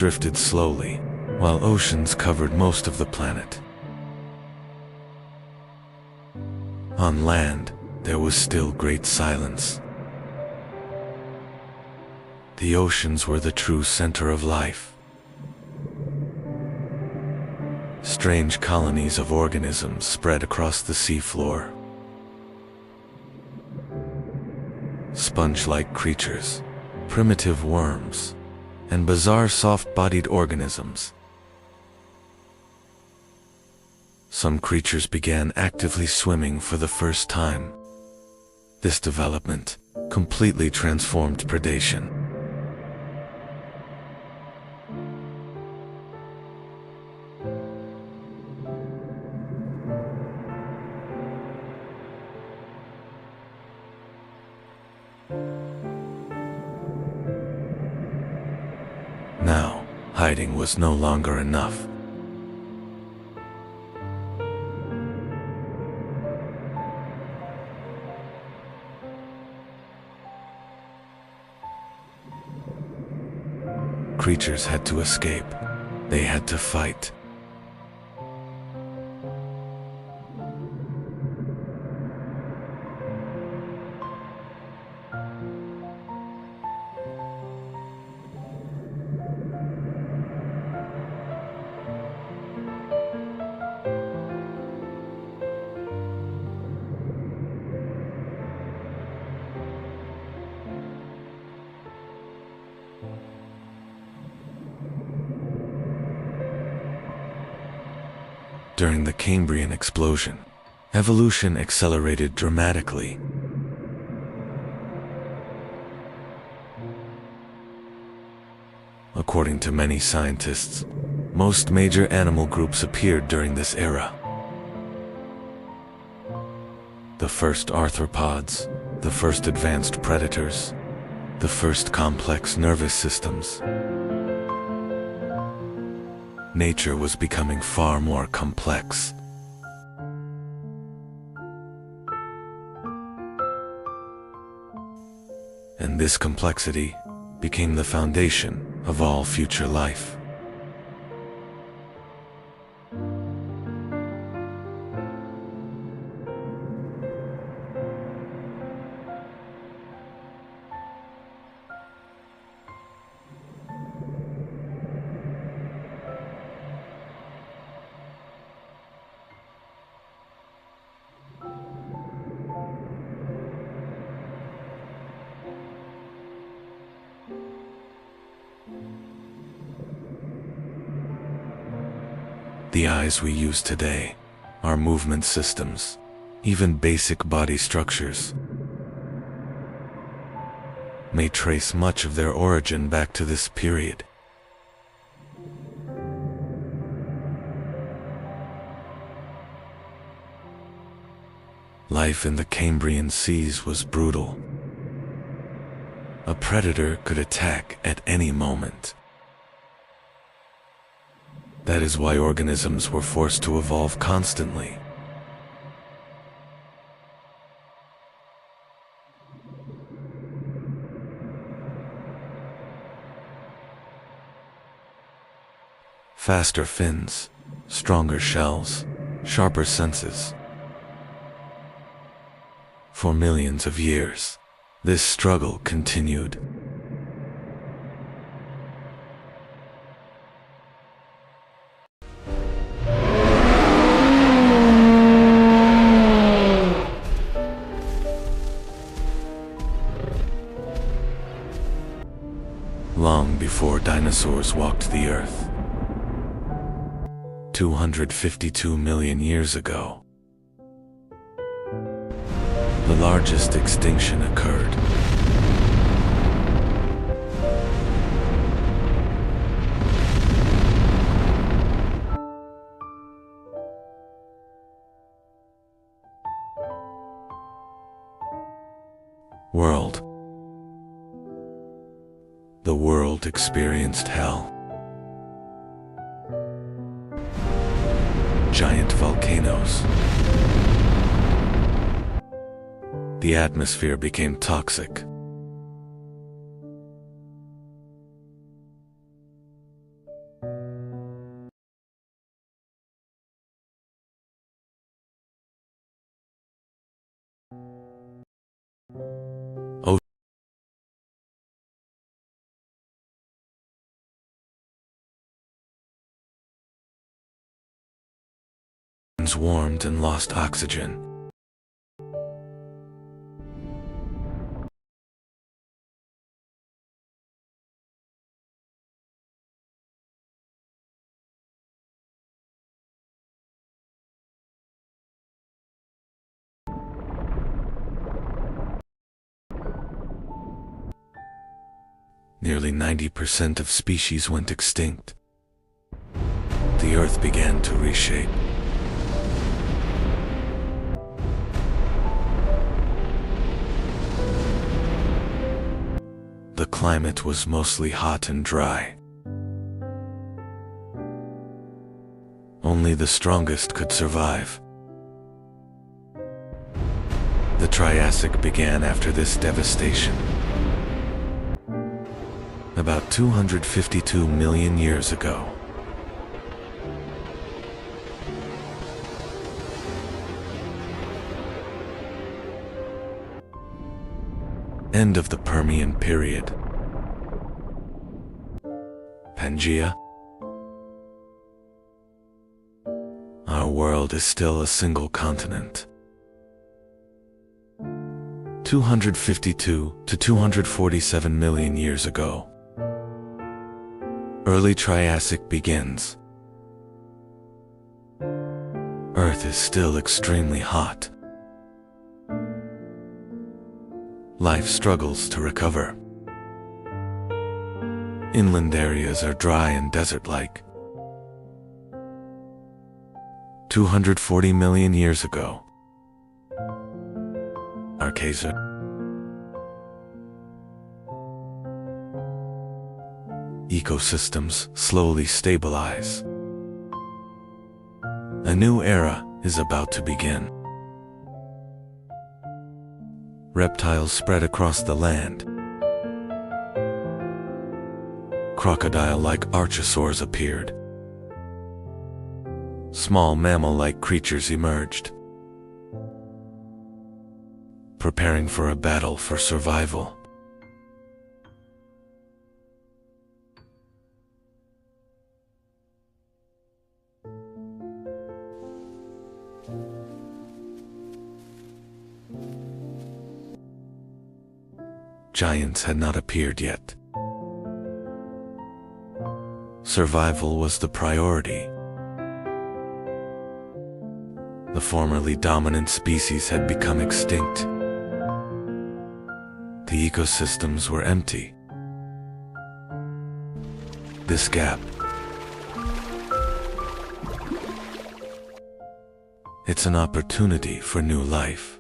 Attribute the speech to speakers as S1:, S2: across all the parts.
S1: drifted slowly, while oceans covered most of the planet. On land, there was still great silence. The oceans were the true center of life. Strange colonies of organisms spread across the seafloor. Sponge-like creatures, primitive worms, and bizarre soft-bodied organisms. Some creatures began actively swimming for the first time. This development completely transformed predation. Now, hiding was no longer enough. Creatures had to escape. They had to fight. During the Cambrian explosion, evolution accelerated dramatically. According to many scientists, most major animal groups appeared during this era. The first arthropods, the first advanced predators, the first complex nervous systems. Nature was becoming far more complex. And this complexity became the foundation of all future life. The eyes we use today, our movement systems, even basic body structures, may trace much of their origin back to this period. Life in the Cambrian seas was brutal. A predator could attack at any moment. That is why organisms were forced to evolve constantly. Faster fins, stronger shells, sharper senses. For millions of years, this struggle continued. Long before dinosaurs walked the earth, 252 million years ago, the largest extinction occurred. World. The world experienced hell. Giant volcanoes. The atmosphere became toxic. systems warmed and lost oxygen. Nearly 90% of species went extinct. The Earth began to reshape. The climate was mostly hot and dry. Only the strongest could survive. The Triassic began after this devastation. About 252 million years ago. End of the Permian period. Pangea. Our world is still a single continent. 252 to 247 million years ago. Early Triassic begins. Earth is still extremely hot. Life struggles to recover. Inland areas are dry and desert-like. 240 million years ago. Archaea. Ecosystems slowly stabilize. A new era is about to begin. Reptiles spread across the land. Crocodile-like archosaurs appeared. Small mammal-like creatures emerged, preparing for a battle for survival. Giants had not appeared yet. Survival was the priority. The formerly dominant species had become extinct. The ecosystems were empty. This gap, it's an opportunity for new life.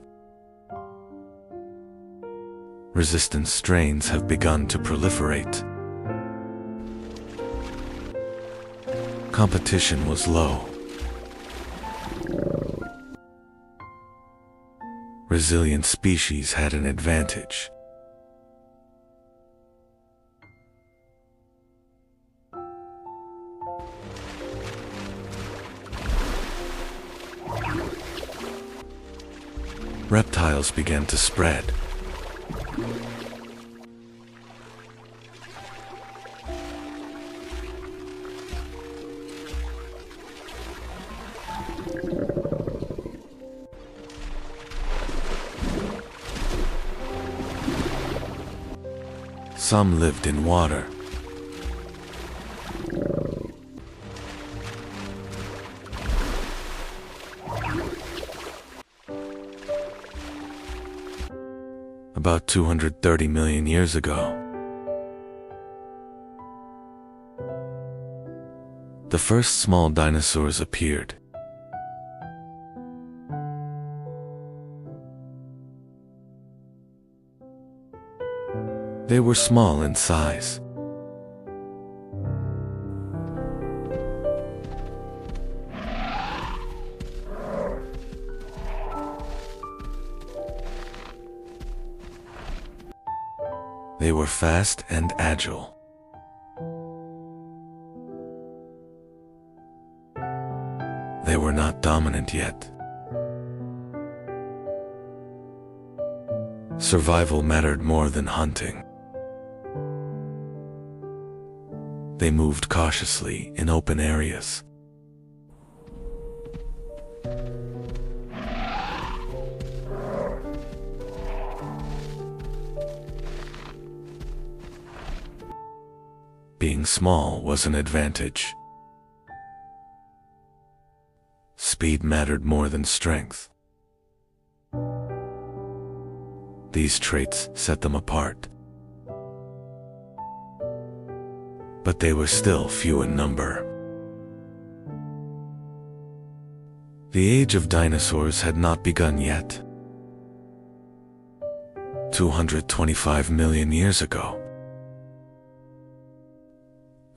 S1: Resistant strains have begun to proliferate. Competition was low. Resilient species had an advantage. Reptiles began to spread. Some lived in water. About 230 million years ago, the first small dinosaurs appeared. They were small in size. They were fast and agile. They were not dominant yet. Survival mattered more than hunting. They moved cautiously in open areas. Being small was an advantage. Speed mattered more than strength. These traits set them apart. But they were still few in number. The age of dinosaurs had not begun yet. 225 million years ago,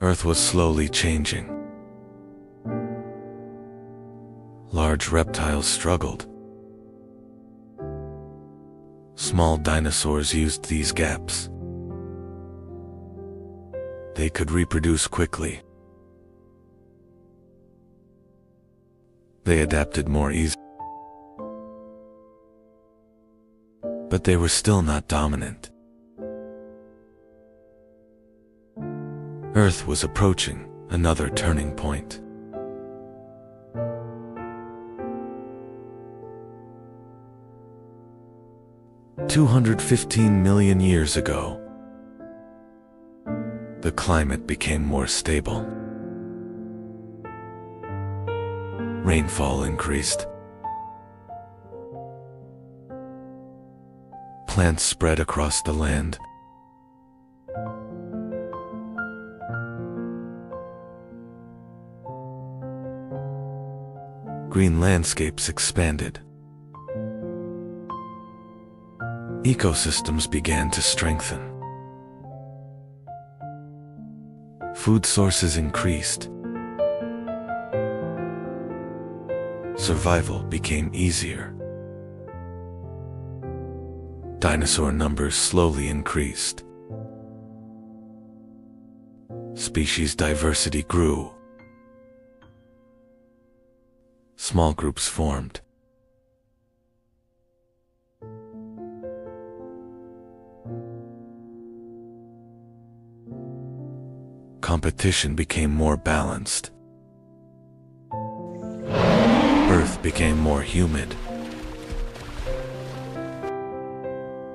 S1: Earth was slowly changing. Large reptiles struggled. Small dinosaurs used these gaps. They could reproduce quickly. They adapted more easily. But they were still not dominant. Earth was approaching another turning point. "215 million years ago, the climate became more stable. Rainfall increased. Plants spread across the land. Green landscapes expanded. Ecosystems began to strengthen. Food sources increased. Survival became easier. Dinosaur numbers slowly increased. Species diversity grew. Small groups formed. Competition became more balanced. Earth became more humid.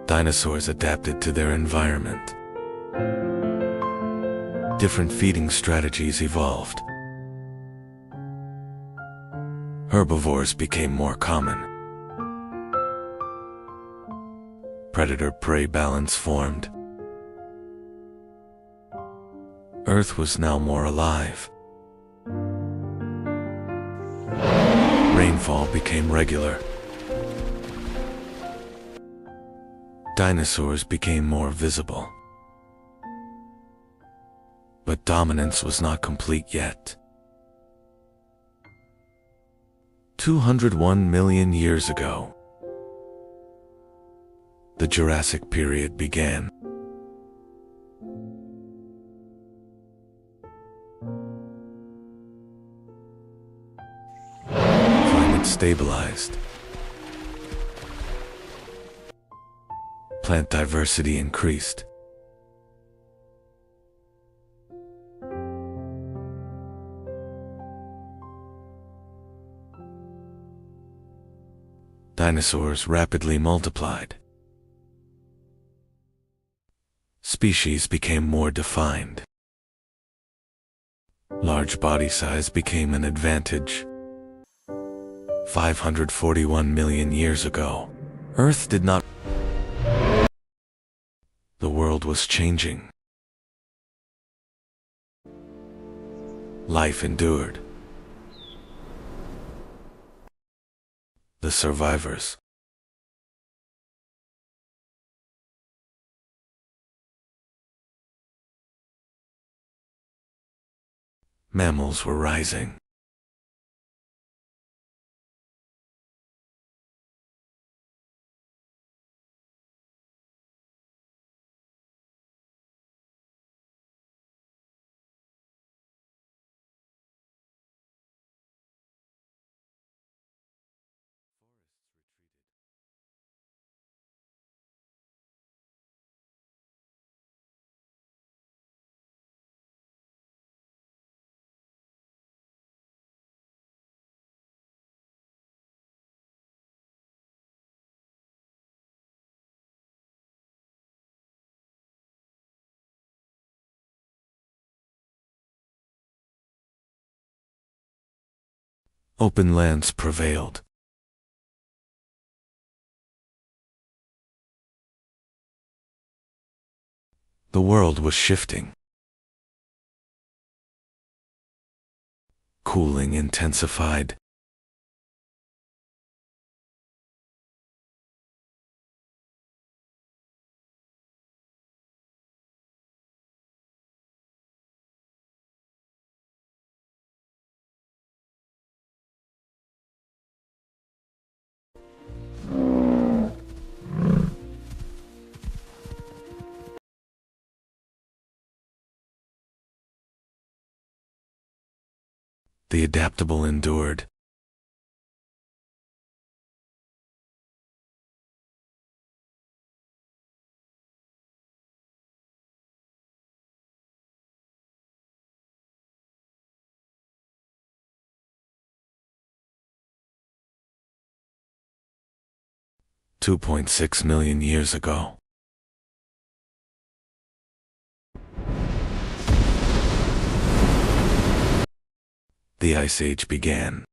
S1: Dinosaurs adapted to their environment. Different feeding strategies evolved. Herbivores became more common. Predator-prey balance formed. Earth was now more alive. Rainfall became regular. Dinosaurs became more visible. But dominance was not complete yet. 201 million years ago, the Jurassic period began. Climate stabilized. Plant diversity increased. Dinosaurs rapidly multiplied. Species became more defined. Large body size became an advantage. 541 million years ago, Earth did not. The world was changing. Life endured. The survivors. Mammals were rising. Open lands prevailed. The world was shifting. Cooling intensified. The adaptable endured. $2.6 million years ago. The Ice Age began.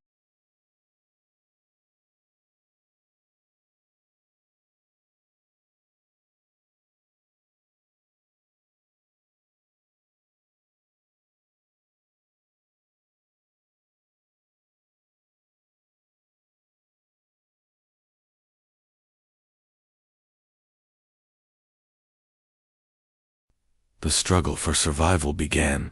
S1: The struggle for survival began.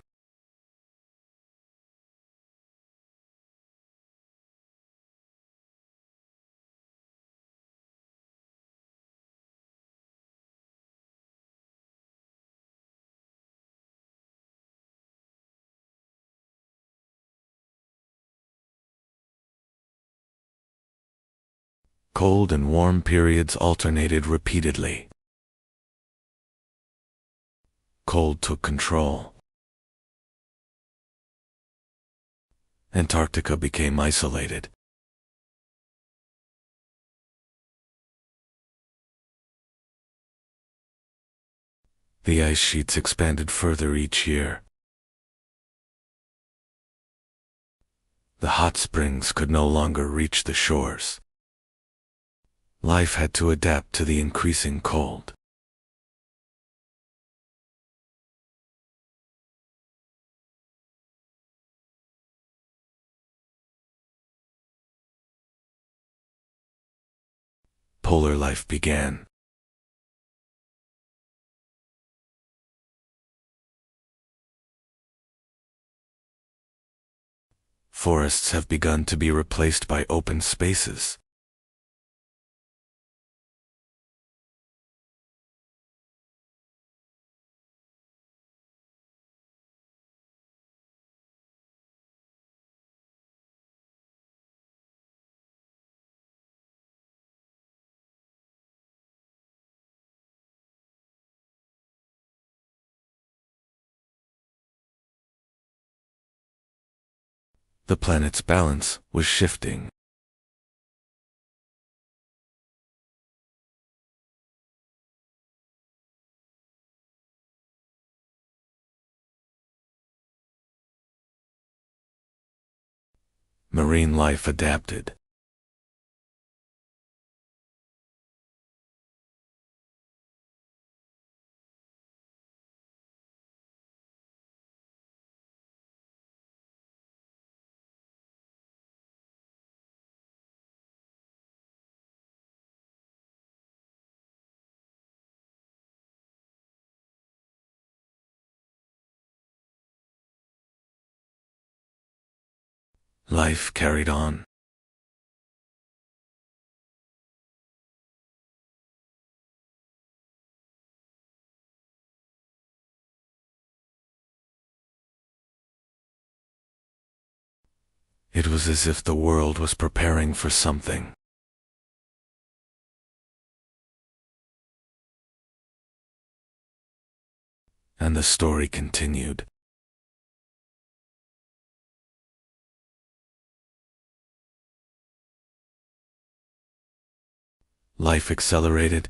S1: Cold and warm periods alternated repeatedly. Cold took control. Antarctica became isolated. The ice sheets expanded further each year. The hot springs could no longer reach the shores. Life had to adapt to the increasing cold. Polar life began. Forests have begun to be replaced by open spaces. The planet's balance was shifting. Marine life adapted. Life carried on. It was as if the world was preparing for something. And the story continued. Life accelerated.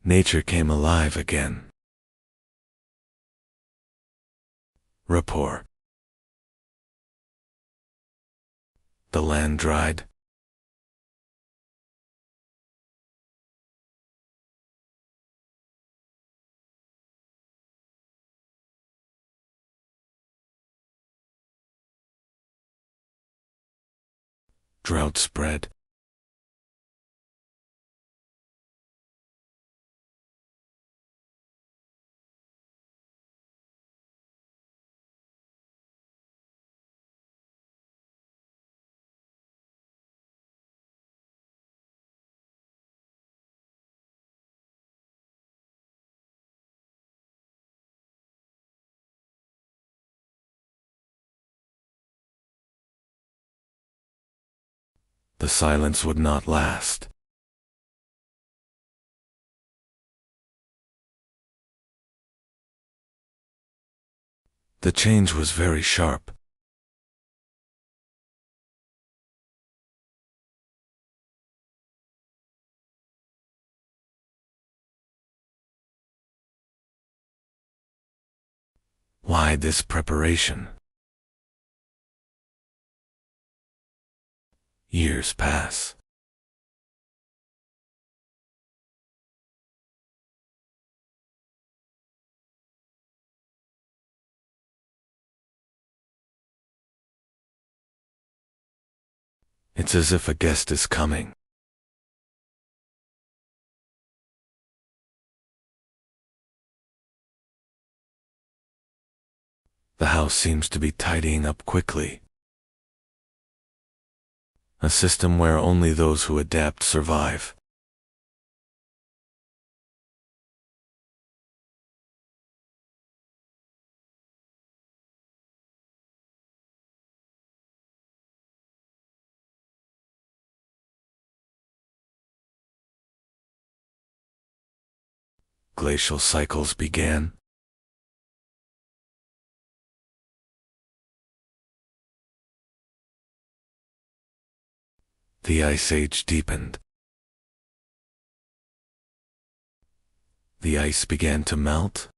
S1: Nature came alive again. Rapport. The land dried. Drought spread. The silence would not last. The change was very sharp. Why this preparation? Years pass. It's as if a guest is coming. The house seems to be tidying up quickly. A system where only those who adapt survive. Glacial cycles began. The Ice Age deepened. The ice began to melt.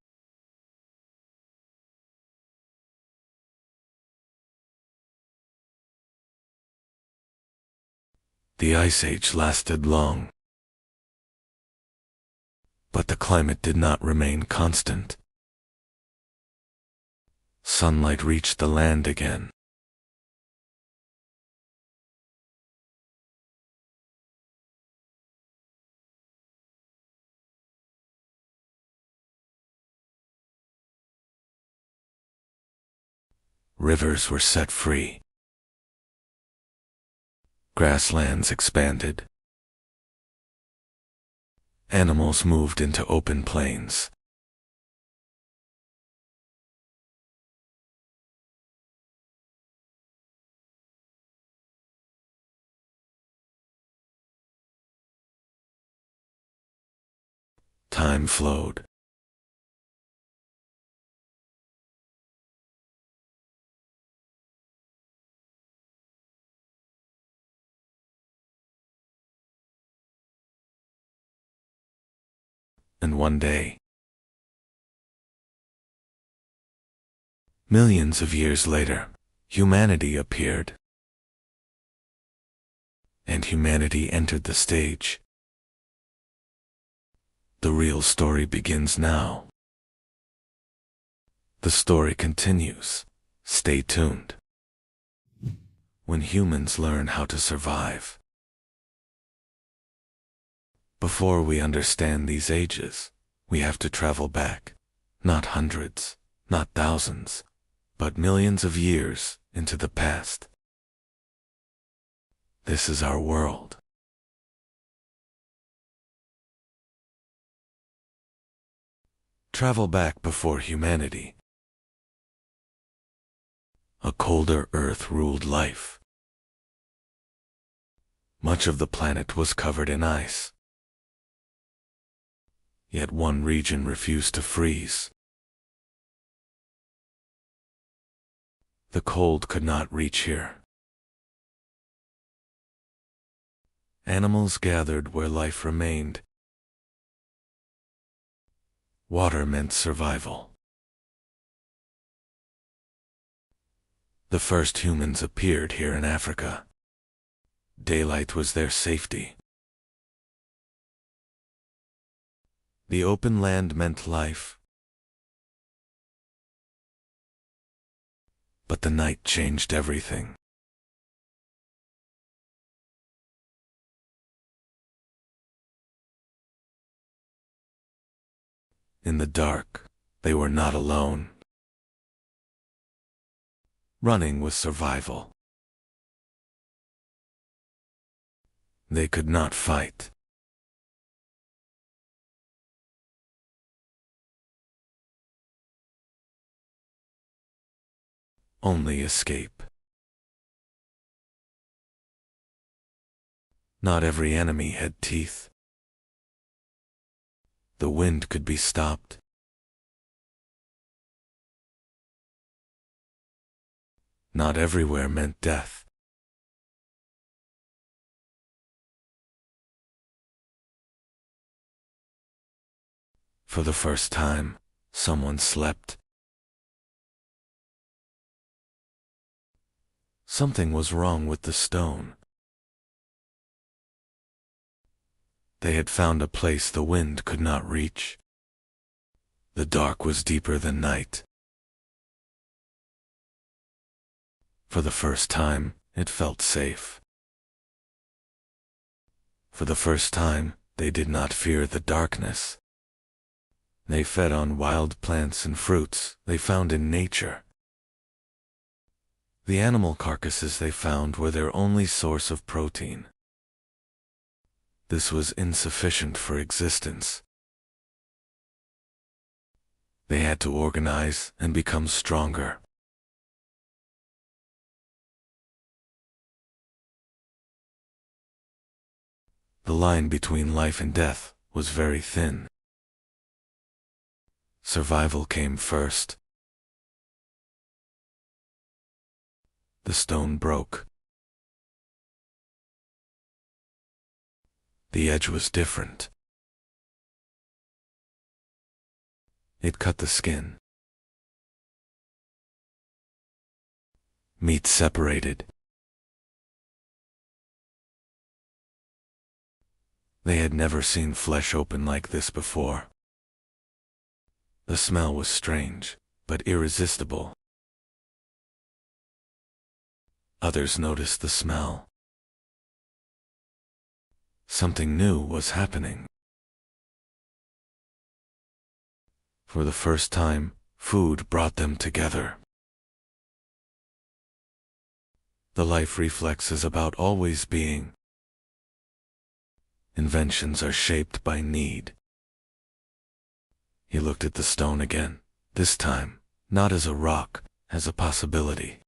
S1: The Ice Age lasted long. But the climate did not remain constant. Sunlight reached the land again. Rivers were set free. Grasslands expanded. Animals moved into open plains. Time flowed. And one day, millions of years later, humanity appeared. And humanity entered the stage. The real story begins now. The story continues. Stay tuned. When humans learn how to survive. Before we understand these ages, we have to travel back, not hundreds, not thousands, but millions of years into the past. This is our world. Travel back before humanity. A colder earth ruled life. Much of the planet was covered in ice. Yet one region refused to freeze. The cold could not reach here. Animals gathered where life remained. Water meant survival. The first humans appeared here in Africa. Daylight was their safety. The open land meant life. But the night changed everything. In the dark, they were not alone. Running was survival. They could not fight. Only escape. Not every enemy had teeth. The wind could be stopped. Not everywhere meant death. For the first time, someone slept. Something was wrong with the stone. They had found a place the wind could not reach. The dark was deeper than night. For the first time, it felt safe. For the first time, they did not fear the darkness. They fed on wild plants and fruits they found in nature. The animal carcasses they found were their only source of protein. This was insufficient for existence. They had to organize and become stronger. The line between life and death was very thin. Survival came first. The stone broke. The edge was different. It cut the skin. Meat separated. They had never seen flesh open like this before. The smell was strange, but irresistible. Others noticed the smell. Something new was happening. For the first time, food brought them together. The life reflex is about always being. Inventions are shaped by need. He looked at the stone again, this time, not as a rock, as a possibility.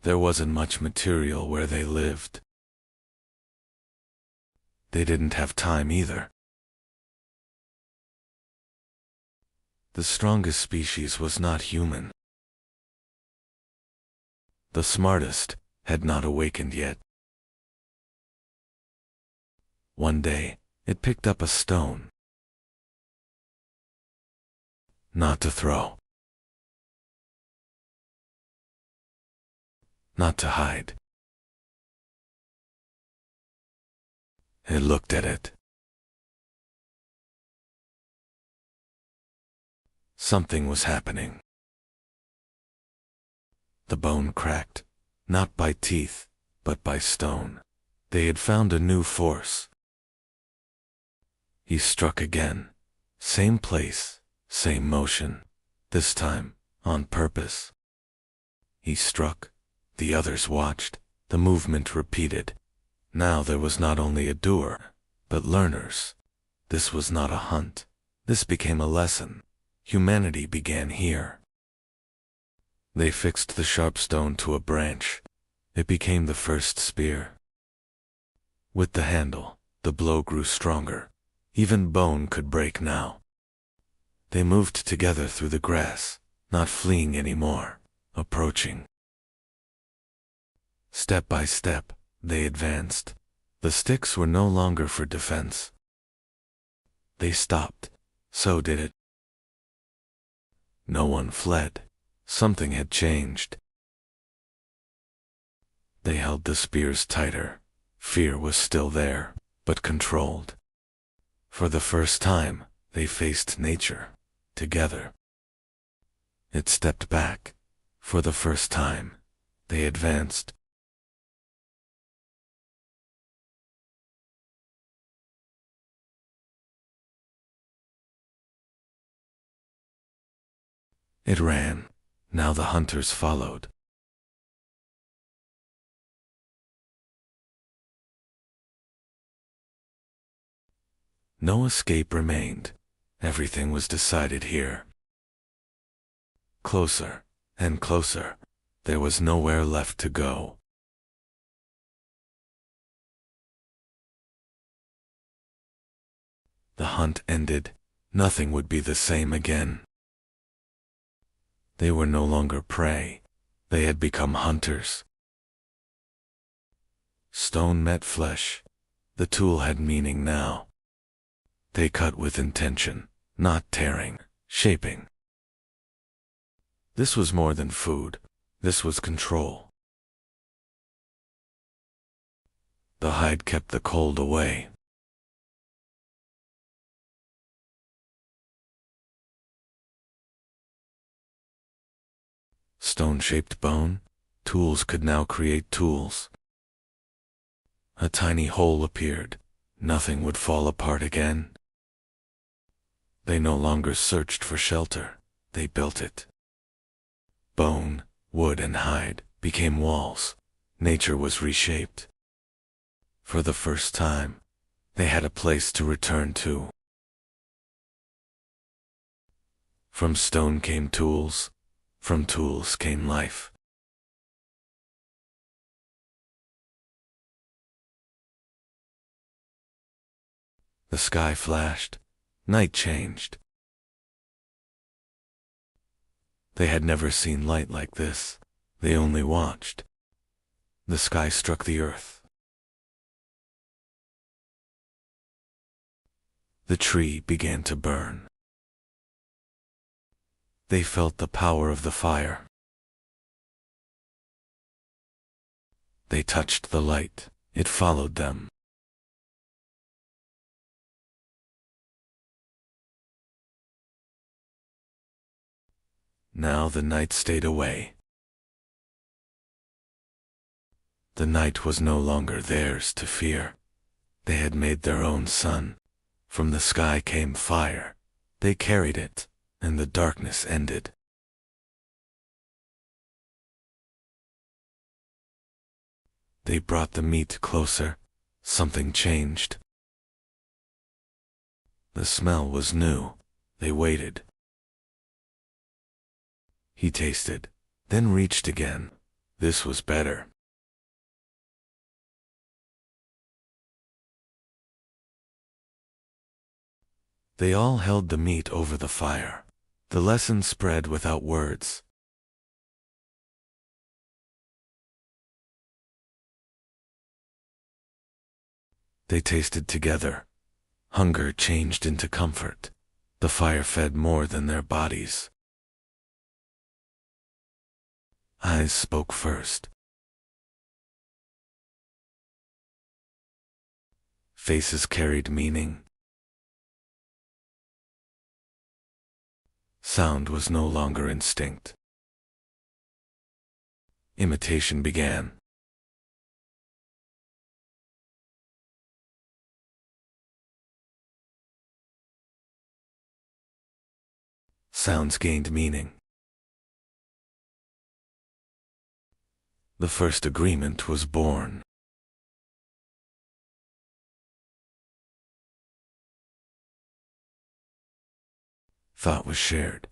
S1: There wasn't much material where they lived. They didn't have time either. The strongest species was not human. The smartest had not awakened yet. One day, it picked up a stone. Not to throw. Not to hide. It looked at it. Something was happening. The bone cracked, not by teeth, but by stone. They had found a new force. He struck again. Same place, same motion. This time, on purpose. He struck. The others watched. The movement repeated. Now there was not only a doer, but learners. This was not a hunt. This became a lesson. Humanity began here. They fixed the sharp stone to a branch. It became the first spear. With the handle, the blow grew stronger. Even bone could break now. They moved together through the grass, not fleeing anymore, approaching. Step by step, they advanced. The sticks were no longer for defense. They stopped. So did it. No one fled. Something had changed. They held the spears tighter. Fear was still there, but controlled. For the first time, they faced nature, together. It stepped back. For the first time, they advanced. It ran. Now the hunters followed. No escape remained. Everything was decided here. Closer and closer. There was nowhere left to go. The hunt ended. Nothing would be the same again. They were no longer prey. They had become hunters. Stone met flesh. The tool had meaning now. They cut with intention, not tearing, shaping. This was more than food. This was control. The hide kept the cold away. Stone-shaped bone, tools could now create tools. A tiny hole appeared. Nothing would fall apart again. They no longer searched for shelter. They built it. Bone, wood, and hide became walls. Nature was reshaped. For the first time, they had a place to return to. From stone came tools. From tools came life. The sky flashed. Night changed. They had never seen light like this. They only watched. The sky struck the earth. The tree began to burn. They felt the power of the fire. They touched the light. It followed them. Now the night stayed away. The night was no longer theirs to fear. They had made their own sun. From the sky came fire. They carried it, and the darkness ended. They brought the meat closer. Something changed. The smell was new. They waited. He tasted, then reached again. This was better. They all held the meat over the fire. The lesson spread without words. They tasted together. Hunger changed into comfort. The fire fed more than their bodies. Eyes spoke first. Faces carried meaning. Sound was no longer instinct. Imitation began. Sounds gained meaning. The first agreement was born. Thought was shared.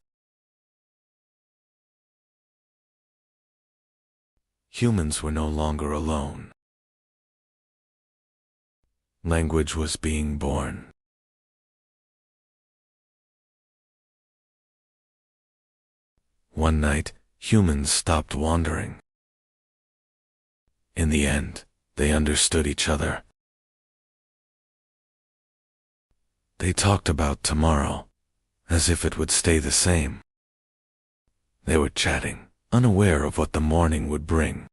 S1: Humans were no longer alone. Language was being born. One night, humans stopped wandering. In the end, they understood each other. They talked about tomorrow, as if it would stay the same. They were chatting, unaware of what the morning would bring.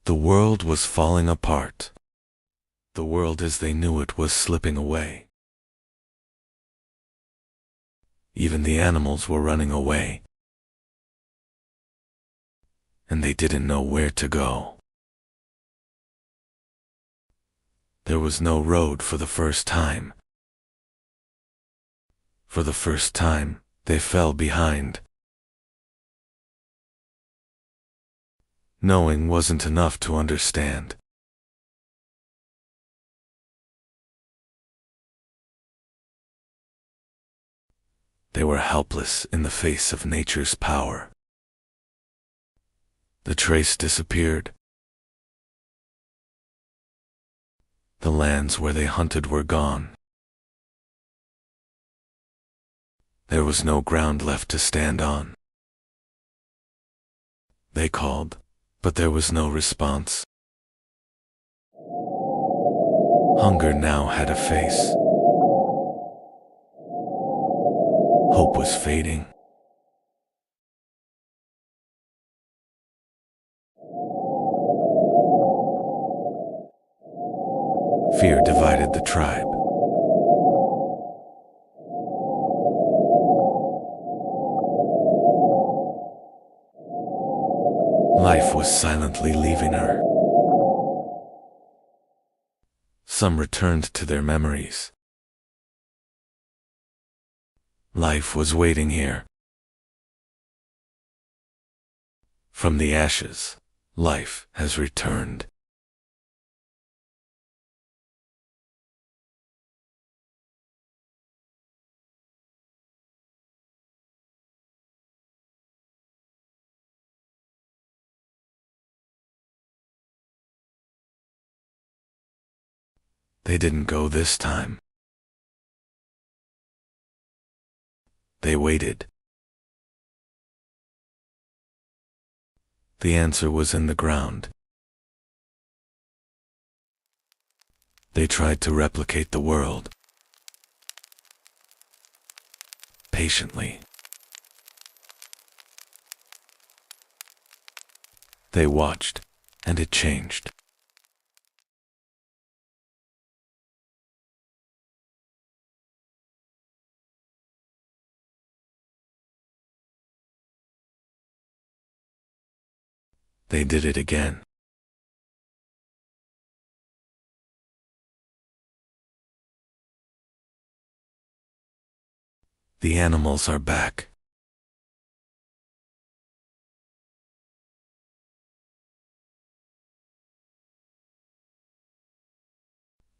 S1: The world was falling apart. The world as they knew it was slipping away. Even the animals were running away. And they didn't know where to go. There was no road for the first time. For the first time, they fell behind. Knowing wasn't enough to understand. They were helpless in the face of nature's power. The trace disappeared. The lands where they hunted were gone. There was no ground left to stand on. They called, but there was no response. Hunger now had a face. Hope was fading. Fear divided the tribe. Life was silently leaving her. Some returned to their memories. Life was waiting here. From the ashes, life has returned. They didn't go this time. They waited. The answer was in the ground. They tried to replicate the world. Patiently. They watched, and it changed. They did it again. The animals are back.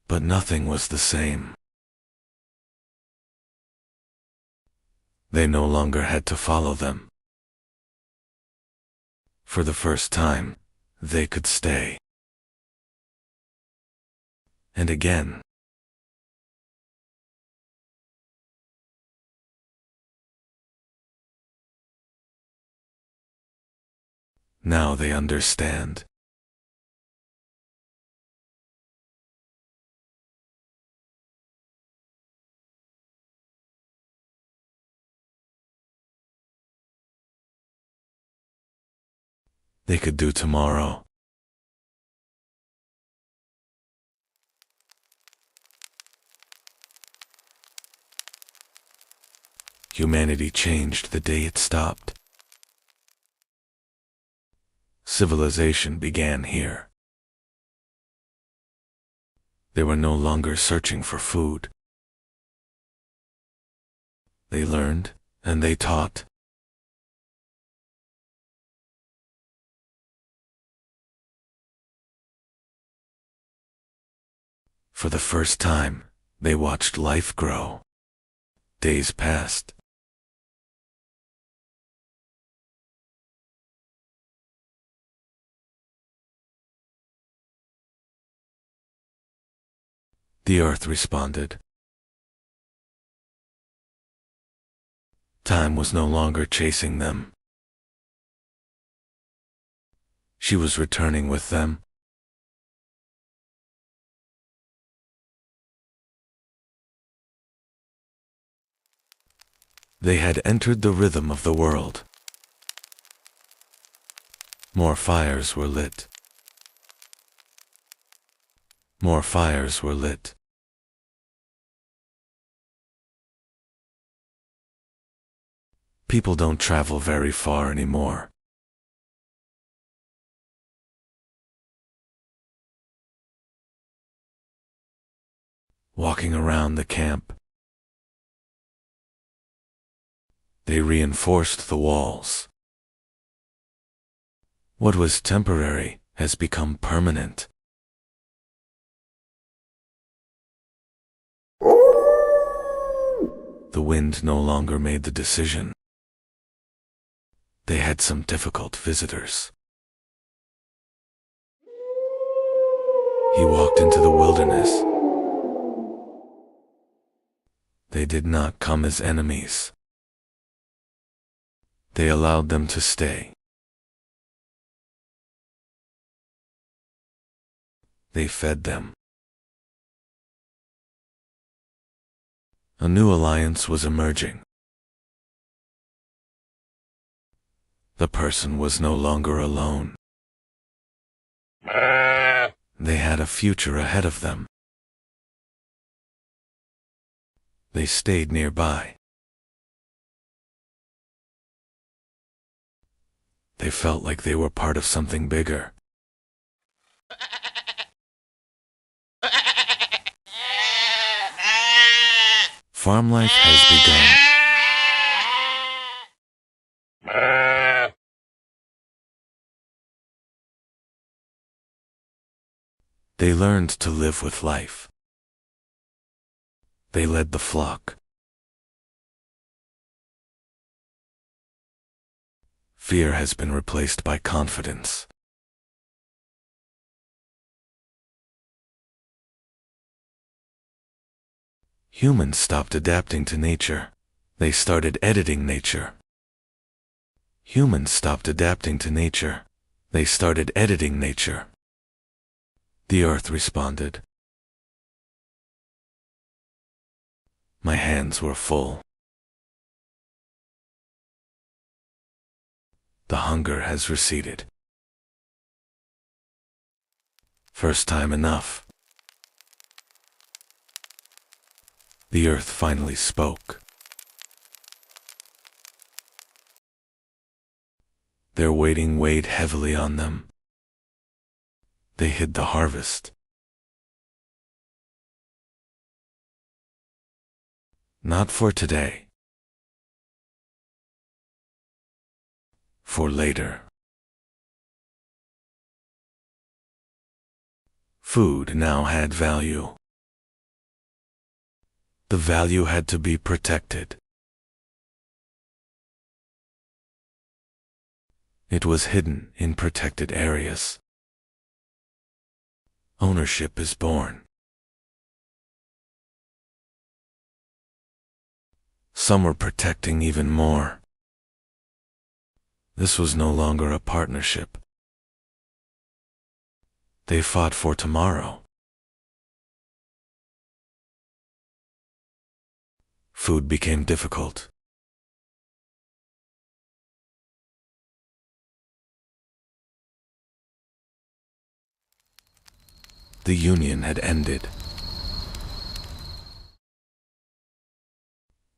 S1: But nothing was the same. They no longer had to follow them. For the first time, they could stay. And again. Now they understand. They could do tomorrow. Humanity changed the day it stopped. Civilization began here. They were no longer searching for food. They learned, and they taught. For the first time, they watched life grow. Days passed. The earth responded. Time was no longer chasing them. She was returning with them. They had entered the rhythm of the world. More fires were lit. More fires were lit. People don't travel very far anymore. Walking around the camp, they reinforced the walls. What was temporary has become permanent. The wind no longer made the decision. They had some difficult visitors. He walked into the wilderness. They did not come as enemies. They allowed them to stay. They fed them. A new alliance was emerging. The person was no longer alone. They had a future ahead of them. They stayed nearby. They felt like they were part of something bigger. Farm life has begun. They learned to live with life. They led the flock. Fear has been replaced by confidence. Humans stopped adapting to nature. They started editing nature. Humans stopped adapting to nature. They started editing nature. The earth responded. My hands were full. The hunger has receded. First time enough. The earth finally spoke. Their waiting weighed heavily on them. They hid the harvest. Not for today. For later. Food now had value. The value had to be protected. It was hidden in protected areas. Ownership is born. Some were protecting even more. This was no longer a partnership. They fought for tomorrow. Food became difficult. The union had ended.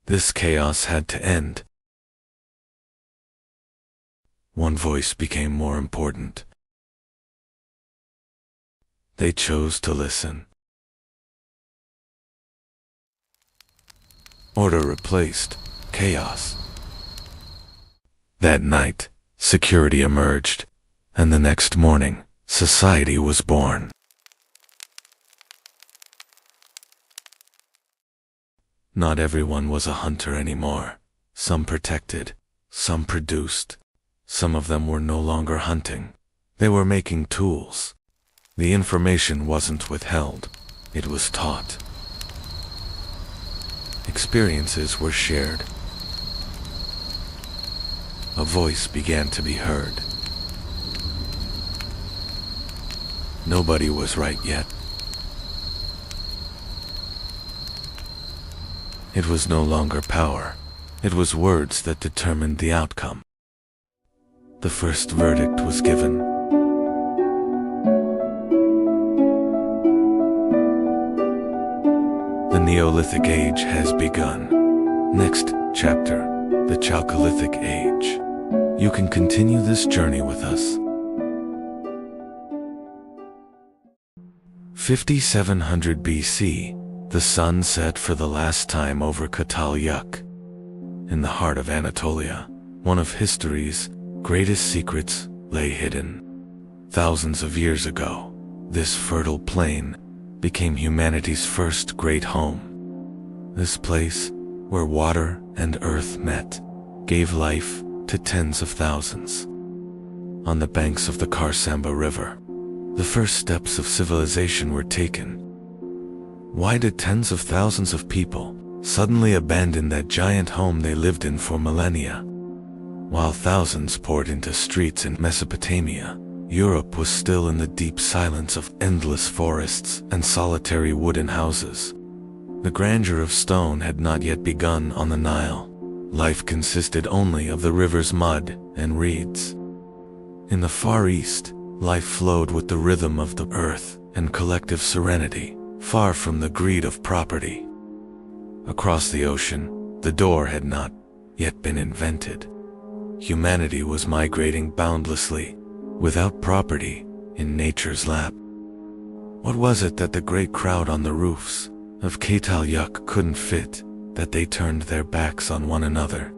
S1: This chaos had to end. One voice became more important. They chose to listen. Order replaced chaos. That night, security emerged, and the next morning, society was born. Not everyone was a hunter anymore. Some protected, some produced. Some of them were no longer hunting. They were making tools. The information wasn't withheld. It was taught. Experiences were shared. A voice began to be heard. Nobody was right yet. It was no longer power. It was words that determined the outcome. the first verdict was given. The Neolithic Age has begun. Next chapter, the Chalcolithic Age. You can continue this journey with us. 5700 BC, the sun set for the last time over Çatalhöyük. In the heart of Anatolia, one of history's greatest secrets lay hidden. Thousands of years ago, this fertile plain became humanity's first great home. This place, where water and earth met, gave life to tens of thousands. On the banks of the Karsamba River, the first steps of civilization were taken. Why did tens of thousands of people suddenly abandon that giant home they lived in for millennia? While thousands poured into streets in Mesopotamia, Europe was still in the deep silence of endless forests and solitary wooden houses. The grandeur of stone had not yet begun on the Nile. Life consisted only of the river's mud and reeds. In the Far East, life flowed with the rhythm of the earth and collective serenity, far from the greed of property. Across the ocean, the door had not yet been invented. Humanity was migrating boundlessly, without property, in nature's lap. What was it that the great crowd on the roofs of Çatalhöyük couldn't fit, that they turned their backs on one another?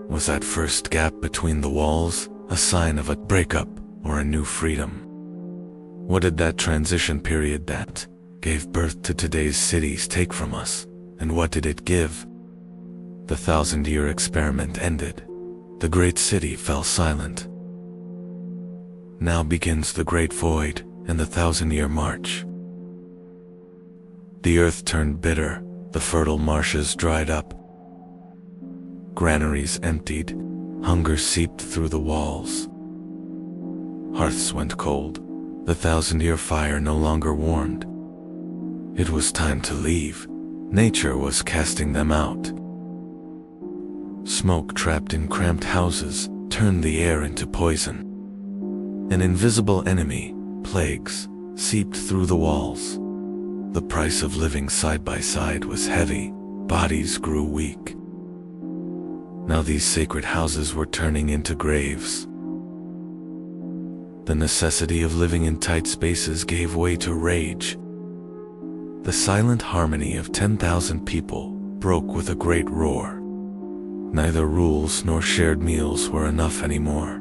S1: Was that first gap between the walls a sign of a breakup or a new freedom? What did that transition period that gave birth to today's cities take from us, and what did it give? The 1,000-year experiment ended. The great city fell silent. Now begins the great void and the 1,000-year march. The earth turned bitter, the fertile marshes dried up. Granaries emptied, hunger seeped through the walls. Hearths went cold, the 1,000-year fire no longer warmed. It was time to leave. Nature was casting them out. Smoke trapped in cramped houses turned the air into poison. An invisible enemy, plagues, seeped through the walls. The price of living side by side was heavy, bodies grew weak. Now these sacred houses were turning into graves. The necessity of living in tight spaces gave way to rage. The silent harmony of 10,000 people broke with a great roar. Neither rules nor shared meals were enough anymore.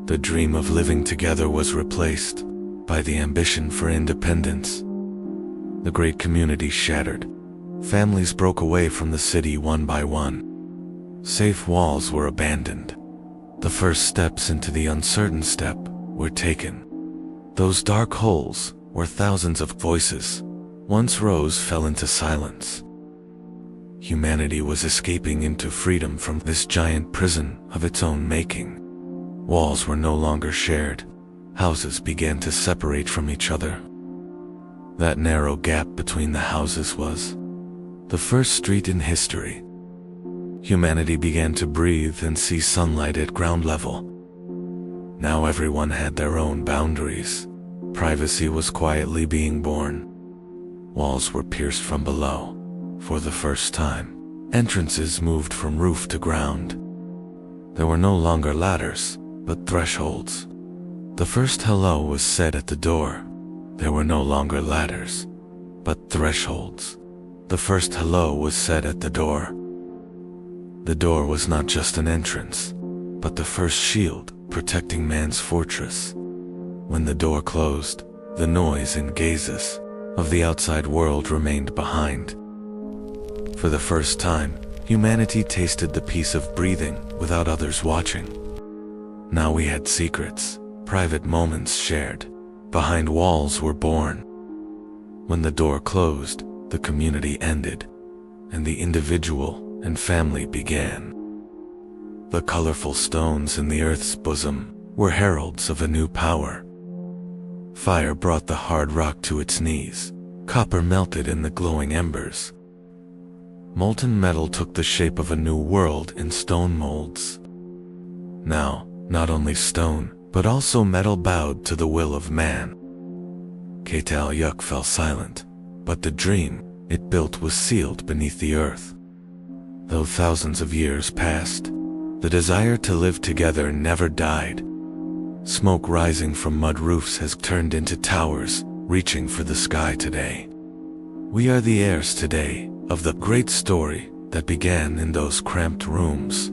S1: The dream of living together was replaced by the ambition for independence. The great community shattered. Families broke away from the city one by one. Safe walls were abandoned. The first steps into the uncertain step were taken. Those dark holes where thousands of voices once rose fell into silence. Humanity was escaping into freedom from this giant prison of its own making. Walls were no longer shared. Houses began to separate from each other. That narrow gap between the houses was the first street in history. Humanity began to breathe and see sunlight at ground level. Now everyone had their own boundaries. Privacy was quietly being born. Walls were pierced from below. For the first time, entrances moved from roof to ground. There were no longer ladders, but thresholds. The first hello was said at the door. There were no longer ladders, but thresholds. The first hello was said at the door. The door was not just an entrance, but the first shield protecting man's fortress. When the door closed, the noise and gazes of the outside world remained behind. For the first time, humanity tasted the peace of breathing without others watching. Now we had secrets, private moments shared. Behind walls were born. When the door closed, the community ended, and the individual and family began. The colorful stones in the earth's bosom were heralds of a new power. Fire brought the hard rock to its knees. Copper melted in the glowing embers. Molten metal took the shape of a new world in stone molds. Now, Not only stone, but also metal bowed to the will of man. Ketalyuk fell silent, but the dream it built was sealed beneath the earth. Though thousands of years passed, the desire to live together never died. Smoke rising from mud roofs has turned into towers, reaching for the sky today. We are the heirs today of the great story that began in those cramped rooms.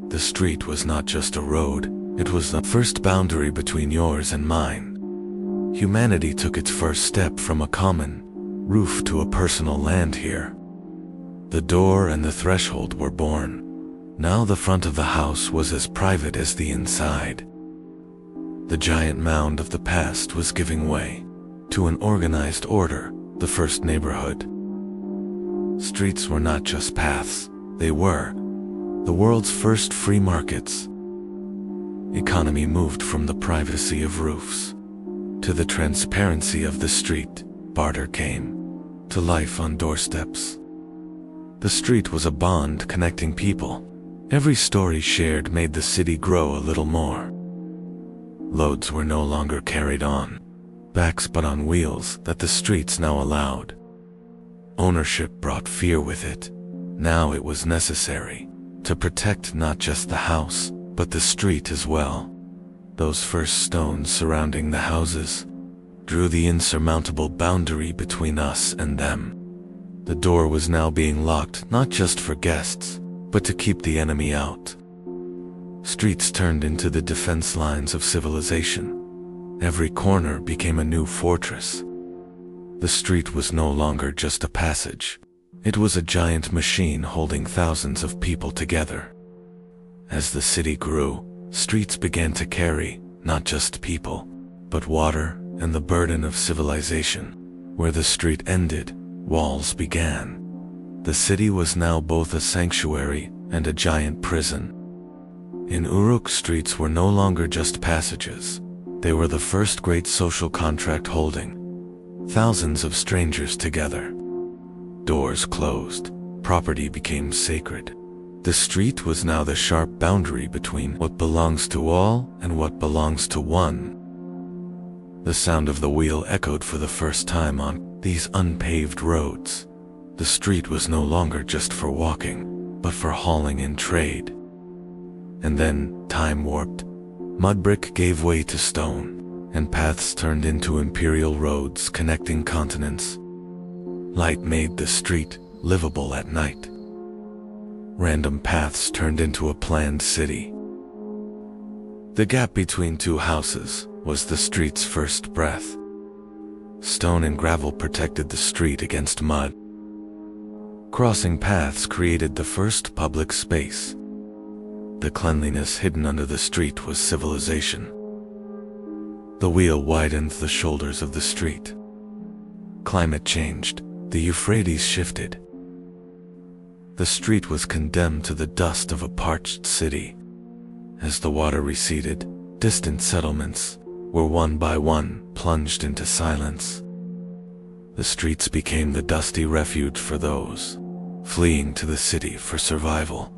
S1: The street was not just a road, it was the first boundary between yours and mine. Humanity took its first step from a common roof to a personal land here. The door and the threshold were born. Now the front of the house was as private as the inside. The giant mound of the past was giving way to an organized order, the first neighborhood. Streets were not just paths, they were the world's first free markets. Economy moved from the privacy of roofs to the transparency of the street. Barter came to life on doorsteps. The street was a bond connecting people. Every story shared made the city grow a little more. Loads were no longer carried on backs but on wheels that the streets now allowed. Ownership brought fear with it. Now it was necessary to protect not just the house, but the street as well. Those first stones surrounding the houses drew the insurmountable boundary between us and them. The door was now being locked not just for guests, but to keep the enemy out. Streets turned into the defense lines of civilization. Every corner became a new fortress. The street was no longer just a passage. It was a giant machine holding thousands of people together. As the city grew, streets began to carry not just people, but water and the burden of civilization. Where the street ended, walls began. The city was now both a sanctuary and a giant prison. In Uruk, streets were no longer just passages. They were the first great social contract holding thousands of strangers together. Doors closed, property became sacred. The street was now the sharp boundary between what belongs to all and what belongs to one. The sound of the wheel echoed for the first time on these unpaved roads. The street was no longer just for walking, but for hauling in trade. And then, time warped. Mud brick gave way to stone, and paths turned into imperial roads connecting continents. Light made the street livable at night. Random paths turned into a planned city. The gap between two houses was the street's first breath. Stone and gravel protected the street against mud. Crossing paths created the first public space. The cleanliness hidden under the street was civilization. The wheel widened the shoulders of the street. Climate changed. The Euphrates shifted. The street was condemned to the dust of a parched city. As the water receded, distant settlements were one by one plunged into silence. The streets became the dusty refuge for those fleeing to the city for survival.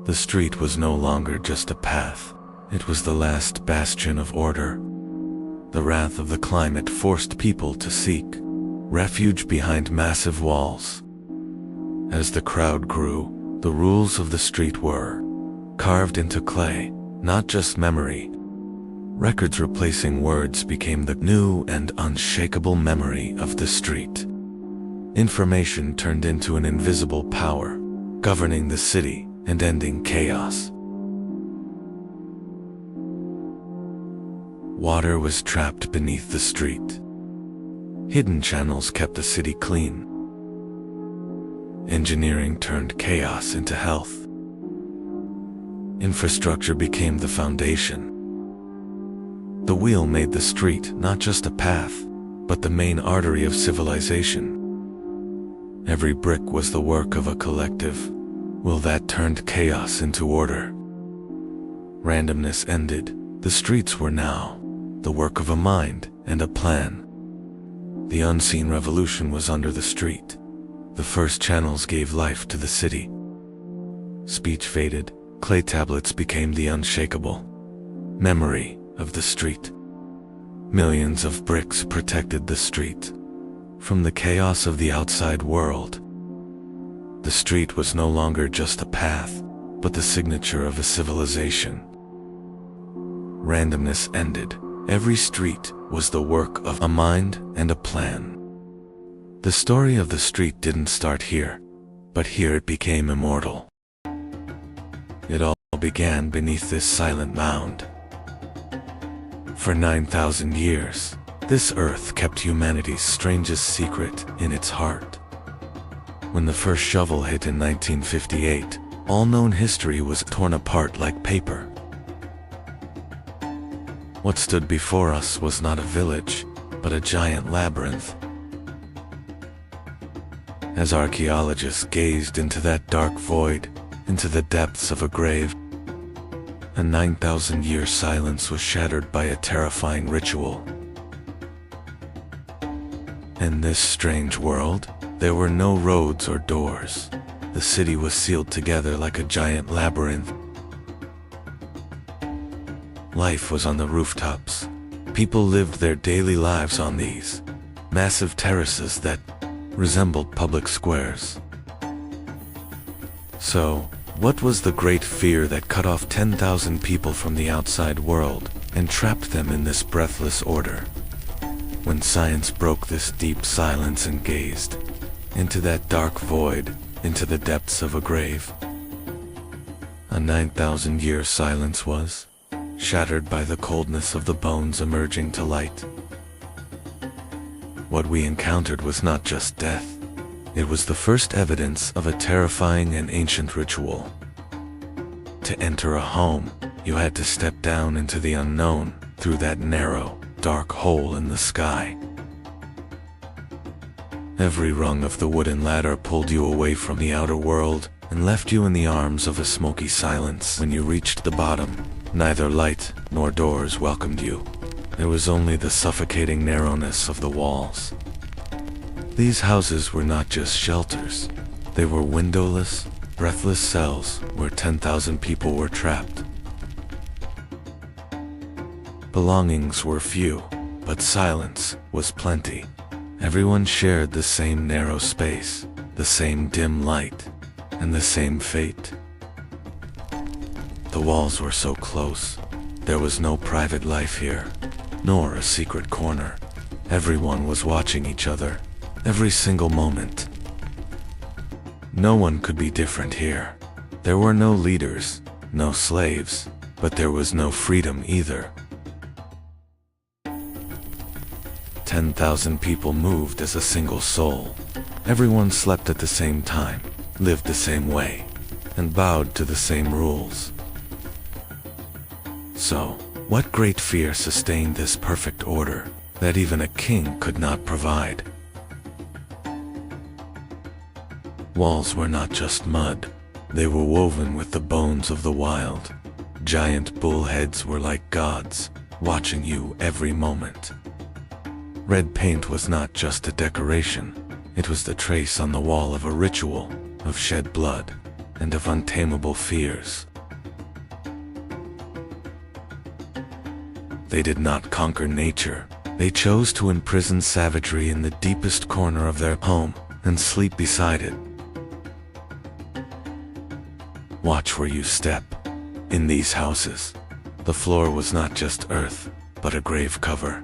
S1: The street was no longer just a path. It was the last bastion of order. The wrath of the climate forced people to seek refuge behind massive walls. As the crowd grew, the rules of the street were carved into clay, not just memory. Records replacing words became the new and unshakable memory of the street. Information turned into an invisible power, governing the city and ending chaos. Water was trapped beneath the street. Hidden channels kept the city clean. Engineering turned chaos into health. Infrastructure became the foundation. The wheel made the street not just a path, but the main artery of civilization. Every brick was the work of a collective. Will that turned chaos into order. Randomness ended. The streets were now the work of a mind and a plan. The unseen revolution was under the street. The first channels gave life to the city. Speech faded, Clay tablets became the unshakable memory of the street. Millions of bricks protected the street from the chaos of the outside world. The street was no longer just a path, but the signature of a civilization. Randomness ended. Every street was the work of a mind and a plan. The story of the street didn't start here, but here it became immortal. It all began beneath this silent mound. For 9,000 years, this earth kept humanity's strangest secret in its heart. When the first shovel hit in 1958, all known history was torn apart like paper. What stood before us was not a village, but a giant labyrinth. As archaeologists gazed into that dark void, into the depths of a grave, a 9,000-year silence was shattered by a terrifying ritual. In this strange world, there were no roads or doors. The city was sealed together like a giant labyrinth. Life was on the rooftops. People lived their daily lives on these massive terraces that resembled public squares. So, what was the great fear that cut off 10,000 people from the outside world and trapped them in this breathless order? When science broke this deep silence and gazed into that dark void, into the depths of a grave, a 9,000-year silence was shattered by the coldness of the bones emerging to light. What we encountered was not just death. It was the first evidence of a terrifying and ancient ritual. To enter a home, you had to step down into the unknown through that narrow, dark hole in the sky. Every rung of the wooden ladder pulled you away from the outer world and left you in the arms of a smoky silence. When you reached the bottom, neither light nor doors welcomed you. There was only the suffocating narrowness of the walls. These houses were not just shelters. They were windowless, breathless cells where 10,000 people were trapped. Belongings were few, but silence was plenty. Everyone shared the same narrow space, the same dim light, and the same fate. The walls were so close. There was no private life here, nor a secret corner. Everyone was watching each other, every single moment. No one could be different here. There were no leaders, no slaves, but there was no freedom either. 10,000 people moved as a single soul. Everyone slept at the same time, lived the same way, and bowed to the same rules. So, what great fear sustained this perfect order that even a king could not provide? Walls were not just mud. They were woven with the bones of the wild. Giant bullheads were like gods, watching you every moment. Red paint was not just a decoration. It was the trace on the wall of a ritual, of shed blood, and of untamable fears. They did not conquer nature. They chose to imprison savagery in the deepest corner of their home and sleep beside it. Watch where you step. In these houses, the floor was not just earth, but a grave cover.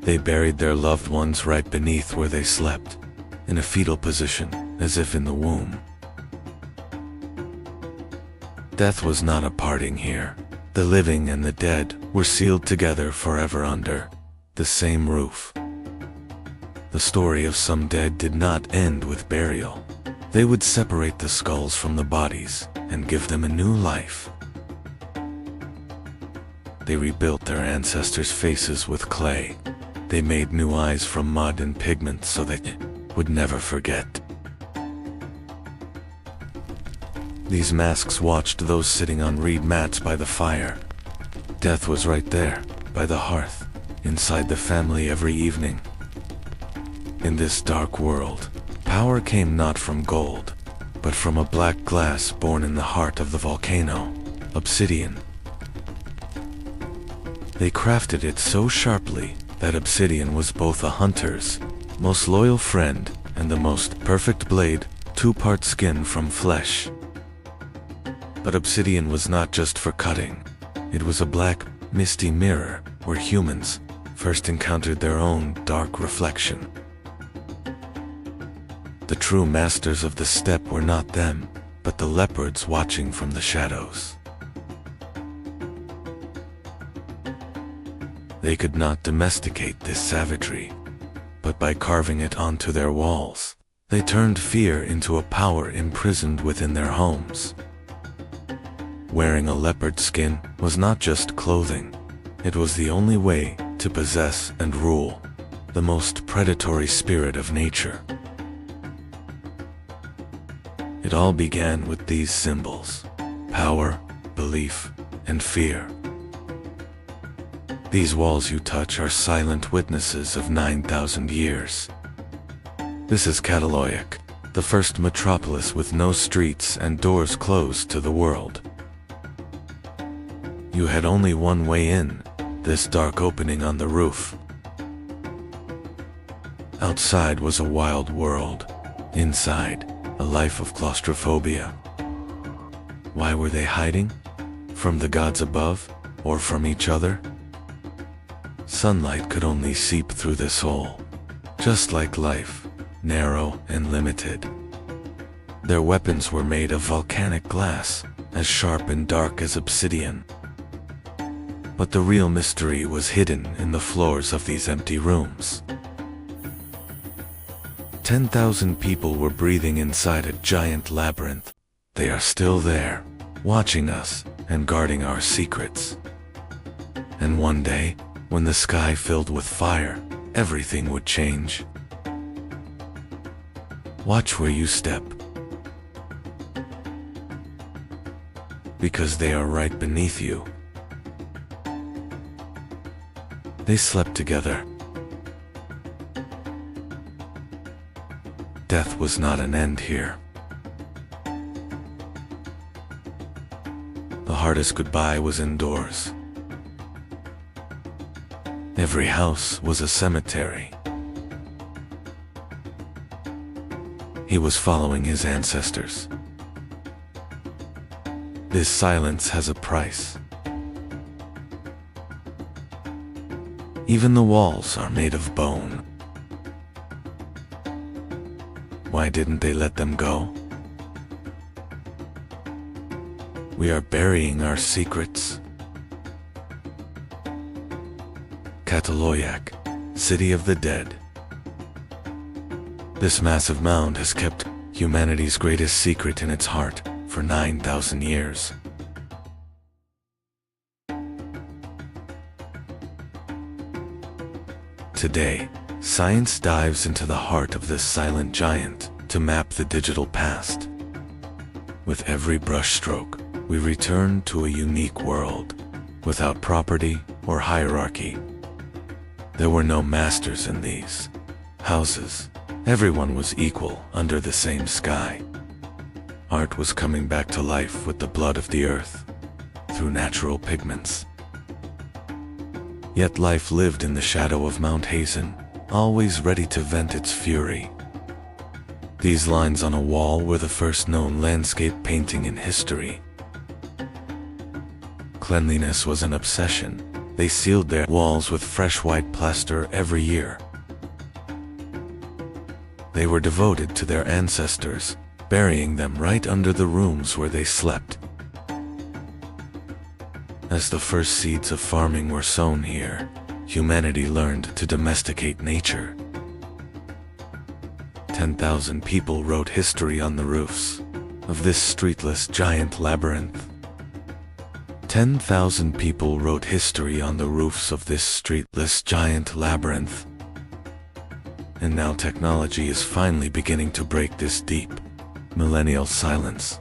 S1: They buried their loved ones right beneath where they slept, in a fetal position, as if in the womb. Death was not a parting here. The living and the dead were sealed together forever under the same roof. The story of some dead did not end with burial. They would separate the skulls from the bodies and give them a new life. They rebuilt their ancestors' faces with clay. They made new eyes from mud and pigment so they would never forget. These masks watched those sitting on reed mats by the fire. Death was right there, by the hearth, inside the family every evening. In this dark world, power came not from gold. but from a black glass born in the heart of the volcano, obsidian. They crafted it so sharply that obsidian was both a hunter's most loyal friend and the most perfect blade, two-part skin from flesh. But obsidian was not just for cutting. It was a black, misty mirror where humans first encountered their own dark reflection. The true masters of the steppe were not them, but the leopards watching from the shadows. They could not domesticate this savagery, but by carving it onto their walls, they turned fear into a power imprisoned within their homes. Wearing a leopard skin was not just clothing, it was the only way to possess and rule the most predatory spirit of nature. It all began with these symbols: power, belief, and fear. These walls you touch are silent witnesses of 9,000 years. This is Chronological, the first metropolis with no streets and doors closed to the world. You had only one way in, this dark opening on the roof. Outside was a wild world. Inside, a life of claustrophobia. Why were they hiding? From the gods above, or from each other? Sunlight could only seep through this hole. Just like life, narrow and limited. Their weapons were made of volcanic glass, as sharp and dark as obsidian. But the real mystery was hidden in the floors of these empty rooms. 10,000 people were breathing inside a giant labyrinth. They are still there, watching us and guarding our secrets. And one day, when the sky filled with fire, everything would change. Watch where you step, because they are right beneath you. They slept together. Death was not an end here. The hardest goodbye was indoors. Every house was a cemetery. He was following his ancestors. This silence has a price. Even the walls are made of bone. Why didn't they let them go? We are burying our secrets. Chronological, City of the Dead. This massive mound has kept humanity's greatest secret in its heart for 9,000 years. Today, science dives into the heart of this silent giant to map the digital past. With every brushstroke, we return to a unique world, without property or hierarchy. There were no masters in these houses. Everyone was equal under the same sky. Art was coming back to life with the blood of the earth, through natural pigments. Yet life lived in the shadow of Mount Hazen, always ready to vent its fury. These lines on a wall were the first known landscape painting in history. Cleanliness was an obsession. They sealed their walls with fresh white plaster every year. They were devoted to their ancestors, burying them right under the rooms where they slept. As the first seeds of farming were sown here, humanity learned to domesticate nature. 10,000 people wrote history on the roofs of this streetless giant labyrinth. 10,000 people wrote history on the roofs of this streetless giant labyrinth. And now technology is finally beginning to break this deep, millennial silence.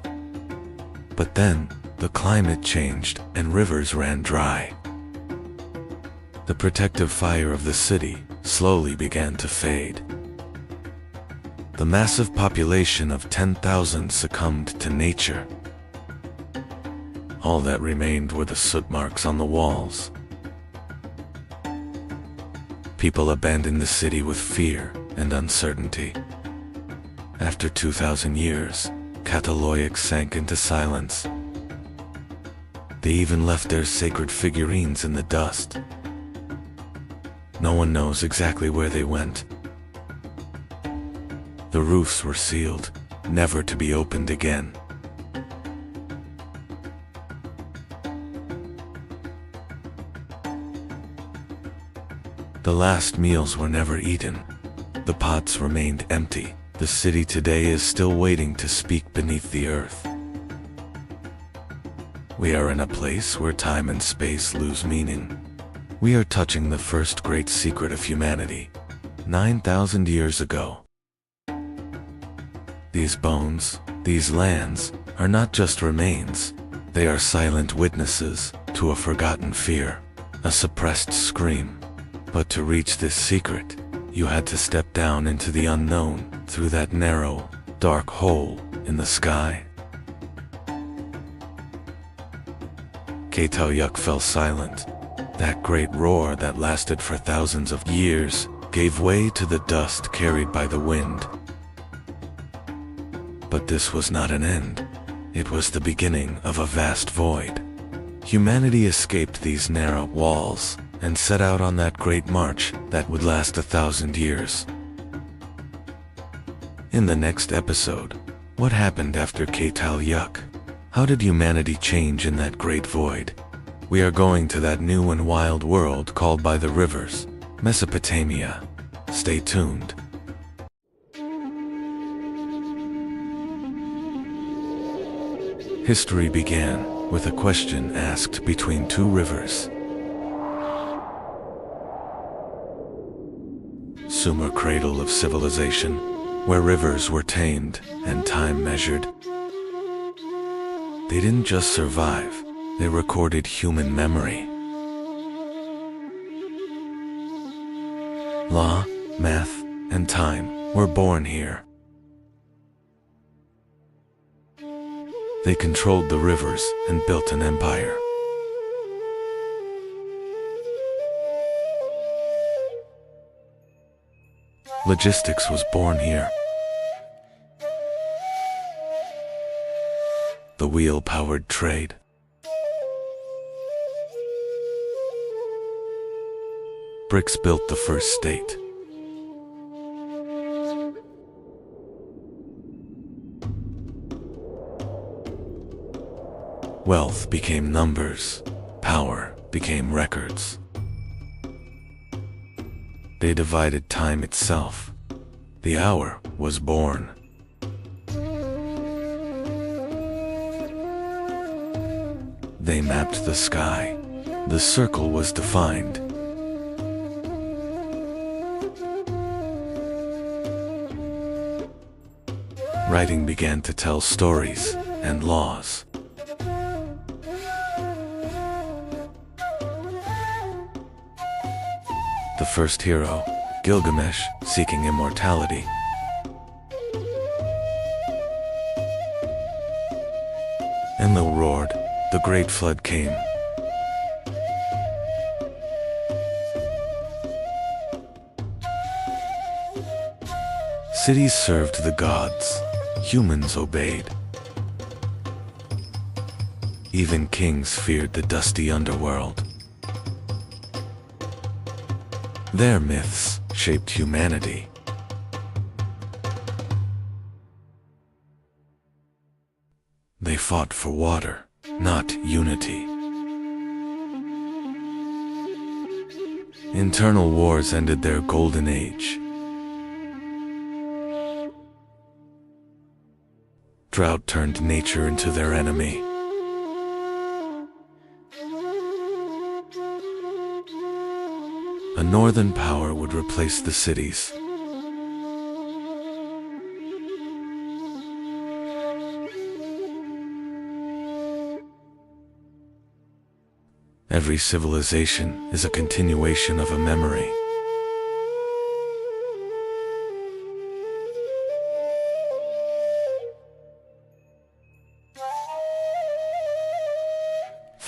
S1: But then, the climate changed and rivers ran dry. The protective fire of the city slowly began to fade. The massive population of 10,000 succumbed to nature. All that remained were the soot marks on the walls. People abandoned the city with fear and uncertainty. After 2,000 years, Cataloic sank into silence. They even left their sacred figurines in the dust. No one knows exactly where they went. The roofs were sealed, never to be opened again. The last meals were never eaten. The pots remained empty. The city today is still waiting to speak beneath the earth. We are in a place where time and space lose meaning. We are touching the first great secret of humanity, 9,000 years ago. These bones, these lands, are not just remains. They are silent witnesses to a forgotten fear, a suppressed scream. But to reach this secret, you had to step down into the unknown, through that narrow, dark hole in the sky. Cataloic fell silent. That great roar that lasted for thousands of years gave way to the dust carried by the wind. But this was not an end. It was the beginning of a vast void. Humanity escaped these narrow walls and set out on that great march that would last 1,000 years. In the next episode, what happened after Cataloic? How did humanity change in that great void? We are going to that new and wild world called by the rivers, Mesopotamia. Stay tuned. History began with a question asked between two rivers. Sumer cradle of civilization, where rivers were tamed and time measured. They didn't just survive, they recorded human memory. Law, math, and time were born here. They controlled the rivers and built an empire. Logistics was born here. The wheel-powered trade. Bricks built the first state. Wealth became numbers. Power became records. They divided time itself. The hour was born. They mapped the sky. The circle was defined. Writing began to tell stories and laws. The first hero, Gilgamesh, seeking immortality. Enlil roared, the great flood came. Cities served the gods, humans obeyed. Even kings feared the dusty underworld. Their myths shaped humanity. They fought for water, not unity. Internal wars ended their golden age. Drought turned nature into their enemy. A northern power would replace the cities. Every civilization is a continuation of a memory.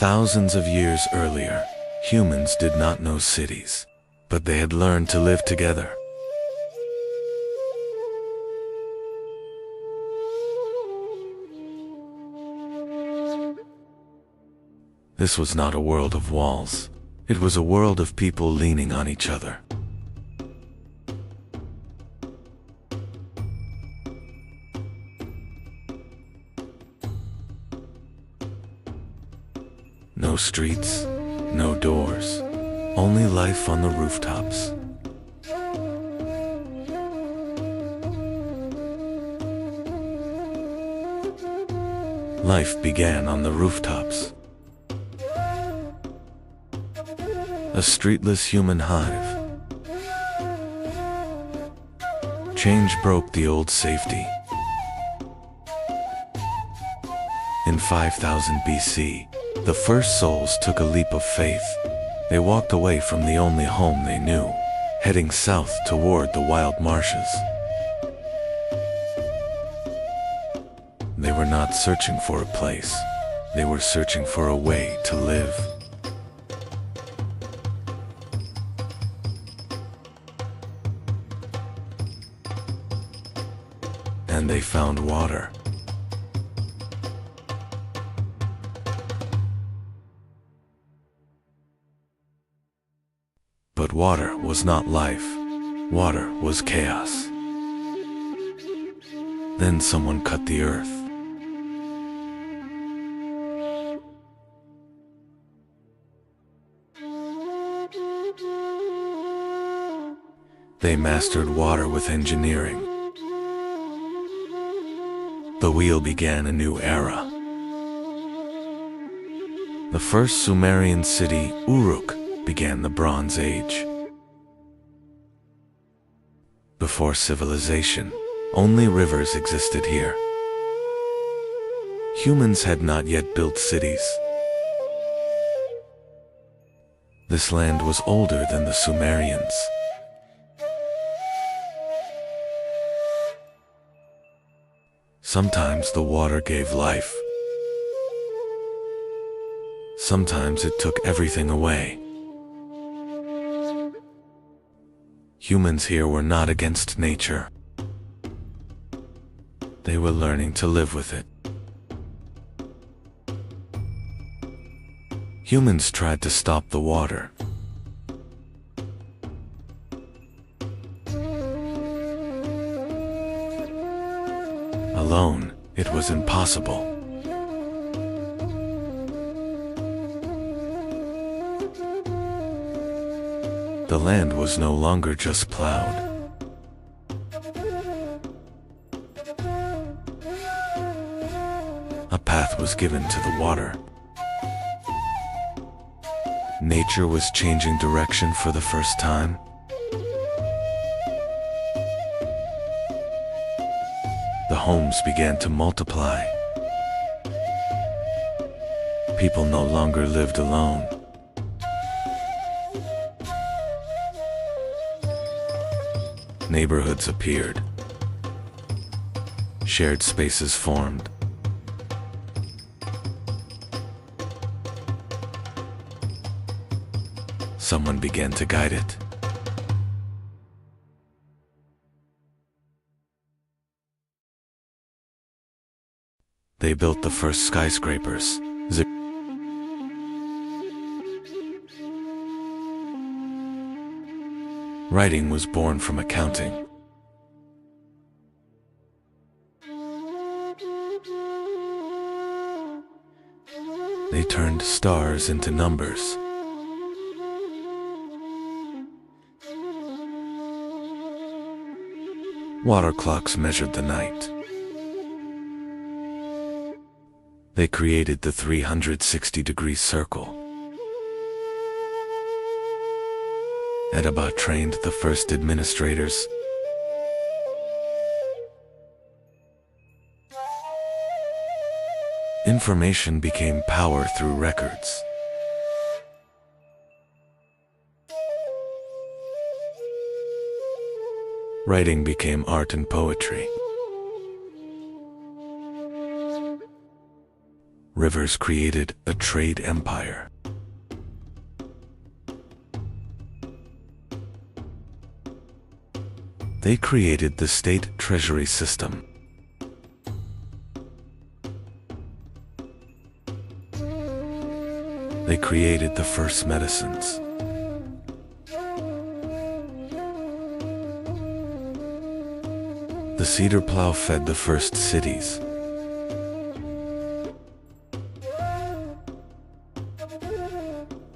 S1: Thousands of years earlier, humans did not know cities, but they had learned to live together. This was not a world of walls. It was a world of people leaning on each other. No streets, no doors, only life on the rooftops. Life began on the rooftops. A streetless human hive. Change broke the old safety. In 5000 BC, the first souls took a leap of faith. They walked away from the only home they knew, heading south toward the wild marshes. They were not searching for a place. They were searching for a way to live. And they found water. But water was not life. Water was chaos. Then someone cut the earth. They mastered water with engineering. The wheel began a new era. The first Sumerian city, Uruk, began the Bronze Age. Before civilization, only rivers existed here. Humans had not yet built cities. This land was older than the Sumerians. Sometimes the water gave life. Sometimes it took everything away. Humans here were not against nature. They were learning to live with it. Humans tried to stop the water. Alone, it was impossible. The land was no longer just plowed. A path was given to the water. Nature was changing direction for the first time. The homes began to multiply. People no longer lived alone. Neighborhoods appeared. Shared spaces formed. Someone began to guide it. They built the first skyscrapers. Writing was born from accounting. They turned stars into numbers. Water clocks measured the night. They created the 360-degree circle. Edaba trained the first administrators. Information became power through records. Writing became art and poetry. rivers created a trade empire. They created the state treasury system. They created the first medicines. The cedar plow fed the first cities.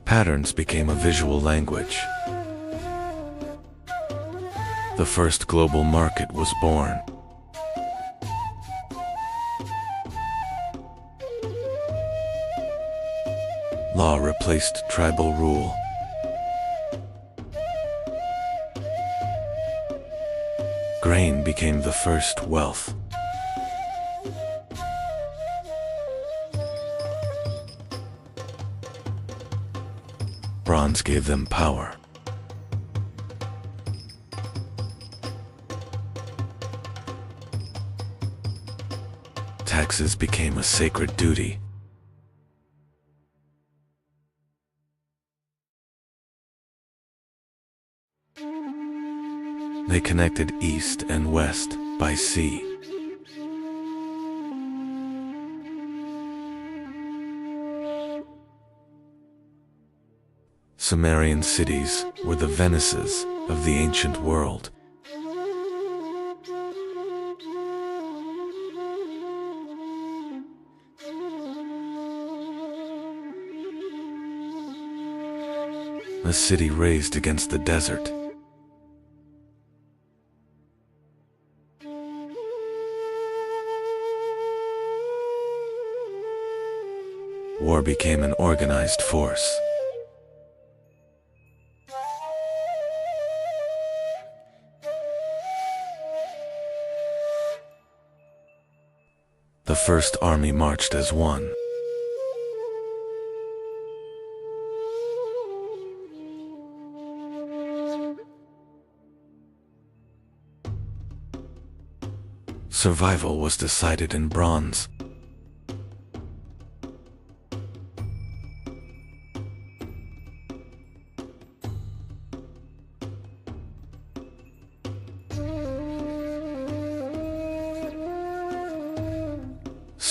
S1: Patterns became a visual language. The first global market was born. Law replaced tribal rule. Grain became the first wealth. Bronze gave them power. Taxes became a sacred duty. They connected east and west by sea. Sumerian cities were the Venices of the ancient world. A city raised against the desert. War became an organized force. The first army marched as one. Survival was decided in bronze.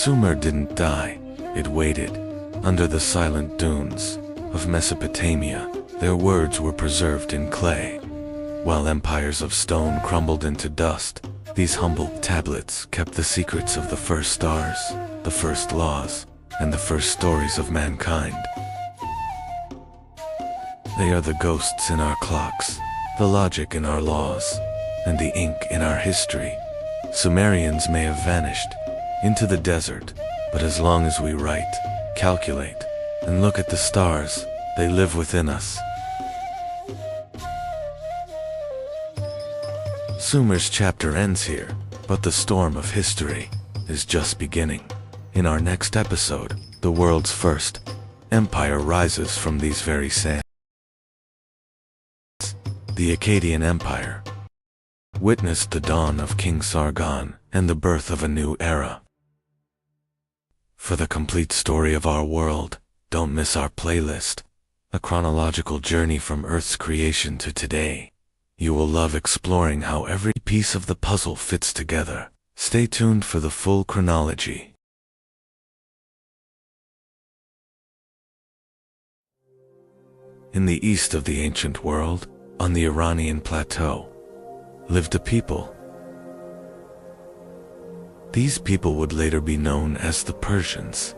S1: Sumer didn't die, it waited. Under the silent dunes of Mesopotamia, their words were preserved in clay. While empires of stone crumbled into dust, these humble tablets kept the secrets of the first stars, the first laws, and the first stories of mankind. They are the ghosts in our clocks, the logic in our laws, and the ink in our history. Sumerians may have vanished into the desert, but as long as we write, calculate, and look at the stars, they live within us. Sumer's chapter ends here, but the storm of history is just beginning. In our next episode, the world's first empire rises from these very sands. The Akkadian Empire witnessed the dawn of King Sargon and the birth of a new era. For the complete story of our world, don't miss our playlist, a chronological journey from Earth's creation to today. You will love exploring how every piece of the puzzle fits together. Stay tuned for the full chronology. In the east of the ancient world, on the Iranian plateau, lived a people. These people would later be known as the Persians.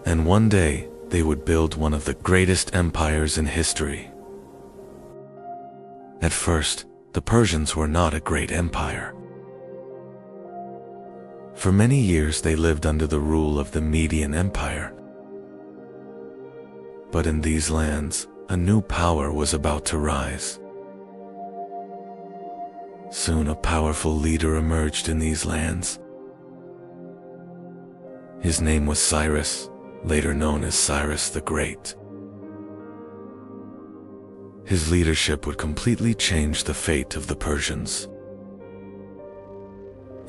S1: And one day, they would build one of the greatest empires in history. At first, the Persians were not a great empire. For many years they lived under the rule of the Median Empire. But in these lands, a new power was about to rise. Soon a powerful leader emerged in these lands. His name was Cyrus, later known as Cyrus the Great. His leadership would completely change the fate of the Persians.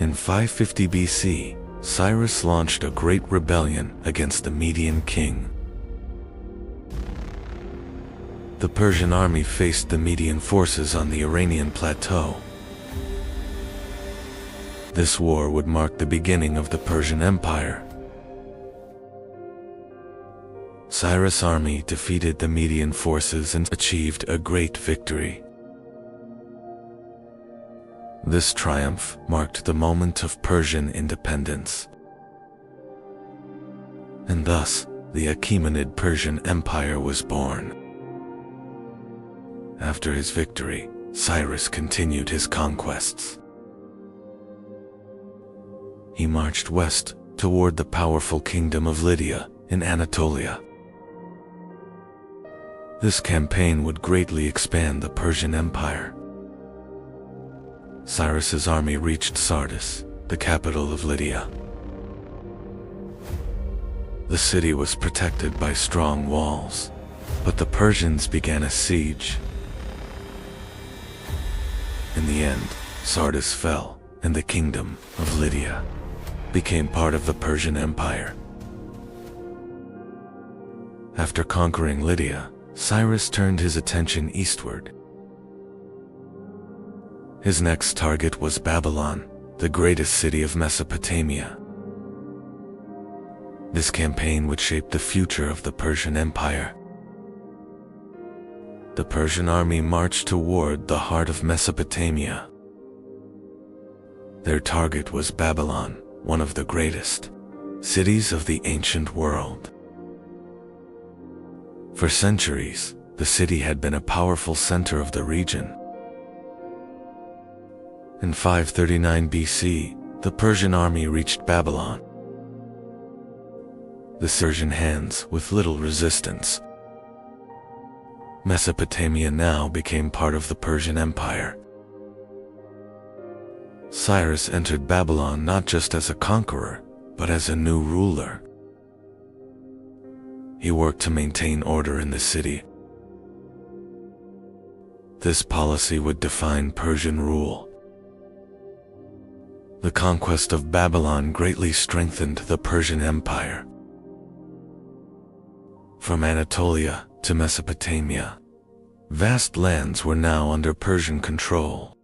S1: In 550 BC, Cyrus launched a great rebellion against the Median king. The Persian army faced the Median forces on the Iranian plateau. This war would mark the beginning of the Persian Empire. Cyrus' army defeated the Median forces and achieved a great victory. This triumph marked the moment of Persian independence. And thus, the Achaemenid Persian Empire was born. After his victory, Cyrus continued his conquests. He marched west toward the powerful kingdom of Lydia in Anatolia. This campaign would greatly expand the Persian Empire. Cyrus's army reached Sardis, the capital of Lydia. The city was protected by strong walls, but the Persians began a siege. In the end, Sardis fell, and the kingdom of Lydia became part of the Persian Empire. After conquering Lydia, Cyrus turned his attention eastward. His next target was Babylon, the greatest city of Mesopotamia. This campaign would shape the future of the Persian Empire. The Persian army marched toward the heart of Mesopotamia. Their target was Babylon, one of the greatest cities of the ancient world. For centuries, the city had been a powerful center of the region. In 539 BC, the Persian army reached Babylon. The Persian hands with little resistance. Mesopotamia now became part of the Persian Empire. Cyrus entered Babylon not just as a conqueror, but as a new ruler. He worked to maintain order in the city. This policy would define Persian rule. The conquest of Babylon greatly strengthened the Persian Empire. From Anatolia to Mesopotamia, vast lands were now under Persian control.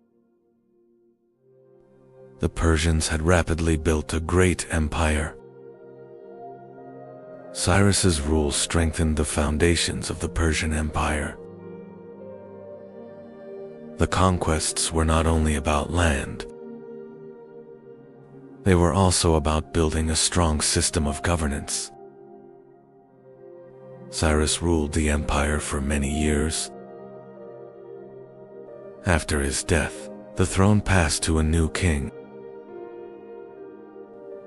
S1: The Persians had rapidly built a great empire. Cyrus's rule strengthened the foundations of the Persian Empire. The conquests were not only about land. They were also about building a strong system of governance. Cyrus ruled the empire for many years. After his death, the throne passed to a new king.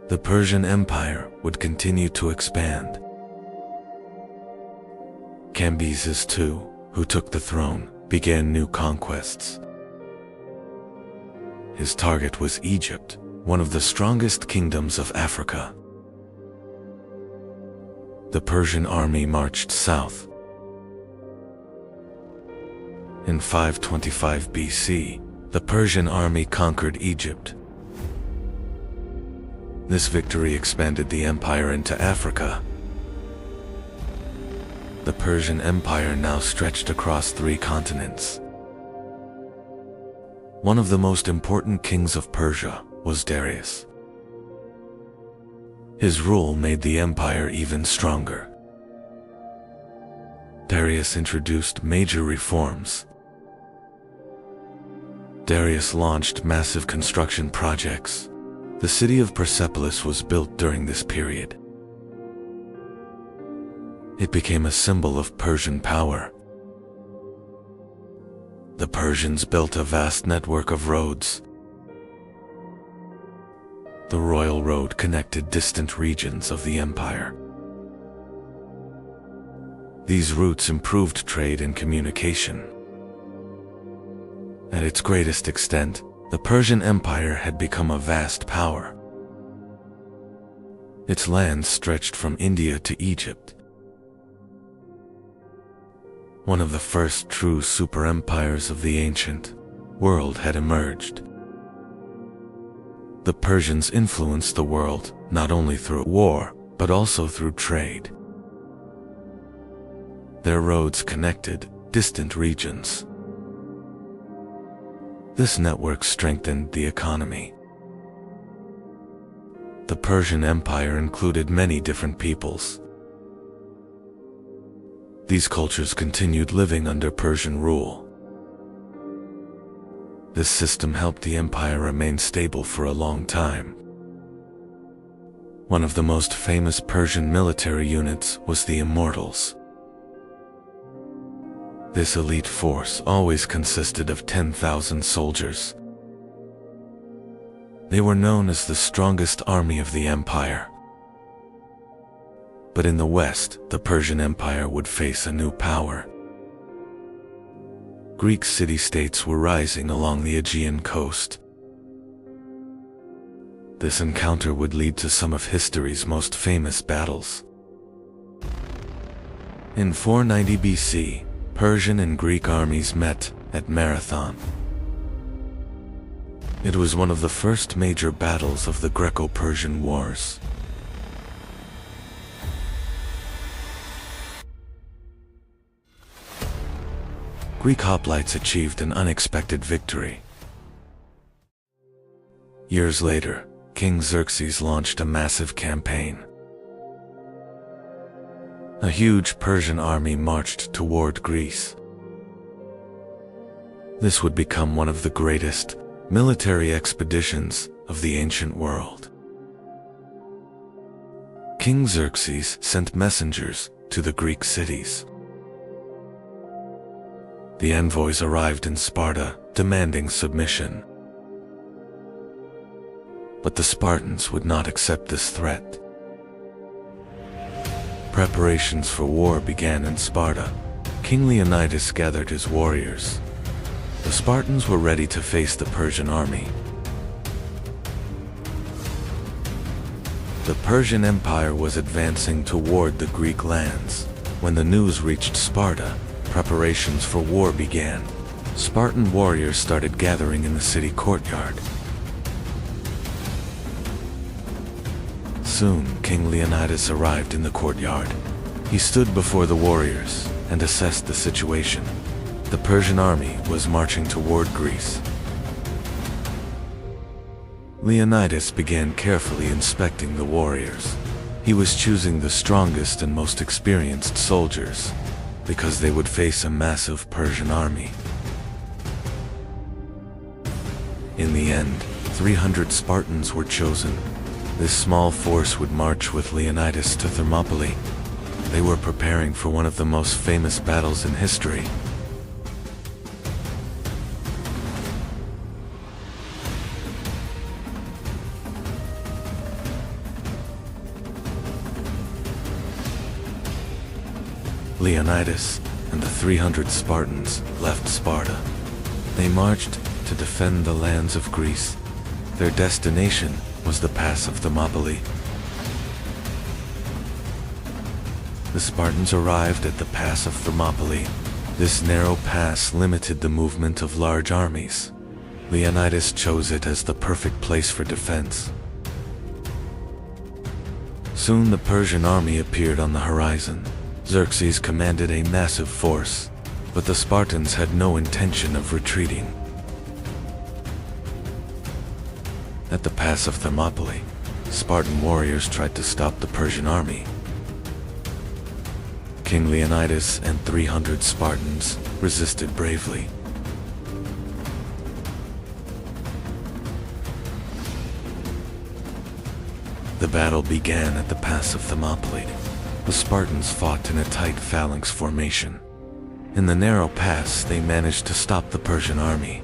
S1: The Persian Empire would continue to expand. Cambyses II, who took the throne, began new conquests. His target was Egypt, one of the strongest kingdoms of Africa. The Persian army marched south. In 525 BC, the Persian army conquered Egypt. This victory expanded the empire into Africa. The Persian Empire now stretched across 3 continents. One of the most important kings of Persia was Darius. His rule made the empire even stronger. Darius introduced major reforms. Darius launched massive construction projects. The city of Persepolis was built during this period. It became a symbol of Persian power. The Persians built a vast network of roads. The royal road connected distant regions of the empire. These routes improved trade and communication. At its greatest extent, the Persian Empire had become a vast power. Its lands stretched from India to Egypt. One of the first true super-empires of the ancient world had emerged. The Persians influenced the world not only through war, but also through trade. Their roads connected distant regions. This network strengthened the economy. The Persian Empire included many different peoples. These cultures continued living under Persian rule. This system helped the empire remain stable for a long time. One of the most famous Persian military units was the Immortals. This elite force always consisted of 10,000 soldiers. They were known as the strongest army of the empire. But in the west, the Persian Empire would face a new power. Greek city-states were rising along the Aegean coast. This encounter would lead to some of history's most famous battles. In 490 BC, Persian and Greek armies met at Marathon. It was one of the first major battles of the Greco-Persian Wars. Greek hoplites achieved an unexpected victory. Years later, King Xerxes launched a massive campaign. A huge Persian army marched toward Greece. This would become one of the greatest military expeditions of the ancient world. King Xerxes sent messengers to the Greek cities. The envoys arrived in Sparta, demanding submission. But the Spartans would not accept this threat. Preparations for war began in Sparta. King Leonidas gathered his warriors. The Spartans were ready to face the Persian army. The Persian Empire was advancing toward the Greek lands. When the news reached Sparta, preparations for war began. Spartan warriors started gathering in the city courtyard. Soon, King Leonidas arrived in the courtyard. He stood before the warriors and assessed the situation. The Persian army was marching toward Greece. Leonidas began carefully inspecting the warriors. He was choosing the strongest and most experienced soldiers, because they would face a massive Persian army. In the end, 300 Spartans were chosen. This small force would march with Leonidas to Thermopylae. They were preparing for one of the most famous battles in history. Leonidas and the 300 Spartans left Sparta. They marched to defend the lands of Greece. Their destination was the pass of Thermopylae. The Spartans arrived at the pass of Thermopylae. This narrow pass limited the movement of large armies. Leonidas chose it as the perfect place for defense. Soon the Persian army appeared on the horizon. Xerxes commanded a massive force, but the Spartans had no intention of retreating. At the pass of Thermopylae, Spartan warriors tried to stop the Persian army. King Leonidas and 300 Spartans resisted bravely. The battle began at the pass of Thermopylae. The Spartans fought in a tight phalanx formation. In the narrow pass, they managed to stop the Persian army.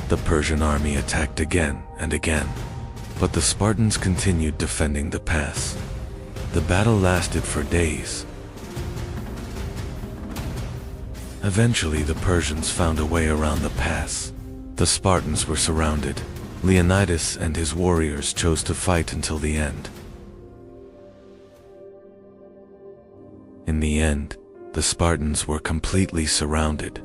S1: The Persian army attacked again and again, but the Spartans continued defending the pass. The battle lasted for days. Eventually, the Persians found a way around the pass. The Spartans were surrounded. Leonidas and his warriors chose to fight until the end. In the end, the Spartans were completely surrounded.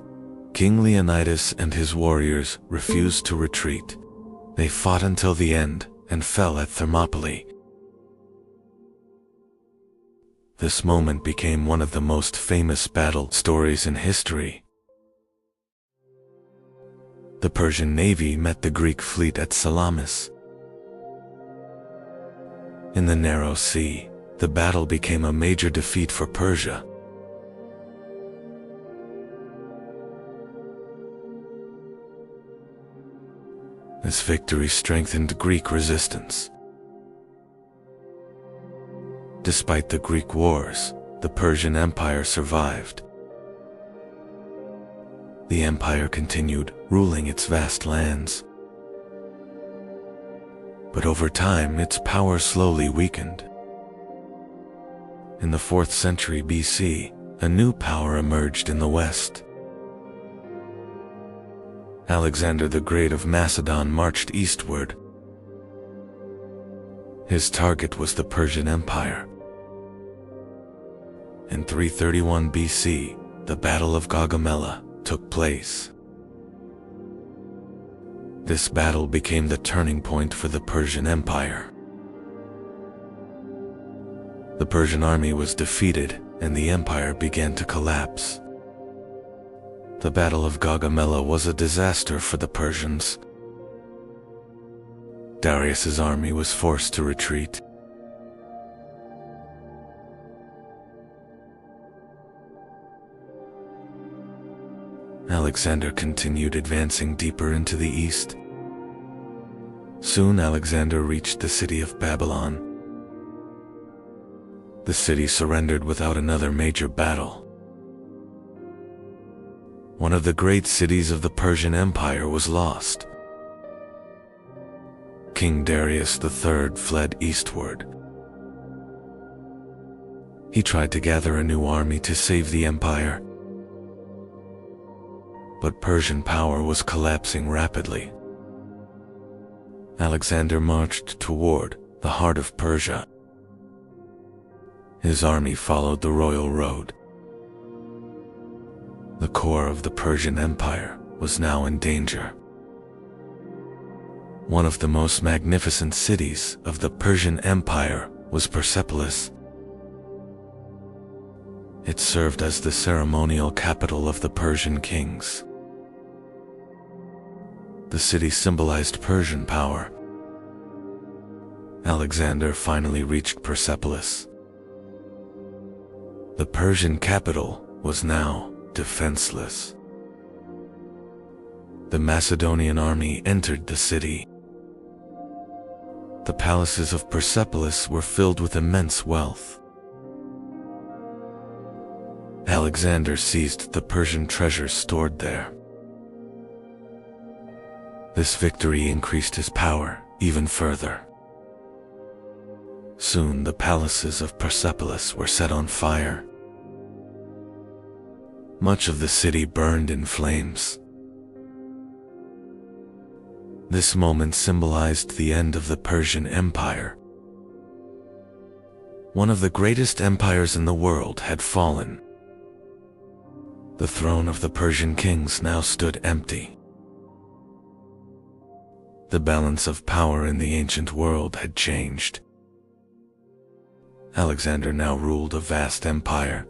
S1: King Leonidas and his warriors refused to retreat. They fought until the end and fell at Thermopylae. This moment became one of the most famous battle stories in history. The Persian navy met the Greek fleet at Salamis. In the narrow sea, the battle became a major defeat for Persia. This victory strengthened Greek resistance. Despite the Greek wars, the Persian Empire survived. The empire continued ruling its vast lands. But over time, its power slowly weakened. In the 4th century BC, a new power emerged in the west. Alexander the Great of Macedon marched eastward. His target was the Persian Empire. In 331 BC, the Battle of Gaugamela took place. This battle became the turning point for the Persian Empire. The Persian army was defeated and the empire began to collapse. The Battle of Gaugamela was a disaster for the Persians. Darius's army was forced to retreat. Alexander continued advancing deeper into the east. Soon Alexander reached the city of Babylon. The city surrendered without another major battle. One of the great cities of the Persian Empire was lost. King Darius III fled eastward. He tried to gather a new army to save the empire. But Persian power was collapsing rapidly. Alexander marched toward the heart of Persia. His army followed the royal road. The core of the Persian Empire was now in danger. One of the most magnificent cities of the Persian Empire was Persepolis. It served as the ceremonial capital of the Persian kings. The city symbolized Persian power. Alexander finally reached Persepolis. The Persian capital was now defenseless. The Macedonian army entered the city. The palaces of Persepolis were filled with immense wealth. Alexander seized the Persian treasures stored there. This victory increased his power even further. Soon the palaces of Persepolis were set on fire. Much of the city burned in flames. This moment symbolized the end of the Persian Empire. One of the greatest empires in the world had fallen. The throne of the Persian kings now stood empty. The balance of power in the ancient world had changed. Alexander now ruled a vast empire.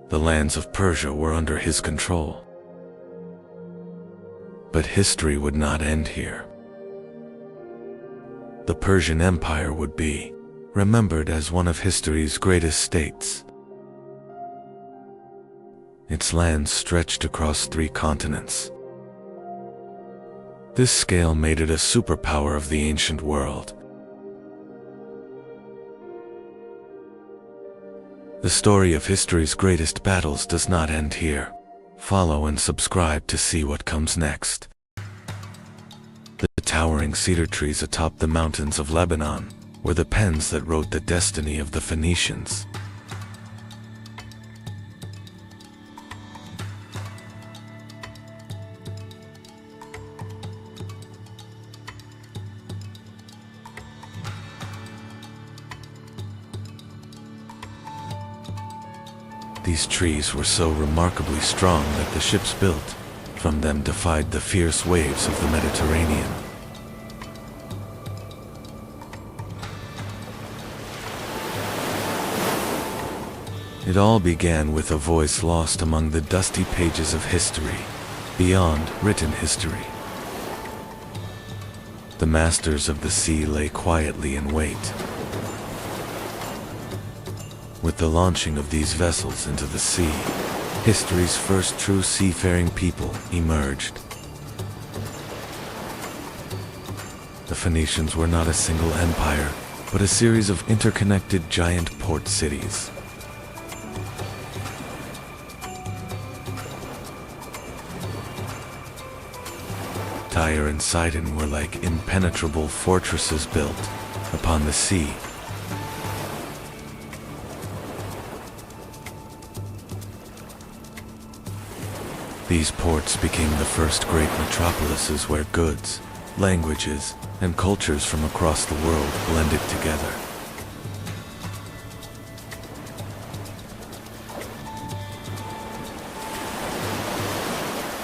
S1: The lands of Persia were under his control. But history would not end here. The Persian Empire would be remembered as one of history's greatest states. Its lands stretched across 3 continents. This scale made it a superpower of the ancient world. The story of history's greatest battles does not end here. Follow and subscribe to see what comes next. The towering cedar trees atop the mountains of Lebanon were the pens that wrote the destiny of the Phoenicians. These trees were so remarkably strong that the ships built from them defied the fierce waves of the Mediterranean. It all began with a voice lost among the dusty pages of history, beyond written history. The masters of the sea lay quietly in wait. With the launching of these vessels into the sea, history's first true seafaring people emerged. The Phoenicians were not a single empire, but a series of interconnected giant port cities. Tyre and Sidon were like impenetrable fortresses built upon the sea. These ports became the first great metropolises where goods, languages, and cultures from across the world blended together.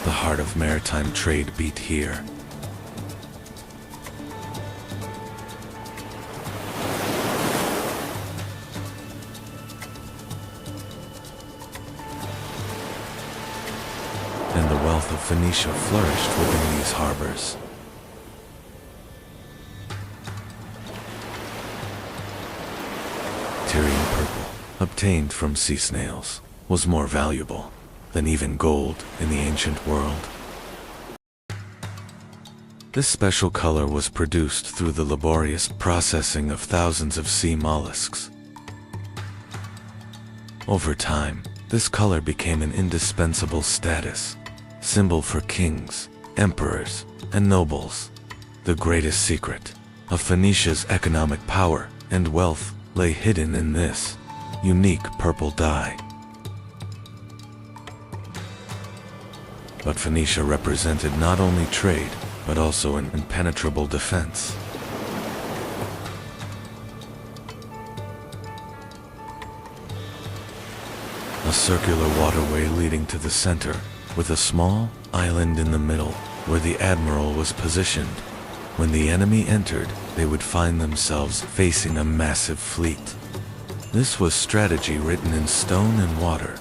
S1: The heart of maritime trade beat here. And the wealth of Phoenicia flourished within these harbors. Tyrian purple, obtained from sea snails, was more valuable than even gold in the ancient world. This special color was produced through the laborious processing of thousands of sea mollusks. Over time, this color became an indispensable status symbol for kings, emperors, and nobles. The greatest secret of Phoenicia's economic power and wealth lay hidden in this unique purple dye. But Phoenicia represented not only trade, but also an impenetrable defense. A circular waterway leading to the center, with a small island in the middle where the admiral was positioned. When the enemy entered, they would find themselves facing a massive fleet. This was strategy written in stone and water.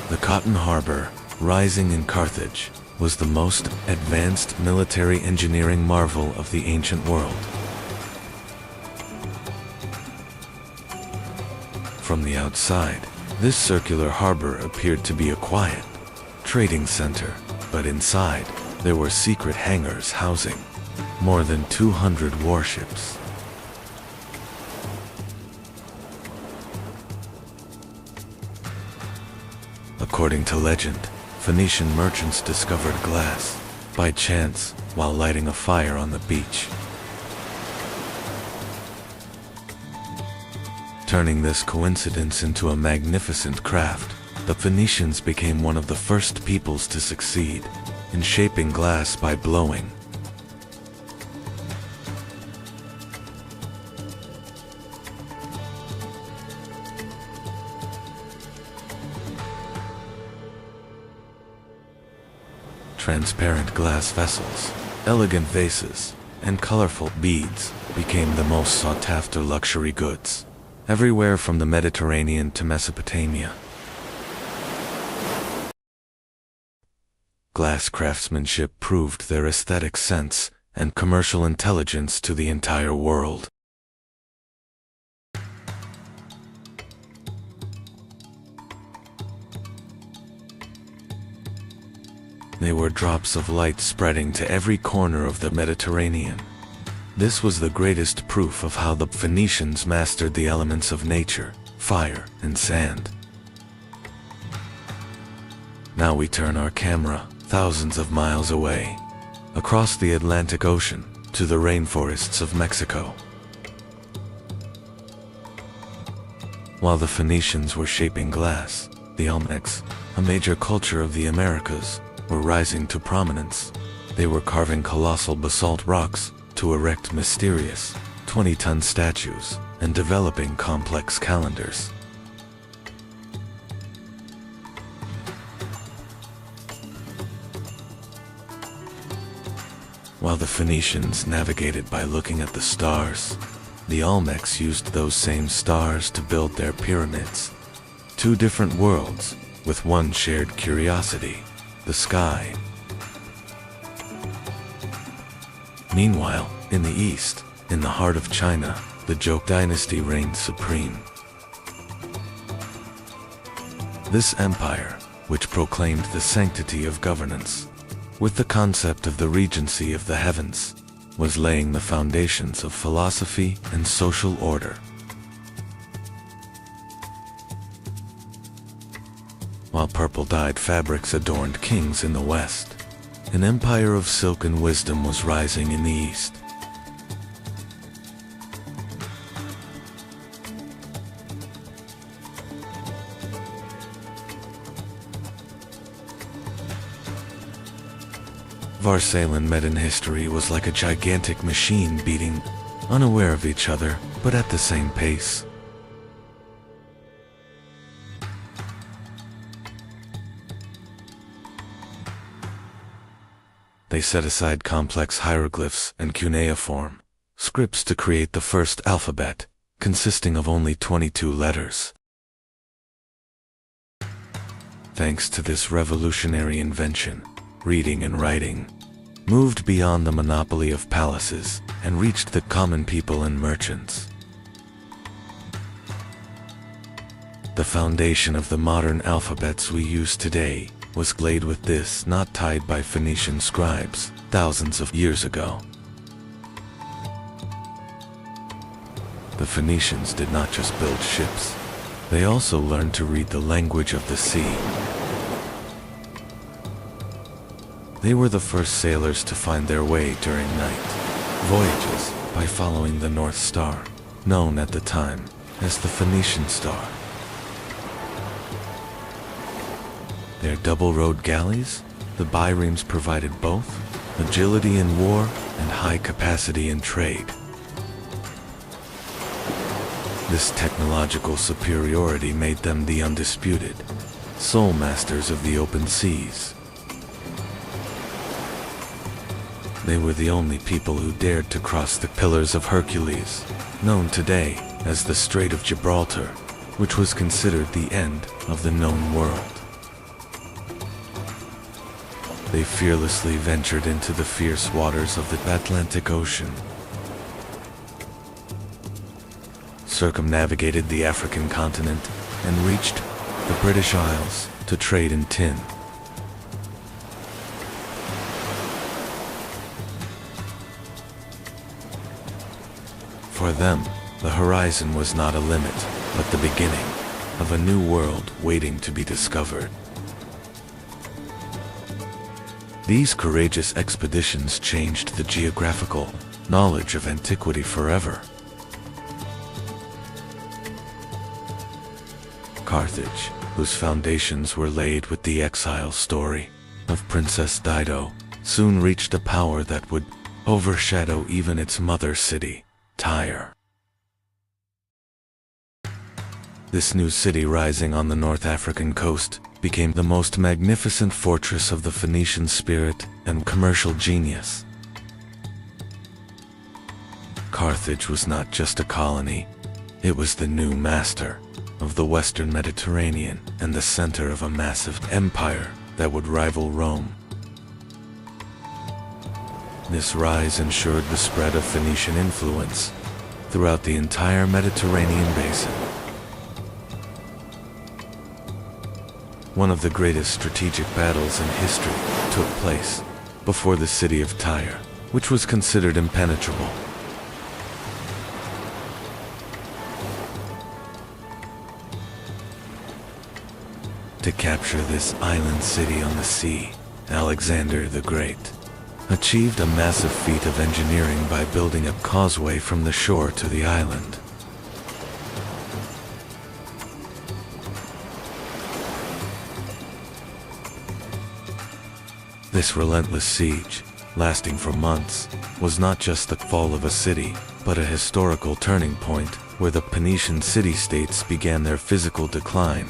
S1: The Cotton Harbor, rising in Carthage, was the most advanced military engineering marvel of the ancient world. From the outside, this circular harbor appeared to be a quiet trading center, but inside, there were secret hangars housing more than 200 warships. According to legend, Phoenician merchants discovered glass by chance while lighting a fire on the beach. Turning this coincidence into a magnificent craft, the Phoenicians became one of the first peoples to succeed in shaping glass by blowing. Transparent glass vessels, elegant vases, and colorful beads became the most sought-after luxury goods, everywhere from the Mediterranean to Mesopotamia. Glass craftsmanship proved their aesthetic sense and commercial intelligence to the entire world. They were drops of light spreading to every corner of the Mediterranean. This was the greatest proof of how the Phoenicians mastered the elements of nature, fire, and sand. Now we turn our camera thousands of miles away, across the Atlantic Ocean, to the rainforests of Mexico. While the Phoenicians were shaping glass, the Olmecs, a major culture of the Americas, were rising to prominence. They were carving colossal basalt rocks to erect mysterious 20-ton statues and developing complex calendars. While the Phoenicians navigated by looking at the stars, the Olmecs used those same stars to build their pyramids. Two different worlds, with one shared curiosity: the sky. Meanwhile, in the east, in the heart of China, the Zhou dynasty reigned supreme. This empire, which proclaimed the sanctity of governance, with the concept of the regency of the heavens, was laying the foundations of philosophy and social order. While purple-dyed fabrics adorned kings in the west, an empire of silk and wisdom was rising in the east. Varsalan met in history was like a gigantic machine beating, unaware of each other, but at the same pace. They set aside complex hieroglyphs and cuneiform scripts to create the first alphabet, consisting of only 22 letters. Thanks to this revolutionary invention, reading and writing moved beyond the monopoly of palaces and reached the common people and merchants. The foundation of the modern alphabets we use today was laid with this knot tied by Phoenician scribes thousands of years ago. The Phoenicians did not just build ships, they also learned to read the language of the sea. They were the first sailors to find their way during night voyages by following the North Star, known at the time as the Phoenician Star. Their double-rowed galleys, the biremes, provided both agility in war and high capacity in trade. This technological superiority made them the undisputed sole masters of the open seas. They were the only people who dared to cross the Pillars of Hercules, known today as the Strait of Gibraltar, which was considered the end of the known world. They fearlessly ventured into the fierce waters of the Atlantic Ocean, circumnavigated the African continent, and reached the British Isles to trade in tin. For them, the horizon was not a limit, but the beginning of a new world waiting to be discovered. These courageous expeditions changed the geographical knowledge of antiquity forever. Carthage, whose foundations were laid with the exile story of Princess Dido, soon reached a power that would overshadow even its mother city, Tyre. This new city rising on the North African coast became the most magnificent fortress of the Phoenician spirit and commercial genius. Carthage was not just a colony, it was the new master of the Western Mediterranean and the center of a massive empire that would rival Rome. This rise ensured the spread of Phoenician influence throughout the entire Mediterranean basin. One of the greatest strategic battles in history took place before the city of Tyre, which was considered impenetrable. To capture this island city on the sea, Alexander the Great achieved a massive feat of engineering by building a causeway from the shore to the island. This relentless siege, lasting for months, was not just the fall of a city, but a historical turning point where the Phoenician city-states began their physical decline.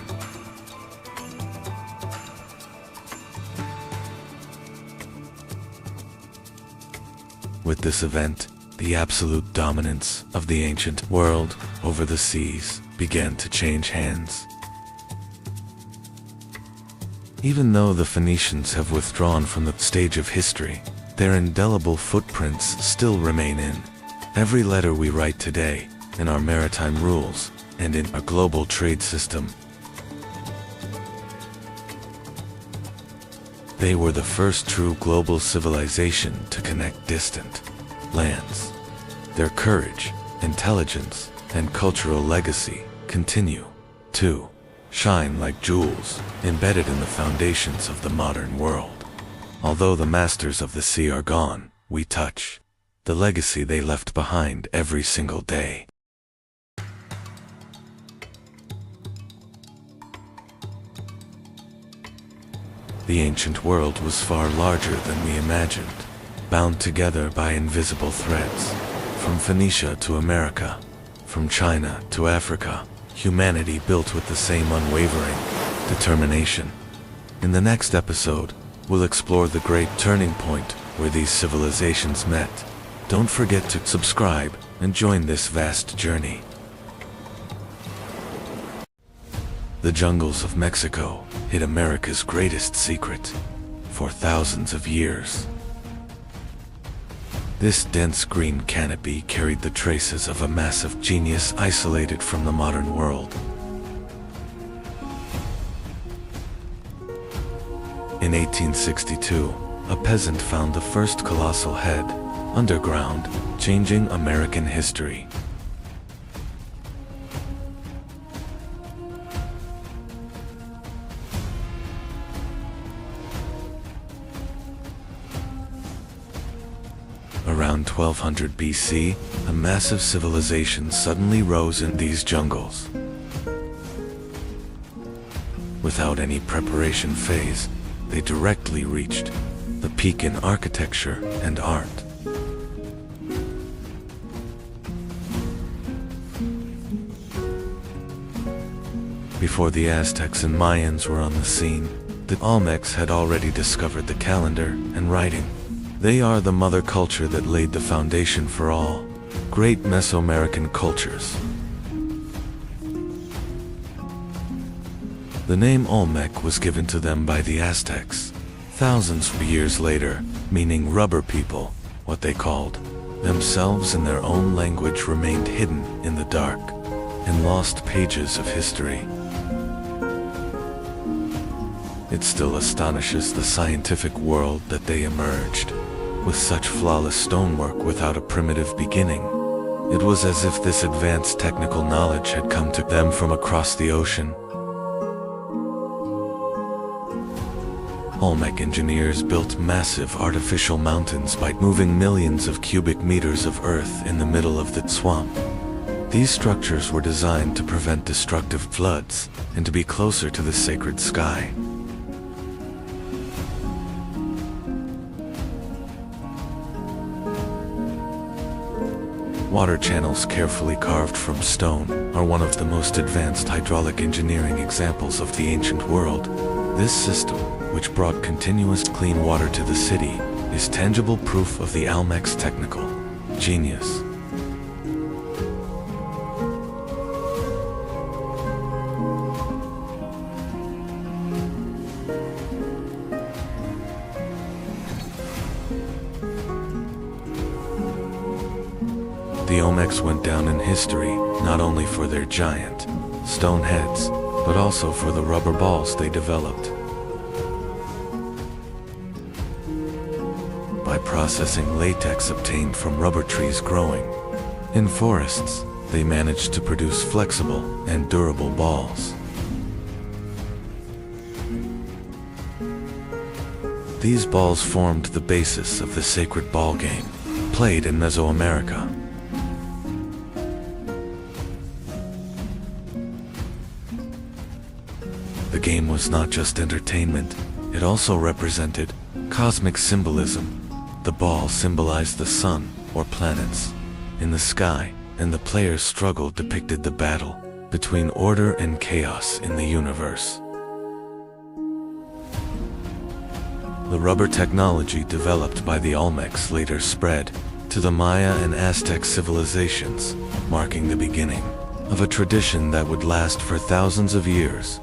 S1: With this event, the absolute dominance of the ancient world over the seas began to change hands. Even though the Phoenicians have withdrawn from the stage of history, their indelible footprints still remain in every letter we write today, in our maritime rules, and in our global trade system. They were the first true global civilization to connect distant lands. Their courage, intelligence, and cultural legacy continue to shine like jewels embedded in the foundations of the modern world. Although the masters of the sea are gone, we touch the legacy they left behind every single day. The ancient world was far larger than we imagined, bound together by invisible threads. From Phoenicia to America, from China to Africa, humanity built with the same unwavering determination. In the next episode, we'll explore the great turning point where these civilizations met. Don't forget to subscribe and join this vast journey. The jungles of Mexico hid America's greatest secret for thousands of years. This dense green canopy carried the traces of a massive genius isolated from the modern world. In 1862, a peasant found the first colossal head underground, changing American history. Around 1200 BC, a massive civilization suddenly rose in these jungles. Without any preparation phase, they directly reached the peak in architecture and art. Before the Aztecs and Mayans were on the scene, the Olmecs had already discovered the calendar and writing. They are the mother culture that laid the foundation for all great Mesoamerican cultures. The name Olmec was given to them by the Aztecs thousands of years later, meaning rubber people. What they called themselves in their own language remained hidden in the dark and lost pages of history. It still astonishes the scientific world that they emerged with such flawless stonework without a primitive beginning. It was as if this advanced technical knowledge had come to them from across the ocean. Olmec engineers built massive artificial mountains by moving millions of cubic meters of earth in the middle of the swamp. These structures were designed to prevent destructive floods and to be closer to the sacred sky. Water channels carefully carved from stone are one of the most advanced hydraulic engineering examples of the ancient world. This system, which brought continuous clean water to the city, is tangible proof of the Olmec's technical genius. The Olmecs went down in history not only for their giant stone heads, but also for the rubber balls they developed. By processing latex obtained from rubber trees growing in forests, they managed to produce flexible and durable balls. These balls formed the basis of the sacred ball game played in Mesoamerica. The game was not just entertainment, it also represented cosmic symbolism. The ball symbolized the sun, or planets, in the sky, and the player's struggle depicted the battle between order and chaos in the universe. The rubber technology developed by the Olmecs later spread to the Maya and Aztec civilizations, marking the beginning of a tradition that would last for thousands of years.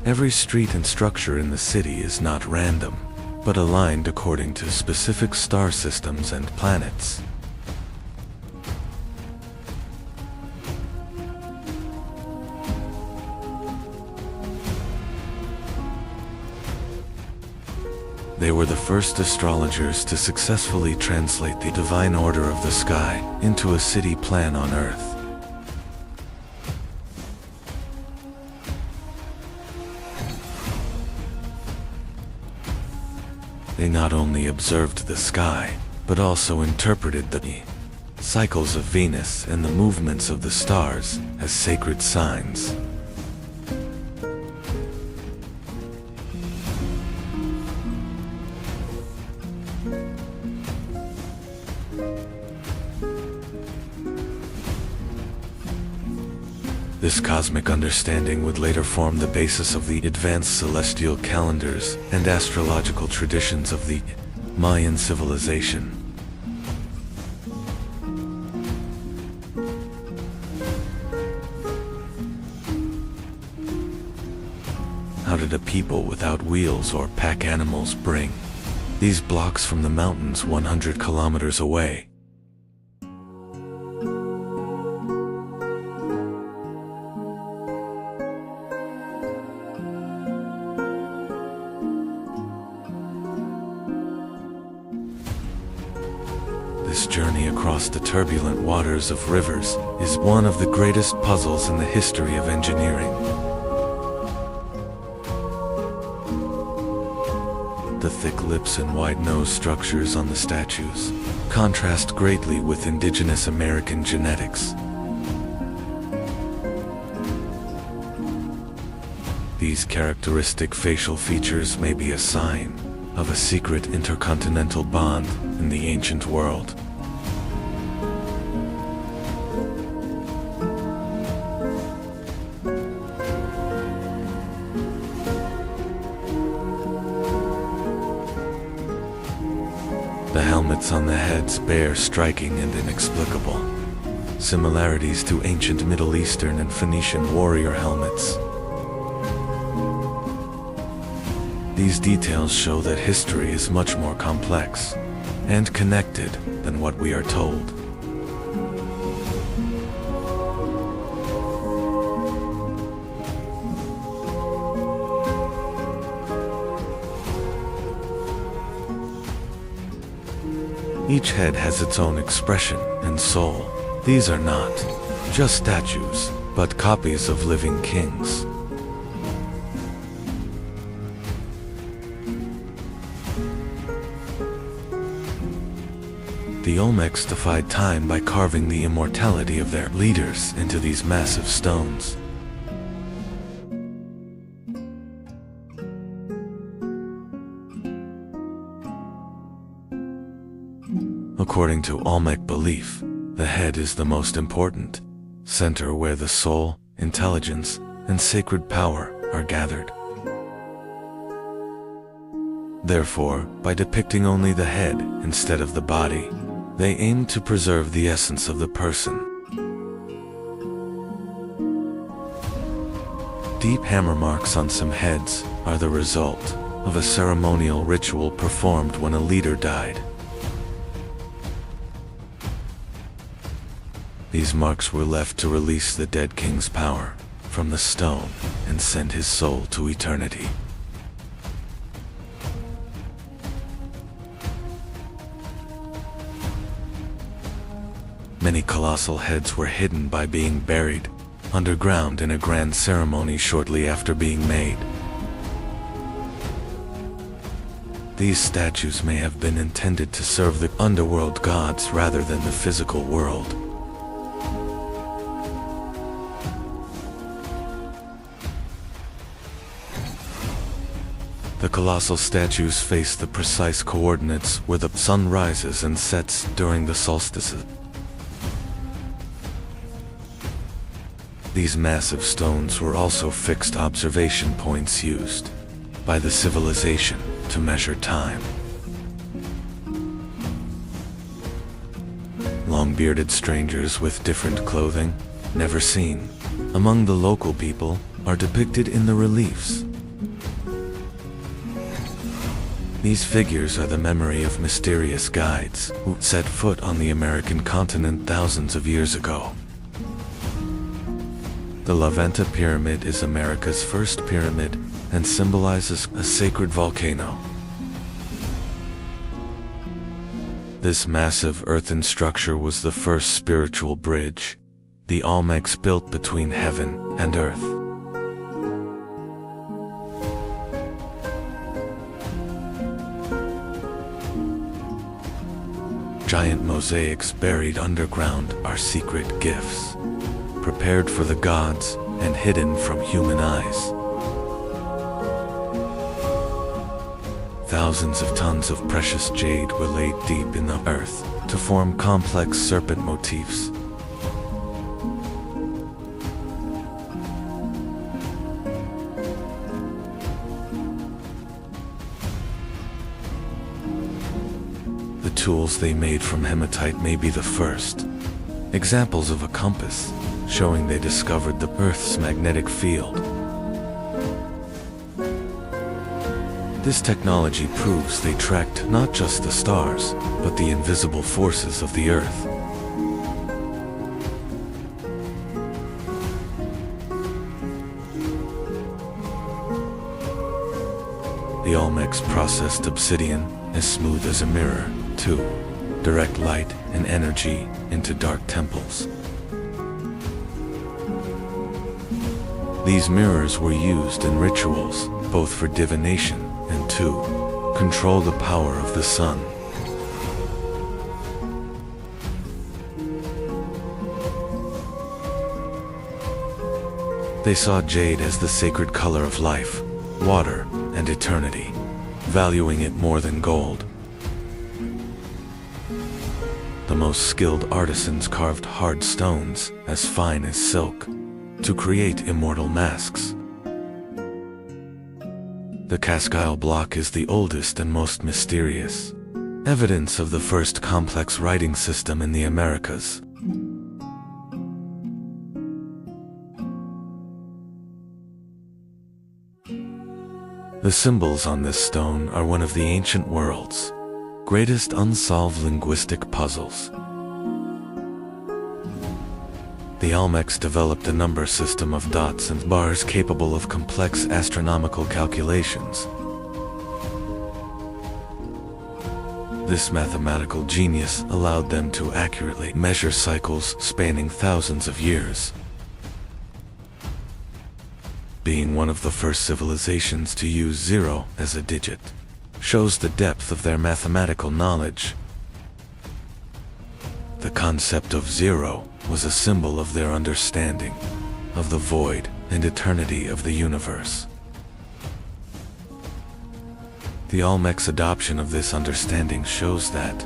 S1: Every street and structure in the city is not random, but aligned according to specific star systems and planets. They were the first astrologers to successfully translate the divine order of the sky into a city plan on Earth. They not only observed the sky, but also interpreted the cycles of Venus and the movements of the stars as sacred signs. This cosmic understanding would later form the basis of the advanced celestial calendars and astrological traditions of the Mayan civilization. How did a people without wheels or pack animals bring these blocks from the mountains 100 kilometers away? This journey across the turbulent waters of rivers is one of the greatest puzzles in the history of engineering. The thick lips and wide-nose structures on the statues contrast greatly with indigenous American genetics. These characteristic facial features may be a sign of a secret intercontinental bond in the ancient world. The helmets on the heads bear striking and inexplicable similarities to ancient Middle Eastern and Phoenician warrior helmets. These details show that history is much more complex and connected than what we are told. Each head has its own expression and soul. These are not just statues, but copies of living kings. The Olmecs defied time by carving the immortality of their leaders into these massive stones. According to Olmec belief, the head is the most important center where the soul, intelligence, and sacred power are gathered. Therefore, by depicting only the head instead of the body, they aim to preserve the essence of the person. Deep hammer marks on some heads are the result of a ceremonial ritual performed when a leader died. These marks were left to release the dead king's power from the stone and send his soul to eternity. Many colossal heads were hidden by being buried underground in a grand ceremony shortly after being made. These statues may have been intended to serve the underworld gods rather than the physical world. The colossal statues face the precise coordinates where the sun rises and sets during the solstices. These massive stones were also fixed observation points used by the civilization to measure time. Long-bearded strangers with different clothing, never seen among the local people, are depicted in the reliefs. These figures are the memory of mysterious guides who set foot on the American continent thousands of years ago. The La Venta Pyramid is America's first pyramid and symbolizes a sacred volcano. This massive earthen structure was the first spiritual bridge the Olmecs built between heaven and earth. Giant mosaics buried underground are secret gifts, prepared for the gods and hidden from human eyes. Thousands of tons of precious jade were laid deep in the earth to form complex serpent motifs. The tools they made from hematite may be the first examples of a compass, showing they discovered the Earth's magnetic field. This technology proves they tracked not just the stars, but the invisible forces of the Earth. The Olmecs processed obsidian as smooth as a mirror to direct light and energy into dark temples. These mirrors were used in rituals, both for divination and to control the power of the sun. They saw jade as the sacred color of life, water, and eternity, valuing it more than gold. The most skilled artisans carved hard stones as fine as silk to create immortal masks. The Cascile block is the oldest and most mysterious, evidence of the first complex writing system in the Americas. The symbols on this stone are one of the ancient world's greatest unsolved linguistic puzzles. The Olmecs developed a number system of dots and bars capable of complex astronomical calculations. This mathematical genius allowed them to accurately measure cycles spanning thousands of years. Being one of the first civilizations to use zero as a digit shows the depth of their mathematical knowledge. The concept of zero was a symbol of their understanding of the void and eternity of the universe. The Olmecs' adoption of this understanding shows that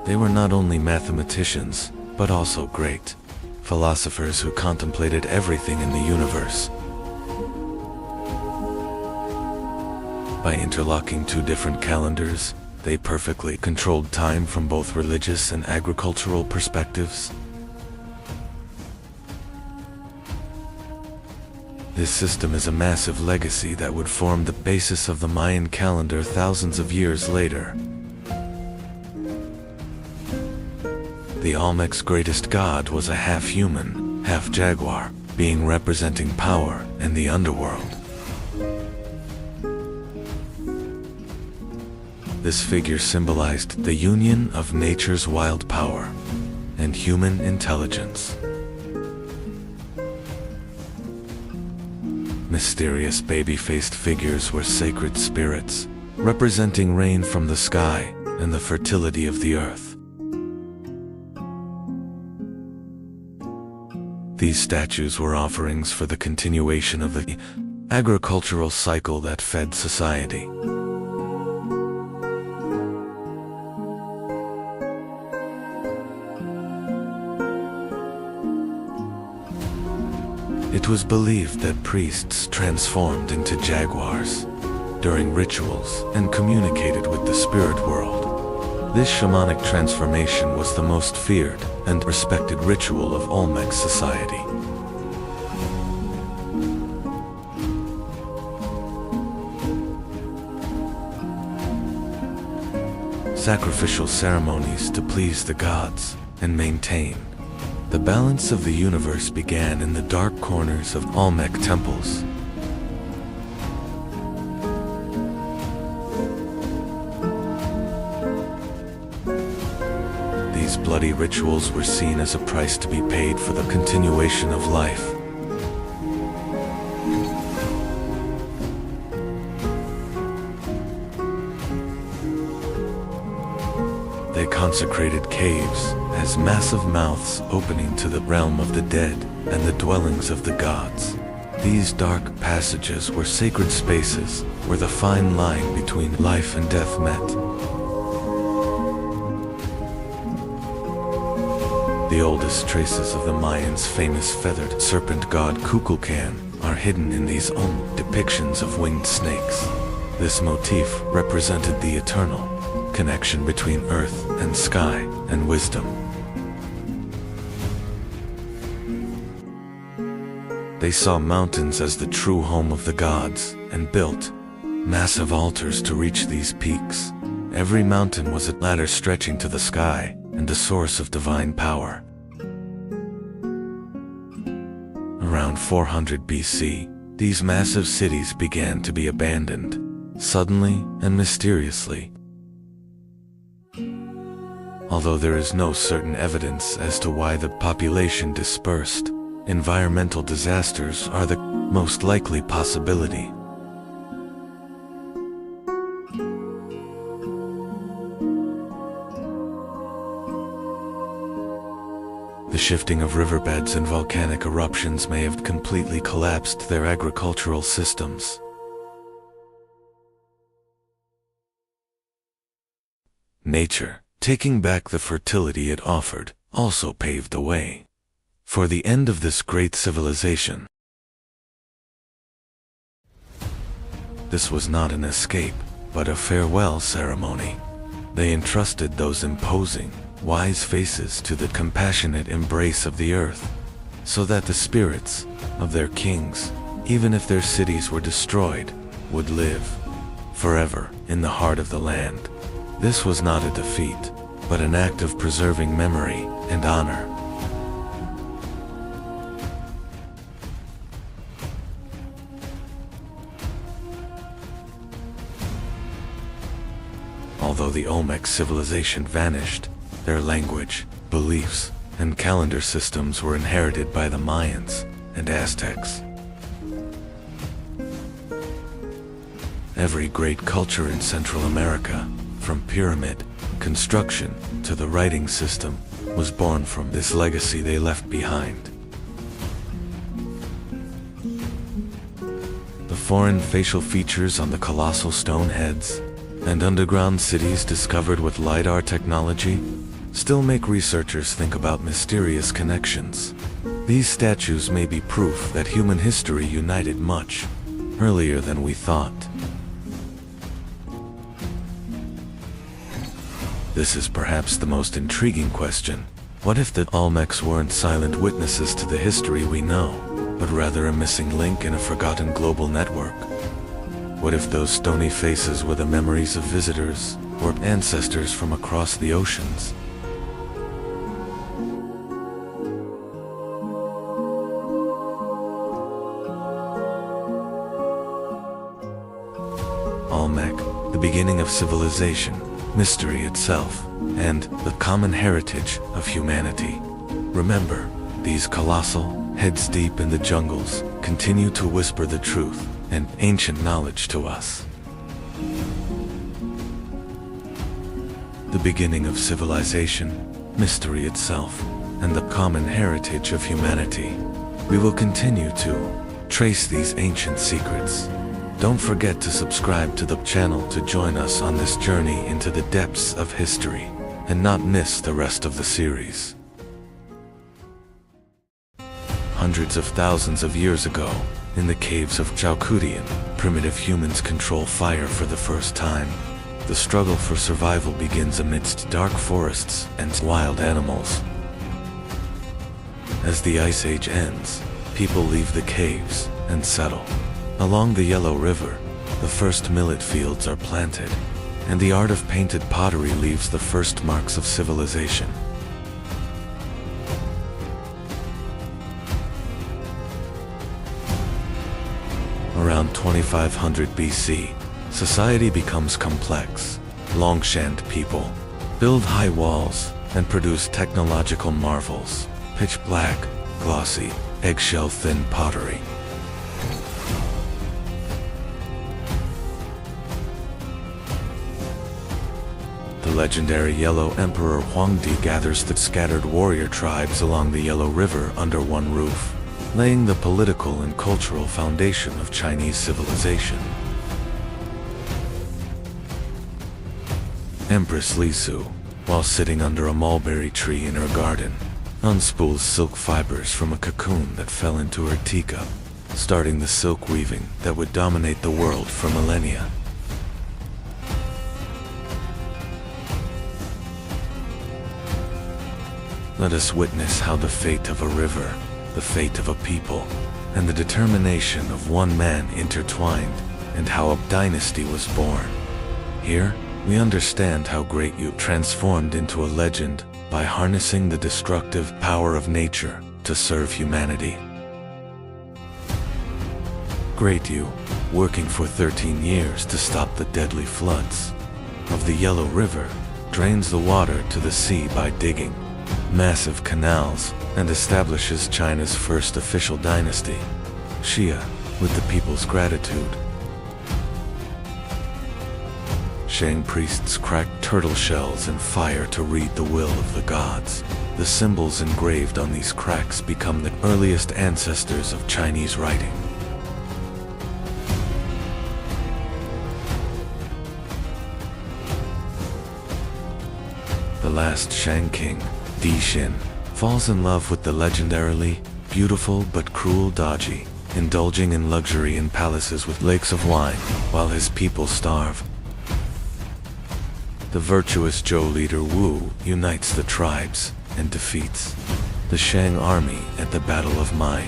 S1: they were not only mathematicians, but also great philosophers who contemplated everything in the universe. By interlocking two different calendars, they perfectly controlled time from both religious and agricultural perspectives. This system is a massive legacy that would form the basis of the Mayan calendar thousands of years later. The Olmecs' greatest god was a half-human, half-jaguar, being representing power and the underworld. This figure symbolized the union of nature's wild power and human intelligence. Mysterious baby-faced figures were sacred spirits, representing rain from the sky and the fertility of the earth. These statues were offerings for the continuation of the agricultural cycle that fed society. It was believed that priests transformed into jaguars during rituals and communicated with the spirit world. This shamanic transformation was the most feared and respected ritual of Olmec society. Sacrificial ceremonies to please the gods and maintain the balance of the universe began in the dark corners of Olmec temples. These bloody rituals were seen as a price to be paid for the continuation of life. They consecrated caves as massive mouths opening to the realm of the dead and the dwellings of the gods. These dark passages were sacred spaces where the fine line between life and death met. The oldest traces of the Mayans' famous feathered serpent god Kukulkan are hidden in these depictions of winged snakes. This motif represented the eternal connection between earth and sky and wisdom. They saw mountains as the true home of the gods and built massive altars to reach these peaks. Every mountain was a ladder stretching to the sky and the source of divine power. Around 400 BC, these massive cities began to be abandoned, suddenly and mysteriously. Although there is no certain evidence as to why the population dispersed, environmental disasters are the most likely possibility. The shifting of riverbeds and volcanic eruptions may have completely collapsed their agricultural systems. Nature, taking back the fertility it offered, also paved the way for the end of this great civilization. This was not an escape, but a farewell ceremony. They entrusted those imposing, wise faces to the compassionate embrace of the earth, so that the spirits of their kings, even if their cities were destroyed, would live forever in the heart of the land. This was not a defeat, but an act of preserving memory and honor. Although the Olmec civilization vanished, their language, beliefs, and calendar systems were inherited by the Mayans and Aztecs. Every great culture in Central America, from pyramid construction to the writing system, was born from this legacy they left behind. The foreign facial features on the colossal stone heads and underground cities discovered with LiDAR technology still make researchers think about mysterious connections. These statues may be proof that human history united much earlier than we thought. This is perhaps the most intriguing question. What if the Olmecs weren't silent witnesses to the history we know, but rather a missing link in a forgotten global network? What if those stony faces were the memories of visitors or ancestors from across the oceans? Olmec, the beginning of civilization, mystery itself, and the common heritage of humanity. Remember, these colossal, heads deep in the jungles, continue to whisper the truth and ancient knowledge to us. The beginning of civilization, mystery itself, and the common heritage of humanity. We will continue to trace these ancient secrets. Don't forget to subscribe to the channel to join us on this journey into the depths of history, and not miss the rest of the series. Hundreds of thousands of years ago, In the caves of Zhaokudian, primitive humans control fire for the first time. The struggle for survival begins amidst dark forests and wild animals. As the Ice Age ends, people leave the caves and settle. Along the Yellow River, the first millet fields are planted, and the art of painted pottery leaves the first marks of civilization. Around 2500 BC, society becomes complex. Longshan people build high walls and produce technological marvels: pitch black, glossy, eggshell-thin pottery. The legendary Yellow Emperor Huangdi gathers the scattered warrior tribes along the Yellow River under one roof, laying the political and cultural foundation of Chinese civilization. Empress Li Su, while sitting under a mulberry tree in her garden, unspools silk fibers from a cocoon that fell into her teacup, starting the silk weaving that would dominate the world for millennia. Let us witness how the fate of a river, the fate of a people, and the determination of one man intertwined, and how a dynasty was born. Here, we understand how Great Yu transformed into a legend by harnessing the destructive power of nature to serve humanity. Great Yu, working for 13 years to stop the deadly floods of the Yellow River, drains the water to the sea by digging massive canals and establishes China's first official dynasty, Xia, with the people's gratitude. Shang priests crack turtle shells in fire to read the will of the gods. The symbols engraved on these cracks become the earliest ancestors of Chinese writing. The last Shang king, Di Xin, falls in love with the legendarily beautiful but cruel Daji, indulging in luxury in palaces with lakes of wine while his people starve. The virtuous Zhou leader Wu unites the tribes and defeats the Shang army at the Battle of Mai.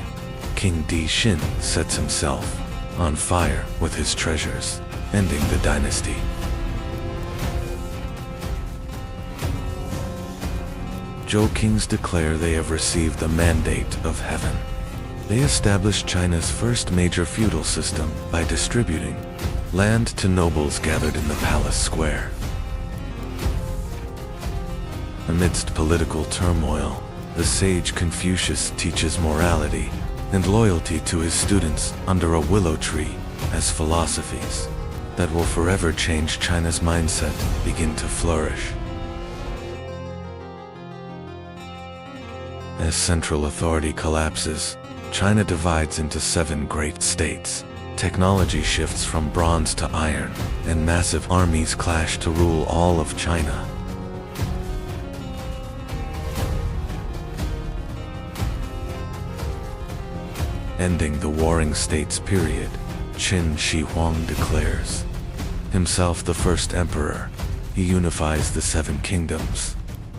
S1: King Di Xin sets himself on fire with his treasures, ending the dynasty. Zhou kings declare they have received the mandate of heaven. They established China's first major feudal system by distributing land to nobles gathered in the palace square. Amidst political turmoil, the sage Confucius teaches morality and loyalty to his students under a willow tree as philosophies that will forever change China's mindset begin to flourish. As central authority collapses, China divides into 7 great states. Technology shifts from bronze to iron, and massive armies clash to rule all of China. Ending the warring states period, Qin Shi Huang declares himself the first emperor. He unifies the 7 kingdoms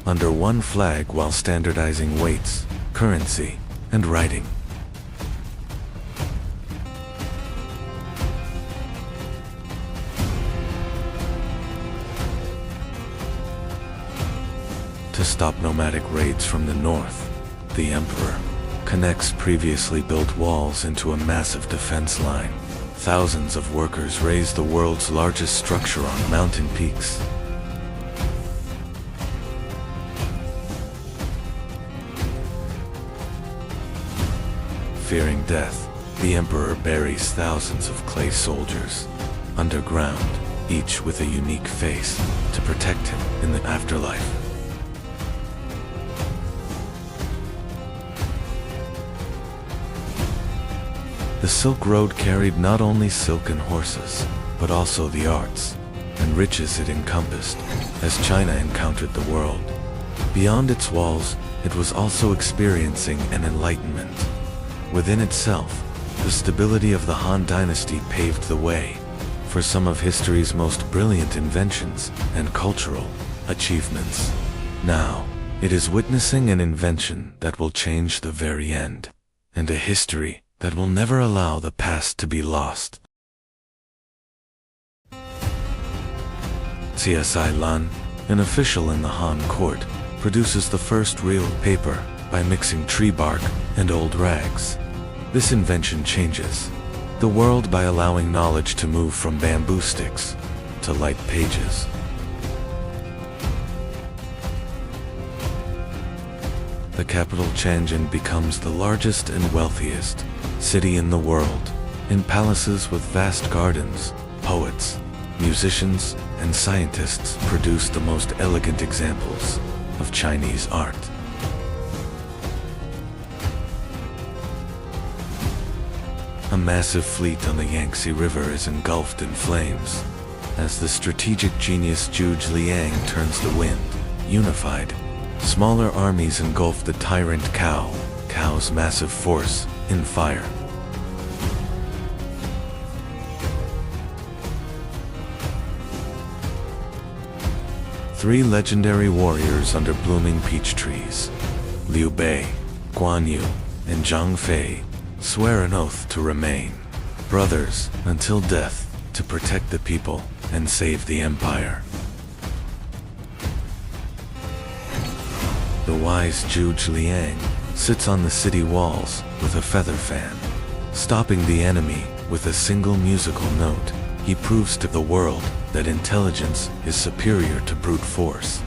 S1: under one flag while standardizing weights, currency, and writing. To stop nomadic raids from the north, the emperor connects previously built walls into a massive defense line. Thousands of workers raise the world's largest structure on mountain peaks. Fearing death, the emperor buries thousands of clay soldiers underground, each with a unique face to protect him in the afterlife. The Silk Road carried not only silk and horses, but also the arts and riches it encompassed as China encountered the world. Beyond its walls, it was also experiencing an enlightenment. Within itself, The stability of the Han Dynasty paved the way for some of history's most brilliant inventions and cultural achievements. Now, it is witnessing an invention that will change the very end, and a history that will never allow the past to be lost. CSI Lan, an official in the Han court, produces the first real paper by mixing tree bark and old rags. This invention changes the world by allowing knowledge to move from bamboo sticks to light pages. The capital Tianjin becomes the largest and wealthiest city in the world. In palaces with vast gardens, poets, musicians, and scientists produce the most elegant examples of Chinese art. A massive fleet on the Yangtze River is engulfed in flames as the strategic genius Zhu Zhiliang turns the wind. Unified, smaller armies engulf the tyrant Cao's massive force in fire. Three legendary warriors under blooming peach trees, Liu Bei, Guan Yu, and Zhang Fei, swear an oath to remain brothers until death, to protect the people and save the empire. The wise Zhu Zhiliang sits on the city walls with a feather fan. Stopping the enemy with a single musical note, he proves to the world that intelligence is superior to brute force.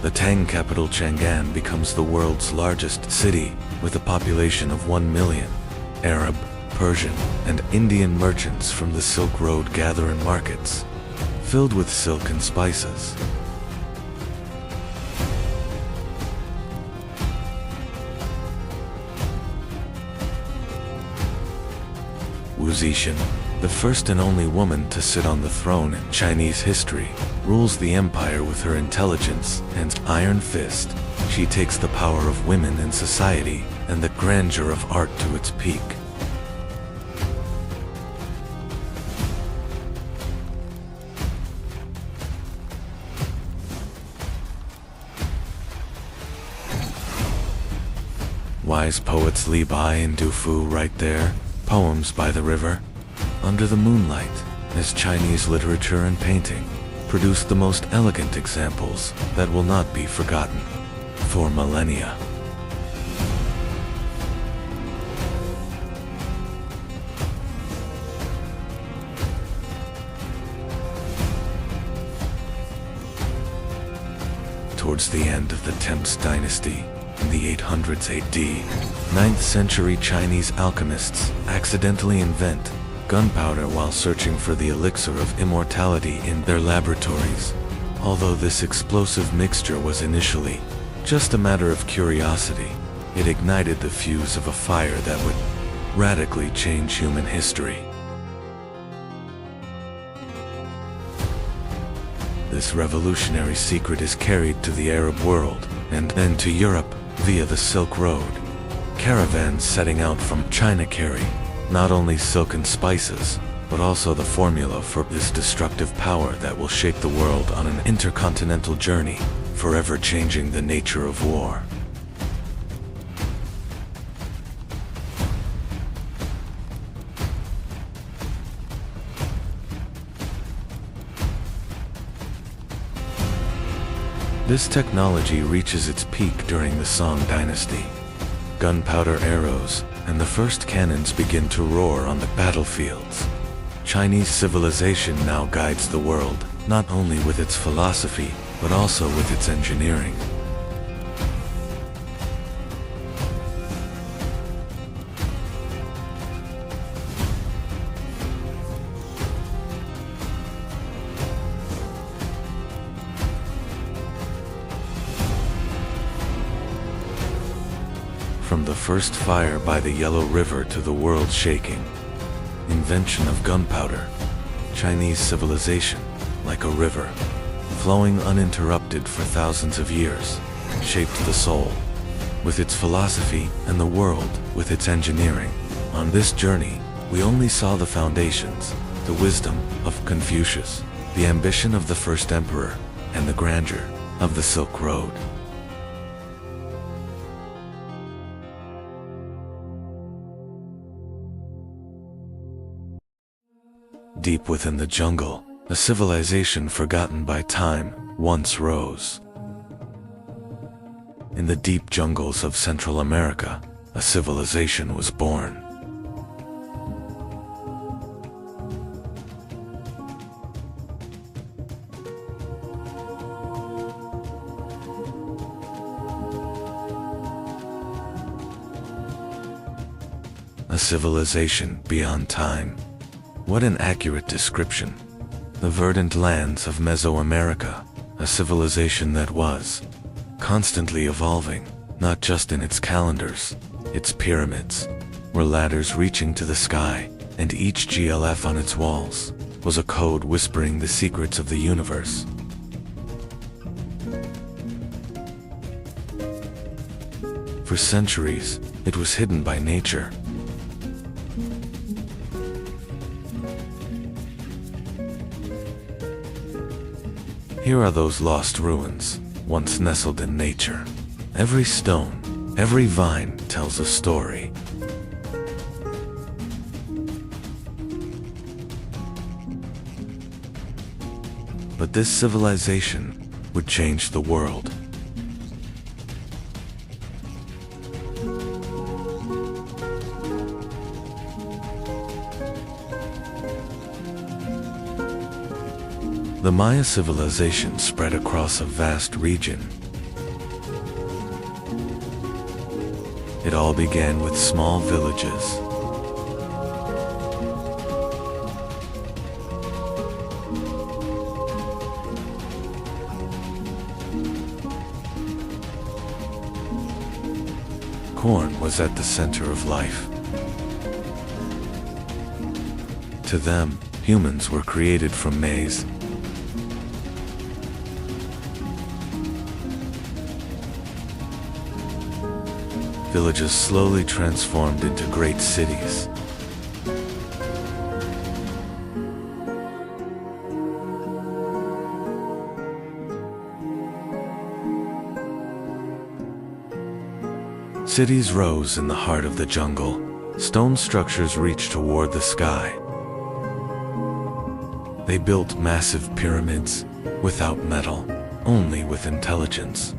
S1: The Tang capital Chang'an becomes the world's largest city with a population of 1 million. Arab, Persian, and Indian merchants from the Silk Road gather in markets filled with silk and spices. Wu Zixin, the first and only woman to sit on the throne in Chinese history, rules the empire with her intelligence and iron fist. She takes the power of women in society and the grandeur of art to its peak. Wise poets Li Bai and Du Fu write their poems by the river, under the moonlight, as Chinese literature and painting produce the most elegant examples that will not be forgotten for millennia. Towards the end of the Tang dynasty, in the 800s AD, 9th century Chinese alchemists accidentally invent gunpowder while searching for the elixir of immortality in their laboratories. Although this explosive mixture was initially just a matter of curiosity, it ignited the fuse of a fire that would radically change human history. This revolutionary secret is carried to the Arab world and then to Europe via the Silk Road. Caravans setting out from China carry not only silk and spices, but also the formula for this destructive power that will shape the world on an intercontinental journey, forever changing the nature of war. This technology reaches its peak during the Song Dynasty. Gunpowder arrows and the first cannons begin to roar on the battlefields. Chinese civilization now guides the world, not only with its philosophy, but also with its engineering. From the first fire by the Yellow River to the world shaking invention of gunpowder, Chinese civilization, like a river, flowing uninterrupted for thousands of years, shaped the soul, with its philosophy, and the world, with its engineering. On this journey, we only saw the foundations, the wisdom of Confucius, the ambition of the first emperor, and the grandeur of the Silk Road. Deep within the jungle, a civilization forgotten by time once rose. In the deep jungles of Central America, a civilization was born. A civilization beyond time. What an accurate description. The verdant lands of Mesoamerica, a civilization that was constantly evolving, not just in its calendars. Its pyramids were ladders reaching to the sky, and each GLF on its walls was a code whispering the secrets of the universe. For centuries, it was hidden by nature. Here are those lost ruins, once nestled in nature. Every stone, every vine tells a story. But this civilization would change the world. The Maya civilization spread across a vast region. It all began with small villages. Corn was at the center of life. To them, humans were created from maize. Villages slowly transformed into great cities. Cities rose in the heart of the jungle. Stone structures reached toward the sky. They built massive pyramids without metal, only with intelligence.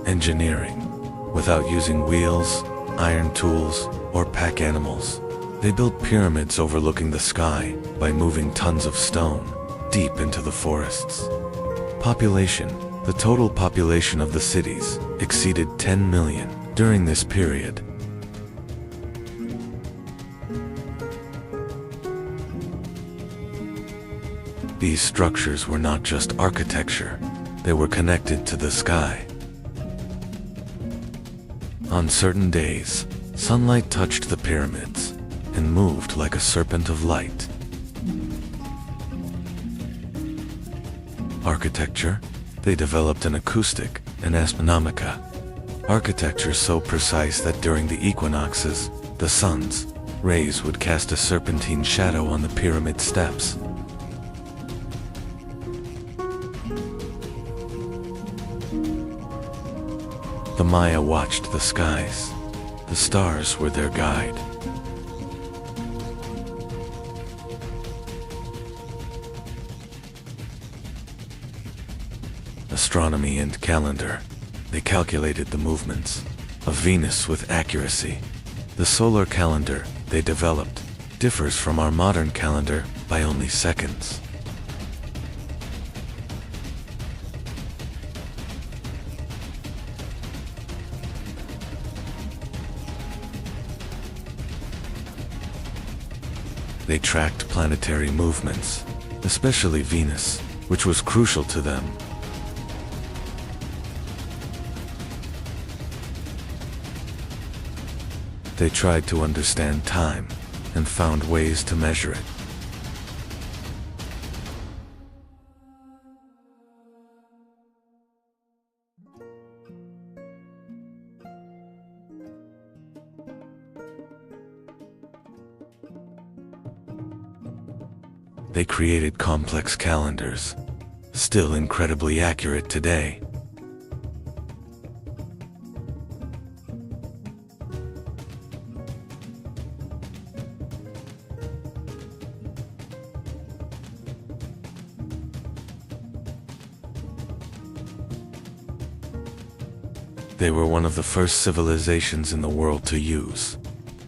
S1: Engineering, without using wheels, iron tools, or pack animals. They built pyramids overlooking the sky by moving tons of stone deep into the forests. Population, the total population of the cities exceeded 10 million during this period. These structures were not just architecture, they were connected to the sky. On certain days, sunlight touched the pyramids and moved like a serpent of light. Architecture, they developed an acoustic and astronomica. Architecture so precise that during the equinoxes, the sun's rays would cast a serpentine shadow on the pyramid steps. The Maya watched the skies. The stars were their guide. Astronomy and calendar. They calculated the movements of Venus with accuracy. The solar calendar they developed differs from our modern calendar by only seconds. They tracked planetary movements, especially Venus, which was crucial to them. They tried to understand time and found ways to measure it. They created complex calendars, still incredibly accurate today. They were one of the first civilizations in the world to use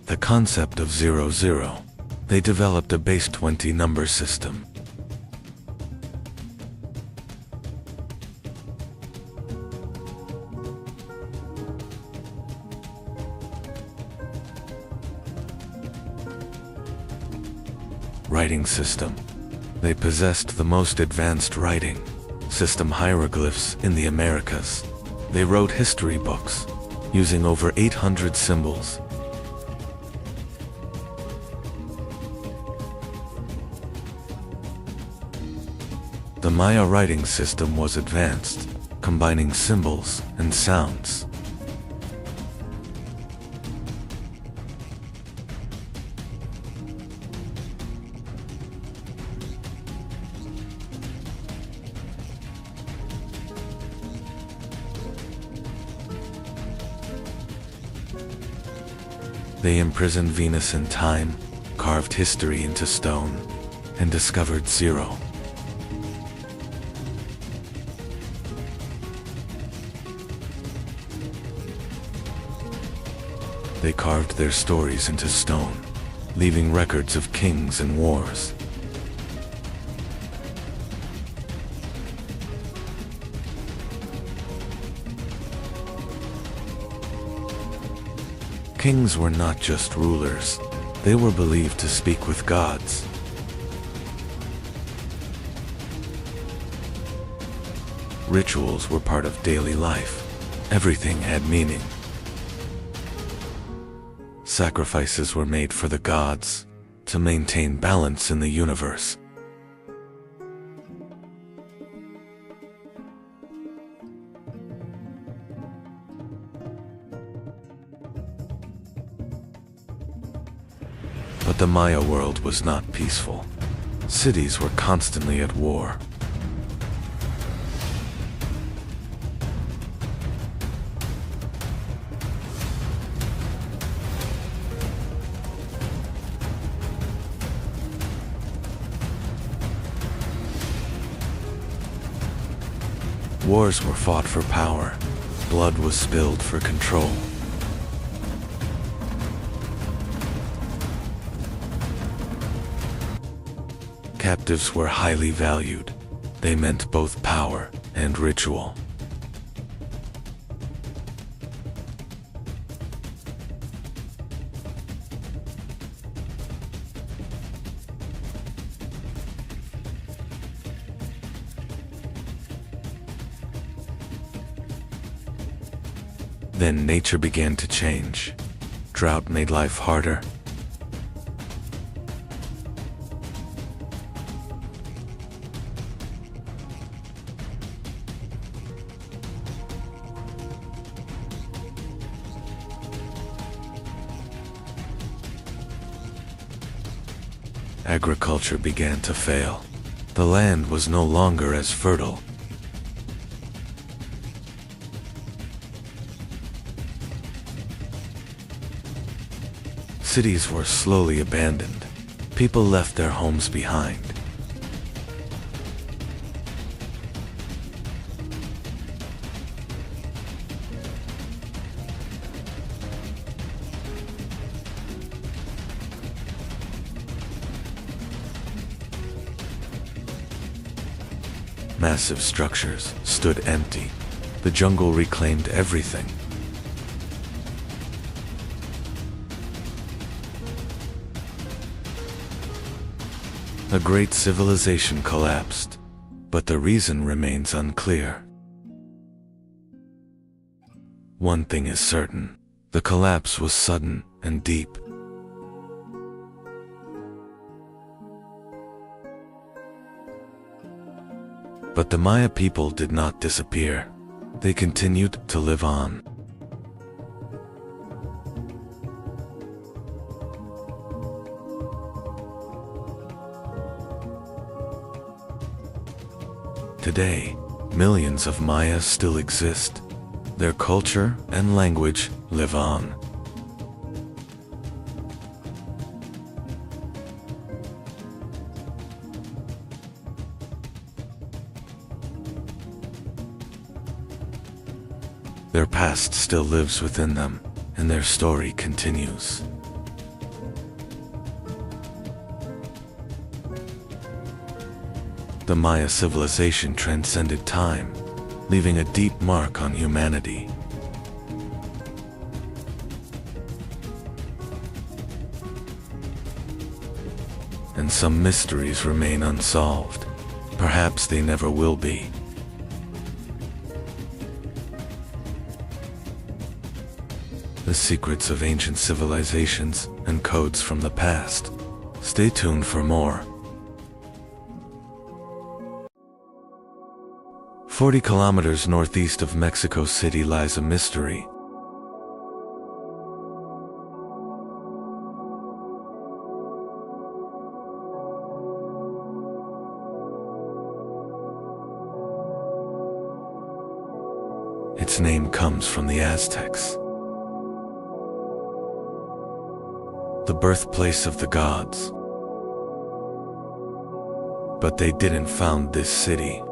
S1: the concept of 00. They developed a base 20 number system. Writing system. They possessed the most advanced writing system hieroglyphs in the Americas. They wrote history books using over 800 symbols. The Maya writing system was advanced, combining symbols and sounds. They imprisoned Venus in time, carved history into stone, and discovered zero. They carved their stories into stone, leaving records of kings and wars. Kings were not just rulers, they were believed to speak with gods. Rituals were part of daily life. Everything had meaning. Sacrifices were made for the gods to maintain balance in the universe. But the Maya world was not peaceful. Cities were constantly at war. Wars were fought for power. Blood was spilled for control. Captives were highly valued. They meant both power and ritual. Then nature began to change. Drought made life harder. Agriculture began to fail. The land was no longer as fertile. Cities were slowly abandoned. People left their homes behind. Massive structures stood empty. The jungle reclaimed everything. A great civilization collapsed, but the reason remains unclear. One thing is certain: the collapse was sudden and deep. But the Maya people did not disappear. They continued to live on. Today, millions of Mayas still exist. Their culture and language live on. Their past still lives within them, and their story continues. The Maya civilization transcended time, leaving a deep mark on humanity. And some mysteries remain unsolved. Perhaps they never will be. The secrets of ancient civilizations and codes from the past. Stay tuned for more. 40 kilometers northeast of Mexico City lies a mystery. Its name comes from the Aztecs, the birthplace of the gods. But they didn't found this city.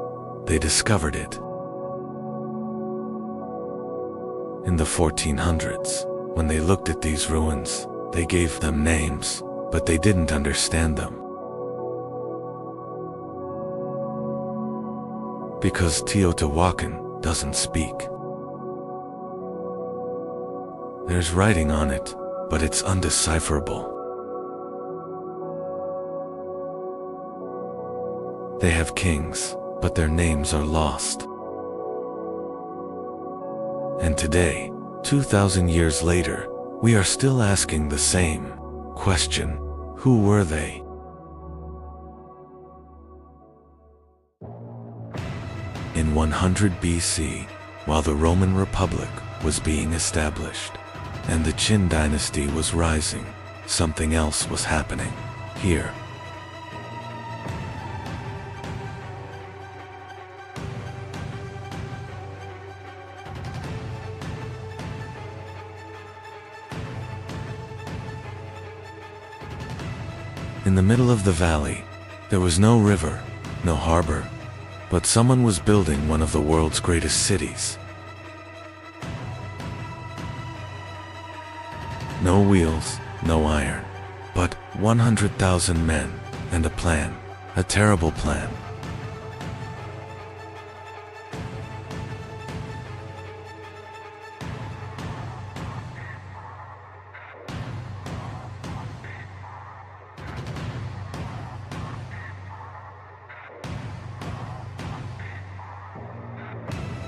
S1: They discovered it. In the 1400s, when they looked at these ruins, they gave them names, but they didn't understand them. Because Teotihuacan doesn't speak. There's writing on it, but it's undecipherable. They have kings, but their names are lost. And today, 2,000 years later, we are still asking the same question: who were they? In 100 BC, while the Roman Republic was being established, and the Qin dynasty was rising, something else was happening here. In the middle of the valley, there was no river, no harbor, but someone was building one of the world's greatest cities. No wheels, no iron, but 100,000 men and a plan, a terrible plan.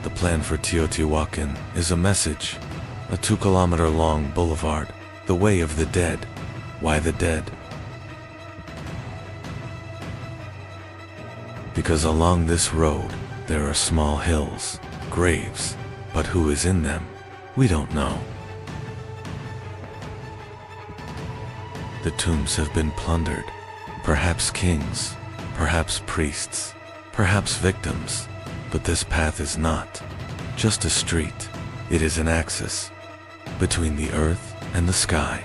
S1: The plan for Teotihuacan is a message, a 2-kilometer-long boulevard, the way of the dead. Why the dead? Because along this road, there are small hills, graves, but who is in them? We don't know. The tombs have been plundered, perhaps kings, perhaps priests, perhaps victims. But this path is not just a street. It is an axis between the earth and the sky.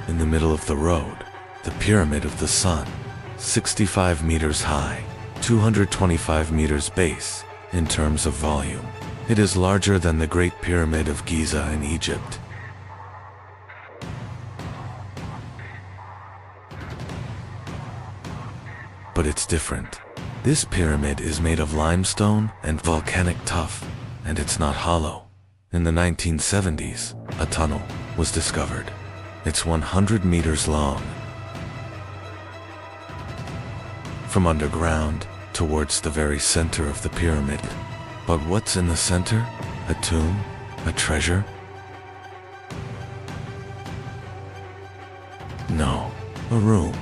S1: In the middle of the road, the Pyramid of the Sun, 65 meters high, 225 meters base in terms of volume. It is larger than the Great Pyramid of Giza in Egypt. But it's different. This pyramid is made of limestone and volcanic tuff, and it's not hollow. In the 1970s, a tunnel was discovered. It's 100 meters long. From underground towards the very center of the pyramid. But what's in the center? A tomb? A treasure? No, a room.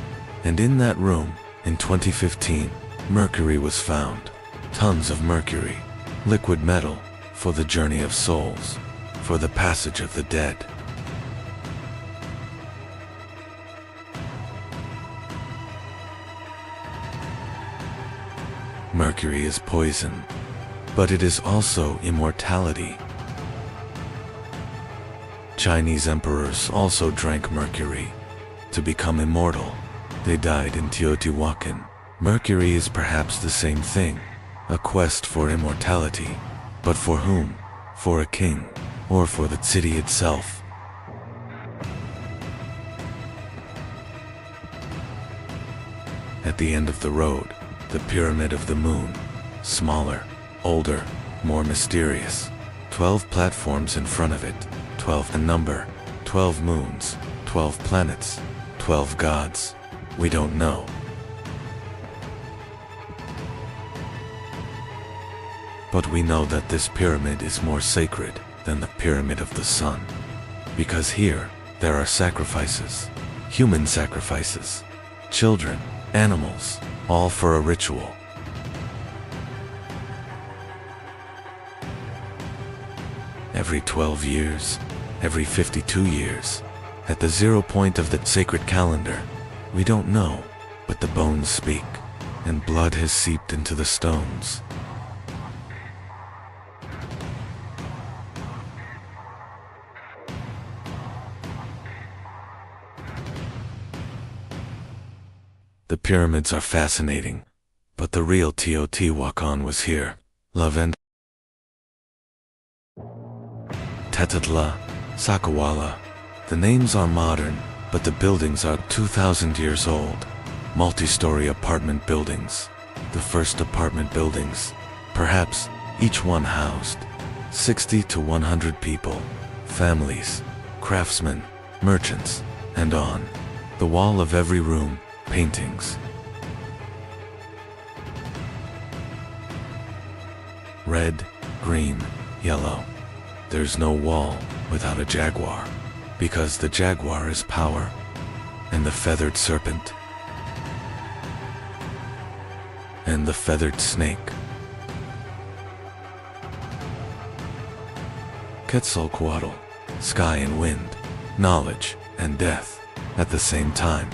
S1: And in that room, in 2015, mercury was found. Tons of mercury, liquid metal, for the journey of souls, for the passage of the dead. Mercury is poison, but it is also immortality. Chinese emperors also drank mercury to become immortal. They died in Teotihuacan. Mercury is perhaps the same thing, a quest for immortality. But for whom? For a king, or for the city itself? At the end of the road, the Pyramid of the Moon, smaller, older, more mysterious. 12 platforms in front of it, 12 in number, 12 moons, 12 planets, 12 gods. We don't know. But we know that this pyramid is more sacred than the Pyramid of the Sun. Because here, there are sacrifices, human sacrifices, children, animals, all for a ritual. Every 12 years, every 52 years, at the 0 point of the sacred calendar, we don't know, but the bones speak, and blood has seeped into the stones. The pyramids are fascinating, but the real Teotihuacan was here. Lavend, Tetatla, Sakawala. The names are modern, but the buildings are 2,000 years old. Multi-story apartment buildings. The first apartment buildings. Perhaps each one housed 60 to 100 people, families, craftsmen, merchants, and on. The wall of every room, paintings. Red, green, yellow. There's no wall without a jaguar, because the jaguar is power, and the feathered serpent, and the feathered snake. Quetzalcoatl, sky and wind, knowledge and death at the same time.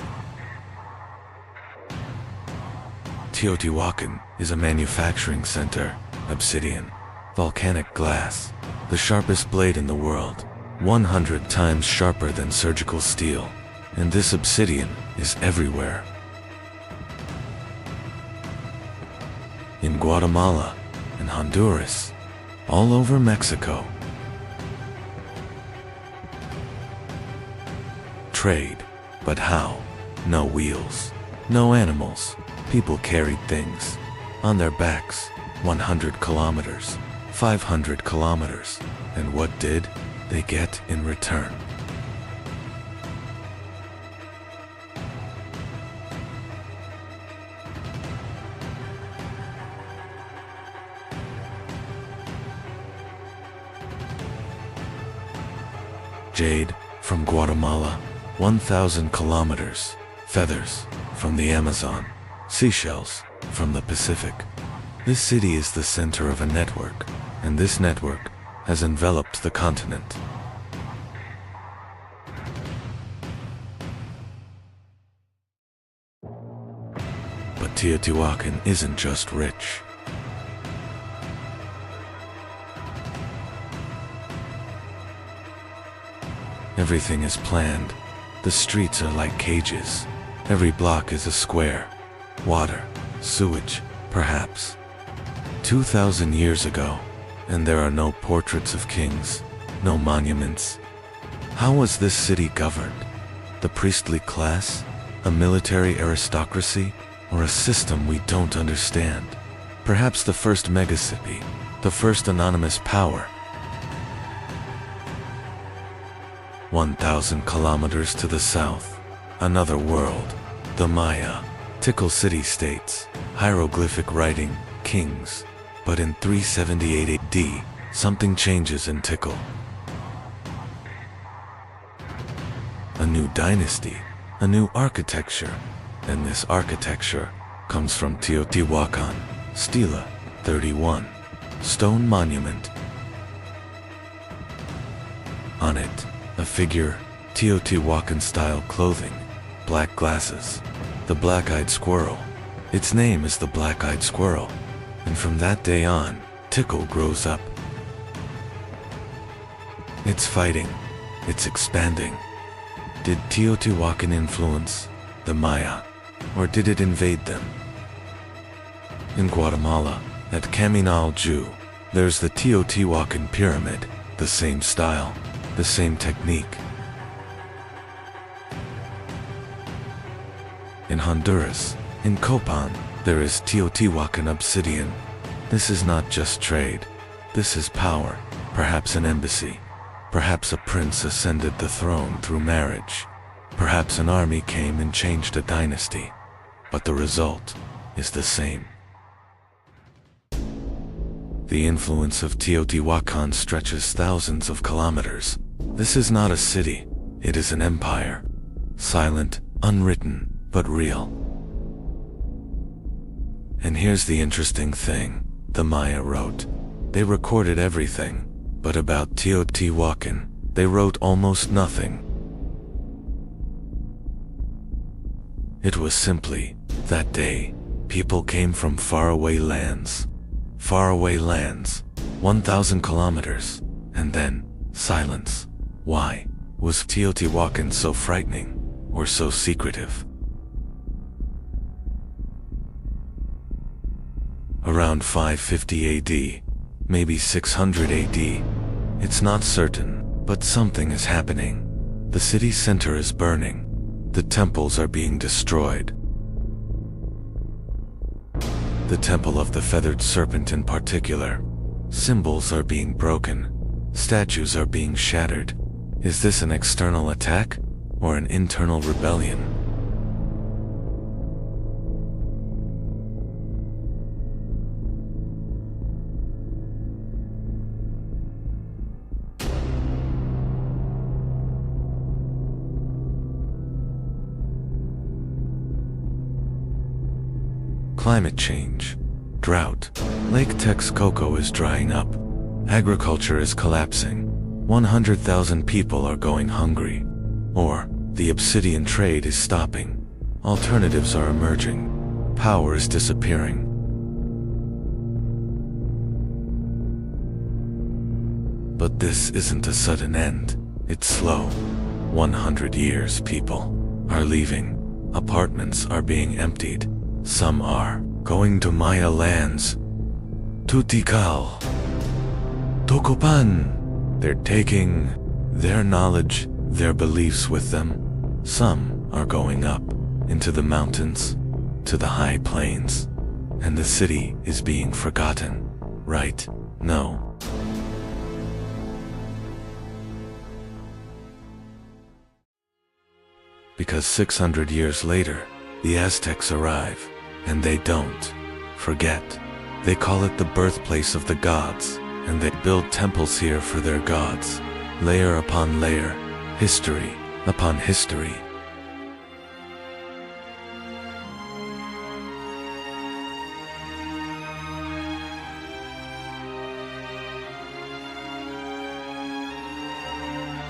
S1: Teotihuacan is a manufacturing center, obsidian, volcanic glass, the sharpest blade in the world, 100 times sharper than surgical steel, and this obsidian is everywhere. In Guatemala and Honduras, all over Mexico. Trade, but how? No wheels, no animals. People carried things on their backs, 100 kilometers, 500 kilometers, and what did they get in return? Jade from Guatemala, 1,000 kilometers, feathers from the Amazon, seashells from the Pacific. This city is the center of a network, and this network has enveloped the continent. But Teotihuacan isn't just rich. Everything is planned. The streets are like cages. Every block is a square. Water, sewage, perhaps. 2,000 years ago, and there are no portraits of kings, no monuments. How was this city governed? The priestly class? A military aristocracy? Or a system we don't understand? Perhaps the first megacity, the first anonymous power. 1,000 kilometers to the south, another world, the Maya, Tikal city-states, hieroglyphic writing, kings. But in 378 AD, something changes in Tikal. A new dynasty, a new architecture, and this architecture comes from Teotihuacan, Stela 31, stone monument. On it, a figure, Teotihuacan-style clothing, black glasses, the black-eyed squirrel. Its name is the black-eyed squirrel, and from that day on, Tikal grows up. It's fighting, it's expanding. Did Teotihuacan influence the Maya, or did it invade them? In Guatemala, at Caminal-Ju, there's the Teotihuacan pyramid, the same style, the same technique. In Honduras, in Copan, there is Teotihuacan obsidian. This is not just trade. This is power, perhaps an embassy. Perhaps a prince ascended the throne through marriage. Perhaps an army came and changed a dynasty. But the result is the same. The influence of Teotihuacan stretches thousands of kilometers. This is not a city, it is an empire. Silent, unwritten, but real. And here's the interesting thing, the Maya wrote. They recorded everything, but about Teotihuacan, they wrote almost nothing. It was simply, that day, people came from faraway lands. Faraway lands, 1,000 kilometers, and then, silence. Why was Teotihuacan so frightening, or so secretive? Around 550 AD, maybe 600 AD, it's not certain, but something is happening. The city center is burning. The temples are being destroyed. The temple of the feathered serpent in particular. Symbols are being broken. Statues are being shattered. Is this an external attack, or an internal rebellion? Climate change, drought, Lake Texcoco is drying up, agriculture is collapsing, 100,000 people are going hungry, or the obsidian trade is stopping, alternatives are emerging, power is disappearing. But this isn't a sudden end, it's slow. 100 years people are leaving, apartments are being emptied. Some are going to Maya lands. To Tikal. Tocopan. They're taking their knowledge, their beliefs with them. Some are going up into the mountains, to the high plains. And the city is being forgotten. Right? No. Because 600 years later, the Aztecs arrive, and they don't forget. They call it the birthplace of the gods, and they build temples here for their gods, layer upon layer, history upon history.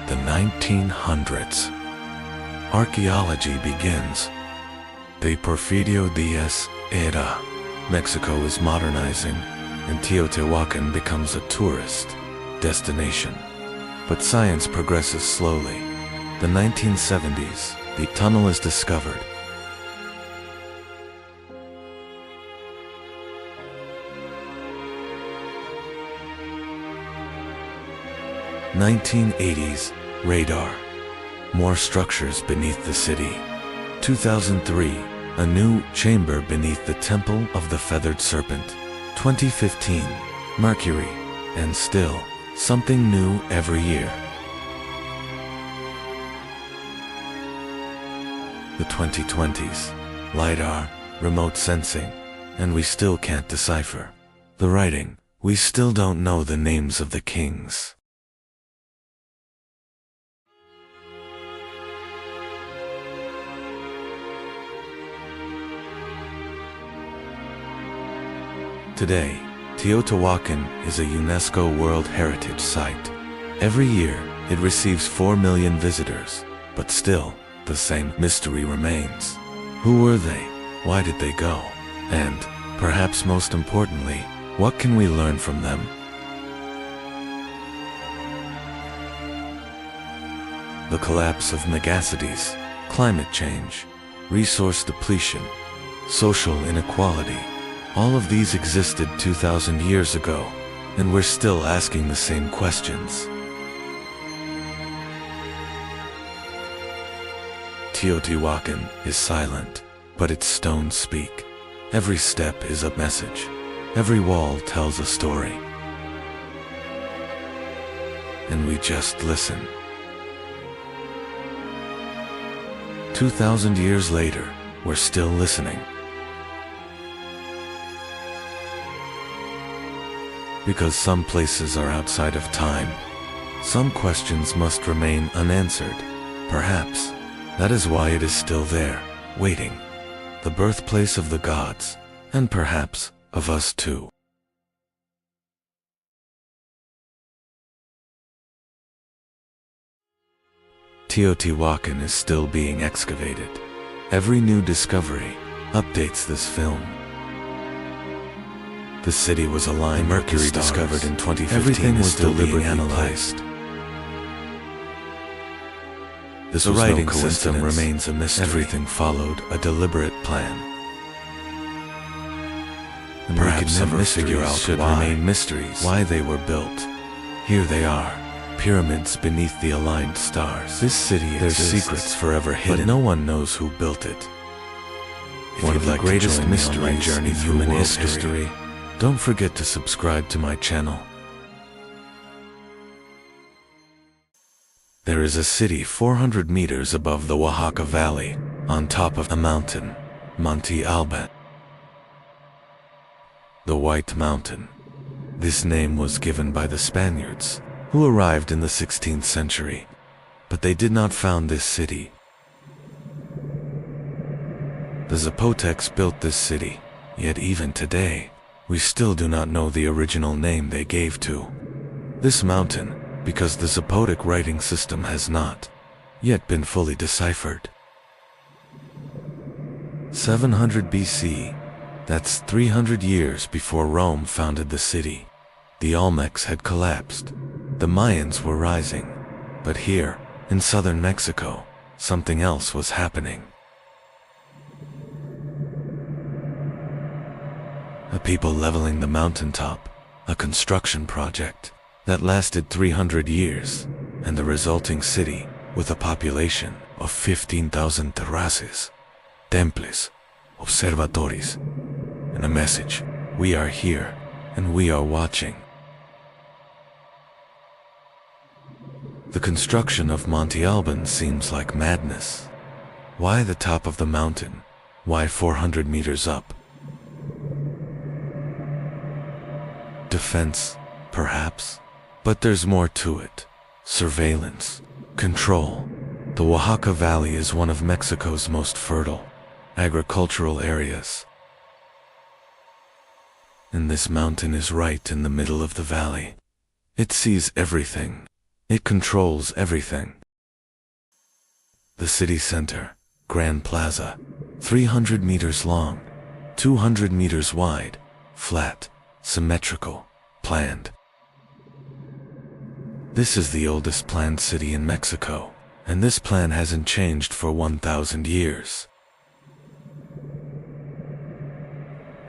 S1: The 1900s. Archaeology begins. The Porfirio Diaz era. Mexico is modernizing, and Teotihuacan becomes a tourist destination. But science progresses slowly. The 1970s, the tunnel is discovered. 1980s, radar. More structures beneath the city. 2003, a new chamber beneath the Temple of the Feathered Serpent. 2015, Mercury. And still, something new every year. The 2020s, LiDAR, remote sensing, and we still can't decipher the writing. We still don't know the names of the kings. Today, Teotihuacan is a UNESCO World Heritage Site. Every year, it receives 4 million visitors, but still, the same mystery remains. Who were they? Why did they go? And, perhaps most importantly, what can we learn from them? The collapse of megacities, climate change, resource depletion, social inequality. All of these existed 2,000 years ago, and we're still asking the same questions. Teotihuacan is silent, but its stones speak. Every step is a message. Every wall tells a story. And we just listen. 2,000 years later, we're still listening. Because some places are outside of time, some questions must remain unanswered. Perhaps that is why it is still there, waiting. The birthplace of the gods, and perhaps of us too. Teotihuacan is still being excavated. Every new discovery updates this film. The city was aligned. Mercury discovered in 2015. Everything was deliberately analyzed. This writing system remains a mystery. Everything followed a deliberate plan. And perhaps we could never figure out should remain mysteries. Why they were built. Here they are. Pyramids beneath the aligned stars. This city exists. There's secrets forever hidden, but no one knows who built it. One of the greatest mysteries in human history. Don't forget to subscribe to my channel. There is a city 400 meters above the Oaxaca Valley, on top of a mountain, Monte Alban. The White Mountain. This name was given by the Spaniards, who arrived in the 16th century, but they did not found this city. The Zapotecs built this city, yet even today, we still do not know the original name they gave to this mountain, because the Zapotec writing system has not yet been fully deciphered. 700 BC, that's 300 years before Rome founded the city. The Olmecs had collapsed. The Mayans were rising. But here, in southern Mexico, something else was happening. A people leveling the mountaintop, a construction project that lasted 300 years, and the resulting city with a population of 15,000 terraces, temples, observatories, and a message: we are here, and we are watching. The construction of Monte Alban seems like madness. Why the top of the mountain? Why 400 meters up? Defense, perhaps? But there's more to it. Surveillance, control. The Oaxaca Valley is one of Mexico's most fertile agricultural areas. And this mountain is right in the middle of the valley. It sees everything. It controls everything. The city center, Grand Plaza, 300 meters long, 200 meters wide, flat, symmetrical, planned. This is the oldest planned city in Mexico, and this plan hasn't changed for 1,000 years.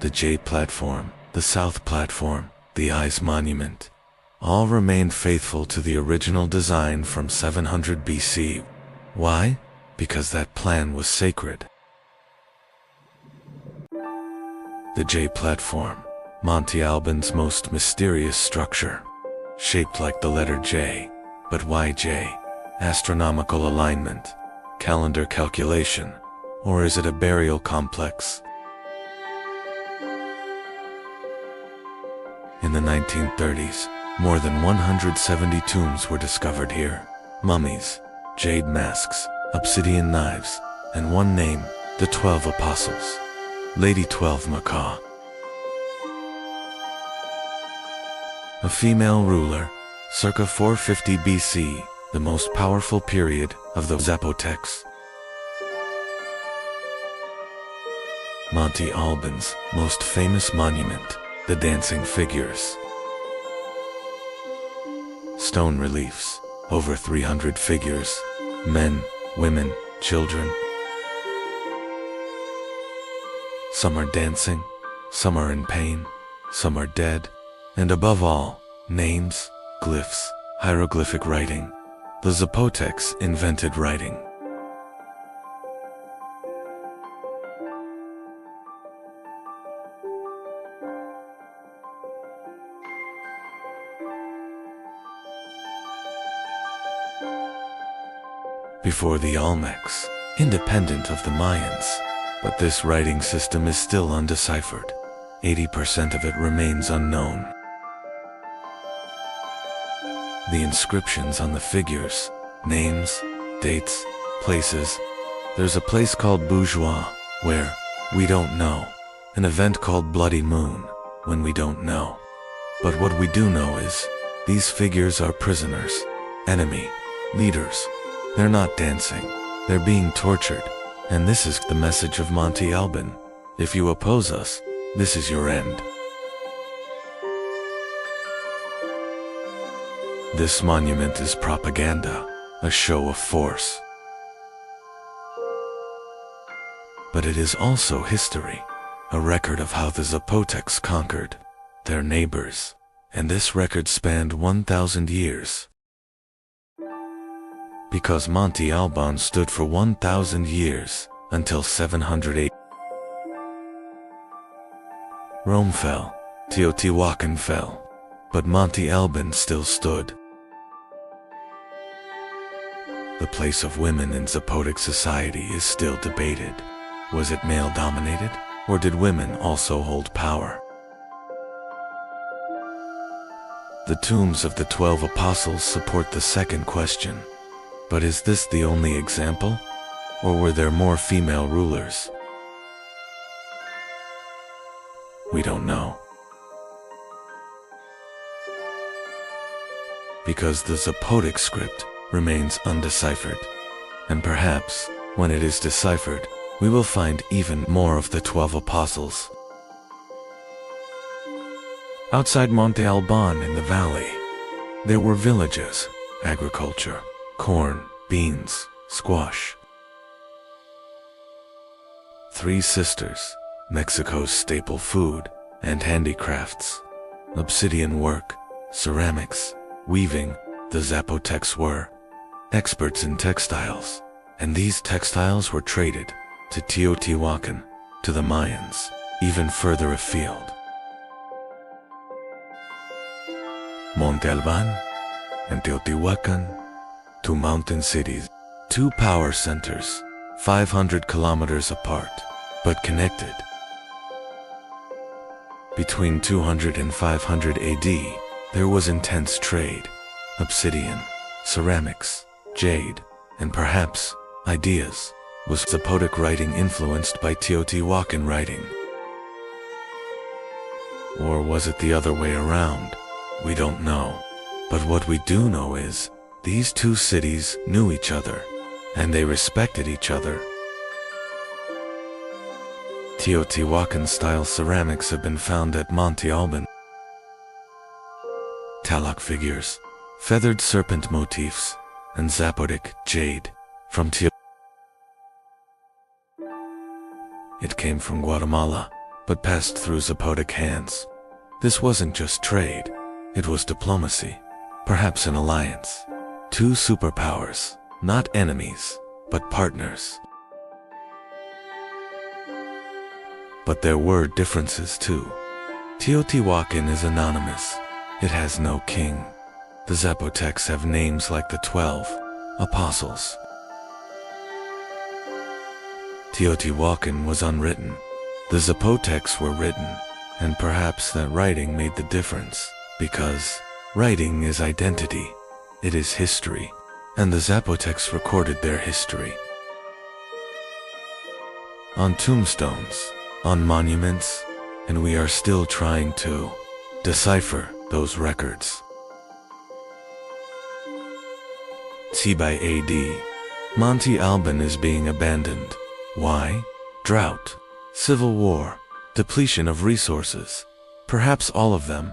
S1: The J platform, the South platform, the I's monument, all remained faithful to the original design from 700 BC. Why? Because that plan was sacred. The J platform, Monte Alban's most mysterious structure, shaped like the letter J, but why J? Astronomical alignment, calendar calculation, or is it a burial complex? In the 1930s, more than 170 tombs were discovered here. Mummies, jade masks, obsidian knives, and one name, the 12 Apostles, Lady 12 Macaw. a female ruler, circa 450 BC, the most powerful period of the Zapotecs. Monte Alban's most famous monument, the dancing figures. Stone reliefs, over 300 figures, men, women, children. Some are dancing, some are in pain, some are dead, and above all, names, glyphs, hieroglyphic writing. The Zapotecs invented writing. Before the Olmecs, independent of the Mayans, but this writing system is still undeciphered. 80% of it remains unknown. The inscriptions on the figures, names, dates, places. There's a place called Bourgeois, where we don't know. An event called Bloody Moon, when we don't know. But what we do know is, these figures are prisoners, enemy, leaders. They're not dancing, they're being tortured. And this is the message of Monte Alban. If you oppose us, this is your end. This monument is propaganda, a show of force. But it is also history, a record of how the Zapotecs conquered their neighbors, and this record spanned 1,000 years. Because Monte Alban stood for 1,000 years, until 708. Rome fell, Teotihuacan fell, but Monte Alban still stood. The place of women in Zapotec society is still debated. Was it male-dominated, or did women also hold power? The tombs of the 12 apostles support the second question. But is this the only example, or were there more female rulers? We don't know. Because the Zapotec script remains undeciphered, and perhaps, when it is deciphered, we will find even more of the 12 apostles. Outside Monte Alban in the valley, there were villages, agriculture, corn, beans, squash. 3 sisters, Mexico's staple food, and handicrafts, obsidian work, ceramics, weaving. The Zapotecs were experts in textiles, and these textiles were traded to Teotihuacan, to the Mayans, even further afield. Monte Alban and Teotihuacan, 2 mountain cities, 2 power centers, 500 kilometers apart, but connected. Between 200 and 500 AD, there was intense trade, obsidian, ceramics, jade, and perhaps ideas. Was Zapotec writing influenced by Teotihuacan writing? Or was it the other way around? We don't know. But what we do know is, these 2 cities knew each other, and they respected each other. Teotihuacan-style ceramics have been found at Monte Alban. Talak figures, feathered serpent motifs, and Zapotec jade from Teotihuacan. It came from Guatemala, but passed through Zapotec hands. This wasn't just trade, it was diplomacy, perhaps an alliance. 2 superpowers, not enemies, but partners. But there were differences too. Teotihuacan is anonymous. It has no king. The Zapotecs have names like the 12 apostles. Teotihuacan was unwritten. The Zapotecs were written, and perhaps that writing made the difference, because writing is identity. It is history, and the Zapotecs recorded their history. On tombstones, on monuments, and we are still trying to decipher those records. T by AD. Monte Alban is being abandoned. Why? Drought, civil war, depletion of resources. Perhaps all of them.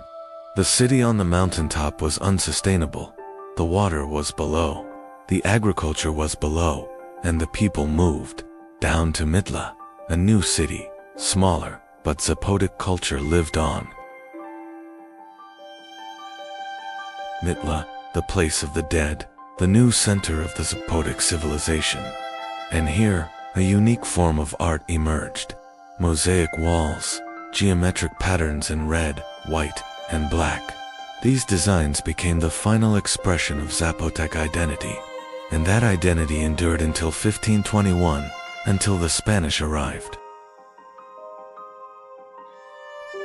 S1: The city on the mountaintop was unsustainable. The water was below. The agriculture was below. And the people moved down to Mitla, a new city, smaller, but Zapotec culture lived on. Mitla, the place of the dead, the new center of the Zapotec civilization. And here, a unique form of art emerged. Mosaic walls, geometric patterns in red, white, and black. These designs became the final expression of Zapotec identity. And that identity endured until 1521, until the Spanish arrived.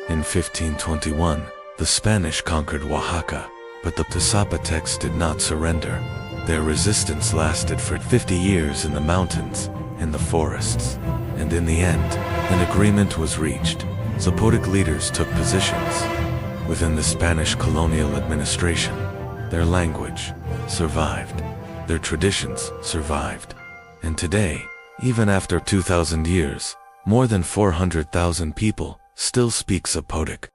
S1: In 1521, the Spanish conquered Oaxaca, but the Zapotecs did not surrender. Their resistance lasted for 50 years in the mountains, in the forests, and in the end, an agreement was reached. Zapotec leaders took positions within the Spanish colonial administration. Their language survived. Their traditions survived. And today, even after 2,000 years, more than 400,000 people still speak Zapotec.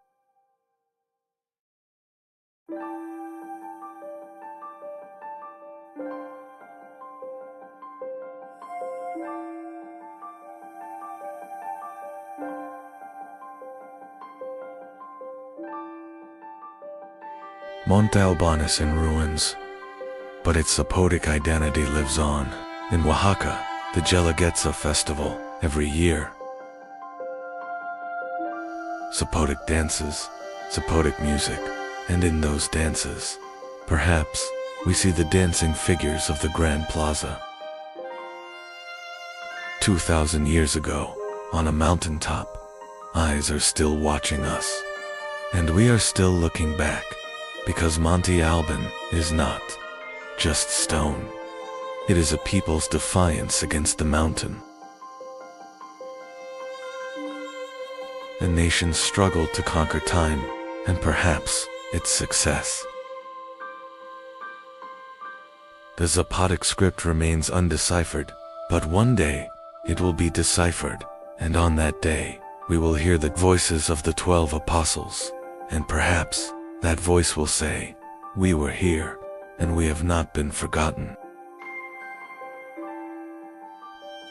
S1: Monte Alban is in ruins, but its Zapotec identity lives on. In Oaxaca, the Guelaguetza festival every year. Zapotec dances, Zapotec music, and in those dances, perhaps, we see the dancing figures of the Grand Plaza. 2,000 years ago, on a mountaintop, eyes are still watching us. And we are still looking back, because Monte Alban is not just stone. It is a people's defiance against the mountain. A nation's struggle to conquer time, and perhaps its success. The Zapotec script remains undeciphered, but one day, it will be deciphered, and on that day, we will hear the voices of the 12 apostles, and perhaps, that voice will say, "We were here, and we have not been forgotten."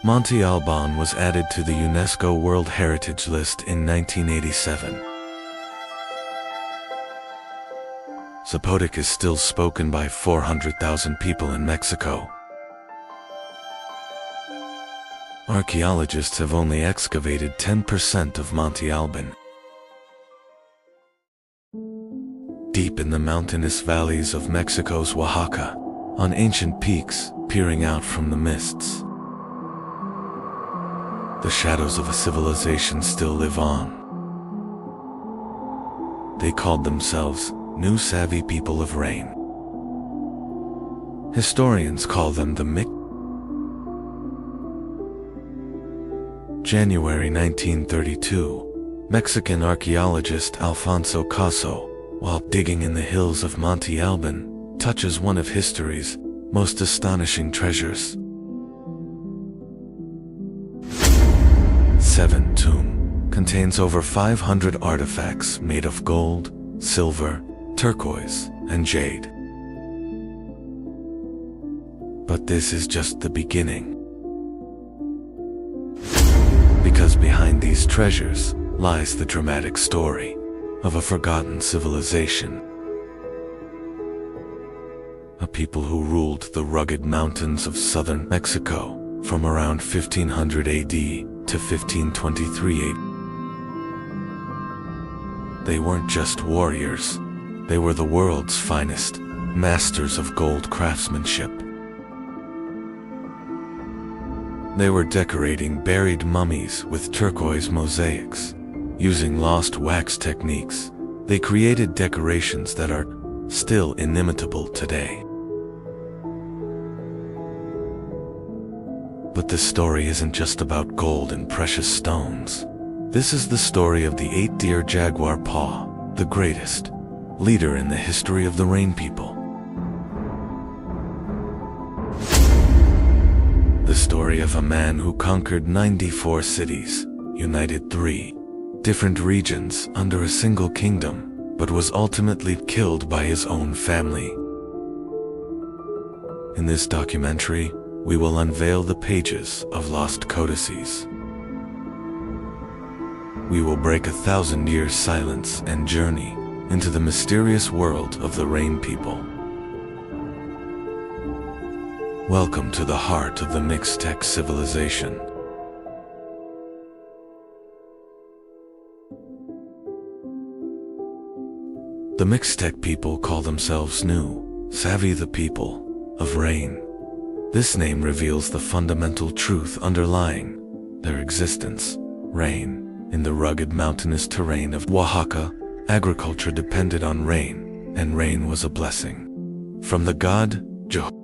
S1: Monte Alban was added to the UNESCO World Heritage List in 1987. Zapotec is still spoken by 400,000 people in Mexico. Archaeologists have only excavated 10% of Monte Alban. Deep in the mountainous valleys of Mexico's Oaxaca, on ancient peaks peering out from the mists, the shadows of a civilization still live on. They called themselves New Savvy People of Rain. Historians call them the Mic. January 1932, Mexican archaeologist Alfonso Caso, while digging in the hills of Monte Alban, touches one of history's most astonishing treasures. 7 Tomb contains over 500 artifacts made of gold, silver, turquoise, and jade. But this is just the beginning. Because behind these treasures lies the dramatic story of a forgotten civilization. A people who ruled the rugged mountains of southern Mexico from around 1500 AD to 1523 AD. They weren't just warriors, they were the world's finest, masters of gold craftsmanship. They were decorating buried mummies with turquoise mosaics. Using lost wax techniques, they created decorations that are still inimitable today. But this story isn't just about gold and precious stones. This is the story of the 8-deer jaguar paw, the greatest, leader in the history of the Rain People. The story of a man who conquered 94 cities, united 3 different regions under a single kingdom, but was ultimately killed by his own family. In this documentary, we will unveil the pages of lost codices. We will break 1,000 years' silence and journey into the mysterious world of the Rain People. Welcome to the heart of the Mixtec civilization. The Mixtec people call themselves Nu, Savvy, the people of rain. This name reveals the fundamental truth underlying their existence. Rain. In the rugged mountainous terrain of Oaxaca, agriculture depended on rain, and rain was a blessing from the god Jehovah.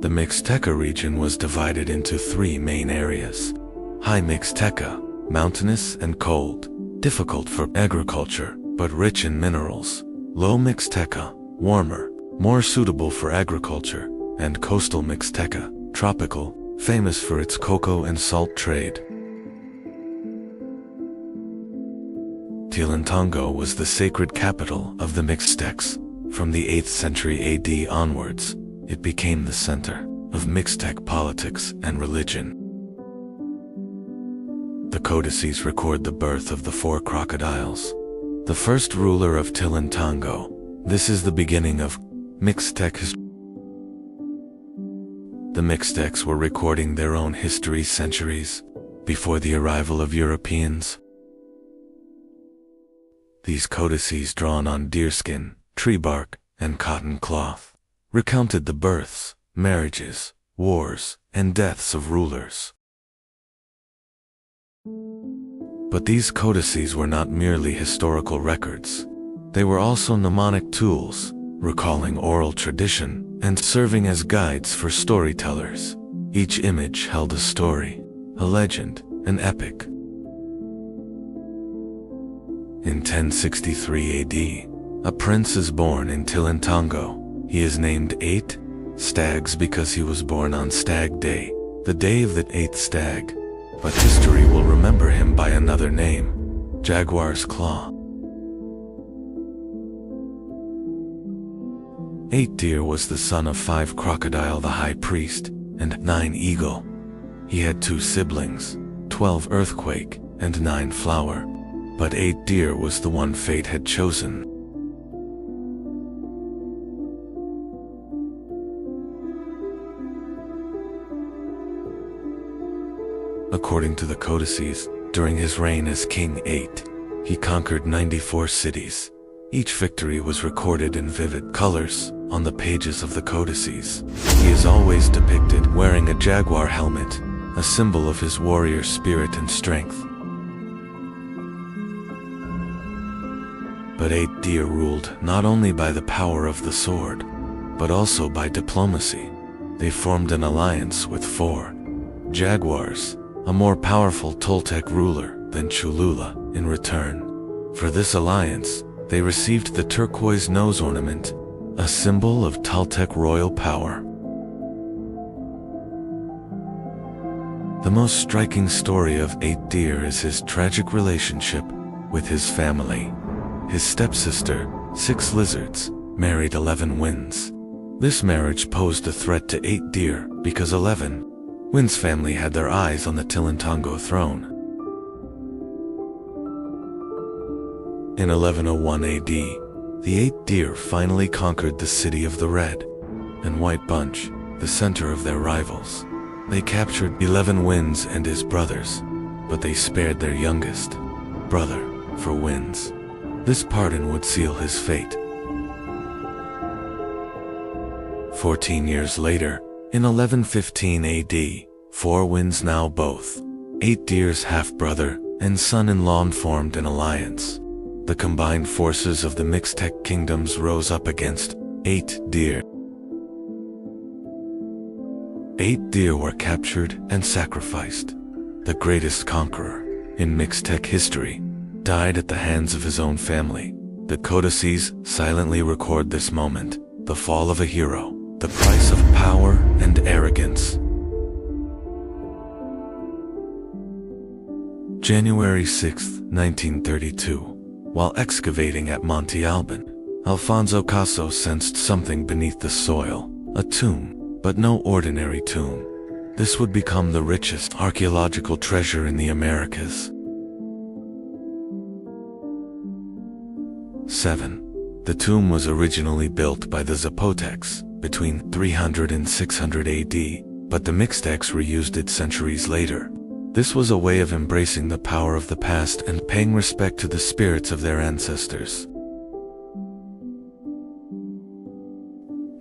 S1: The Mixteca region was divided into 3 main areas. High Mixteca, mountainous and cold, difficult for agriculture, but rich in minerals. Low Mixteca, warmer, more suitable for agriculture, and coastal Mixteca, tropical, famous for its cocoa and salt trade. Tilantongo was the sacred capital of the Mixtecs. From the 8th century AD onwards, it became the center of Mixtec politics and religion. The codices record the birth of the 4 crocodiles, the first ruler of Tilantongo. This is the beginning of Mixtec history. The Mixtecs were recording their own history centuries before the arrival of Europeans. These codices, drawn on deerskin, tree bark, and cotton cloth, recounted the births, marriages, wars, and deaths of rulers. But these codices were not merely historical records. They were also mnemonic tools, recalling oral tradition and serving as guides for storytellers. Each image held a story, a legend, an epic. In 1063 AD, a prince is born in Tilantongo. He is named 8 Stags because he was born on Stag Day, the day of the 8th stag. But history will remember him by another name, Jaguar's Claw. 8 Deer was the son of 5 Crocodile the High Priest, and 9 Eagle. He had 2 siblings, 12 Earthquake, and 9 Flower. But 8 Deer was the one fate had chosen. According to the codices, during his reign as King 8, he conquered 94 cities. Each victory was recorded in vivid colors on the pages of the codices. He is always depicted wearing a jaguar helmet, a symbol of his warrior spirit and strength. But 8 Deer ruled not only by the power of the sword, but also by diplomacy. They formed an alliance with 4 Jaguars, a more powerful Toltec ruler than Cholula. In return for this alliance, they received the turquoise nose ornament, a symbol of Toltec royal power. The most striking story of 8 Deer is his tragic relationship with his family. His stepsister, 6 Lizards, married 11 Winds. This marriage posed a threat to 8 Deer because 11 Wind's family had their eyes on the Tilantongo throne. In 1101 AD, the 8 Deer finally conquered the city of the Red and White Bunch, the center of their rivals. They captured 11 Winds and his brothers, but they spared their youngest brother for Winds. This pardon would seal his fate. 14 years later, in 1115 AD, 4 Winds, now both 8 Deer's half-brother and son-in-law, formed an alliance. The combined forces of the Mixtec kingdoms rose up against 8 Deer. 8 Deer were captured and sacrificed. The greatest conqueror in Mixtec history died at the hands of his own family. The codices silently record this moment, the fall of a hero, the price of power and arrogance. January 6, 1932. While excavating at Monte Alban, Alfonso Caso sensed something beneath the soil, a tomb, but no ordinary tomb. This would become the richest archaeological treasure in the Americas. 7. The tomb was originally built by the Zapotecs between 300 and 600 AD, but the Mixtecs reused it centuries later. This was a way of embracing the power of the past and paying respect to the spirits of their ancestors.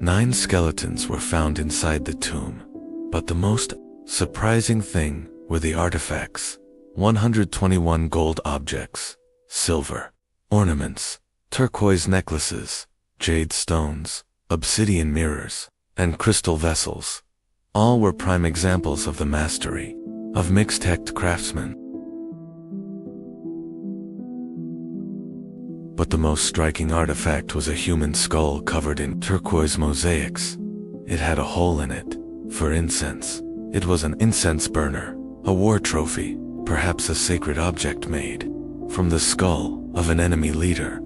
S1: 9 skeletons were found inside the tomb, but the most surprising thing were the artifacts. 121 gold objects, silver ornaments, turquoise necklaces, jade stones, obsidian mirrors, and crystal vessels. All were prime examples of the mastery of Mixtec craftsmen. But the most striking artifact was a human skull covered in turquoise mosaics. It had a hole in it for incense. It was an incense burner, a war trophy, perhaps a sacred object made from the skull of an enemy leader.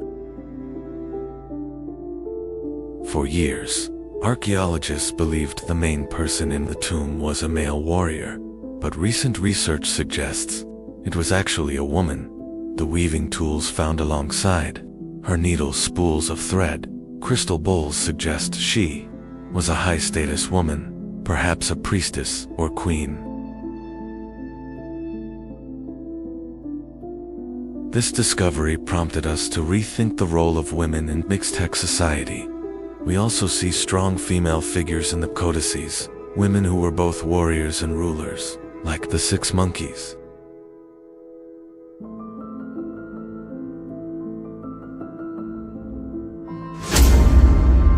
S1: For years, archaeologists believed the main person in the tomb was a male warrior, but recent research suggests it was actually a woman. The weaving tools found alongside her needle spools of thread, crystal bowls suggest she was a high-status woman, perhaps a priestess or queen. This discovery prompted us to rethink the role of women in Mixtec society. We also see strong female figures in the codices, women who were both warriors and rulers, like the 6 monkeys.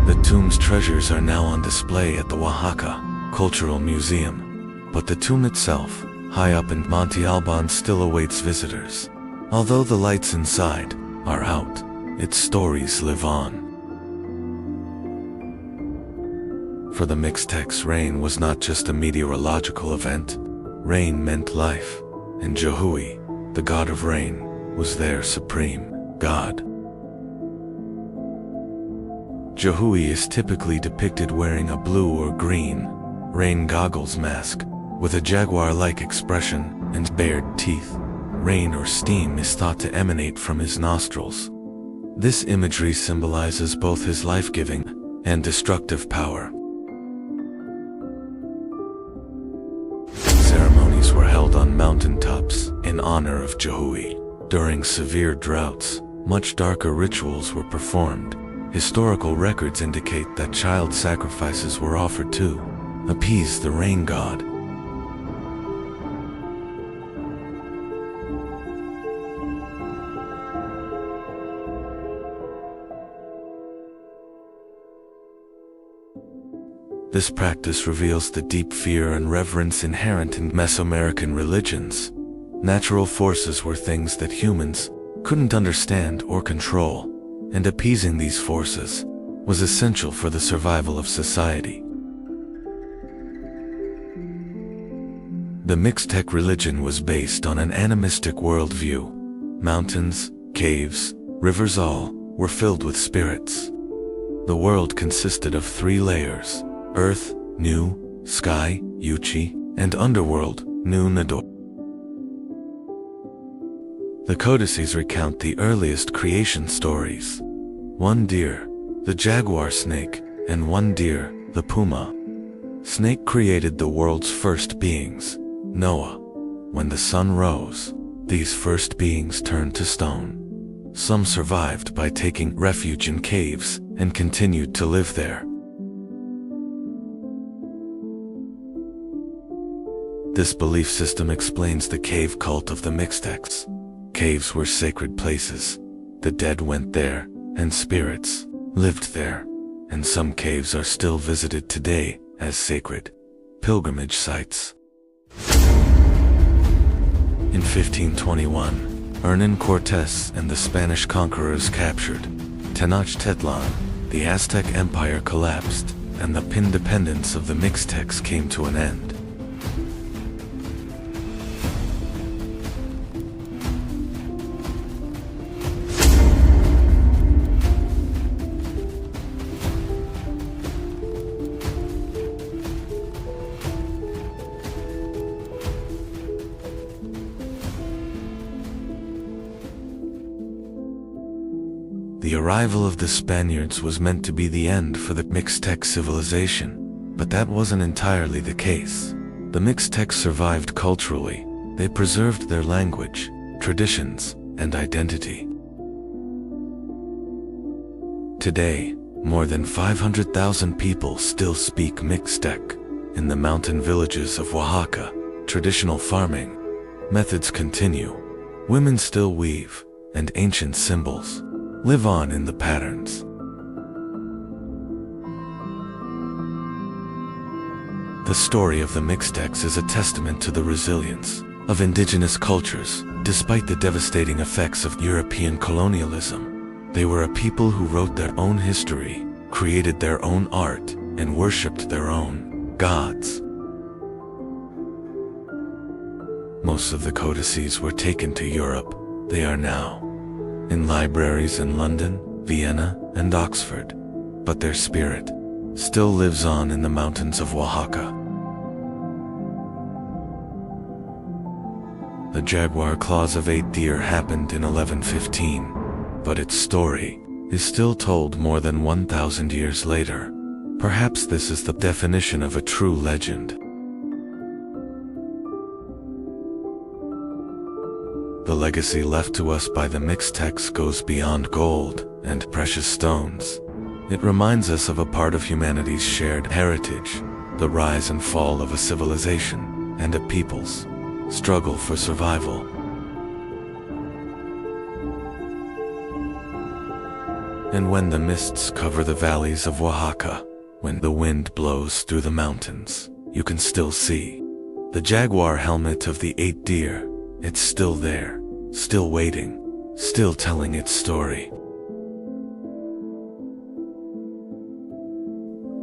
S1: The tomb's treasures are now on display at the Oaxaca Cultural Museum, but the tomb itself, high up in Monte Alban, still awaits visitors. Although the lights inside are out, its stories live on. For the Mixtecs, rain was not just a meteorological event. Rain meant life, and Jehui, the god of rain, was their supreme god. Jehui is typically depicted wearing a blue or green rain goggles mask with a jaguar-like expression and bared teeth. Rain or steam is thought to emanate from his nostrils. This imagery symbolizes both his life-giving and destructive power. Ceremonies were held on mountaintops in honor of Jehui. During severe droughts, much darker rituals were performed. Historical records indicate that child sacrifices were offered to appease the rain god. This practice reveals the deep fear and reverence inherent in Mesoamerican religions. Natural forces were things that humans couldn't understand or control, and appeasing these forces was essential for the survival of society. The Mixtec religion was based on an animistic worldview. Mountains, caves, rivers, all were filled with spirits. The world consisted of 3 layers: Earth, Nu, Sky, Yuchi, and Underworld, Nu Nador. The codices recount the earliest creation stories. 1 deer, the jaguar snake, and 1 deer, the puma. Snake created the world's first beings, Noah. When the sun rose, these first beings turned to stone. Some survived by taking refuge in caves and continued to live there. This belief system explains the cave cult of the Mixtecs. Caves were sacred places. The dead went there, and spirits lived there, and some caves are still visited today as sacred pilgrimage sites. In 1521, Hernan Cortés and the Spanish conquerors captured Tenochtitlan, the Aztec Empire collapsed, and the independence of the Mixtecs came to an end. The arrival of the Spaniards was meant to be the end for the Mixtec civilization, but that wasn't entirely the case. The Mixtecs survived culturally. They preserved their language, traditions, and identity. Today, more than 500,000 people still speak Mixtec. In the mountain villages of Oaxaca, traditional farming methods continue. Women still weave, and ancient symbols live on in the patterns. The story of the Mixtecs is a testament to the resilience of indigenous cultures. Despite the devastating effects of European colonialism, they were a people who wrote their own history, created their own art, and worshipped their own gods. Most of the codices were taken to Europe. They are now in libraries in London, Vienna, and Oxford, but their spirit still lives on in the mountains of Oaxaca. The jaguar claws of 8 deer happened in 1115, but its story is still told more than 1,000 years later. Perhaps this is the definition of a true legend. The legacy left to us by the Mixtecs goes beyond gold and precious stones. It reminds us of a part of humanity's shared heritage, the rise and fall of a civilization and a people's struggle for survival. And when the mists cover the valleys of Oaxaca, when the wind blows through the mountains, you can still see the jaguar helmet of the 8 deer. It's still there, still waiting, still telling its story.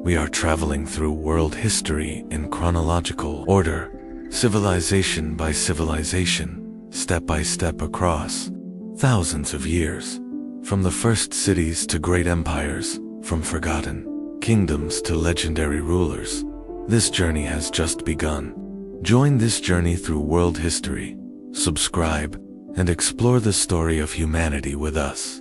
S1: We are traveling through world history in chronological order, civilization by civilization, step by step across thousands of years, from the first cities to great empires, from forgotten kingdoms to legendary rulers. This journey has just begun. Join this journey through world history. Subscribe and explore the story of humanity with us.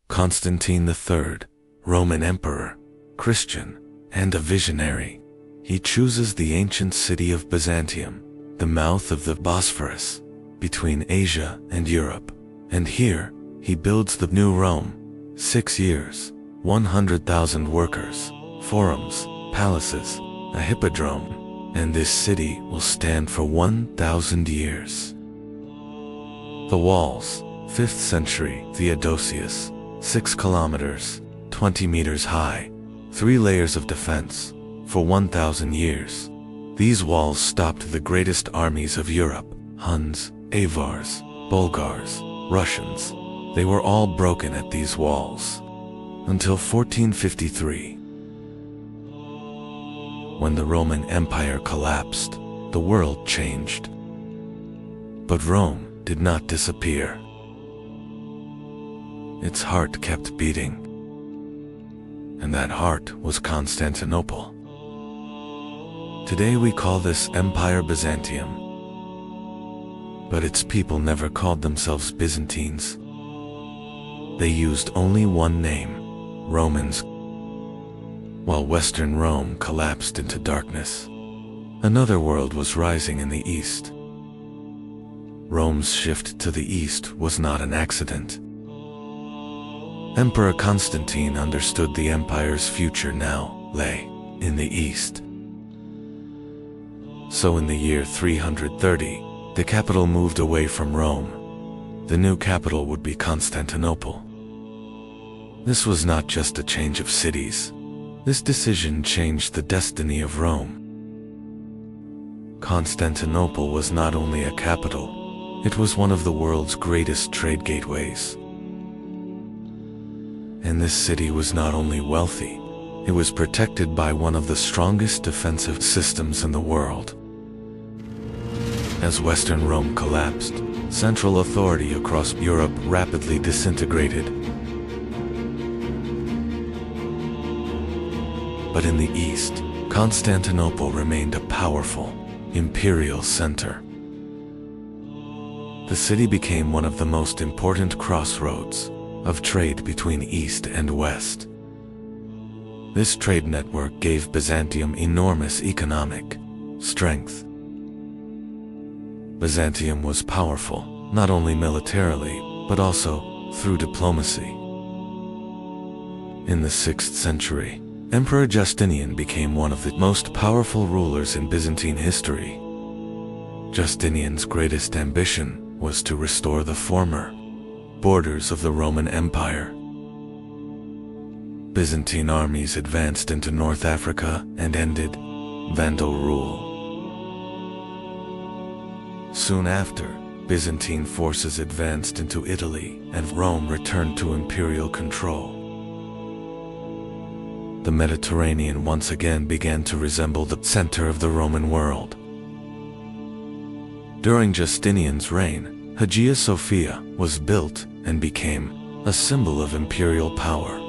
S1: Constantine III, Roman Emperor, Christian, and a visionary. He chooses the ancient city of Byzantium, the mouth of the Bosphorus, between Asia and Europe. And here, he builds the new Rome. 6 years, 100,000 workers, forums, palaces, a hippodrome, and this city will stand for 1,000 years. The walls, 5th century Theodosius, 6 kilometers, 20 meters high, 3 layers of defense, for 1,000 years. These walls stopped the greatest armies of Europe, Huns, Avars, Bulgars, Russians. They were all broken at these walls. Until 1453. When the Roman Empire collapsed, the world changed. But Rome did not disappear. Its heart kept beating. And that heart was Constantinople. Today we call this Empire Byzantium. But its people never called themselves Byzantines. They used only one name, Romans. While Western Rome collapsed into darkness, another world was rising in the east. Rome's shift to the east was not an accident. Emperor Constantine understood the empire's future now lay in the east. So in the year 330, the capital moved away from Rome. The new capital would be Constantinople. This was not just a change of cities. This decision changed the destiny of Rome. Constantinople was not only a capital, it was one of the world's greatest trade gateways. And this city was not only wealthy, it was protected by one of the strongest defensive systems in the world. As Western Rome collapsed, central authority across Europe rapidly disintegrated. But in the east, Constantinople remained a powerful, imperial center. The city became one of the most important crossroads of trade between East and West. This trade network gave Byzantium enormous economic strength. Byzantium was powerful, not only militarily, but also through diplomacy. In the 6th century, Emperor Justinian became one of the most powerful rulers in Byzantine history. Justinian's greatest ambition was to restore the former borders of the Roman Empire. Byzantine armies advanced into North Africa and ended Vandal rule. Soon after, Byzantine forces advanced into Italy, and Rome returned to imperial control. The Mediterranean once again began to resemble the center of the Roman world. During Justinian's reign, Hagia Sophia was built and became a symbol of imperial power.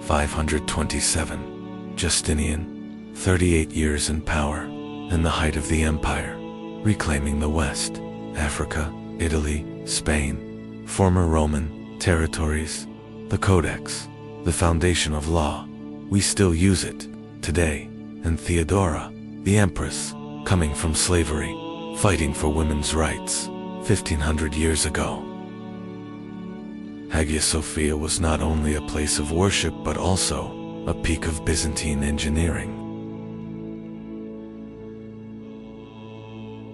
S1: 527. Justinian, 38 years in power, in the height of the empire, reclaiming the West, Africa, Italy, Spain, former Roman territories, the Codex, the foundation of law. We still use it today. And Theodora, the Empress, coming from slavery, fighting for women's rights, 1500 years ago. Hagia Sophia was not only a place of worship but also a peak of Byzantine engineering.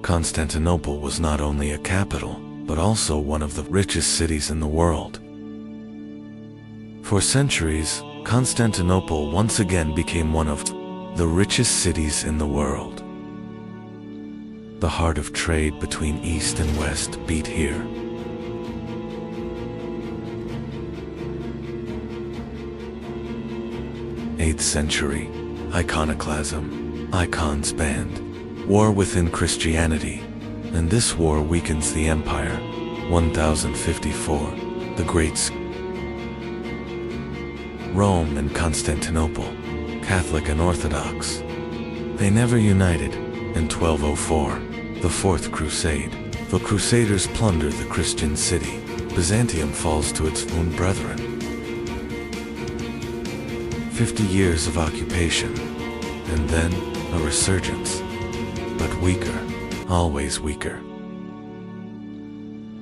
S1: Constantinople was not only a capital, but also one of the richest cities in the world. For centuries, Constantinople once again became one of the richest cities in the world. The heart of trade between East and West beat here. 8th century, iconoclasm, icons banned, war within Christianity, and this war weakens the empire. 1054, the Great Rome and Constantinople, Catholic and Orthodox. They never united. In 1204, the Fourth Crusade, the Crusaders plunder the Christian city. Byzantium falls to its own brethren. 50 years of occupation, and then a resurgence, but weaker, always weaker.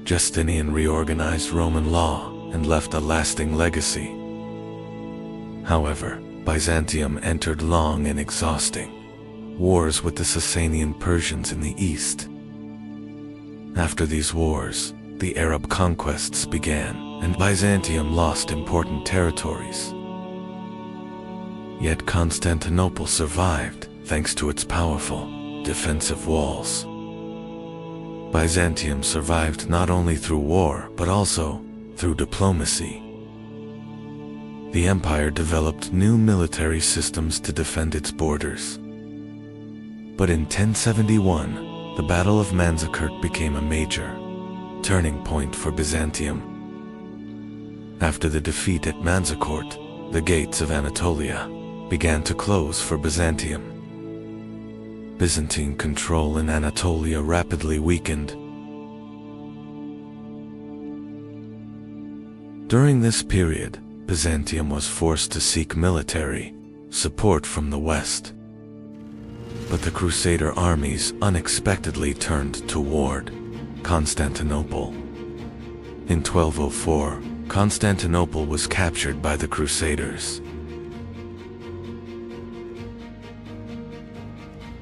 S1: Justinian reorganized Roman law and left a lasting legacy. However, Byzantium entered long and exhausting wars with the Sasanian Persians in the east. After these wars, the Arab conquests began, and Byzantium lost important territories. Yet Constantinople survived thanks to its powerful defensive walls. Byzantium survived not only through war but also through diplomacy. The empire developed new military systems to defend its borders. But in 1071, the Battle of Manzikert became a major turning point for Byzantium. After the defeat at Manzikert, the gates of Anatolia began to close for Byzantium. Byzantine control in Anatolia rapidly weakened. During this period, Byzantium was forced to seek military support from the West. But the Crusader armies unexpectedly turned toward Constantinople. In 1204, Constantinople was captured by the Crusaders.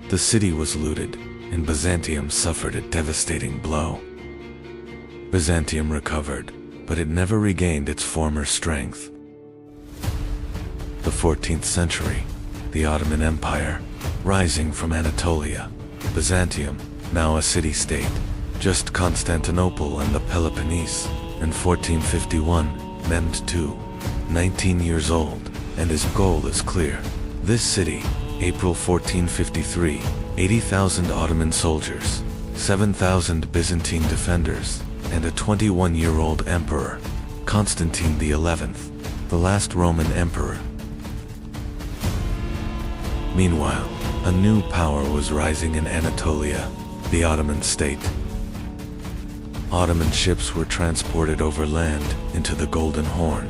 S1: The city was looted, and Byzantium suffered a devastating blow. Byzantium recovered, but it never regained its former strength. The 14th century, the Ottoman Empire, rising from Anatolia, Byzantium, now a city-state, just Constantinople and the Peloponnese, in 1451, Mehmed II, 19 years old, and his goal is clear. This city, April 1453, 80,000 Ottoman soldiers, 7,000 Byzantine defenders, and a 21-year-old emperor, Constantine XI, the last Roman emperor. Meanwhile, a new power was rising in Anatolia, the Ottoman state. Ottoman ships were transported over land into the Golden Horn.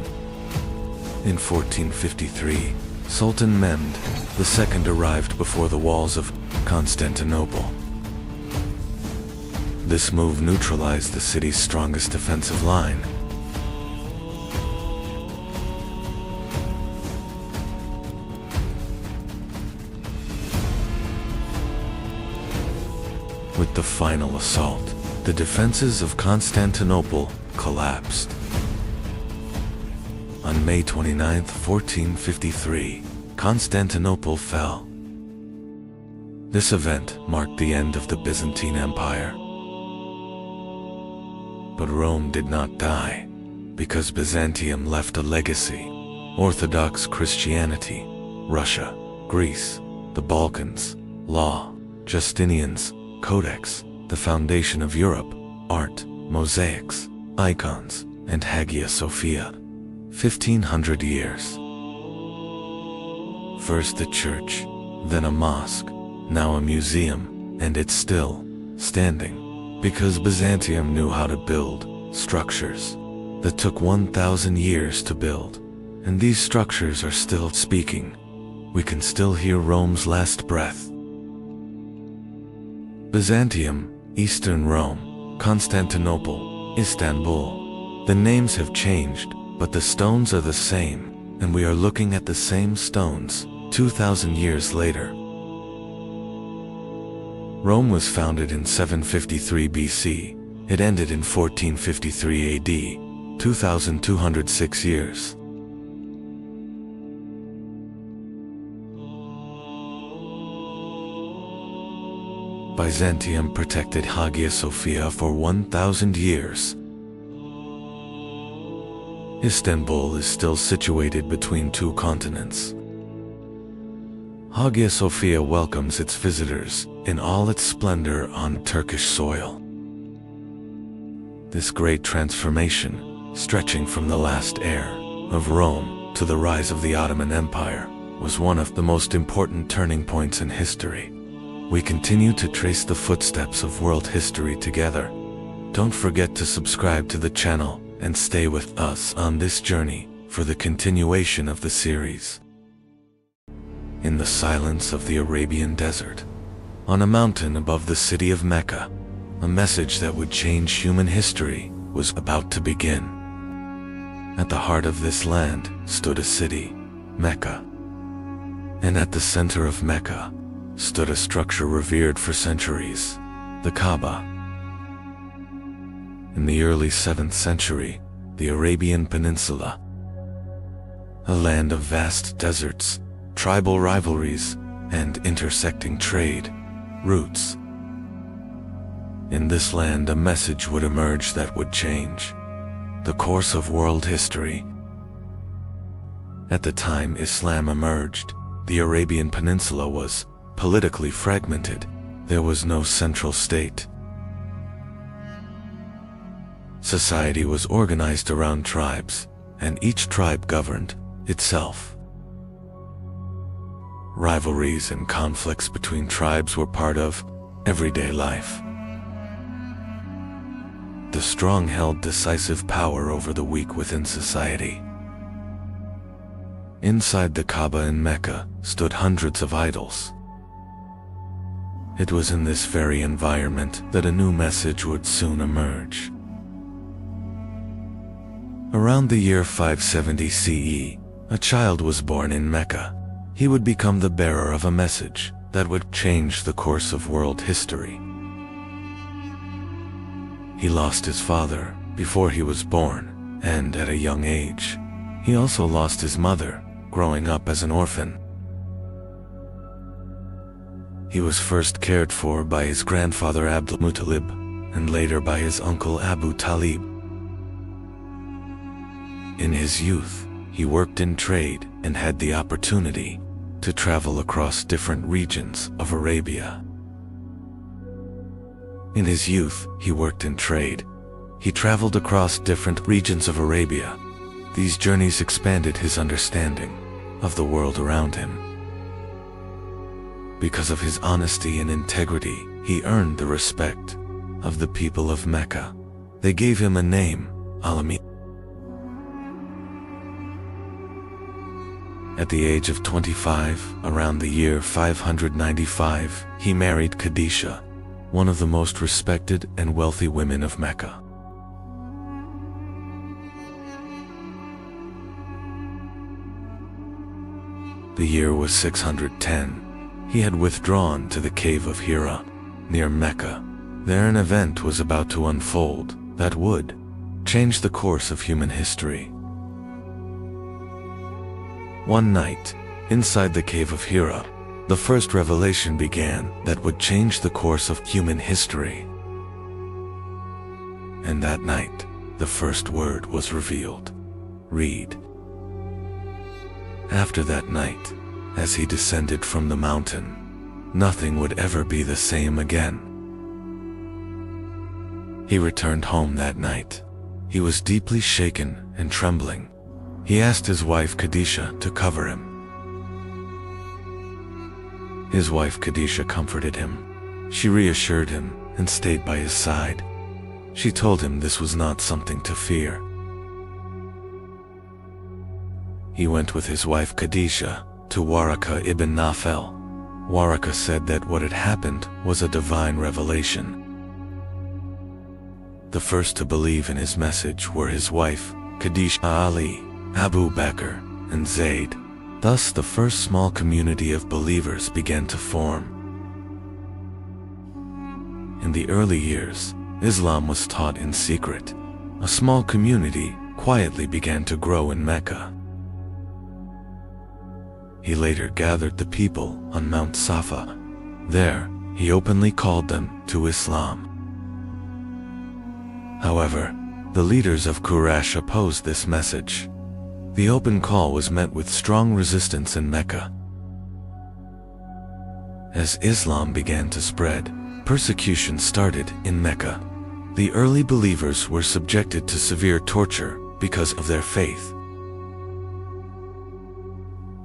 S1: In 1453, Sultan Mehmed II arrived before the walls of Constantinople. This move neutralized the city's strongest defensive line. With the final assault, the defenses of Constantinople collapsed. On May 29, 1453, Constantinople fell. This event marked the end of the Byzantine Empire. But Rome did not die, because Byzantium left a legacy: Orthodox Christianity, Russia, Greece, the Balkans, law, Justinian's Codex, the foundation of Europe, art, mosaics, icons, and Hagia Sophia. 1,500 years. First a church, then a mosque, now a museum, and it's still standing, because Byzantium knew how to build structures that took 1,000 years to build, and these structures are still speaking. We can still hear Rome's last breath. Byzantium, Eastern Rome, Constantinople, Istanbul. The names have changed, but the stones are the same, and we are looking at the same stones 2,000 years later. Rome was founded in 753 BC. It ended in 1453 AD, 2,206 years. Byzantium protected Hagia Sophia for 1,000 years. Istanbul is still situated between two continents. Hagia Sophia welcomes its visitors in all its splendor on Turkish soil. This great transformation, stretching from the last era of Rome to the rise of the Ottoman Empire, was one of the most important turning points in history. We continue to trace the footsteps of world history together. Don't forget to subscribe to the channel and stay with us on this journey for the continuation of the series. In the silence of the Arabian desert, on a mountain above the city of Mecca, a message that would change human history was about to begin. At the heart of this land stood a city, Mecca. And at the center of Mecca stood a structure revered for centuries, the Kaaba. In the early 7th century, the Arabian Peninsula, a land of vast deserts, tribal rivalries, and intersecting trade routes. In this land, a message would emerge that would change the course of world history. At the time Islam emerged, the Arabian Peninsula was politically fragmented. There was no central state. Society was organized around tribes, and each tribe governed itself. Rivalries and conflicts between tribes were part of everyday life. The strong held decisive power over the weak within society. Inside the Kaaba in Mecca stood hundreds of idols. It was in this very environment that a new message would soon emerge. Around the year 570 CE, a child was born in Mecca. He would become the bearer of a message that would change the course of world history. He lost his father before he was born, and at a young age, he also lost his mother, growing up as an orphan. He was first cared for by his grandfather Abdul Muttalib, and later by his uncle Abu Talib. In his youth, he worked in trade and had the opportunity to travel across different regions of Arabia. In his youth, he worked in trade. He traveled across different regions of Arabia. These journeys expanded his understanding of the world around him. Because of his honesty and integrity, he earned the respect of the people of Mecca. They gave him a name, Al-Amin. At the age of 25, around the year 595, he married Khadijah, one of the most respected and wealthy women of Mecca. The year was 610. He had withdrawn to the cave of Hira, near Mecca. There an event was about to unfold that would change the course of human history. One night, inside the cave of Hira, the first revelation began that would change the course of human history. And that night, the first word was revealed. Read. After that night, as he descended from the mountain, nothing would ever be the same again. He returned home that night. He was deeply shaken and trembling. He asked his wife Khadijah to cover him. His wife Khadijah comforted him. She reassured him and stayed by his side. She told him this was not something to fear. He went with his wife Khadijah to Waraka ibn Nawfal. Waraka said that what had happened was a divine revelation. The first to believe in his message were his wife, Khadijah, Ali, Abu Bakr, and Zayd. Thus the first small community of believers began to form. In the early years, Islam was taught in secret. A small community quietly began to grow in Mecca. He later gathered the people on Mount Safa. There, he openly called them to Islam. However, the leaders of Quraysh opposed this message. The open call was met with strong resistance in Mecca. As Islam began to spread, persecution started in Mecca. The early believers were subjected to severe torture because of their faith.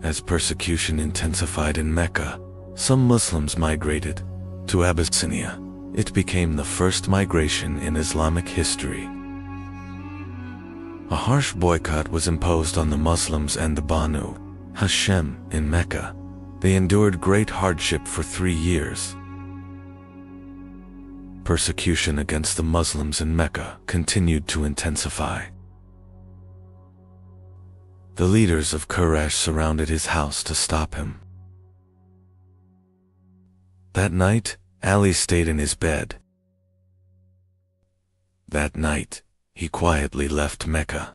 S1: As persecution intensified in Mecca, some Muslims migrated to Abyssinia. It became the first migration in Islamic history. A harsh boycott was imposed on the Muslims and the Banu Hashem in Mecca. They endured great hardship for 3 years. Persecution against the Muslims in Mecca continued to intensify. The leaders of Quraysh surrounded his house to stop him. That night, Ali stayed in his bed. That night, he quietly left Mecca.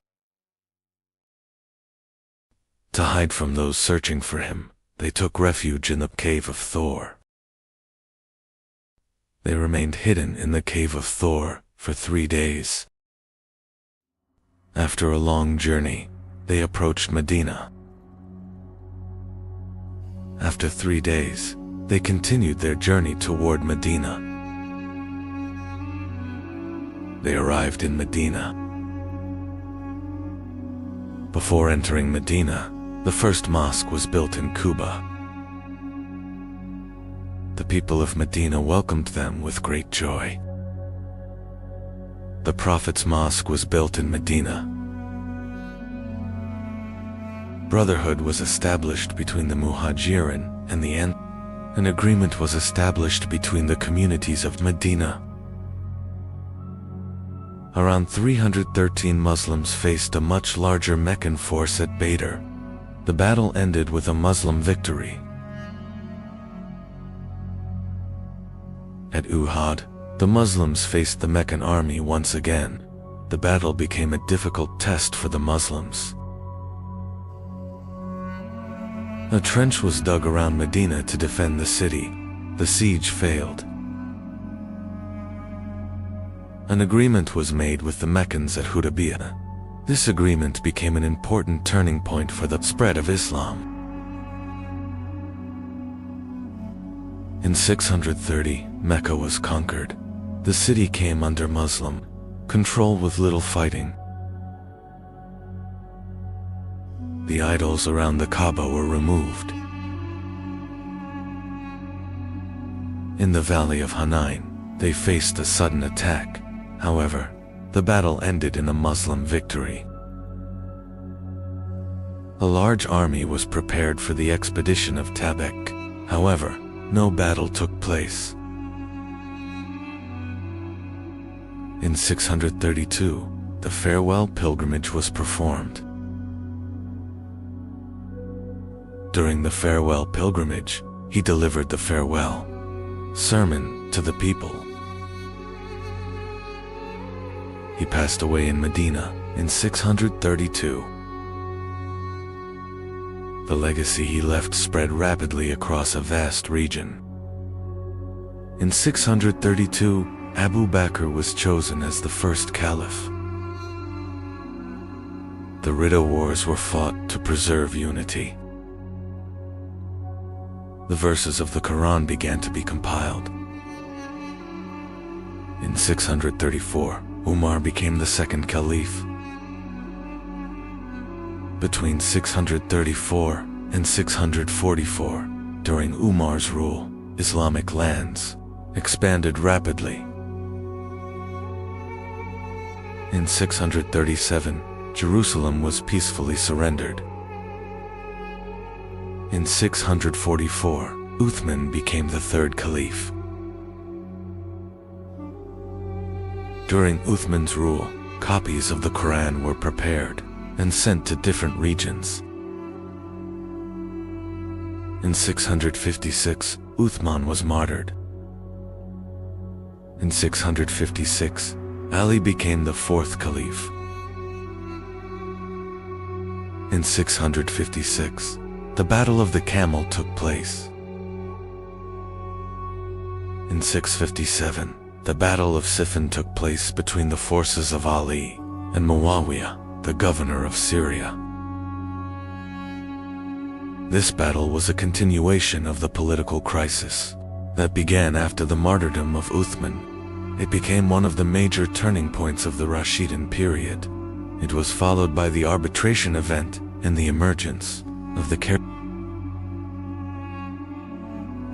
S1: To hide from those searching for him, they took refuge in the cave of Thor. They remained hidden in the cave of Thor for 3 days. After a long journey, they approached Medina. After 3 days, they continued their journey toward Medina. They arrived in Medina. Before entering Medina, the first mosque was built in Quba. The people of Medina welcomed them with great joy. The Prophet's mosque was built in Medina. Brotherhood was established between the Muhajirin and the Ansar. An agreement was established between the communities of Medina. Around 313 Muslims faced a much larger Meccan force at Badr. The battle ended with a Muslim victory. At Uhud, the Muslims faced the Meccan army once again. The battle became a difficult test for the Muslims. A trench was dug around Medina to defend the city. the siege failed. An agreement was made with the Meccans at Hudaybiyah. This agreement became an important turning point for the spread of Islam. In 630, Mecca was conquered. The city came under Muslim control with little fighting. The idols around the Kaaba were removed. In the valley of Hunain, they faced a sudden attack. However, the battle ended in a Muslim victory. A large army was prepared for the expedition of Tabuk. However, no battle took place. In 632, the farewell pilgrimage was performed. During the farewell pilgrimage, he delivered the farewell sermon to the people. He passed away in Medina in 632. The legacy he left spread rapidly across a vast region. In 632, Abu Bakr was chosen as the first caliph. The Ridda Wars were fought to preserve unity. The verses of the Quran began to be compiled. In 634, Umar became the second caliph. Between 634 and 644, during Umar's rule, Islamic lands expanded rapidly. In 637, Jerusalem was peacefully surrendered. In 644, Uthman became the third caliph. During Uthman's rule, copies of the Quran were prepared and sent to different regions. In 656, Uthman was martyred. In 656, Ali became the fourth caliph. In 656, the Battle of the Camel took place. In 657, the Battle of Siffin took place between the forces of Ali and Muawiyah, the governor of Syria. This battle was a continuation of the political crisis that began after the martyrdom of Uthman. It became one of the major turning points of the Rashidun period. It was followed by the arbitration event and the emergence of the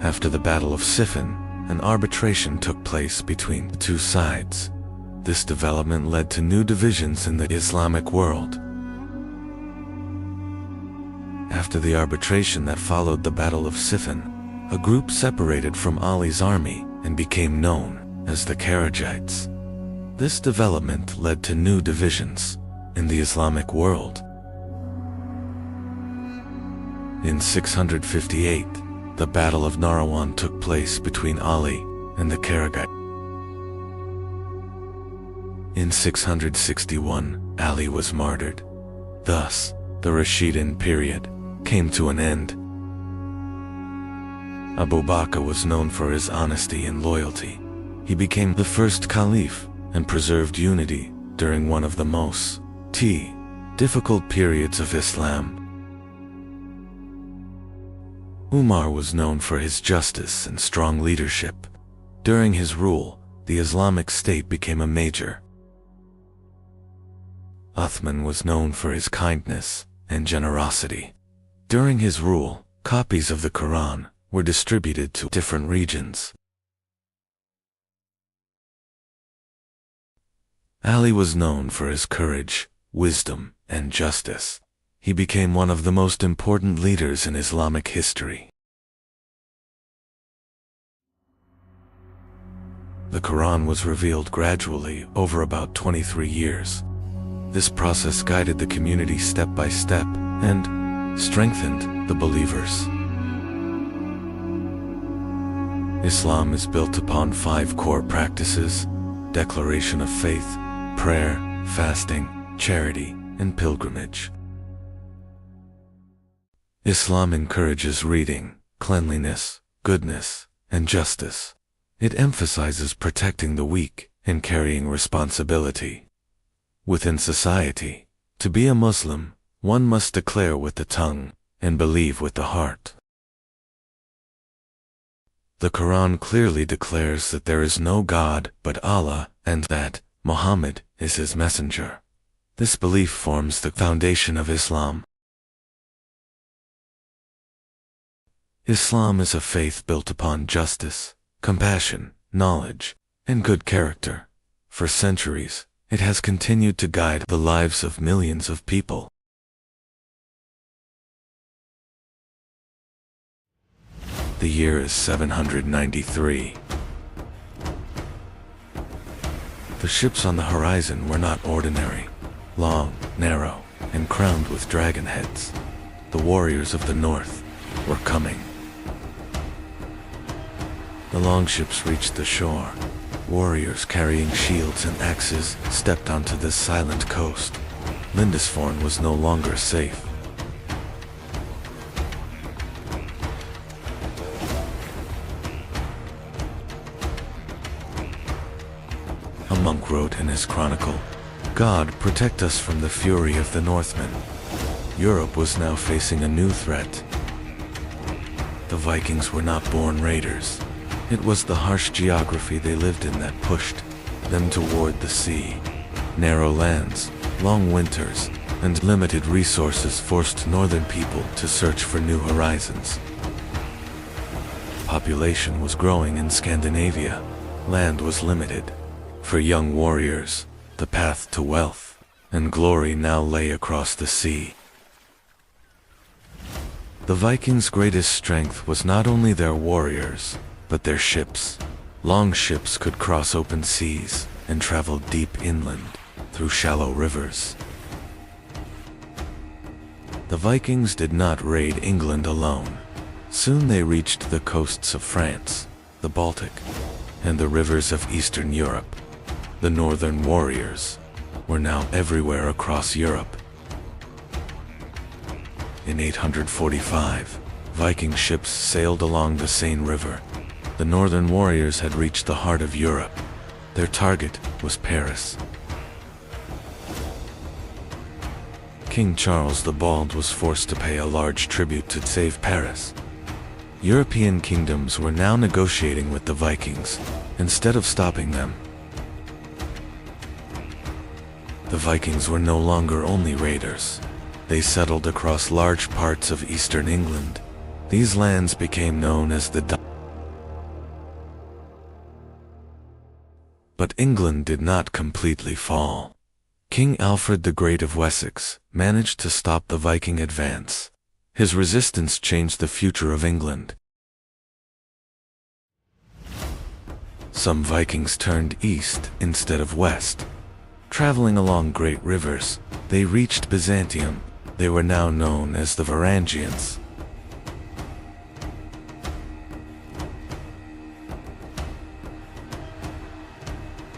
S1: After the Battle of Siffin, an arbitration took place between the two sides. This development led to new divisions in the Islamic world. After the arbitration that followed the Battle of Siffin, a group separated from Ali's army and became known as the Kharijites. This development led to new divisions in the Islamic world. In 658, the Battle of Nahrawan took place between Ali and the Kharijites. In 661, Ali was martyred. Thus, the Rashidun period came to an end. Abu Bakr was known for his honesty and loyalty. He became the first caliph and preserved unity during one of the most difficult periods of Islam. Umar was known for his justice and strong leadership. During his rule, the Islamic State became a major. Uthman was known for his kindness and generosity. During his rule, copies of the Quran were distributed to different regions. Ali was known for his courage, wisdom, and justice. He became one of the most important leaders in Islamic history. The Quran was revealed gradually over about 23 years. This process guided the community step by step and strengthened the believers. Islam is built upon 5 core practices: declaration of faith, prayer, fasting, charity, and pilgrimage. Islam encourages reading, cleanliness, goodness, and justice. It emphasizes protecting the weak and carrying responsibility. Within society, to be a Muslim, one must declare with the tongue and believe with the heart. The Quran clearly declares that there is no God but Allah and that Muhammad is his messenger. This belief forms the foundation of Islam. Islam is a faith built upon justice, compassion, knowledge, and good character. For centuries, it has continued to guide the lives of millions of people. The year is 793. The ships on the horizon were not ordinary. Long, narrow, and crowned with dragon heads. The warriors of the north were coming. The longships reached the shore. Warriors carrying shields and axes stepped onto this silent coast. Lindisfarne was no longer safe. A monk wrote in his chronicle, "God protect us from the fury of the Northmen." Europe was now facing a new threat. The Vikings were not born raiders. It was the harsh geography they lived in that pushed them toward the sea. Narrow lands, long winters, and limited resources forced northern people to search for new horizons. Population was growing in Scandinavia. Land was limited. For young warriors, the path to wealth and glory now lay across the sea. The Vikings' greatest strength was not only their warriors, but their ships. Long ships could cross open seas and travel deep inland through shallow rivers. The Vikings did not raid England alone. Soon they reached the coasts of France, the Baltic, and the rivers of Eastern Europe. The northern warriors were now everywhere across Europe. In 845, Viking ships sailed along the Seine River. The northern warriors had reached the heart of Europe. Their target was Paris. King Charles the Bald was forced to pay a large tribute to save Paris. European kingdoms were now negotiating with the Vikings, instead of stopping them. The Vikings were no longer only raiders. They settled across large parts of eastern England. These lands became known as the Dynasties. But England did not completely fall. King Alfred the Great of Wessex managed to stop the Viking advance. His resistance changed the future of England. Some Vikings turned east instead of west. Traveling along great rivers, they reached Byzantium. They were now known as the Varangians.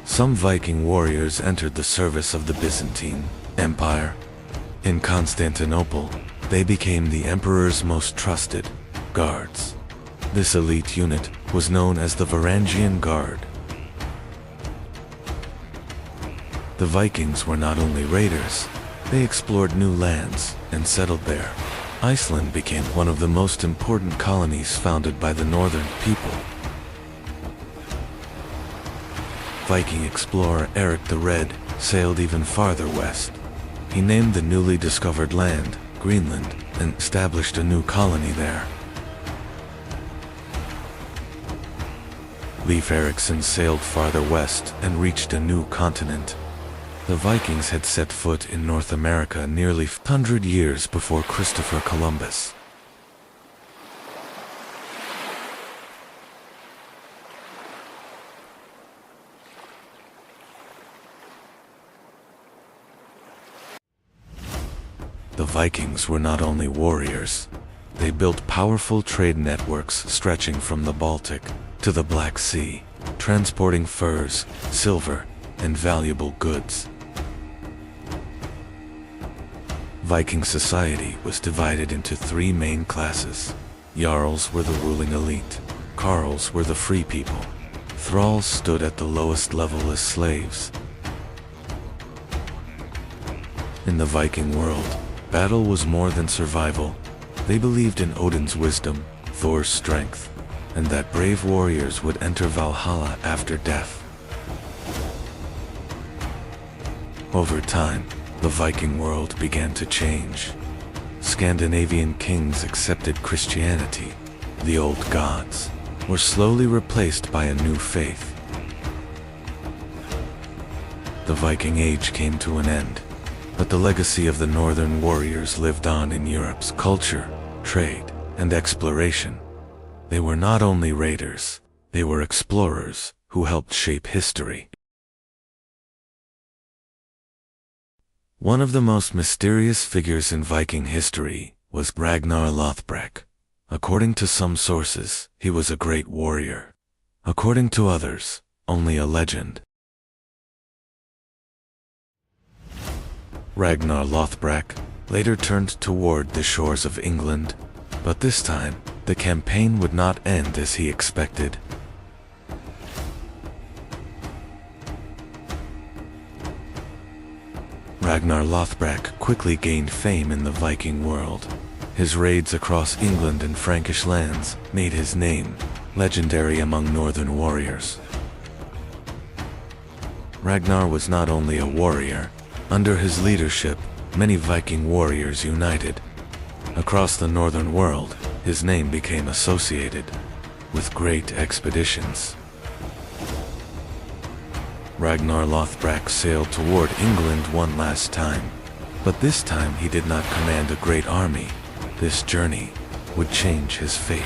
S1: Some Viking warriors entered the service of the Byzantine Empire. In Constantinople, they became the emperor's most trusted guards. This elite unit was known as the Varangian Guard. The Vikings were not only raiders, they explored new lands and settled there. Iceland became one of the most important colonies founded by the northern people. Viking explorer Eric the Red sailed even farther west. He named the newly discovered land Greenland and established a new colony there. Leif Erikson sailed farther west and reached a new continent. The Vikings had set foot in North America nearly 100 years before Christopher Columbus. The Vikings were not only warriors. They built powerful trade networks stretching from the Baltic to the Black Sea, transporting furs, silver, and valuable goods. Viking society was divided into three main classes. Jarls were the ruling elite. Carls were the free people. Thralls stood at the lowest level as slaves. In the Viking world, battle was more than survival. They believed in Odin's wisdom, Thor's strength, and that brave warriors would enter Valhalla after death. Over time, the Viking world began to change. Scandinavian kings accepted Christianity. The old gods were slowly replaced by a new faith. The Viking Age came to an end, but the legacy of the northern warriors lived on in Europe's culture, trade, and exploration. They were not only raiders, they were explorers who helped shape history. One of the most mysterious figures in Viking history was Ragnar Lothbrok. According to some sources, he was a great warrior. According to others, only a legend. Ragnar Lothbrok later turned toward the shores of England, but this time, the campaign would not end as he expected. Ragnar Lothbrok quickly gained fame in the Viking world. His raids across England and Frankish lands made his name legendary among northern warriors. Ragnar was not only a warrior. Under his leadership, many Viking warriors united. Across the northern world, his name became associated with great expeditions. Ragnar Lothbrok sailed toward England one last time, but this time he did not command a great army. This journey would change his fate.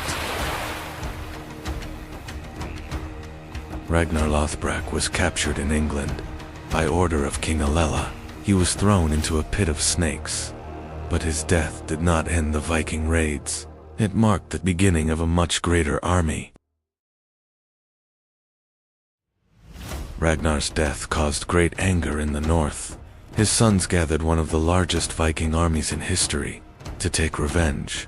S1: Ragnar Lothbrok was captured in England. By order of King Alela, he was thrown into a pit of snakes. But his death did not end the Viking raids. It marked the beginning of a much greater army. Ragnar's death caused great anger in the north. His sons gathered one of the largest Viking armies in history to take revenge.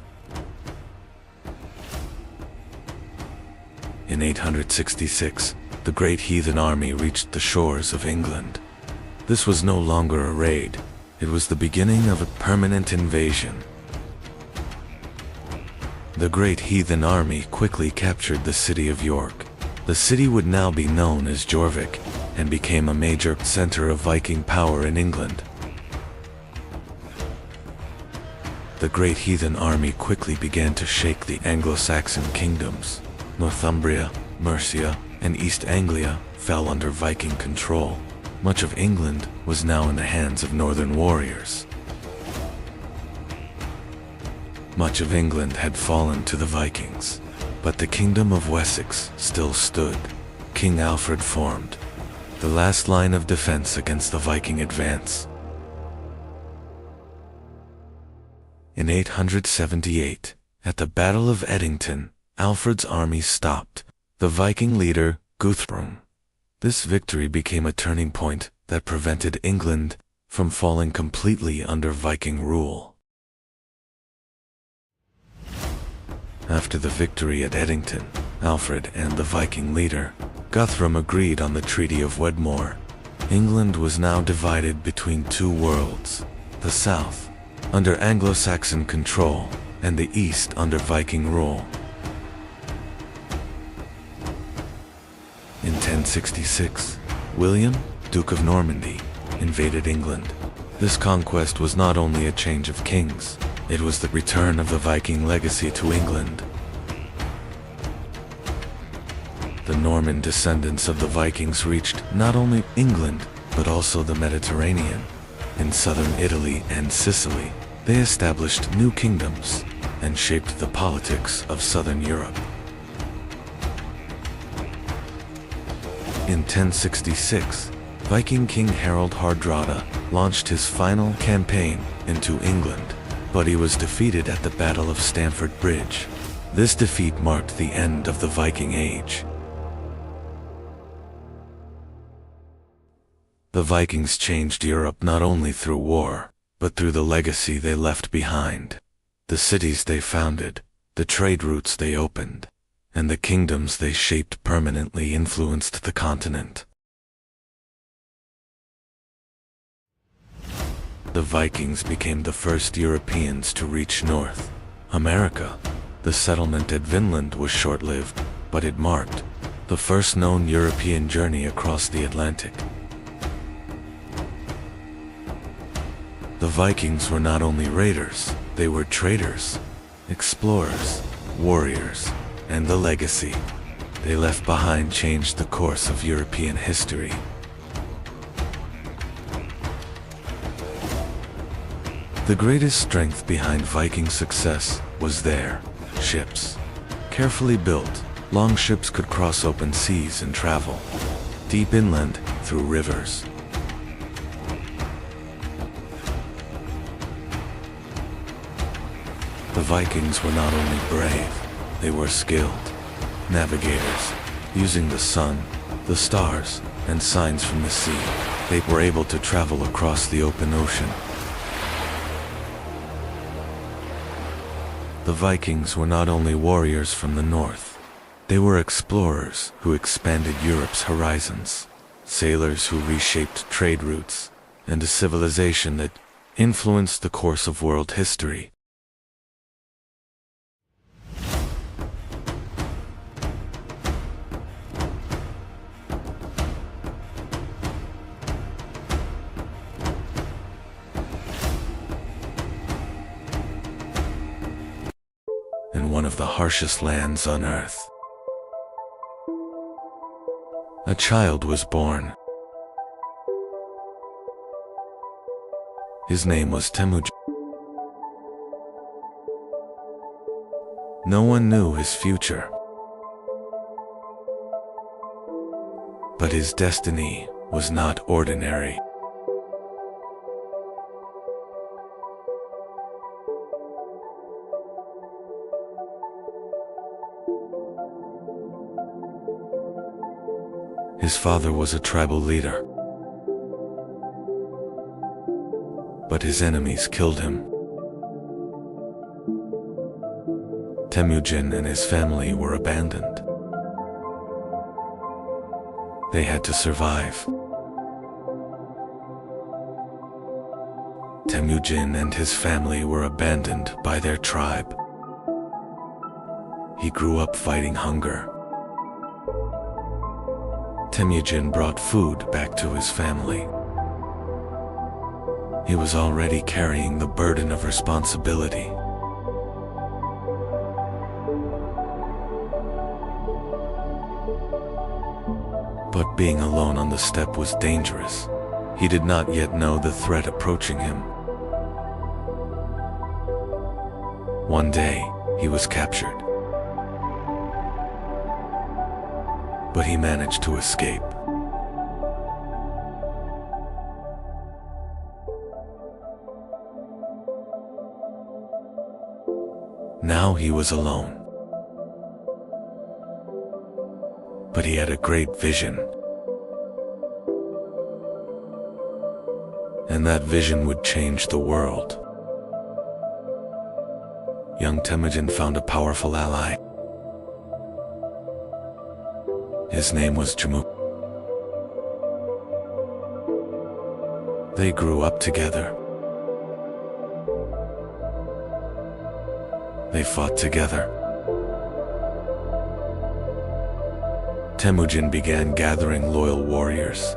S1: In 866, the great heathen army reached the shores of England. This was no longer a raid. It was the beginning of a permanent invasion. The great heathen army quickly captured the city of York. The city would now be known as Jorvik and became a major center of Viking power in England. The great heathen army quickly began to shake the Anglo-Saxon kingdoms. Northumbria, Mercia, and East Anglia fell under Viking control. Much of England was now in the hands of northern warriors. Much of England had fallen to the Vikings, but the kingdom of Wessex still stood. King Alfred formed the last line of defense against the Viking advance. In 878, at the Battle of Edington, Alfred's army stopped the Viking leader, Guthrum. This victory became a turning point that prevented England from falling completely under Viking rule. After the victory at Edington, Alfred and the Viking leader, Guthrum, agreed on the Treaty of Wedmore. England was now divided between two worlds, the south, under Anglo-Saxon control, and the east under Viking rule. In 1066, William, Duke of Normandy, invaded England. This conquest was not only a change of kings, it was the return of the Viking legacy to England. The Norman descendants of the Vikings reached not only England, but also the Mediterranean. In southern Italy and Sicily, they established new kingdoms and shaped the politics of southern Europe. In 1066, Viking King Harald Hardrada launched his final campaign into England, but he was defeated at the Battle of Stamford Bridge. This defeat marked the end of the Viking Age. The Vikings changed Europe not only through war, but through the legacy they left behind. The cities they founded, the trade routes they opened, and the kingdoms they shaped permanently influenced the continent. The Vikings became the first Europeans to reach North America. The settlement at Vinland was short-lived, but it marked the first known European journey across the Atlantic. The Vikings were not only raiders, they were traders, explorers, warriors, and the legacy they left behind changed the course of European history. The greatest strength behind Viking success was their ships. Carefully built, long ships could cross open seas and travel deep inland through rivers. The Vikings were not only brave, they were skilled navigators. Using the sun, the stars, and signs from the sea, they were able to travel across the open ocean. The Vikings were not only warriors from the north, they were explorers who expanded Europe's horizons, sailors who reshaped trade routes, and a civilization that influenced the course of world history. In one of the harshest lands on earth, a child was born. His name was Temujin. No one knew his future, but his destiny was not ordinary. His father was a tribal leader, but his enemies killed him. Temujin and his family were abandoned. They had to survive. Temujin and his family were abandoned by their tribe. He grew up fighting hunger. Temujin brought food back to his family. He was already carrying the burden of responsibility. But being alone on the steppe was dangerous. He did not yet know the threat approaching him. One day, he was captured. But he managed to escape. Now he was alone. But he had a great vision. And that vision would change the world. Young Temujin found a powerful ally. His name was Jamuk. They grew up together. They fought together. Temujin began gathering loyal warriors.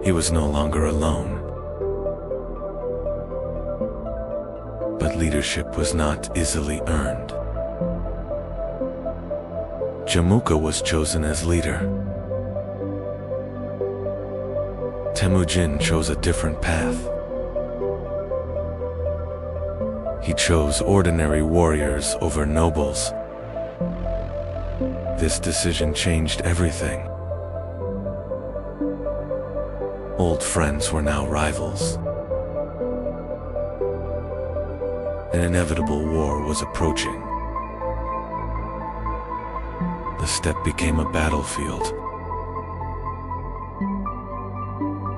S1: He was no longer alone. But leadership was not easily earned. Jamuka was chosen as leader. Temujin chose a different path. He chose ordinary warriors over nobles. This decision changed everything. Old friends were now rivals. An inevitable war was approaching. The steppe became a battlefield.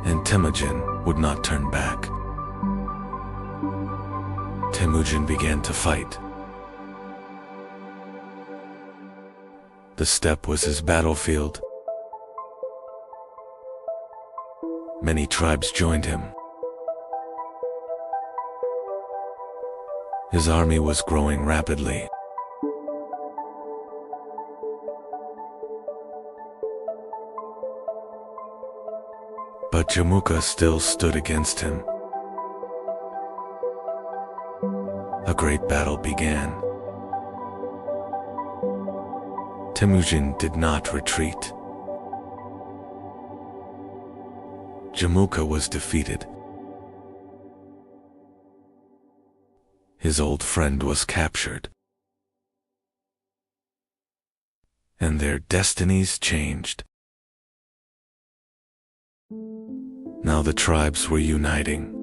S1: And Temujin would not turn back. Temujin began to fight. The steppe was his battlefield. Many tribes joined him. His army was growing rapidly. But Jamuka still stood against him. A great battle began. Temujin did not retreat. Jamuka was defeated. His old friend was captured. And their destinies changed. Now the tribes were uniting.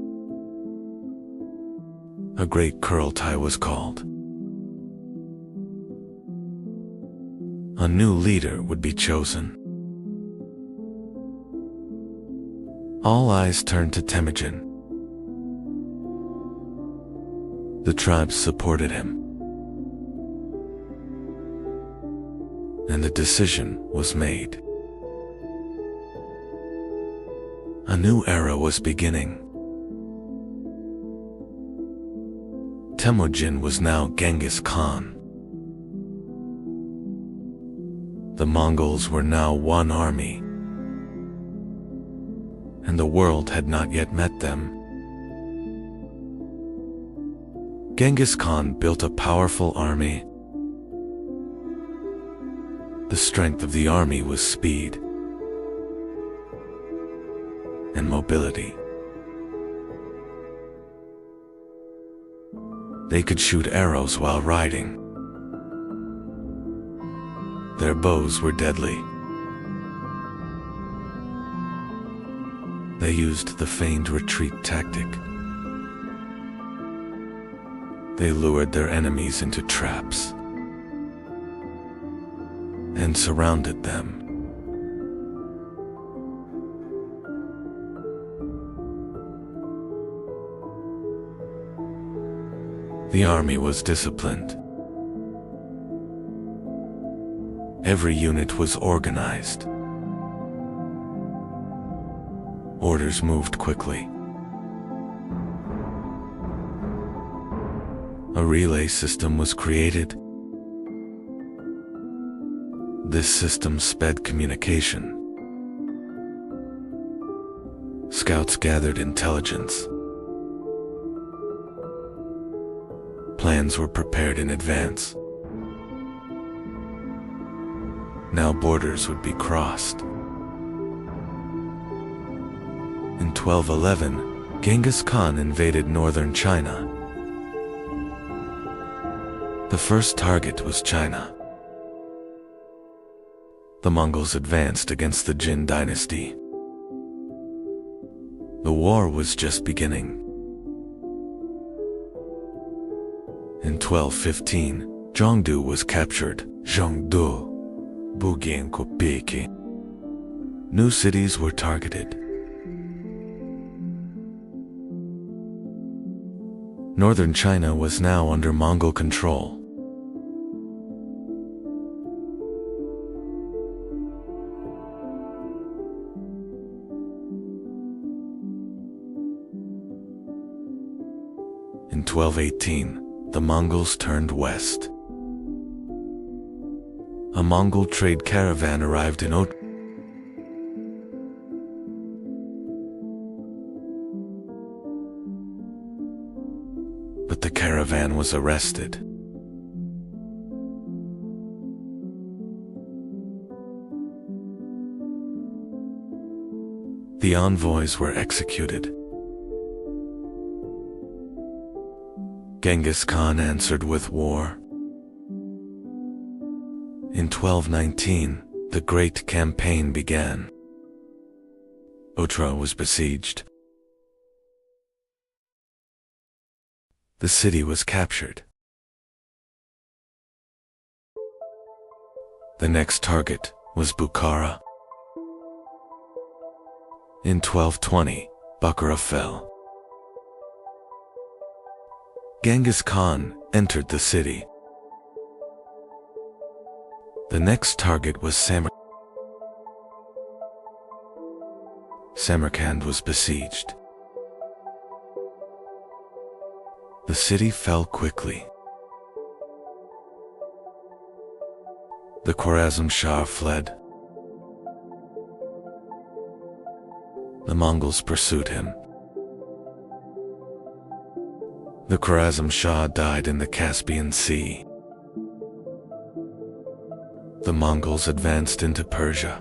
S1: A great Kurultai was called. A new leader would be chosen. All eyes turned to Temujin. The tribes supported him. And the decision was made. A new era was beginning. Temujin was now Genghis Khan. The Mongols were now one army, and the world had not yet met them. Genghis Khan built a powerful army. The strength of the army was speed and mobility. They could shoot arrows while riding. Their bows were deadly. They used the feigned retreat tactic. They lured their enemies into traps and surrounded them. The army was disciplined. Every unit was organized. Orders moved quickly. A relay system was created. This system sped communication. Scouts gathered intelligence. Plans were prepared in advance. Now borders would be crossed. In 1211, Genghis Khan invaded northern China. The first target was China. The Mongols advanced against the Jin dynasty. The war was just beginning. In 1215, Zhongdu was captured. Zhongdu, Bugien Kopeki. New cities were targeted. Northern China was now under Mongol control. In 1218, the Mongols turned west. A Mongol trade caravan arrived in Ot. But the caravan was arrested. The envoys were executed. Genghis Khan answered with war. In 1219, the Great Campaign began. Otra was besieged. The city was captured. The next target was Bukhara. In 1220, Bukhara fell. Genghis Khan entered the city. The next target was Samarkand was besieged. The city fell quickly. The Khwarezm Shah fled. The Mongols pursued him. The Khwarezm Shah died in the Caspian Sea. The Mongols advanced into Persia.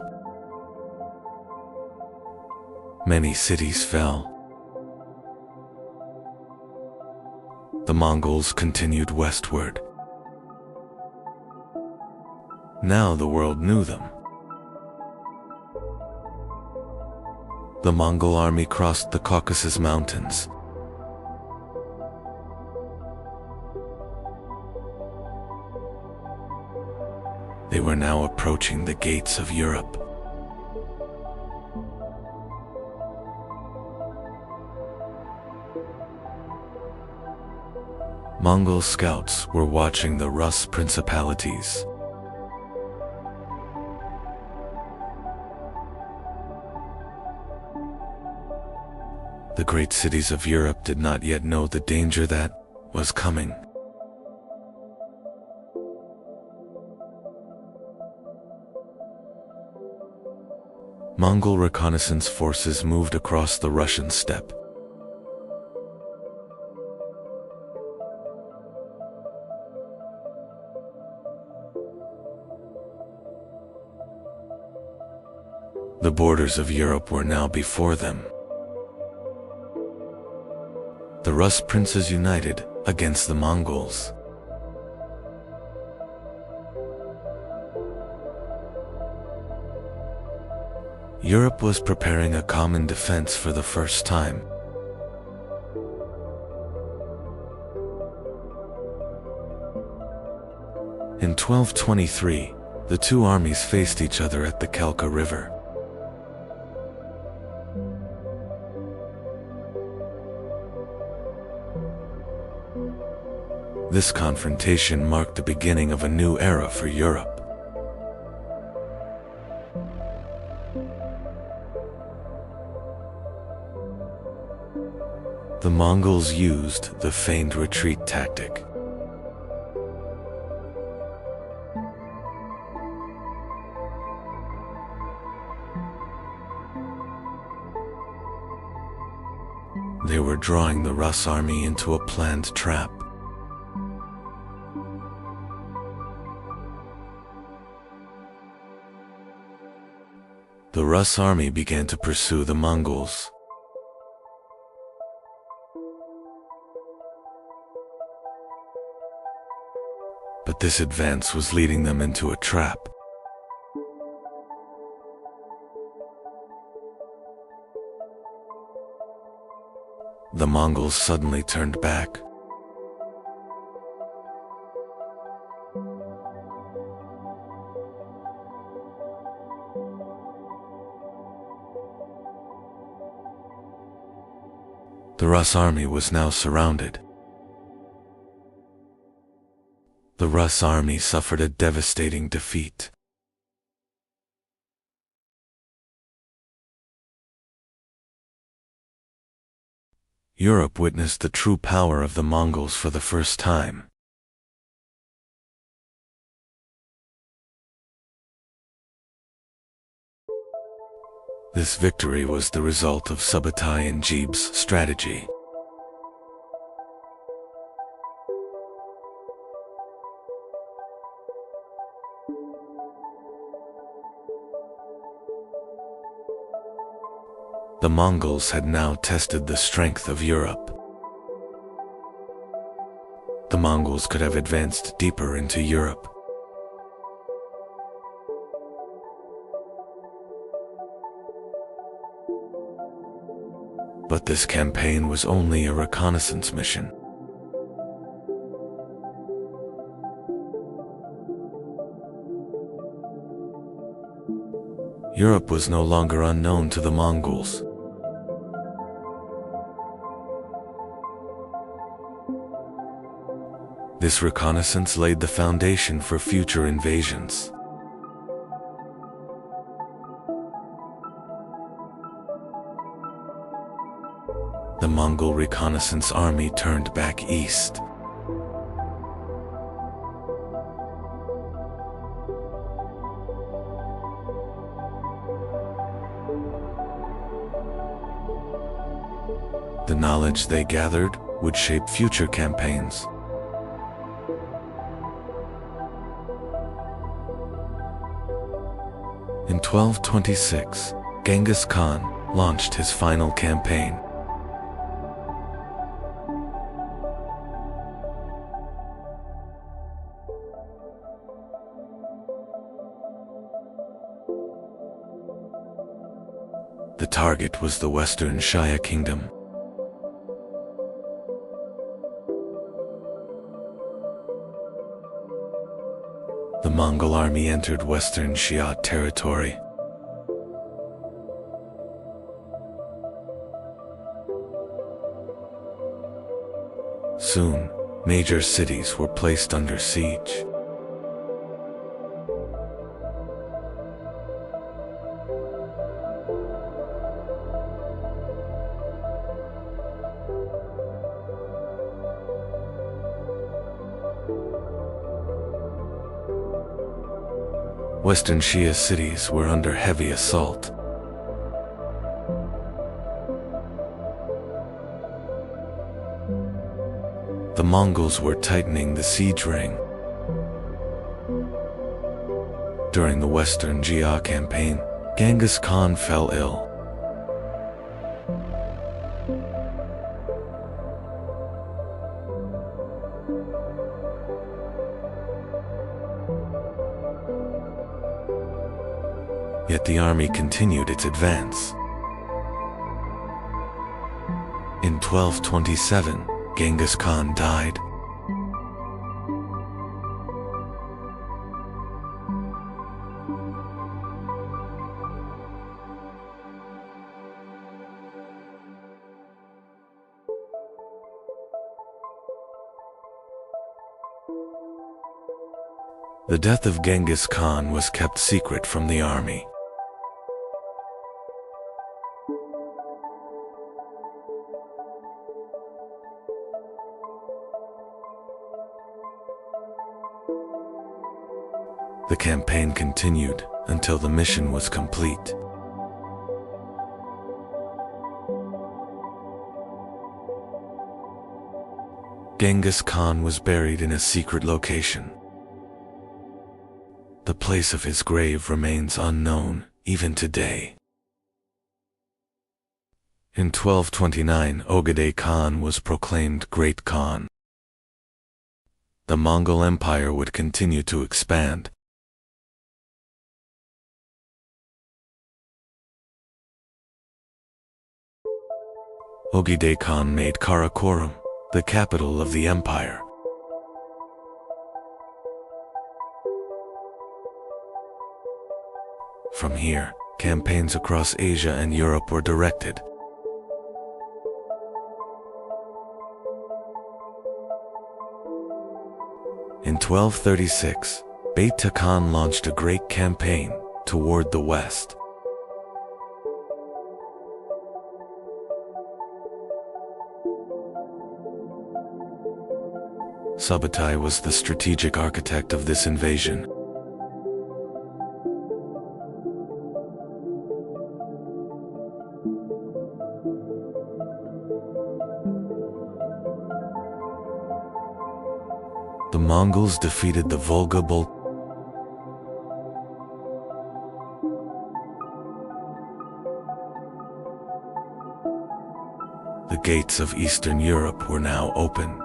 S1: Many cities fell. The Mongols continued westward. Now the world knew them. The Mongol army crossed the Caucasus Mountains. They were now approaching the gates of Europe. Mongol scouts were watching the Rus principalities. The great cities of Europe did not yet know the danger that was coming. Mongol reconnaissance forces moved across the Russian steppe. The borders of Europe were now before them. The Rus princes united against the Mongols. Europe was preparing a common defense for the first time. In 1223, the two armies faced each other at the Kelka River. This confrontation marked the beginning of a new era for Europe. The Mongols used the feigned retreat tactic. They were drawing the Rus army into a planned trap. The Rus army began to pursue the Mongols. But this advance was leading them into a trap. The Mongols suddenly turned back. The Rus army was now surrounded. The Rus army suffered a devastating defeat. Europe witnessed the true power of the Mongols for the first time. This victory was the result of Subutai and Jeeb's strategy. The Mongols had now tested the strength of Europe. The Mongols could have advanced deeper into Europe. But this campaign was only a reconnaissance mission. Europe was no longer unknown to the Mongols. This reconnaissance laid the foundation for future invasions. reconnaissance army turned back east. The knowledge they gathered would shape future campaigns. In 1226, Genghis Khan launched his final campaign. The target was the Western Shia Kingdom. The Mongol army entered Western Shia territory. Soon, major cities were placed under siege. Western Shia cities were under heavy assault. The Mongols were tightening the siege ring. During the Western Jia campaign, Genghis Khan fell ill. Yet the army continued its advance. In 1227, Genghis Khan died. The death of Genghis Khan was kept secret from the army. The campaign continued until the mission was complete. Genghis Khan was buried in a secret location. The place of his grave remains unknown even today. In 1229, Ogedei Khan was proclaimed Great Khan. The Mongol Empire would continue to expand. Ogedei Khan made Karakoram the capital of the empire. From here, campaigns across Asia and Europe were directed. In 1236, Beta Khan launched a great campaign toward the west. Subutai was the strategic architect of this invasion. The Mongols defeated the Volga Bulk. The gates of Eastern Europe were now open.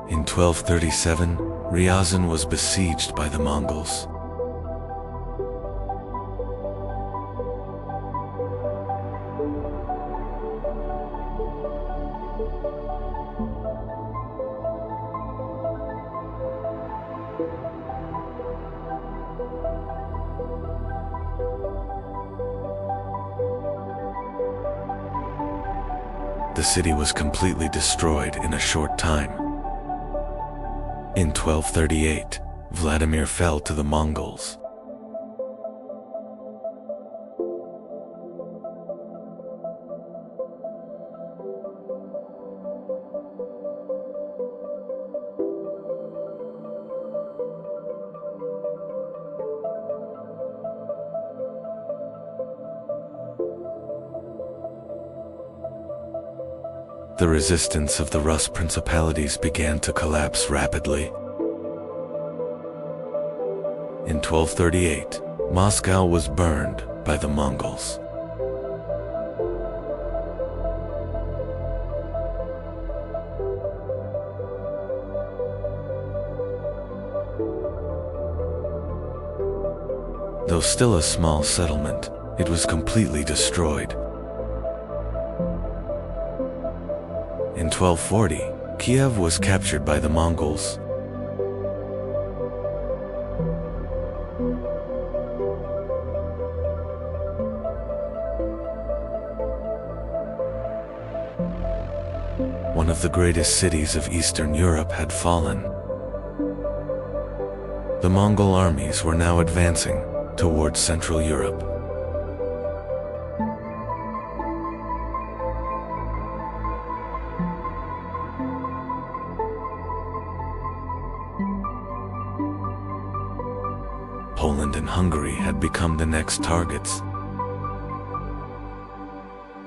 S1: In 1237, Ryazan was besieged by the Mongols. The city was completely destroyed in a short time. In 1238, Vladimir fell to the Mongols. The resistance of the Rus principalities began to collapse rapidly. In 1238, Moscow was burned by the Mongols. Though still a small settlement, it was completely destroyed. In 1240, Kiev was captured by the Mongols. One of the greatest cities of Eastern Europe had fallen. The Mongol armies were now advancing towards Central Europe. Poland and Hungary had become the next targets.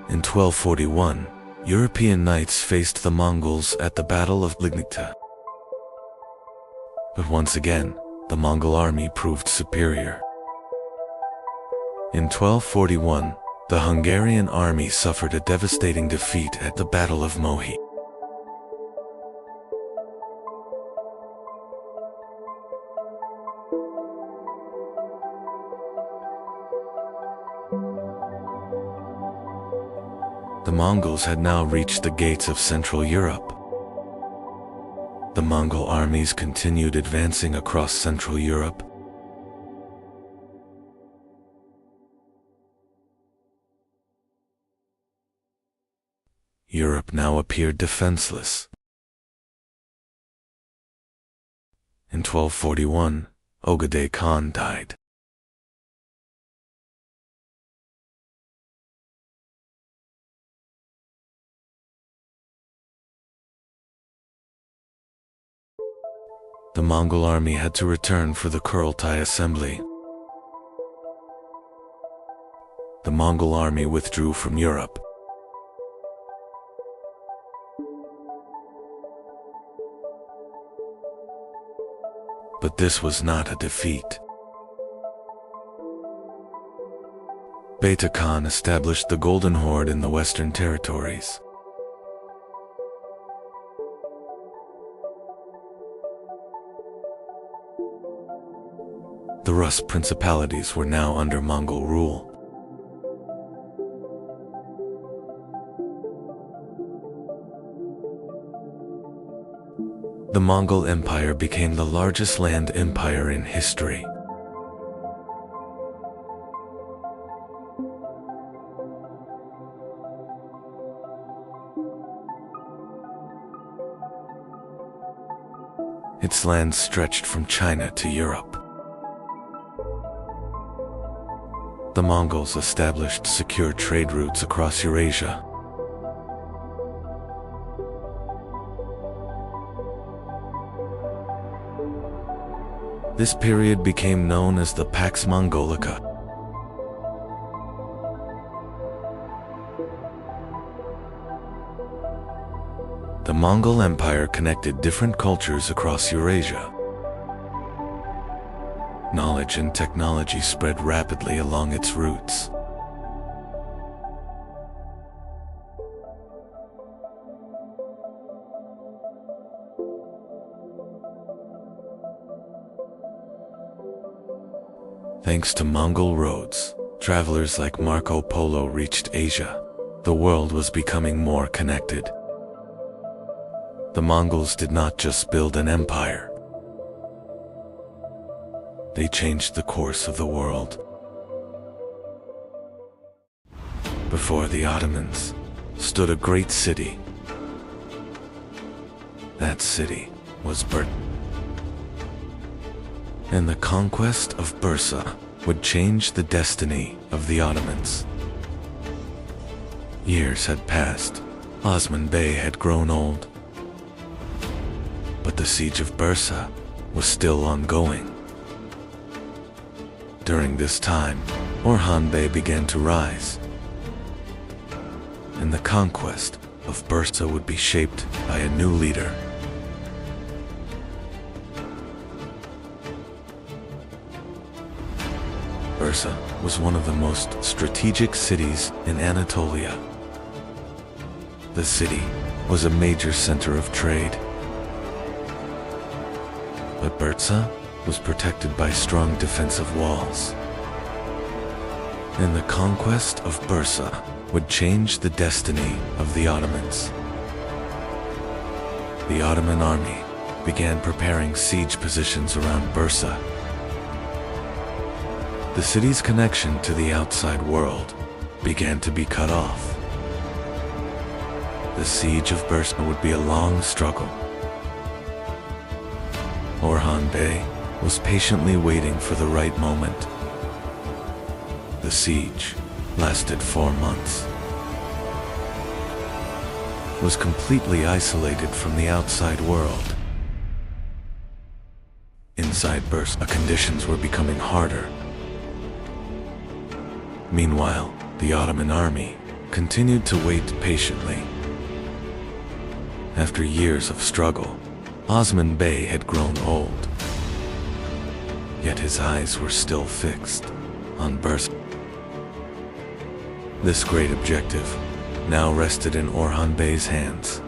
S1: In 1241, European knights faced the Mongols at the Battle of Lignita. But once again, the Mongol army proved superior. In 1241, the Hungarian army suffered a devastating defeat at the Battle of Mohi. The Mongols had now reached the gates of Central Europe. The Mongol armies continued advancing across Central Europe. Europe now appeared defenseless. In 1241, Ogedei Khan died. The Mongol army had to return for the Kurultai assembly. The Mongol army withdrew from Europe. But this was not a defeat. Beta Khan established the Golden Horde in the Western Territories. The Rus principalities were now under Mongol rule. The Mongol Empire became the largest land empire in history. Its land stretched from China to Europe. The Mongols established secure trade routes across Eurasia. This period became known as the Pax Mongolica. The Mongol Empire connected different cultures across Eurasia. Knowledge and technology spread rapidly along its routes. Thanks to Mongol roads, travelers like Marco Polo reached Asia. The world was becoming more connected. The Mongols did not just build an empire. They changed the course of the world. Before the Ottomans stood a great city. That city was Bursa. And the conquest of Bursa would change the destiny of the Ottomans. Years had passed. Osman Bey had grown old. But the siege of Bursa was still ongoing. During this time, Orhan Bey began to rise, and the conquest of Bursa would be shaped by a new leader. Bursa was one of the most strategic cities in Anatolia. The city was a major center of trade. But Bursa was protected by strong defensive walls. And the conquest of Bursa would change the destiny of the Ottomans. The Ottoman army began preparing siege positions around Bursa. The city's connection to the outside world began to be cut off. The siege of Bursa would be a long struggle. Orhan Bey was patiently waiting for the right moment. The siege lasted 4 months. Was completely isolated from the outside world. Inside Bursa, conditions were becoming harder. Meanwhile, the Ottoman army continued to wait patiently. After years of struggle, Osman Bey had grown old. Yet his eyes were still fixed on Bursa. This great objective now rested in Orhan Bey's hands.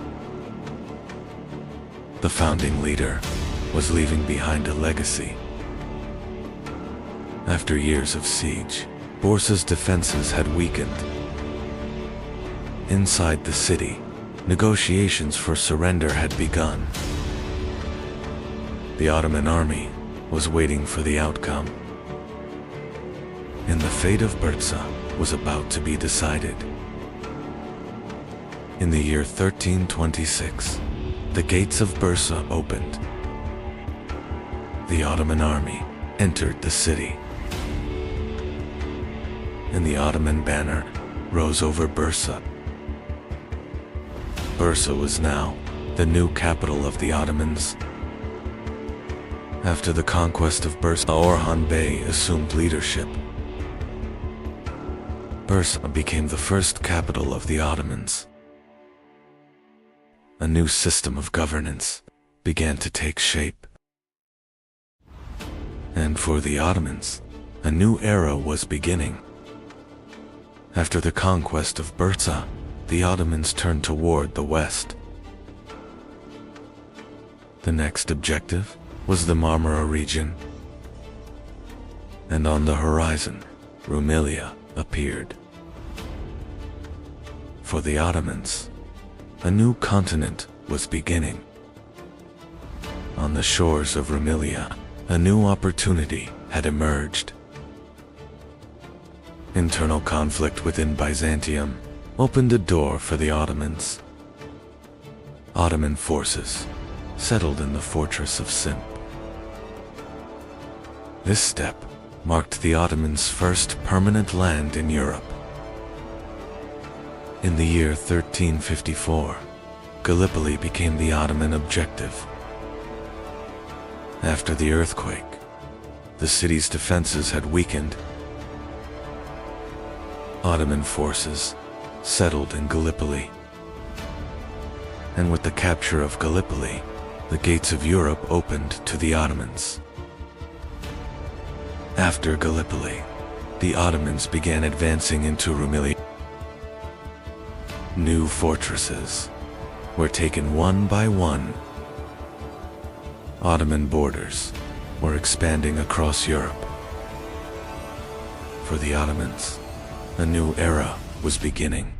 S1: The founding leader was leaving behind a legacy. After years of siege, Bursa's defenses had weakened. Inside the city, negotiations for surrender had begun. The Ottoman army was waiting for the outcome. And the fate of Bursa was about to be decided. In the year 1326, the gates of Bursa opened. The Ottoman army entered the city. And the Ottoman banner rose over Bursa. Bursa was now the new capital of the Ottomans. After the conquest of Bursa, Orhan Bey assumed leadership. Bursa became the first capital of the Ottomans. A new system of governance began to take shape. And for the Ottomans, a new era was beginning. After the conquest of Bursa, the Ottomans turned toward the west. The next objective was the Marmara region. And on the horizon, Rumelia appeared. For the Ottomans, a new continent was beginning. On the shores of Rumelia, a new opportunity had emerged. Internal conflict within Byzantium opened a door for the Ottomans. Ottoman forces settled in the fortress of Simp. This step marked the Ottomans' first permanent land in Europe. In the year 1354, Gallipoli became the Ottoman objective. After the earthquake, the city's defenses had weakened. Ottoman forces settled in Gallipoli. And with the capture of Gallipoli, the gates of Europe opened to the Ottomans. After Gallipoli, the Ottomans began advancing into Rumelia. New fortresses were taken one by one. Ottoman borders were expanding across Europe. For the Ottomans, a new era was beginning.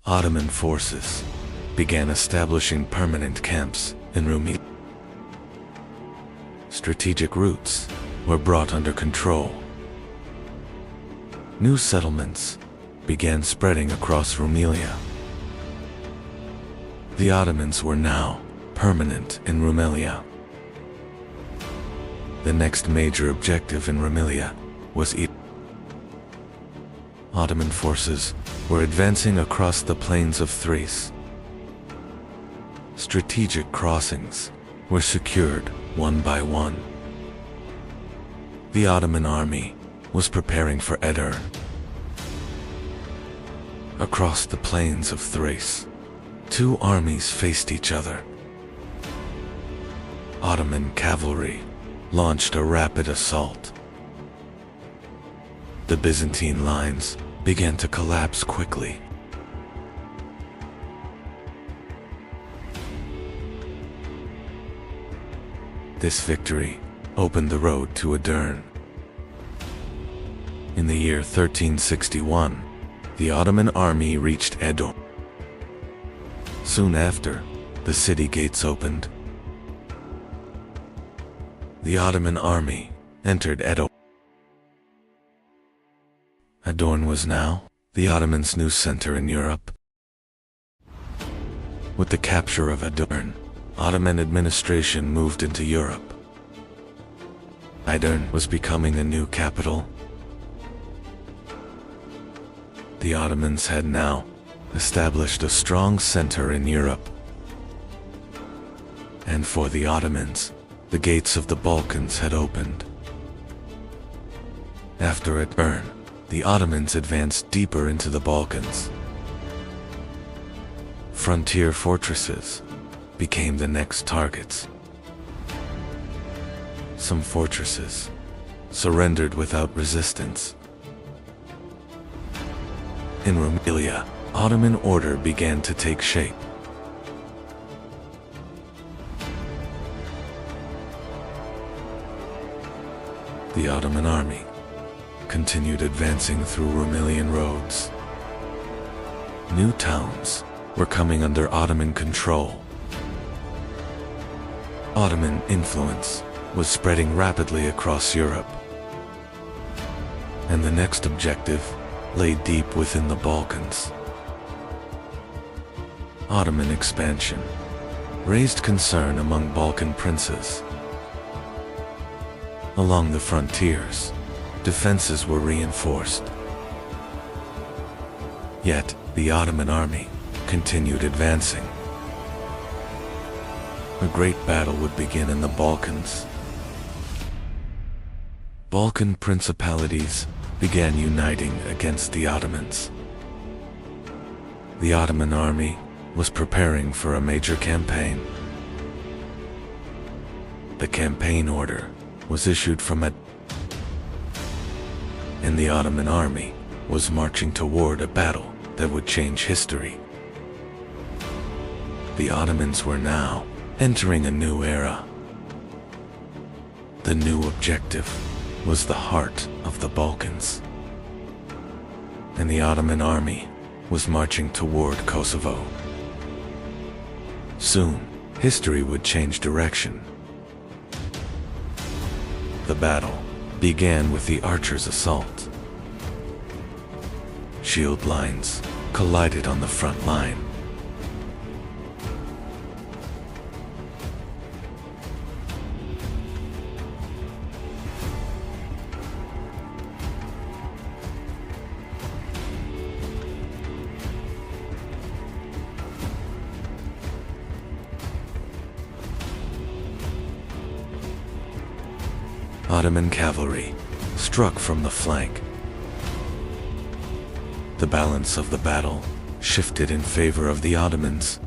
S1: Ottoman forces began establishing permanent camps in Rumelia. Strategic routes were brought under control. New settlements began spreading across Rumelia. The Ottomans were now permanent in Rumelia. The next major objective in Rumelia was Ottoman forces were advancing across the plains of Thrace. Strategic crossings were secured one by one. The Ottoman army was preparing for Edirne. Across the plains of Thrace, two armies faced each other. Ottoman cavalry launched a rapid assault. The Byzantine lines began to collapse quickly. This victory opened the road to Edirne. In the year 1361, the Ottoman army reached Edirne. Soon after, the city gates opened. The Ottoman army entered Edirne. Edirne was now the Ottomans' new center in Europe. With the capture of Edirne, Ottoman administration moved into Europe. Edirne was becoming a new capital. The Ottomans had now established a strong center in Europe. And for the Ottomans, the gates of the Balkans had opened. After Edirne, the Ottomans advanced deeper into the Balkans. Frontier fortresses became the next targets. Some fortresses surrendered without resistance. In Rumelia, Ottoman order began to take shape. The Ottoman army continued advancing through Rumelian roads. New towns were coming under Ottoman control. Ottoman influence was spreading rapidly across Europe. And the next objective lay deep within the Balkans. Ottoman expansion raised concern among Balkan princes. Along the frontiers, defenses were reinforced. Yet, the Ottoman army continued advancing. A great battle would begin in the Balkans. Balkan principalities began uniting against the Ottomans. The Ottoman army was preparing for a major campaign. The campaign order was issued from and the Ottoman army was marching toward a battle that would change history. The Ottomans were now entering a new era. The new objective was the heart of the Balkans. And the Ottoman army was marching toward Kosovo. Soon, history would change direction. The battle began with the archers' assault. Shield lines collided on the front line. Ottoman cavalry struck from the flank. The balance of the battle shifted in favor of the Ottomans.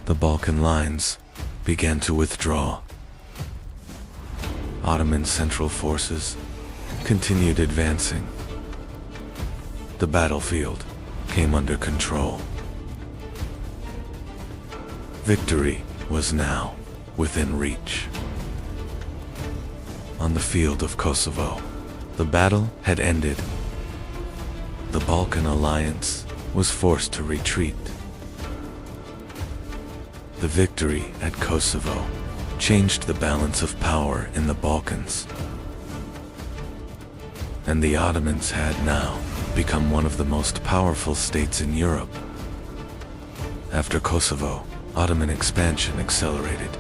S1: The Balkan lines began to withdraw. Ottoman central forces continued advancing. The battlefield came under control. Victory was now within reach. On the field of Kosovo, the battle had ended. The Balkan alliance was forced to retreat. The victory at Kosovo changed the balance of power in the Balkans. And the Ottomans had now become one of the most powerful states in Europe. After Kosovo, Ottoman expansion accelerated,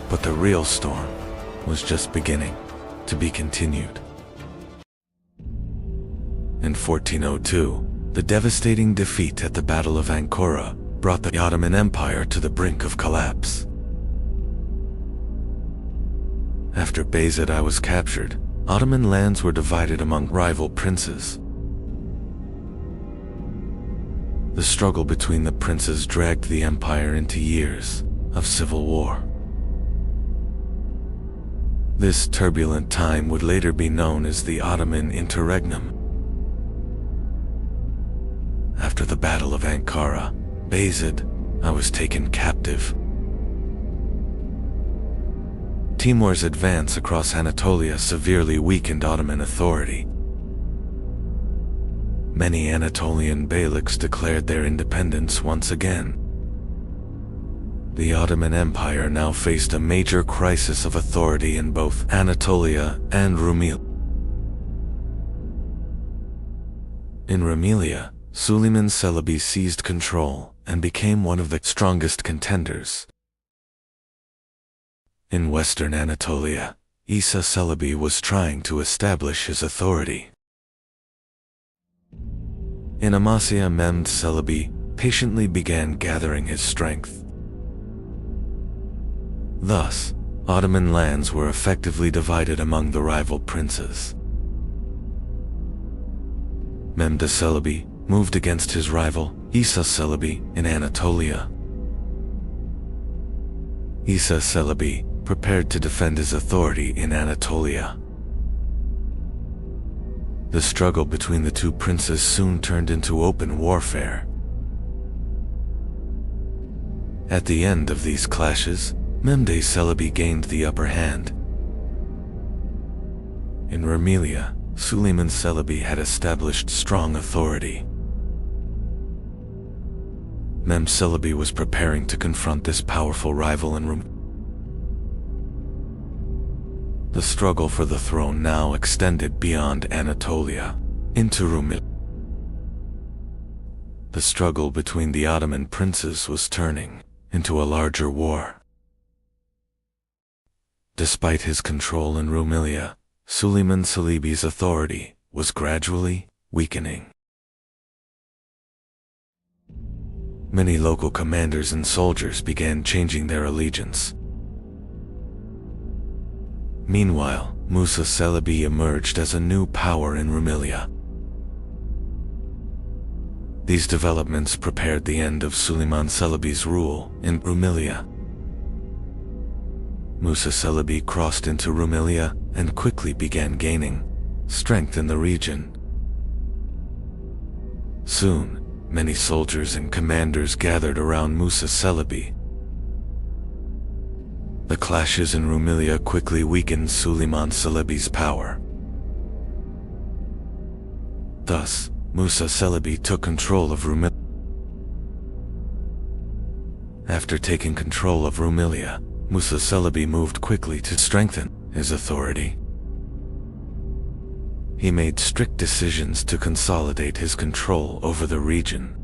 S1: but the real storm was just beginning to be continued. In 1402, the devastating defeat at the Battle of Ankara brought the Ottoman Empire to the brink of collapse. After Bayezid was captured, Ottoman lands were divided among rival princes. The struggle between the princes dragged the empire into years of civil war. This turbulent time would later be known as the Ottoman Interregnum. After the Battle of Ankara, Bayezid was taken captive. Timur's advance across Anatolia severely weakened Ottoman authority. Many Anatolian beyliks declared their independence once again. The Ottoman Empire now faced a major crisis of authority in both Anatolia and Rumelia. In Rumelia, Suleiman Celebi seized control and became one of the strongest contenders. In western Anatolia, Isa Celebi was trying to establish his authority. In Amasya, Mehmed Celebi patiently began gathering his strength. Thus, Ottoman lands were effectively divided among the rival princes. Mehmed Celebi moved against his rival, Isa Celebi, in Anatolia. Isa Celebi prepared to defend his authority in Anatolia. The struggle between the two princes soon turned into open warfare. At the end of these clashes, Mehmed Celebi gained the upper hand. In Rumelia, Suleiman Celebi had established strong authority. Mehmed Celebi was preparing to confront this powerful rival in Rumelia. The struggle for the throne now extended beyond Anatolia, into Rumelia. The struggle between the Ottoman princes was turning into a larger war. Despite his control in Rumelia, Suleiman Celebi's authority was gradually weakening. Many local commanders and soldiers began changing their allegiance. Meanwhile, Musa Celebi emerged as a new power in Rumelia. These developments prepared the end of Suleiman Celebi's rule in Rumelia. Musa Celebi crossed into Rumelia and quickly began gaining strength in the region. Soon, many soldiers and commanders gathered around Musa Celebi. The clashes in Rumelia quickly weakened Suleiman Celebi's power. Thus, Musa Celebi took control of Rumelia. After taking control of Rumelia, Musa Celebi moved quickly to strengthen his authority. He made strict decisions to consolidate his control over the region.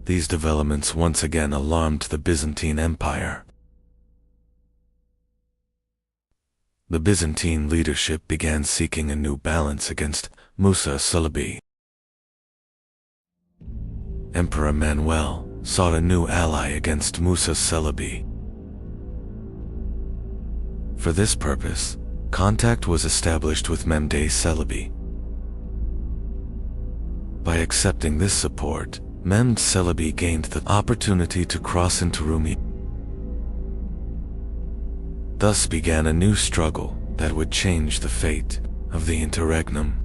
S1: These developments once again alarmed the Byzantine Empire. The Byzantine leadership began seeking a new balance against Musa Celebi. Emperor Manuel sought a new ally against Musa Celebi. For this purpose, contact was established with Mehmed Celebi. By accepting this support, Mehmed Celebi gained the opportunity to cross into Rumelia. Thus began a new struggle that would change the fate of the interregnum.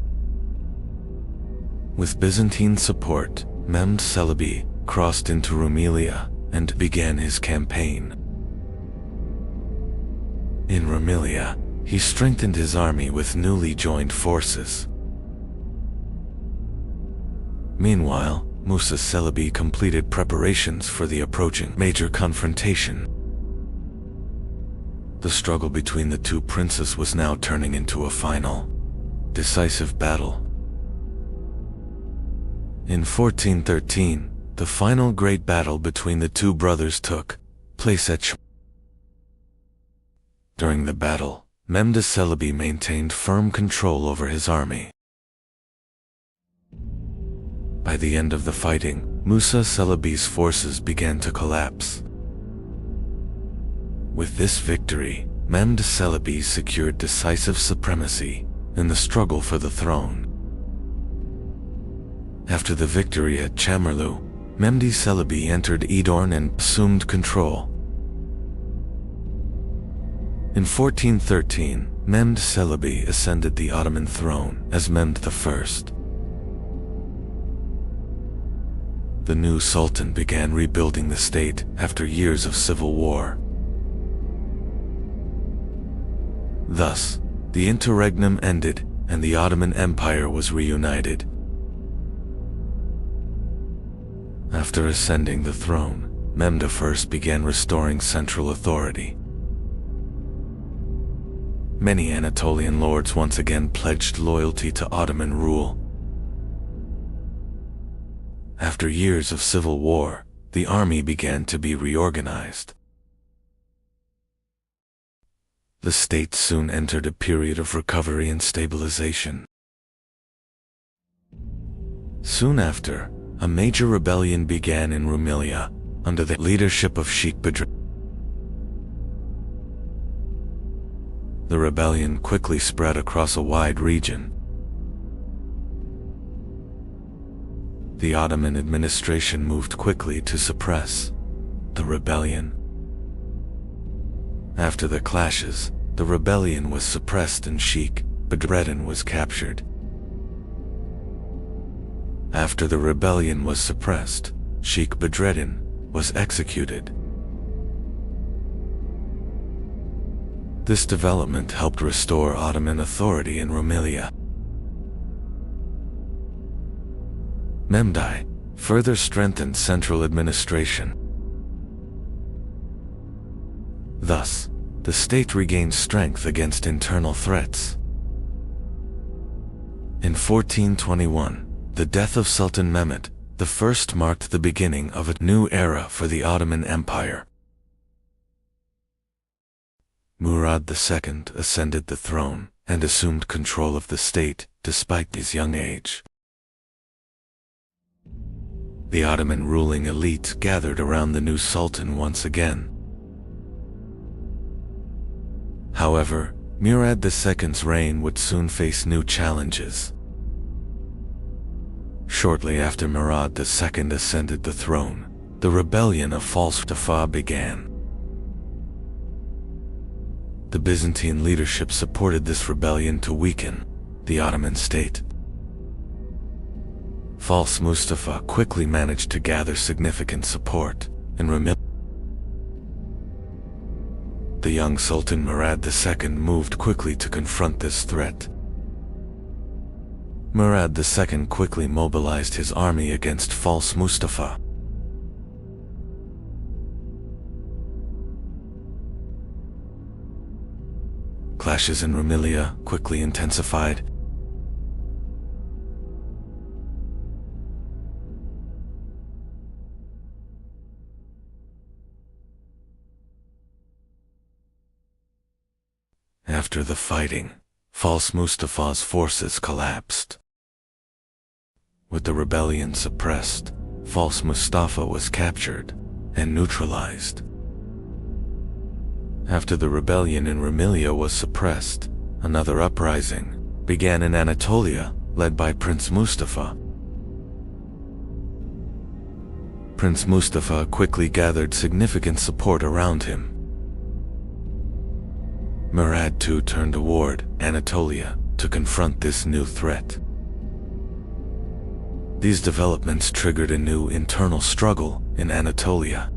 S1: With Byzantine support, Mehmed Celebi crossed into Rumelia and began his campaign. In Rumelia, he strengthened his army with newly joined forces. Meanwhile, Musa Celebi completed preparations for the approaching major confrontation. The struggle between the two princes was now turning into a final, decisive battle. In 1413, the final great battle between the two brothers took place at During the battle, Mehmed Celebi maintained firm control over his army. By the end of the fighting, Musa Celebi's forces began to collapse. With this victory, Mehmed Celebi secured decisive supremacy in the struggle for the throne. After the victory at Çamerlu, Mehmed Çelebi entered Edirne and assumed control. In 1413, Mehmed Çelebi ascended the Ottoman throne as Mehmed I. The new sultan began rebuilding the state after years of civil war. Thus, the interregnum ended and the Ottoman Empire was reunited. After ascending the throne, Mehmed I began restoring central authority. Many Anatolian lords once again pledged loyalty to Ottoman rule. After years of civil war, the army began to be reorganized. The state soon entered a period of recovery and stabilization. Soon after, a major rebellion began in Rumelia under the leadership of Sheikh Bedrettin. The rebellion quickly spread across a wide region. The Ottoman administration moved quickly to suppress the rebellion. After the clashes, the rebellion was suppressed and Sheikh Bedrettin was captured. After the rebellion was suppressed, Sheikh Bedrettin was executed. This development helped restore Ottoman authority in Rumelia. Mehmed I further strengthened central administration. Thus, the state regained strength against internal threats. In 1421, the death of Sultan Mehmed I marked the beginning of a new era for the Ottoman Empire. Murad II ascended the throne and assumed control of the state despite his young age. The Ottoman ruling elite gathered around the new sultan once again. However, Murad II's reign would soon face new challenges. Shortly after Murad II ascended the throne, the rebellion of Mustafa began. The Byzantine leadership supported this rebellion to weaken the Ottoman state. False Mustafa quickly managed to gather significant support in Rumelia. The young Sultan Murad II moved quickly to confront this threat. Murad II quickly mobilized his army against False Mustafa. Clashes in Rumelia quickly intensified. After the fighting, False Mustafa's forces collapsed. With the rebellion suppressed, False Mustafa was captured and neutralized. After the rebellion in Rumelia was suppressed, another uprising began in Anatolia, led by Prince Mustafa. Prince Mustafa quickly gathered significant support around him. Murad II turned toward Anatolia to confront this new threat. These developments triggered a new internal struggle in Anatolia.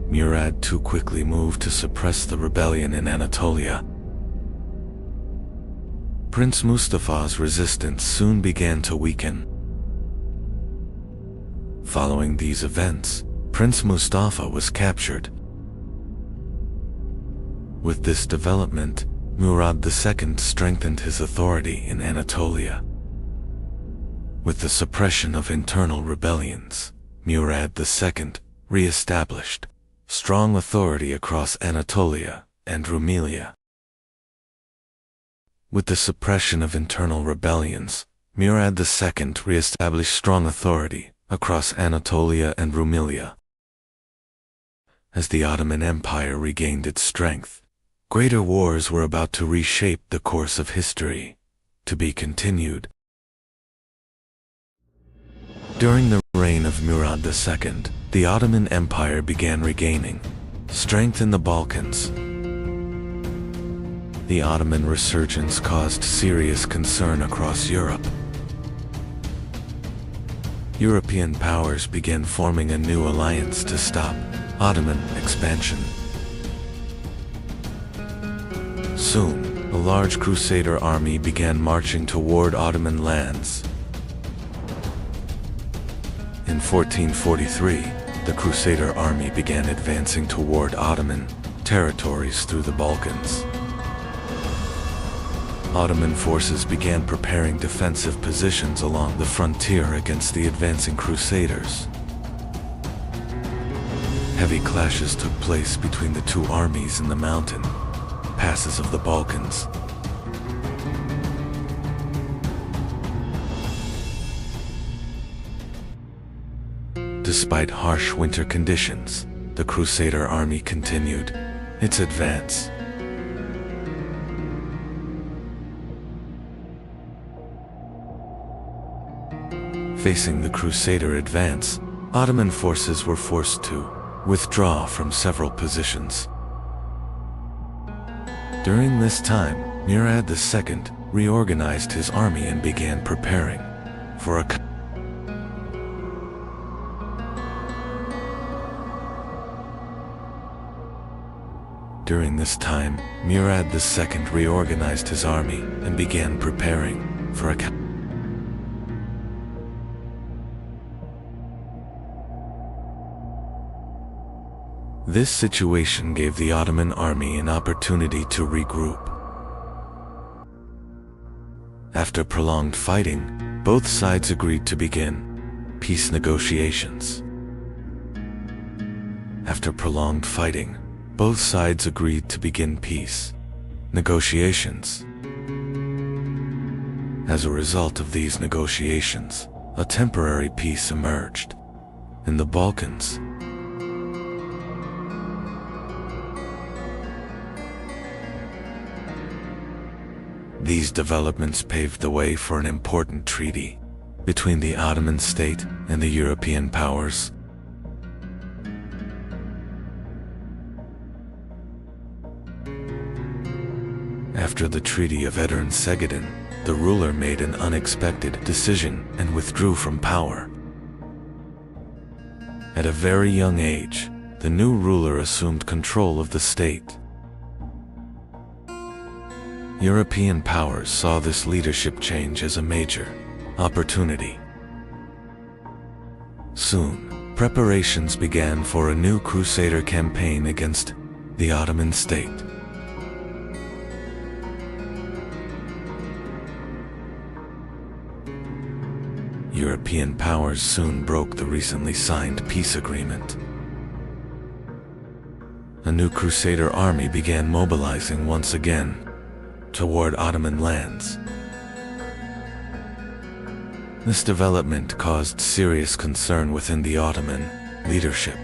S1: Murad II quickly moved to suppress the rebellion in Anatolia. Prince Mustafa's resistance soon began to weaken. Following these events, Prince Mustafa was captured. With this development, Murad II strengthened his authority in Anatolia. With the suppression of internal rebellions, Murad II re-established strong authority across Anatolia and Rumelia. With the suppression of internal rebellions, Murad II re-established strong authority across Anatolia and Rumelia. As the Ottoman Empire regained its strength, greater wars were about to reshape the course of history, to be continued. During the reign of Murad II, the Ottoman Empire began regaining strength in the Balkans. The Ottoman resurgence caused serious concern across Europe. European powers began forming a new alliance to stop Ottoman expansion. Soon, a large Crusader army began marching toward Ottoman lands. In 1443, the Crusader army began advancing toward Ottoman territories through the Balkans. Ottoman forces began preparing defensive positions along the frontier against the advancing Crusaders. Heavy clashes took place between the two armies in the mountain passes of the Balkans. Despite harsh winter conditions, the Crusader army continued its advance. Facing the Crusader advance, Ottoman forces were forced to withdraw from several positions. During this time, Murad II reorganized his army and began preparing for a During this time, Murad II reorganized his army and began preparing for a This situation gave the Ottoman army an opportunity to regroup. After prolonged fighting, both sides agreed to begin peace negotiations. After prolonged fighting, both sides agreed to begin peace negotiations. As a result of these negotiations, a temporary peace emerged in the Balkans. These developments paved the way for an important treaty between the Ottoman state and the European powers. After the Treaty of Edirne-Segedin, the ruler made an unexpected decision and withdrew from power. At a very young age, the new ruler assumed control of the state. European powers saw this leadership change as a major opportunity. Soon, preparations began for a new Crusader campaign against the Ottoman state. European powers soon broke the recently signed peace agreement. A new Crusader army began mobilizing once again toward Ottoman lands. This development caused serious concern within the Ottoman leadership.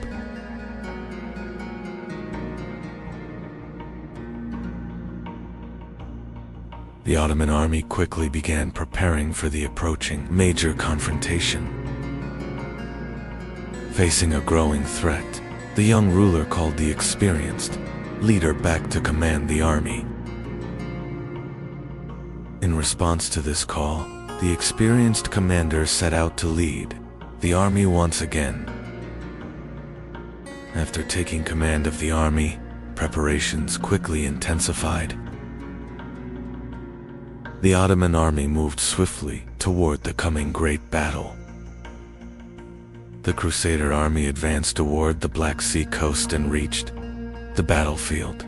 S1: The Ottoman army quickly began preparing for the approaching major confrontation. Facing a growing threat, the young ruler called the experienced leader back to command the army. In response to this call, the experienced commander set out to lead the army once again. After taking command of the army, preparations quickly intensified. The Ottoman army moved swiftly toward the coming great battle. The Crusader army advanced toward the Black Sea coast and reached the battlefield.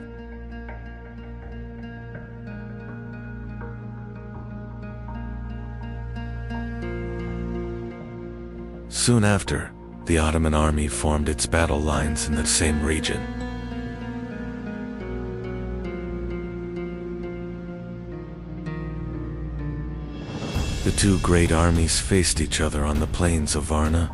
S1: Soon after, the Ottoman army formed its battle lines in the same region. The two great armies faced each other on the plains of Varna.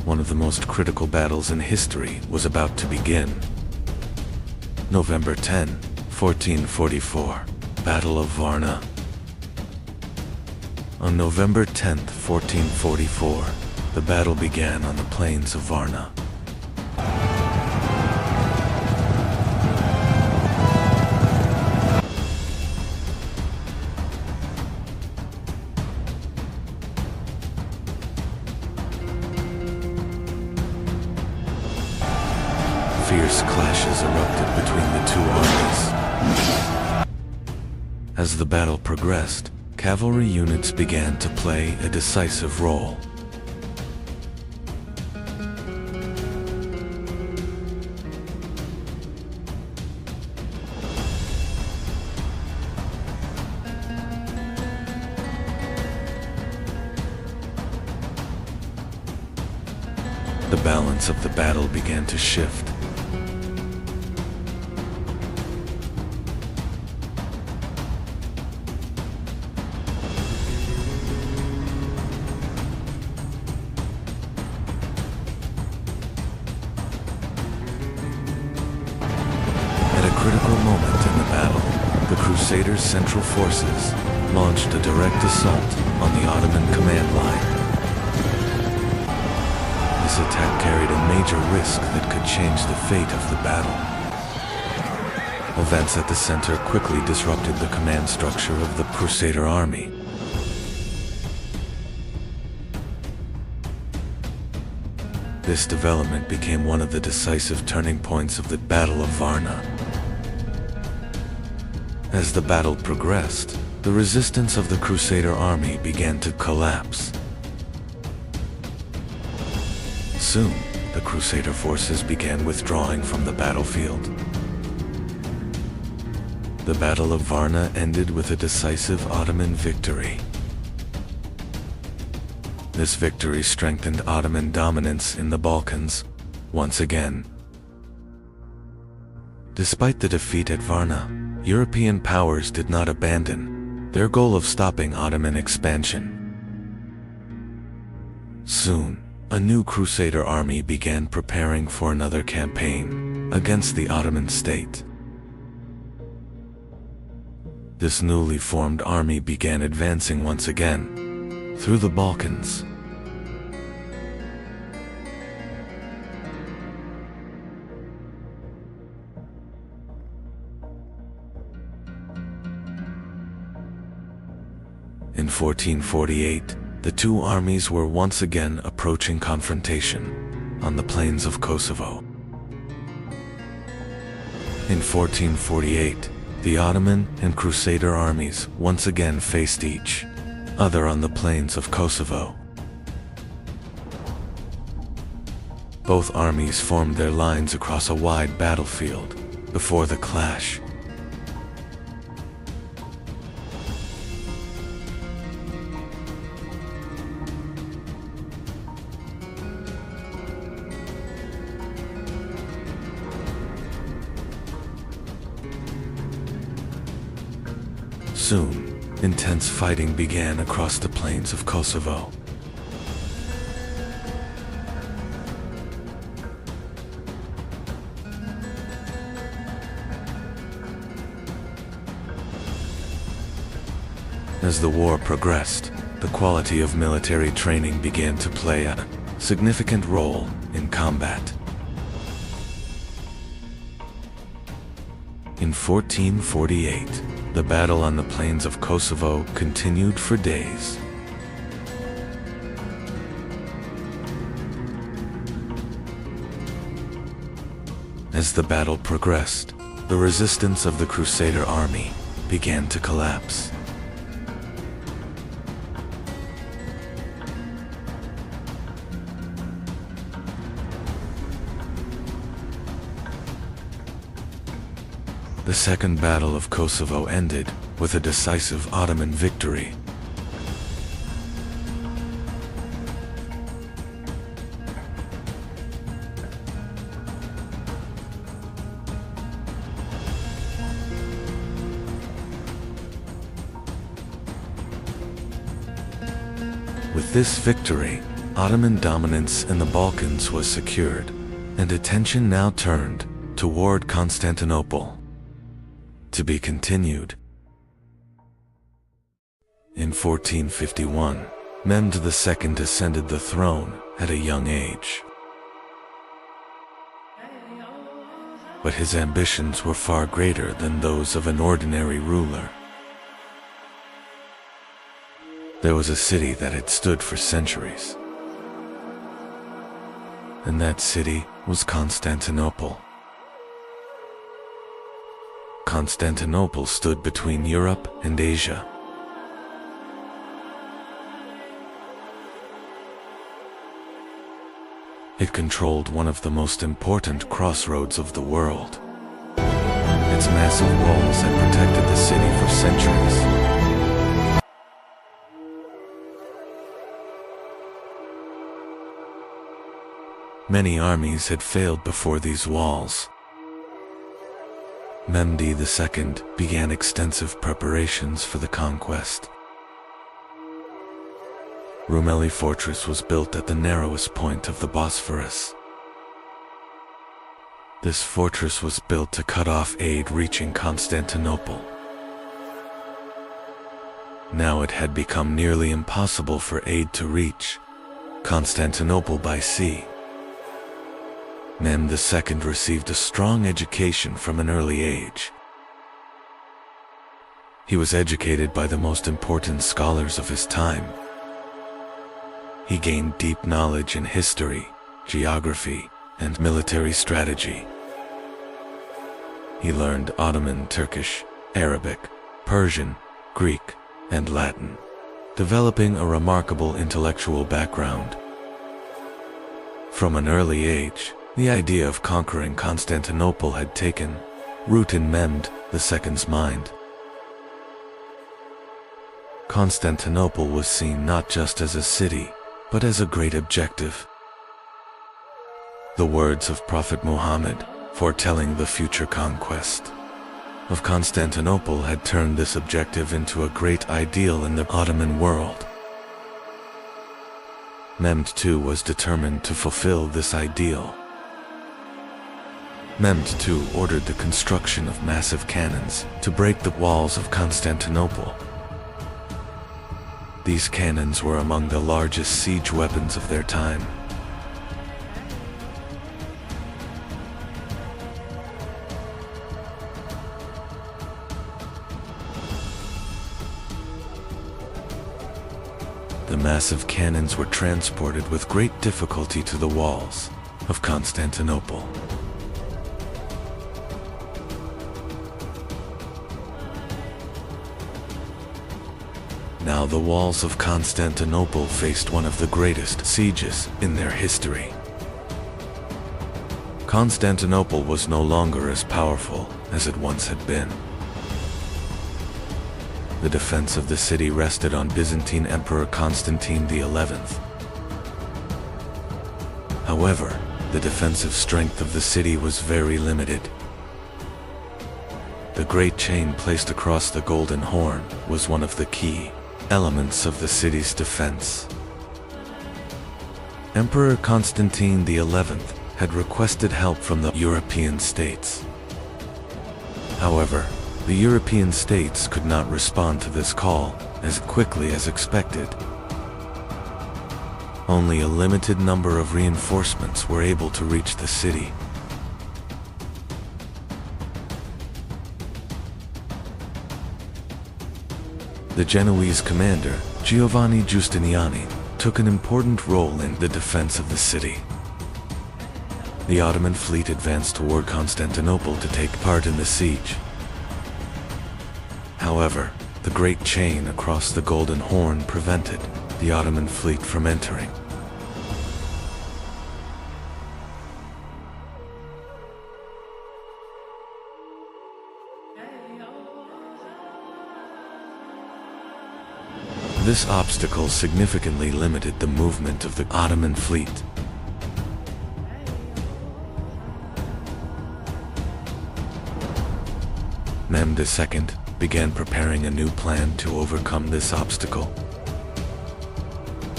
S1: One of the most critical battles in history was about to begin. November 10, 1444, Battle of Varna. On November 10, 1444, the battle began on the plains of Varna. Fierce clashes erupted between the two armies. As the battle progressed, cavalry units began to play a decisive role. The balance of the battle began to shift. At a critical moment in the battle, the Crusaders' central forces launched a direct assault on the Ottoman command line. This attack carried a major risk that could change the fate of the battle. Events at the center quickly disrupted the command structure of the Crusader army. This development became one of the decisive turning points of the Battle of Varna. As the battle progressed, the resistance of the Crusader army began to collapse. Soon, the Crusader forces began withdrawing from the battlefield. The Battle of Varna ended with a decisive Ottoman victory. This victory strengthened Ottoman dominance in the Balkans once again. Despite the defeat at Varna, European powers did not abandon their goal of stopping Ottoman expansion. Soon, a new Crusader army began preparing for another campaign against the Ottoman state. This newly formed army began advancing once again through the Balkans. In 1448, the two armies were once again approaching confrontation on the plains of Kosovo. In 1448, the Ottoman and Crusader armies once again faced each other on the plains of Kosovo. Both armies formed their lines across a wide battlefield before the clash. Soon, intense fighting began across the plains of Kosovo. As the war progressed, the quality of military training began to play a significant role in combat. In 1448, the battle on the plains of Kosovo continued for days. As the battle progressed, the resistance of the Crusader army began to collapse. The Second Battle of Kosovo ended with a decisive Ottoman victory. With this victory, Ottoman dominance in the Balkans was secured, and attention now turned toward Constantinople. To be continued. In 1451, Mehmed II ascended the throne at a young age. But his ambitions were far greater than those of an ordinary ruler. There was a city that had stood for centuries, and that city was Constantinople. Constantinople stood between Europe and Asia. It controlled one of the most important crossroads of the world. Its massive walls had protected the city for centuries. Many armies had failed before these walls. Mehmed II began extensive preparations for the conquest. Rumeli Fortress was built at the narrowest point of the Bosphorus. This fortress was built to cut off aid reaching Constantinople. Now it had become nearly impossible for aid to reach Constantinople by sea. Mehmed II received a strong education from an early age. He was educated by the most important scholars of his time. He gained deep knowledge in history, geography, and military strategy. He learned Ottoman, Turkish, Arabic, Persian, Greek, and Latin, developing a remarkable intellectual background. From an early age, the idea of conquering Constantinople had taken root in Mehmed II's mind. Constantinople was seen not just as a city, but as a great objective. The words of Prophet Muhammad, foretelling the future conquest of Constantinople, had turned this objective into a great ideal in the Ottoman world. Mehmed II was determined to fulfill this ideal. Mehmed II ordered the construction of massive cannons to break the walls of Constantinople. These cannons were among the largest siege weapons of their time. The massive cannons were transported with great difficulty to the walls of Constantinople. Now the walls of Constantinople faced one of the greatest sieges in their history. Constantinople was no longer as powerful as it once had been. The defense of the city rested on Byzantine Emperor Constantine XI. However, the defensive strength of the city was very limited. The great chain placed across the Golden Horn was one of the key elements of the city's defense. Emperor Constantine XI had requested help from the European states. However, the European states could not respond to this call as quickly as expected. Only a limited number of reinforcements were able to reach the city. The Genoese commander, Giovanni Giustiniani, took an important role in the defense of the city. The Ottoman fleet advanced toward Constantinople to take part in the siege. However, the great chain across the Golden Horn prevented the Ottoman fleet from entering. This obstacle significantly limited the movement of the Ottoman fleet. Mehmed II began preparing a new plan to overcome this obstacle.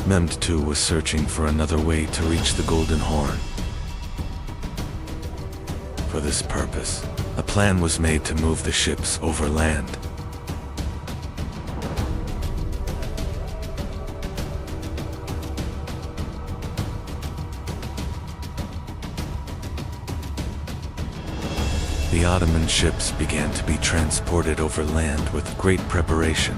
S1: Mehmed II was searching for another way to reach the Golden Horn. For this purpose, a plan was made to move the ships overland. The Ottoman ships began to be transported over land with great preparation.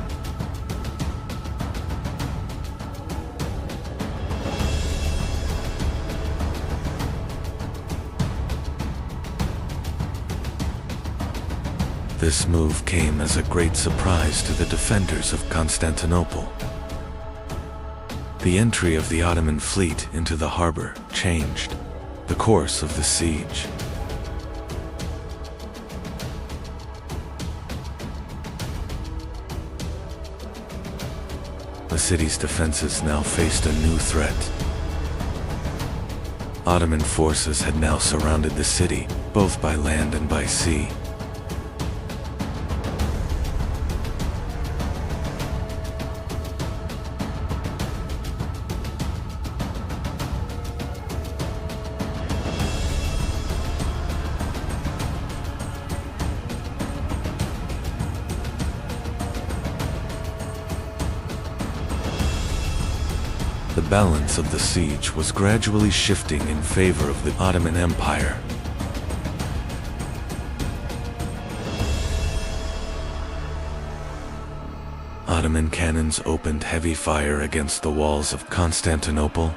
S1: This move came as a great surprise to the defenders of Constantinople. The entry of the Ottoman fleet into the harbor changed the course of the siege. The city's defenses now faced a new threat. Ottoman forces had now surrounded the city, both by land and by sea. The balance of the siege was gradually shifting in favor of the Ottoman Empire. Ottoman cannons opened heavy fire against the walls of Constantinople.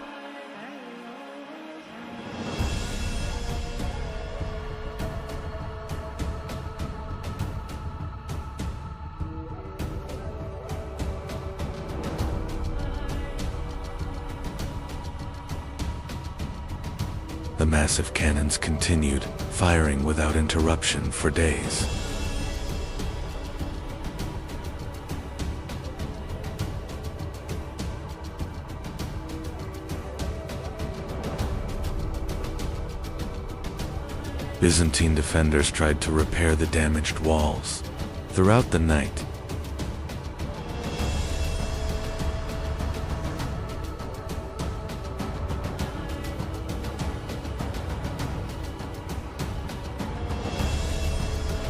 S1: The massive cannons continued, firing without interruption for days. Byzantine defenders tried to repair the damaged walls. Throughout the night,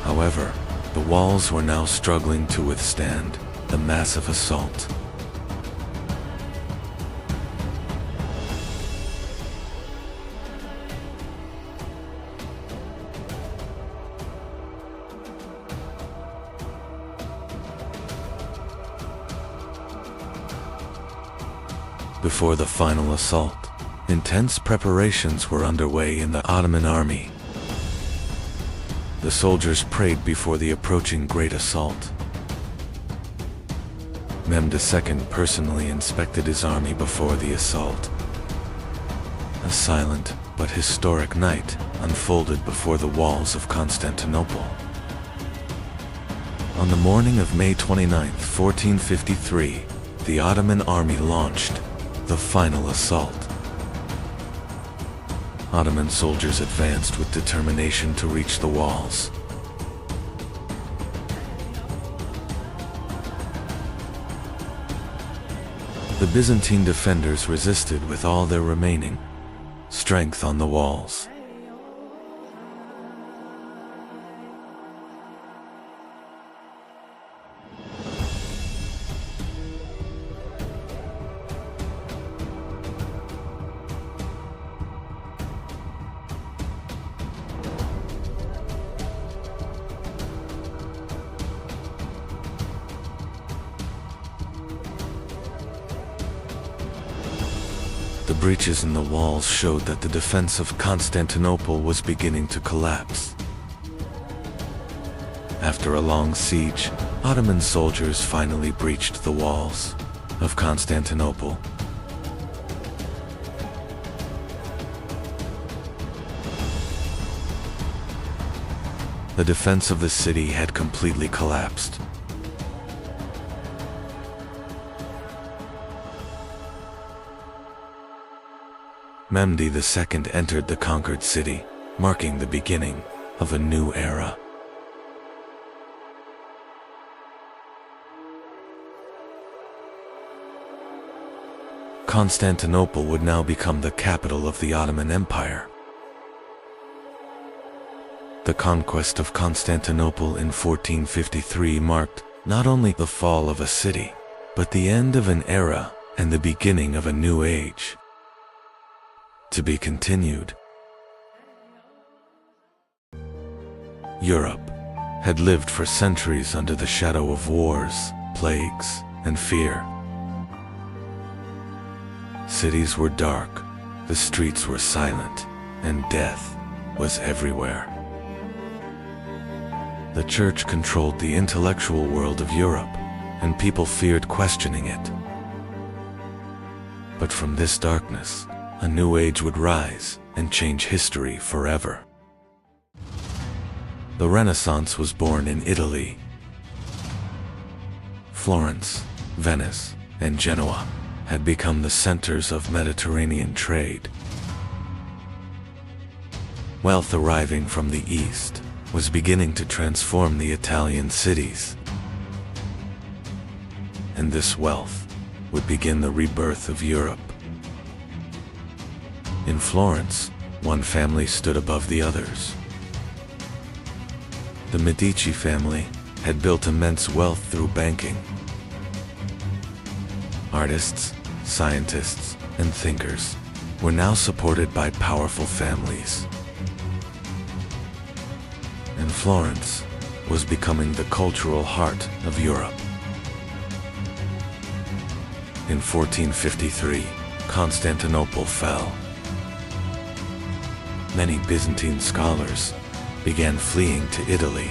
S1: however, the walls were now struggling to withstand the massive assault. Before the final assault, intense preparations were underway in the Ottoman army. The soldiers prayed before the approaching great assault. Mehmed II personally inspected his army before the assault. A silent but historic night unfolded before the walls of Constantinople. On the morning of May 29, 1453, the Ottoman army launched the final assault. Ottoman soldiers advanced with determination to reach the walls. The Byzantine defenders resisted with all their remaining strength on the walls. The breaches in the walls showed that the defense of Constantinople was beginning to collapse. After a long siege, Ottoman soldiers finally breached the walls of Constantinople. The defense of the city had completely collapsed. Mehmed II entered the conquered city, marking the beginning of a new era. Constantinople would now become the capital of the Ottoman Empire. The conquest of Constantinople in 1453 marked not only the fall of a city, but the end of an era and the beginning of a new age. To be continued. Europe had lived for centuries under the shadow of wars, plagues, and fear. Cities were dark, the streets were silent, and death was everywhere. The church controlled the intellectual world of Europe, and people feared questioning it. But from this darkness, a new age would rise and change history forever. The Renaissance was born in Italy. Florence, Venice, and Genoa had become the centers of Mediterranean trade. Wealth arriving from the East was beginning to transform the Italian cities. And this wealth would begin the rebirth of Europe. In Florence, one family stood above the others. The Medici family had built immense wealth through banking. Artists, scientists, and thinkers were now supported by powerful families. And Florence was becoming the cultural heart of Europe. In 1453, Constantinople fell. Many Byzantine scholars began fleeing to Italy.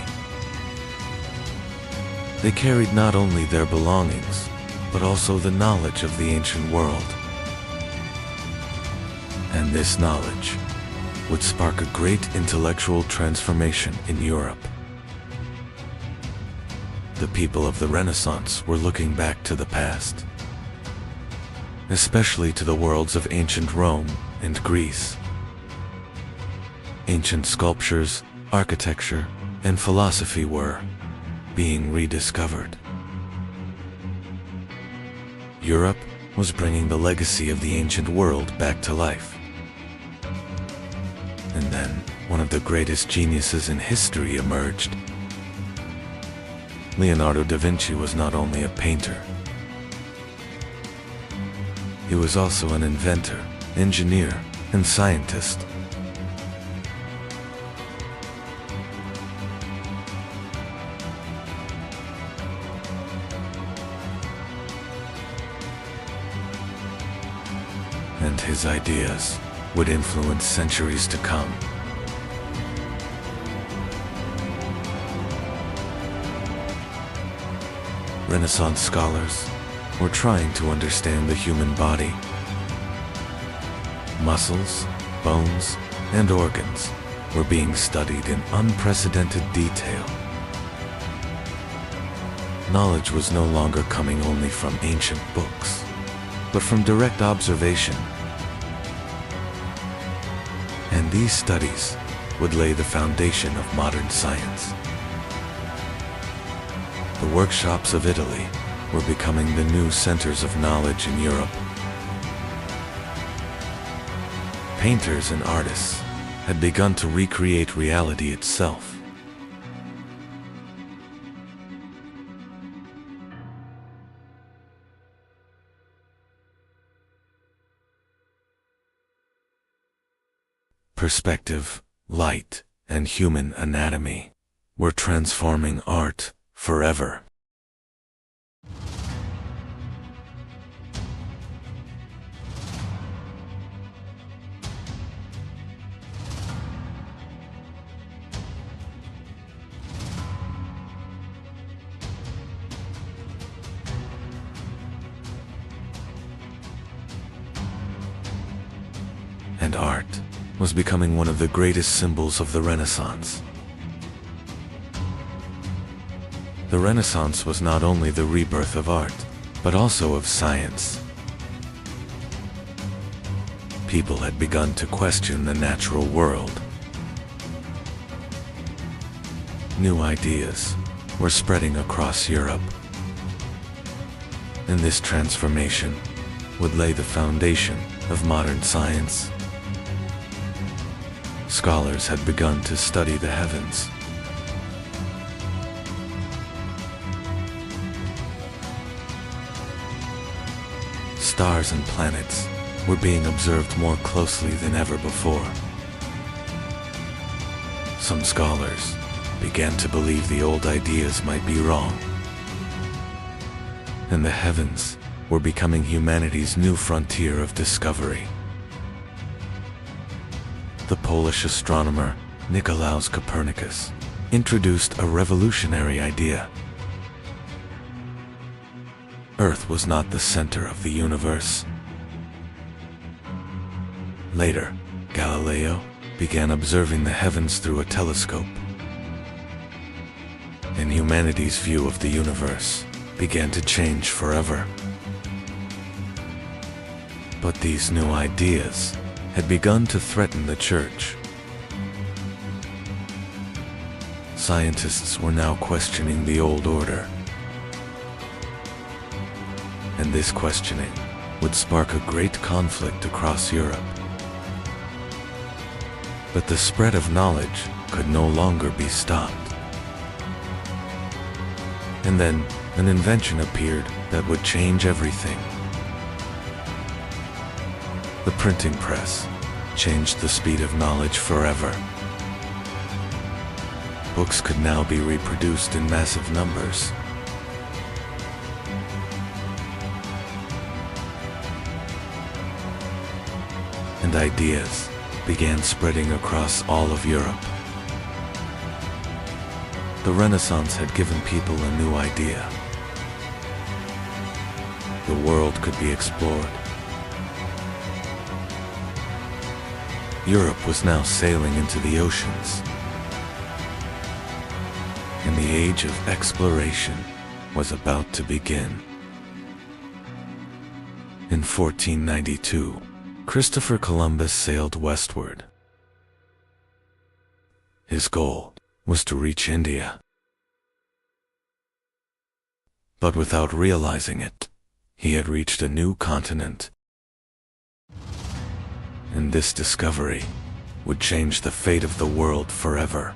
S1: They carried not only their belongings, but also the knowledge of the ancient world. And this knowledge would spark a great intellectual transformation in Europe. The people of the Renaissance were looking back to the past, especially to the worlds of ancient Rome and Greece. Ancient sculptures, architecture, and philosophy were being rediscovered. Europe was bringing the legacy of the ancient world back to life. And then, one of the greatest geniuses in history emerged. Leonardo da Vinci was not only a painter, he was also an inventor, engineer, and scientist. And his ideas would influence centuries to come. Renaissance scholars were trying to understand the human body. Muscles, bones, and organs were being studied in unprecedented detail. Knowledge was no longer coming only from ancient books, but from direct observation. And these studies would lay the foundation of modern science. The workshops of Italy were becoming the new centers of knowledge in Europe. Painters and artists had begun to recreate reality itself. Perspective, light, and human anatomy were transforming art forever. And art was becoming one of the greatest symbols of the Renaissance. The Renaissance was not only the rebirth of art, but also of science. People had begun to question the natural world. New ideas were spreading across Europe. And this transformation would lay the foundation of modern science. Scholars had begun to study the heavens. Stars and planets were being observed more closely than ever before. Some scholars began to believe the old ideas might be wrong, and the heavens were becoming humanity's new frontier of discovery. The Polish astronomer Nicolaus Copernicus introduced a revolutionary idea. Earth was not the center of the universe. Later, Galileo began observing the heavens through a telescope, and humanity's view of the universe began to change forever. But these new ideas had begun to threaten the church. Scientists were now questioning the old order, and this questioning would spark a great conflict across Europe. But the spread of knowledge could no longer be stopped. And then an invention appeared that would change everything. The printing press changed the speed of knowledge forever. Books could now be reproduced in massive numbers. And ideas began spreading across all of Europe. The Renaissance had given people a new idea. The world could be explored. Europe was now sailing into the oceans, and the age of exploration was about to begin. In 1492, Christopher Columbus sailed westward. His goal was to reach India. But without realizing it, he had reached a new continent. And this discovery would change the fate of the world forever.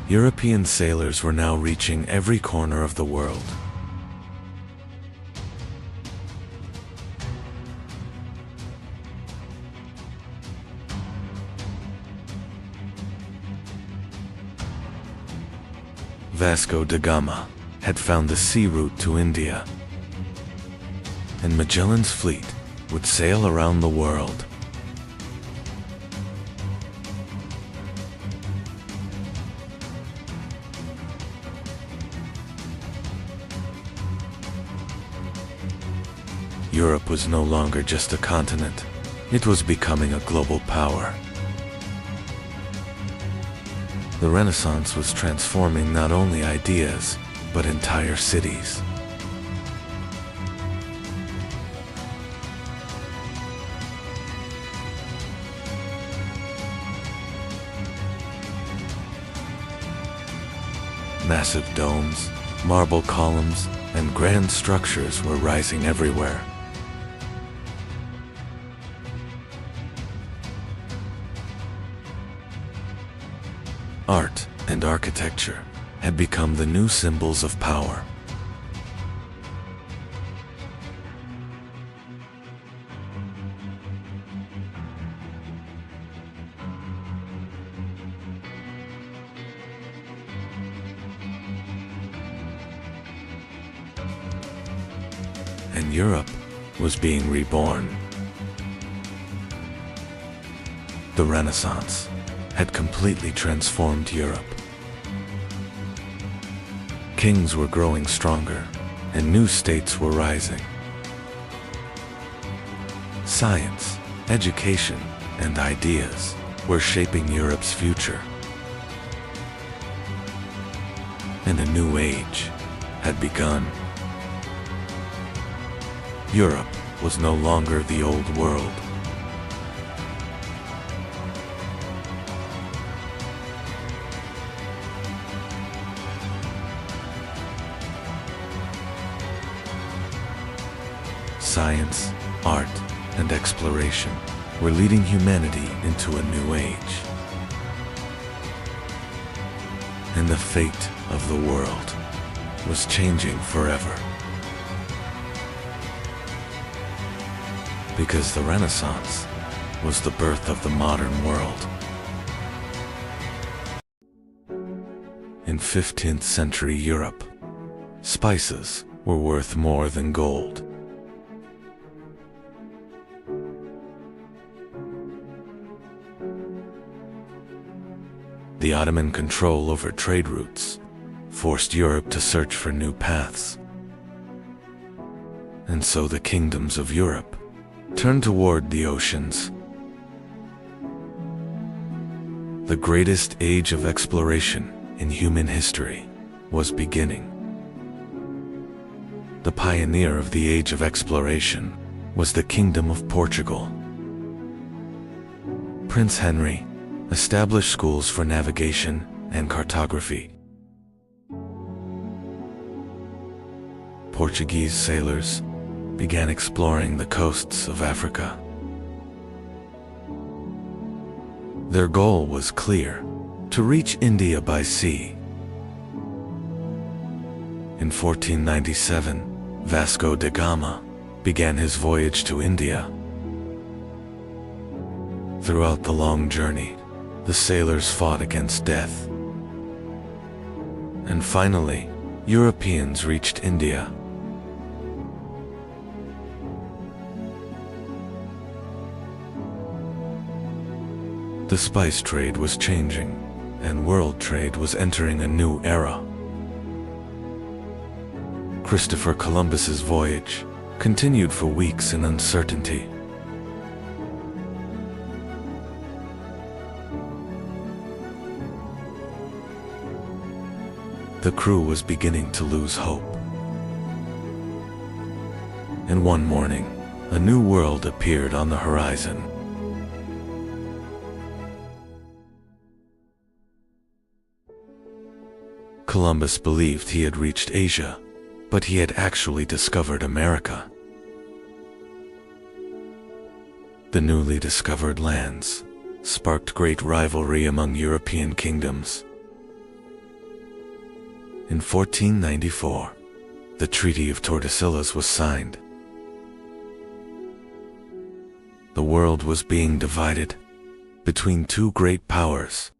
S1: European sailors were now reaching every corner of the world. Vasco da Gama had found the sea route to India, and Magellan's fleet would sail around the world. Europe was no longer just a continent, it was becoming a global power. The Renaissance was transforming not only ideas, but entire cities. Massive domes, marble columns, and grand structures were rising everywhere. Art and architecture had become the new symbols of power. And Europe was being reborn. The Renaissance had completely transformed Europe. Kings were growing stronger, and new states were rising. Science, education, and ideas were shaping Europe's future. And a new age had begun. Europe was no longer the old world. Science, art, and exploration were leading humanity into a new age. And the fate of the world was changing forever. Because the Renaissance was the birth of the modern world. In 15th century Europe, spices were worth more than gold. The Ottoman control over trade routes forced Europe to search for new paths. And so the kingdoms of Europe turned toward the oceans. The greatest age of exploration in human history was beginning. The pioneer of the age of exploration was the Kingdom of Portugal. Prince Henry established schools for navigation and cartography. Portuguese sailors began exploring the coasts of Africa. Their goal was clear: to reach India by sea. In 1497, Vasco da Gama began his voyage to India. Throughout the long journey, the sailors fought against death. And finally, Europeans reached India. The spice trade was changing, and world trade was entering a new era. Christopher Columbus's voyage continued for weeks in uncertainty. The crew was beginning to lose hope. And one morning, a new world appeared on the horizon. Columbus believed he had reached Asia, but he had actually discovered America. The newly discovered lands sparked great rivalry among European kingdoms. In 1494, the Treaty of Tordesillas was signed. The world was being divided between two great powers.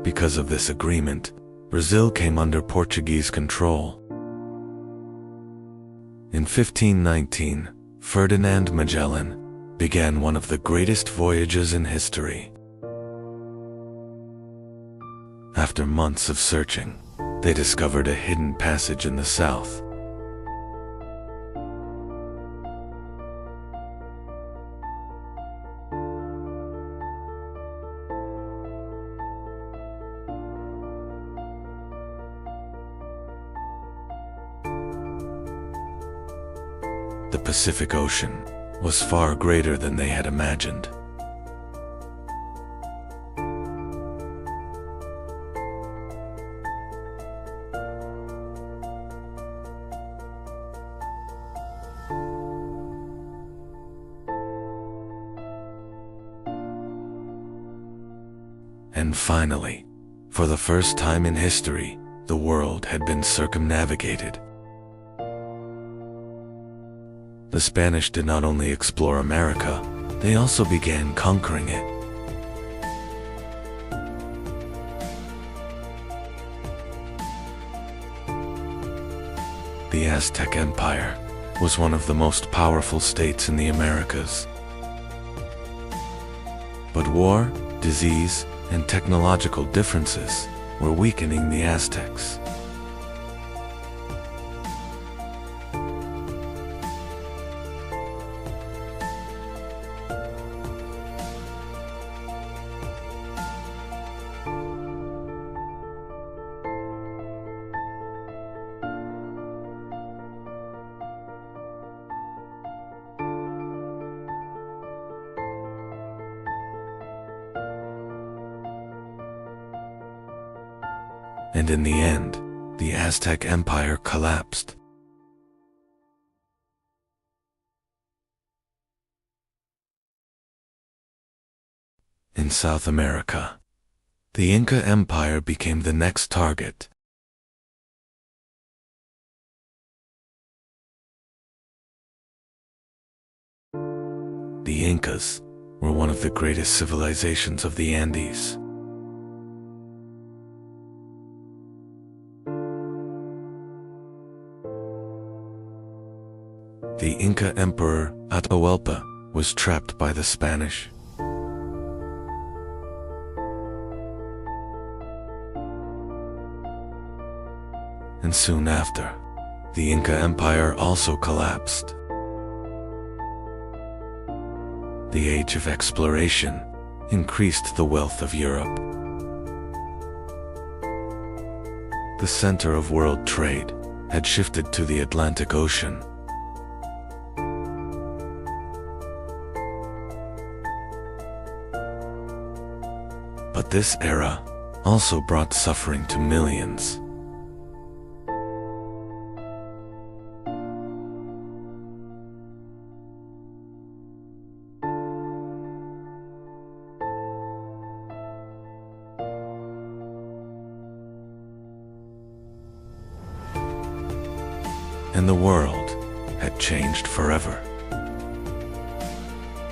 S1: Because of this agreement, Brazil came under Portuguese control. In 1519, Ferdinand Magellan began one of the greatest voyages in history. After months of searching, they discovered a hidden passage in the south. The Pacific Ocean was far greater than they had imagined. And finally, for the first time in history, the world had been circumnavigated. The Spanish did not only explore America, they also began conquering it. The Aztec Empire was one of the most powerful states in the Americas. But war, disease, and technological differences were weakening the Aztecs. and in the end, the Aztec Empire collapsed. In South America, the Inca Empire became the next target. The Incas were one of the greatest civilizations of the Andes. The Inca Emperor Atahualpa was trapped by the Spanish. And soon after, the Inca Empire also collapsed. The age of exploration increased the wealth of Europe. The center of world trade had shifted to the Atlantic Ocean. But this era also brought suffering to millions. And the world had changed forever.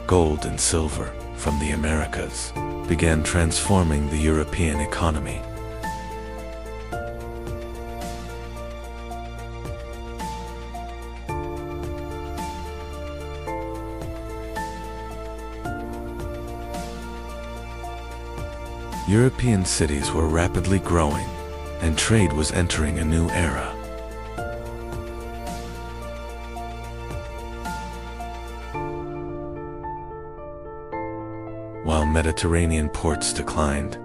S1: Gold and silver from the Americas began transforming the European economy. European cities were rapidly growing, and trade was entering a new era. While Mediterranean ports declined,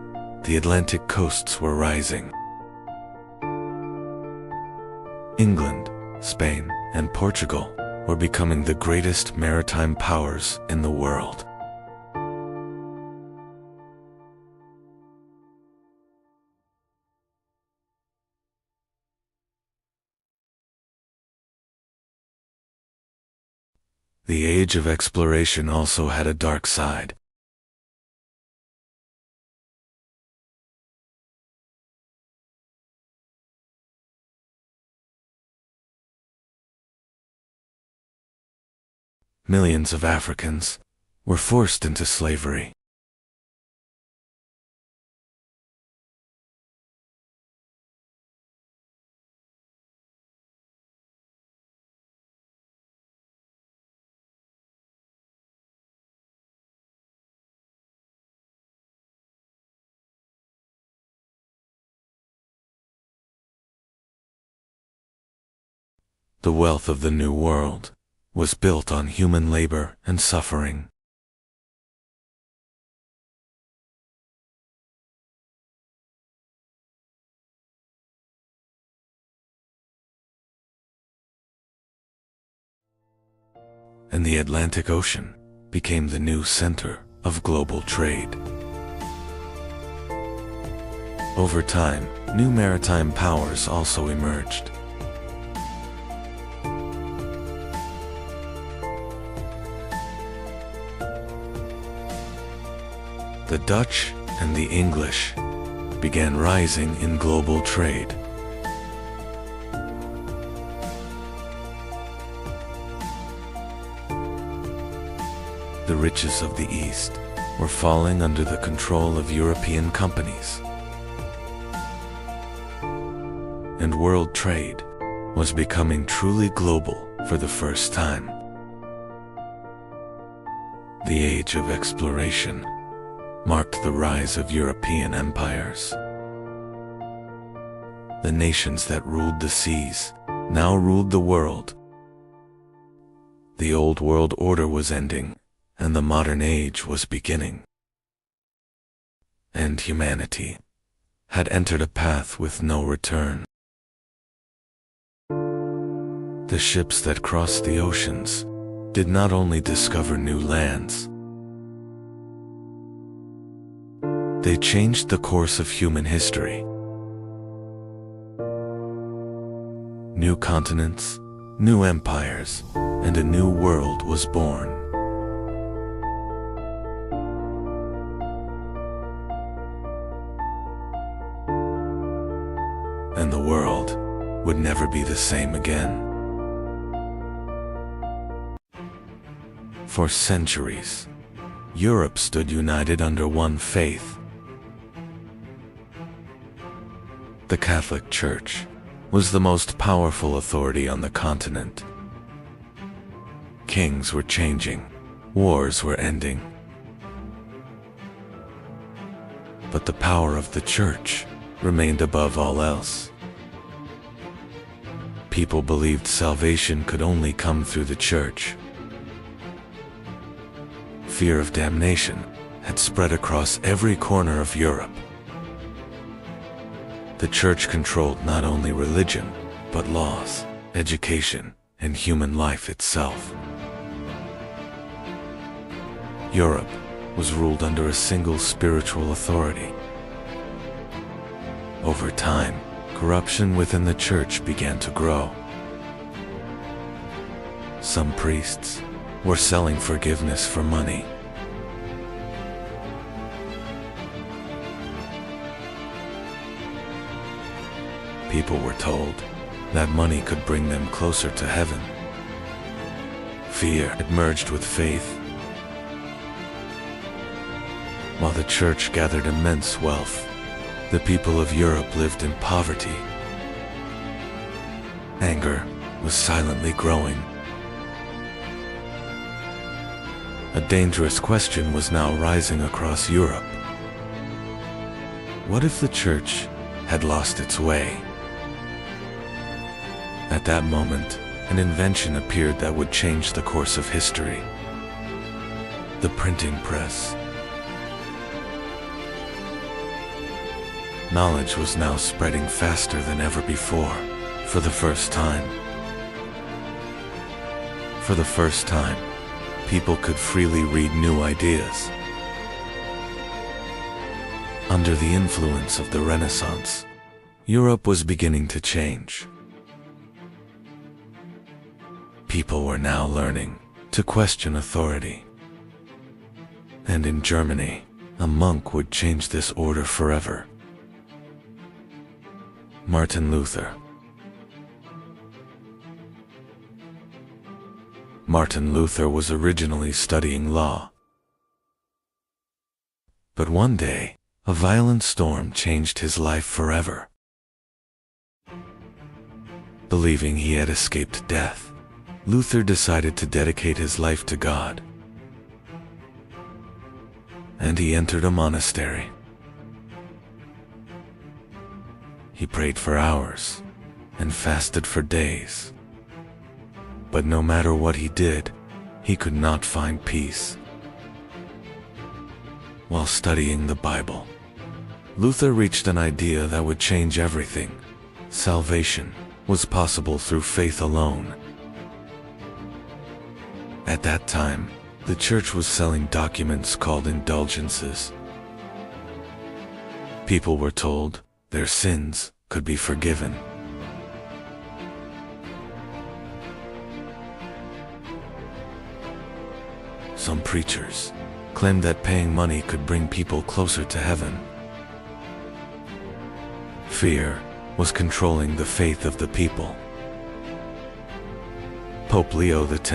S1: the Atlantic coasts were rising. England, Spain, and Portugal were becoming the greatest maritime powers in the world. The age of exploration also had a dark side. Millions of Africans were forced into slavery. The wealth of the New World was built on human labor and suffering. And the Atlantic Ocean became the new center of global trade. Over time, new maritime powers also emerged. The Dutch and the English began rising in global trade. The riches of the East were falling under the control of European companies. And world trade was becoming truly global for the first time. The age of exploration marked the rise of European empires. The nations that ruled the seas now ruled the world. The old world order was ending, and the modern age was beginning. And humanity had entered a path with no return. The ships that crossed the oceans did not only discover new lands, they changed the course of human history. New continents, new empires, and a new world was born. And the world would never be the same again. For centuries, Europe stood united under one faith. The Catholic Church was the most powerful authority on the continent. Kings were changing, wars were ending. But the power of the Church remained above all else. People believed salvation could only come through the Church. Fear of damnation had spread across every corner of Europe. The Church controlled not only religion, but laws, education, and human life itself. Europe was ruled under a single spiritual authority. Over time, corruption within the Church began to grow. Some priests were selling forgiveness for money. People were told that money could bring them closer to heaven. Fear had merged with faith. While the Church gathered immense wealth, the people of Europe lived in poverty. Anger was silently growing. A dangerous question was now rising across Europe. What if the Church had lost its way? At that moment, an invention appeared that would change the course of history. The printing press. Knowledge was now spreading faster than ever before, for the first time. For the first time, people could freely read new ideas. Under the influence of the Renaissance, Europe was beginning to change. People were now learning to question authority. And in Germany, a monk would change this order forever. Martin Luther. Martin Luther was originally studying law. But one day, a violent storm changed his life forever. Believing he had escaped death, Luther decided to dedicate his life to God. And he entered a monastery. He prayed for hours and fasted for days. But no matter what he did, he could not find peace. While studying the Bible, Luther reached an idea that would change everything. Salvation was possible through faith alone. At that time, the Church was selling documents called indulgences. People were told their sins could be forgiven. Some preachers claimed that paying money could bring people closer to heaven. Fear was controlling the faith of the people. Pope Leo X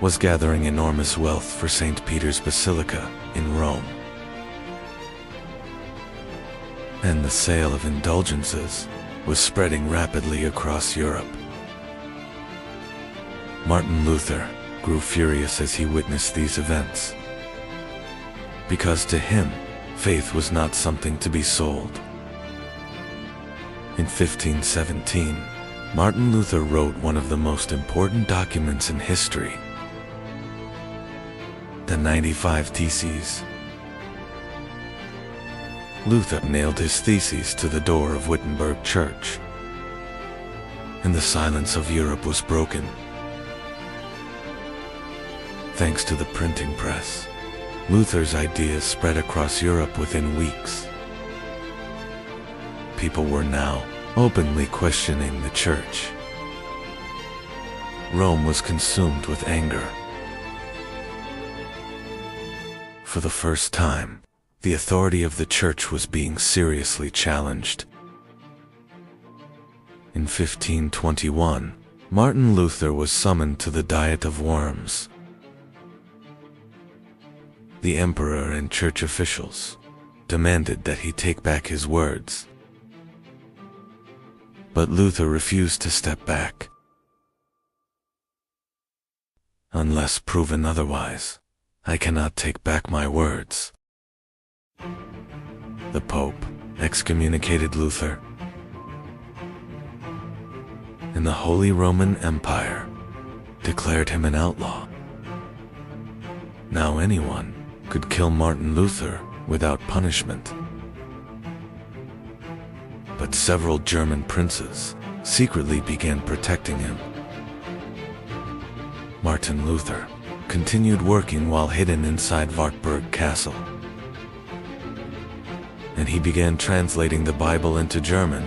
S1: was gathering enormous wealth for St. Peter's Basilica in Rome. And the sale of indulgences was spreading rapidly across Europe. Martin Luther grew furious as he witnessed these events, because to him, faith was not something to be sold. In 1517, Martin Luther wrote one of the most important documents in history, the 95 Theses. Luther nailed his theses to the door of Wittenberg Church, and the silence of Europe was broken. Thanks to the printing press, Luther's ideas spread across Europe within weeks. People were now openly questioning the Church. Rome was consumed with anger. For the first time, the authority of the Church was being seriously challenged. In 1521, Martin Luther was summoned to the Diet of Worms. The emperor and church officials demanded that he take back his words. But Luther refused to step back. "Unless proven otherwise, I cannot take back my words." The Pope excommunicated Luther, and the Holy Roman Empire declared him an outlaw. Now anyone could kill Martin Luther without punishment. But several German princes secretly began protecting him. Martin Luther continued working while hidden inside Wartburg Castle, and he began translating the Bible into German.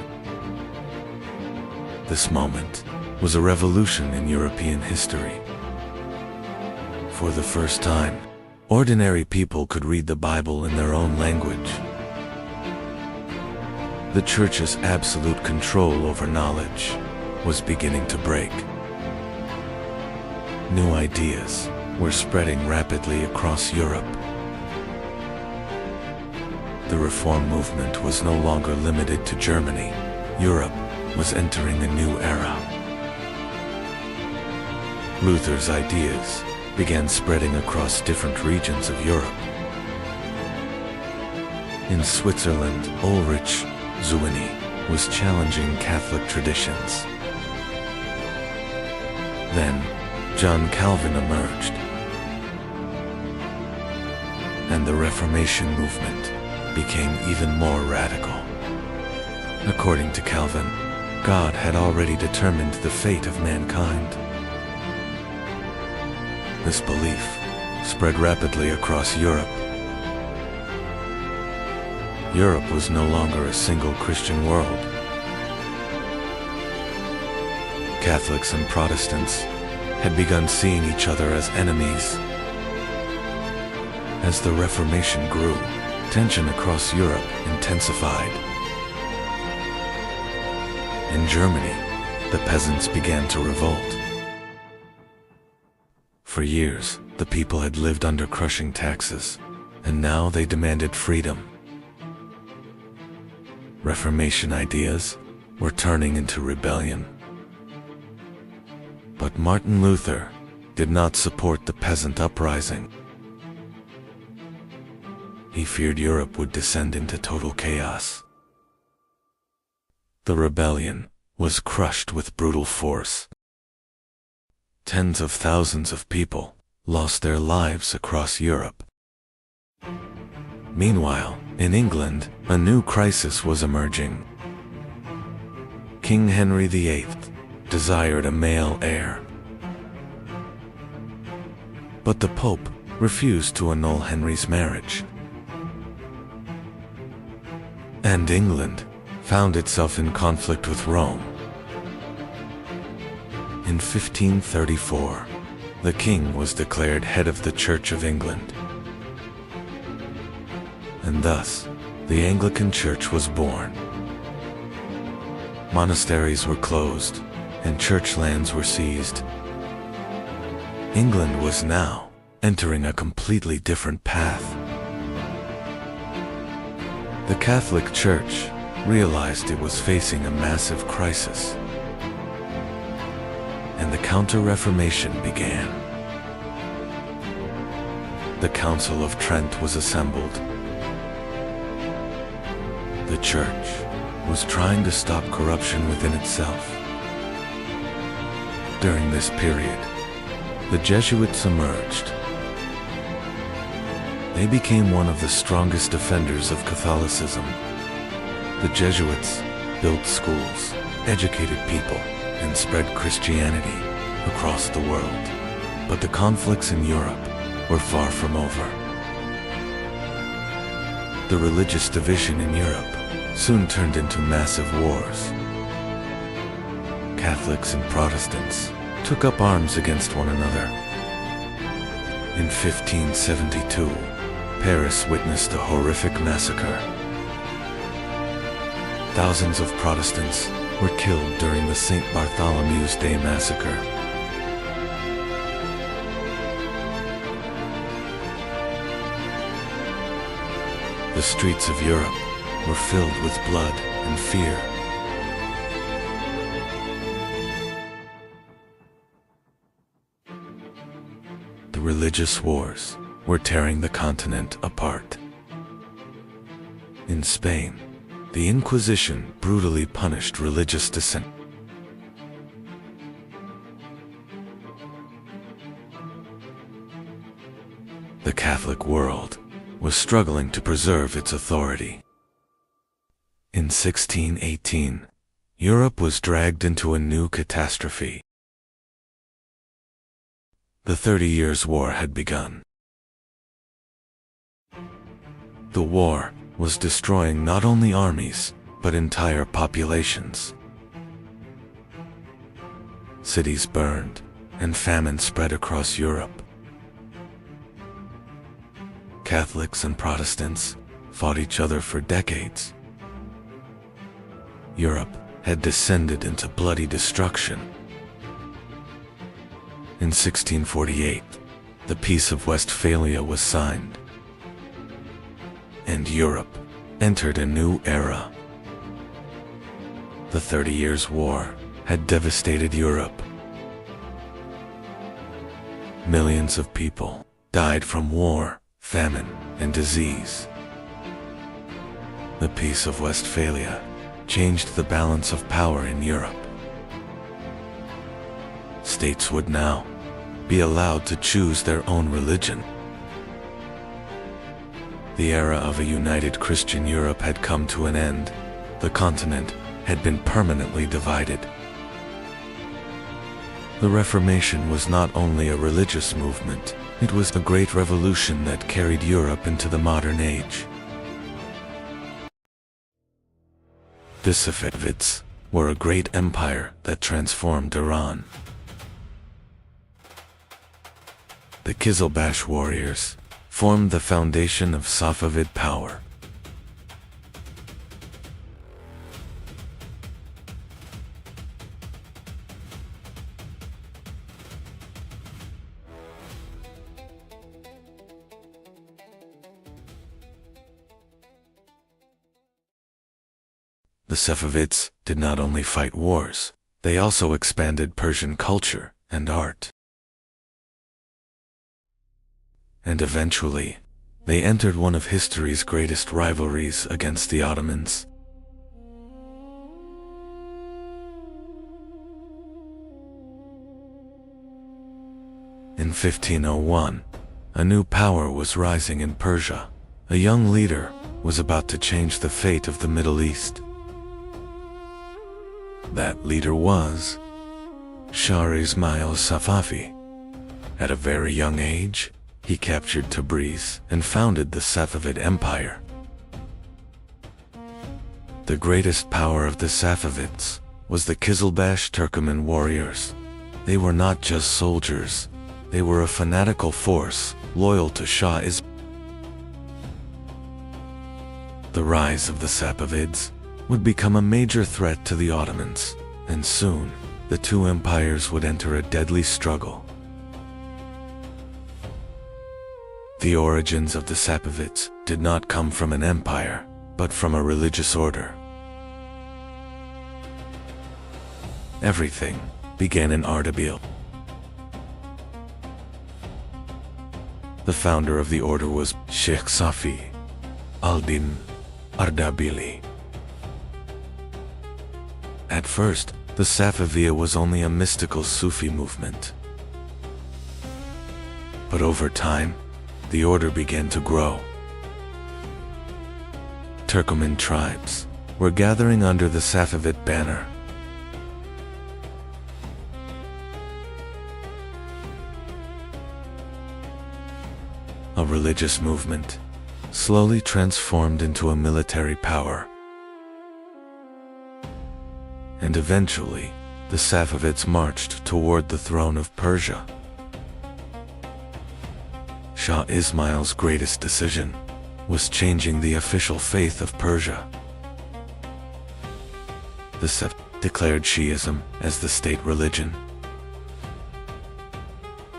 S1: This moment was a revolution in European history. For the first time, ordinary people could read the Bible in their own language. The Church's absolute control over knowledge was beginning to break. New ideas were spreading rapidly across Europe. The Reform movement was no longer limited to Germany. Europe was entering a new era. Luther's ideas began spreading across different regions of Europe. In Switzerland, Ulrich Zwingli was challenging Catholic traditions. Then, John Calvin emerged, and the Reformation movement became even more radical. According to Calvin, God had already determined the fate of mankind. This belief spread rapidly across Europe. Europe was no longer a single Christian world. Catholics and Protestants had begun seeing each other as enemies. As the Reformation grew, tension across Europe intensified. In Germany, the peasants began to revolt. For years, the people had lived under crushing taxes, and now they demanded freedom. Reformation ideas were turning into rebellion. But Martin Luther did not support the peasant uprising. He feared Europe would descend into total chaos. The rebellion was crushed with brutal force. Tens of thousands of people lost their lives across Europe. Meanwhile, in England, a new crisis was emerging. King Henry VIII desired a male heir. But the Pope refused to annul Henry's marriage. And England found itself in conflict with Rome. In 1534, the king was declared head of the Church of England. And thus, the Anglican Church was born. Monasteries were closed, and church lands were seized. England was now entering a completely different path. The Catholic Church realized it was facing a massive crisis, and the Counter-Reformation began. The Council of Trent was assembled. The Church was trying to stop corruption within itself. During this period, the Jesuits emerged. They became one of the strongest defenders of Catholicism. The Jesuits built schools, educated people, and spread Christianity across the world. But the conflicts in Europe were far from over. The religious division in Europe soon turned into massive wars. Catholics and Protestants took up arms against one another. In 1572, Paris witnessed a horrific massacre. Thousands of Protestants were killed during the St. Bartholomew's Day massacre. The streets of Europe were filled with blood and fear. The religious wars were tearing the continent apart. In Spain, the Inquisition brutally punished religious dissent. The Catholic world was struggling to preserve its authority. In 1618, Europe was dragged into a new catastrophe. The 30 Years' War had begun. The war was destroying not only armies, but entire populations. Cities burned, and famine spread across Europe. Catholics and Protestants fought each other for decades. Europe had descended into bloody destruction. In 1648, the Peace of Westphalia was signed, and Europe entered a new era. The 30 Years' War had devastated Europe. Millions of people died from war, famine, and disease. The Peace of Westphalia changed the balance of power in Europe. States would now be allowed to choose their own religion. The era of a united Christian Europe had come to an end. The continent had been permanently divided. The Reformation was not only a religious movement, it was a great revolution that carried Europe into the modern age. The Safavids were a great empire that transformed Iran. The Qizilbash warriors formed the foundation of Safavid power. The Safavids did not only fight wars, they also expanded Persian culture and art. And eventually, they entered one of history's greatest rivalries against the Ottomans. In 1501, a new power was rising in Persia. A young leader was about to change the fate of the Middle East. That leader was Shah Ismail Safavi. At a very young age, he captured Tabriz and founded the Safavid Empire. The greatest power of the Safavids was the Qizilbash Turkoman warriors. They were not just soldiers, they were a fanatical force, loyal to Shah Ismail. The rise of the Safavids would become a major threat to the Ottomans, and soon, the two empires would enter a deadly struggle. The origins of the Safavids did not come from an empire, but from a religious order. Everything began in Ardabil. The founder of the order was Sheikh Safi al-Din Ardabili. At first, the Safaviya was only a mystical Sufi movement. But over time, the order began to grow. Turkoman tribes were gathering under the Safavid banner. A religious movement slowly transformed into a military power. And eventually, the Safavids marched toward the throne of Persia. Shah Ismail's greatest decision was changing the official faith of Persia. The Safavids declared Shi'ism as the state religion.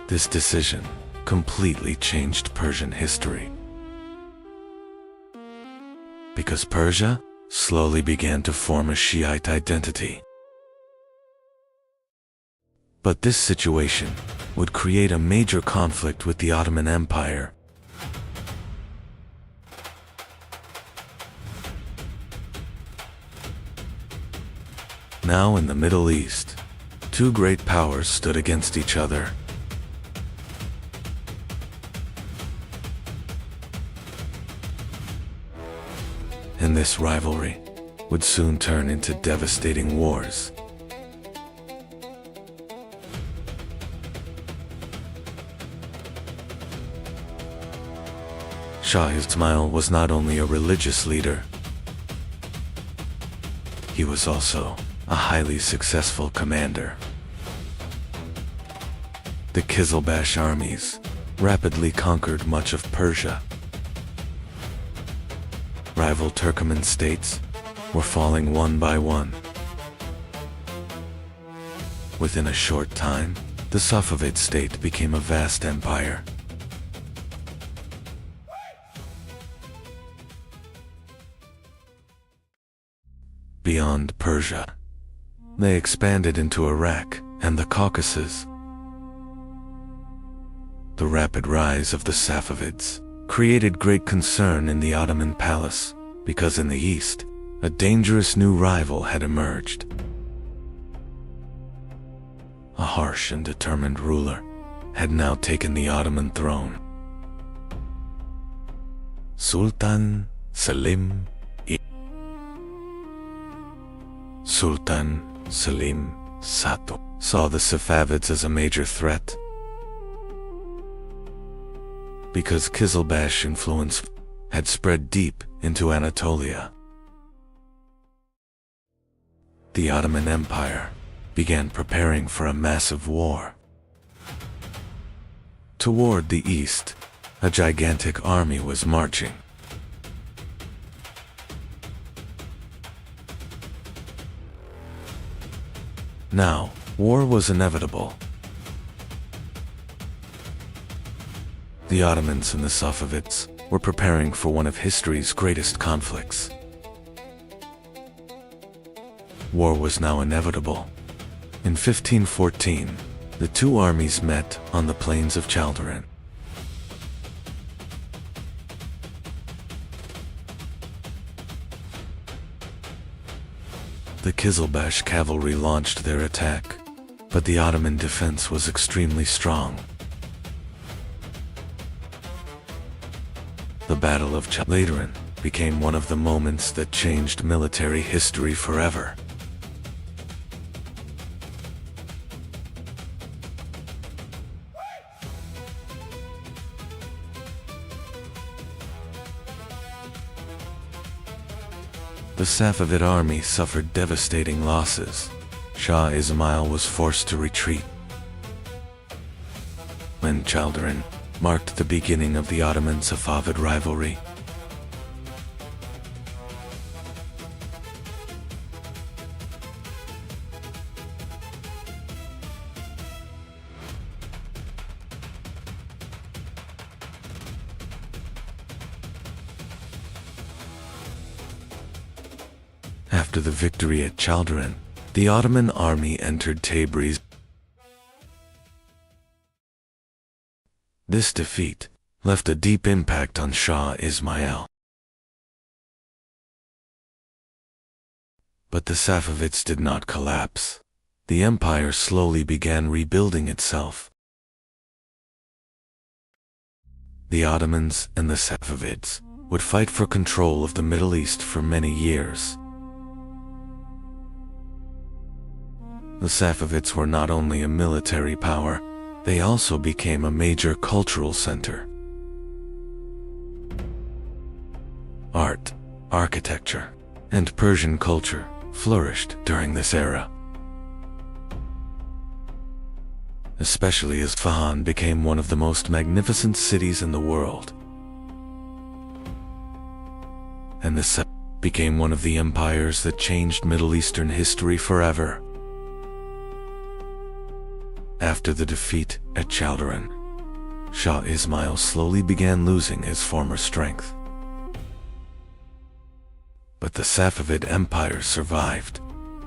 S1: This decision completely changed Persian history, because Persia slowly began to form a Shiite identity. But this situation would create a major conflict with the Ottoman Empire. Now in the Middle East, two great powers stood against each other. And this rivalry would soon turn into devastating wars. Shah Ismail was not only a religious leader, he was also a highly successful commander. The Qizilbash armies rapidly conquered much of Persia. Rival Turkoman states were falling one by one. Within a short time, the Safavid state became a vast empire. Beyond Persia, they expanded into Iraq and the Caucasus. The rapid rise of the Safavids created great concern in the Ottoman palace, because in the east, a dangerous new rival had emerged. A harsh and determined ruler had now taken the Ottoman throne. Sultan Selim Sato saw the Safavids as a major threat, because Qizilbash influence had spread deep into Anatolia. The Ottoman Empire began preparing for a massive war. Toward the east, a gigantic army was marching. Now, war was inevitable. The Ottomans and the Safavids were preparing for one of history's greatest conflicts. War was now inevitable. In 1514, the two armies met on the plains of Chaldiran. The Qizilbash cavalry launched their attack, but the Ottoman defense was extremely strong. The Battle of Chaldiran became one of the moments that changed military history forever. The Safavid army suffered devastating losses. Shah Ismail was forced to retreat. When Chaldiran marked the beginning of the Ottoman-Safavid rivalry. After the victory at Chaldiran, the Ottoman army entered Tabriz. This defeat left a deep impact on Shah Ismail. But the Safavids did not collapse. The empire slowly began rebuilding itself. The Ottomans and the Safavids would fight for control of the Middle East for many years. The Safavids were not only a military power, they also became a major cultural center. Art, architecture, and Persian culture flourished during this era. especially as Isfahan became one of the most magnificent cities in the world. And the Safavid became one of the empires that changed Middle Eastern history forever. After the defeat at Chaldiran, Shah Ismail slowly began losing his former strength. But the Safavid Empire survived.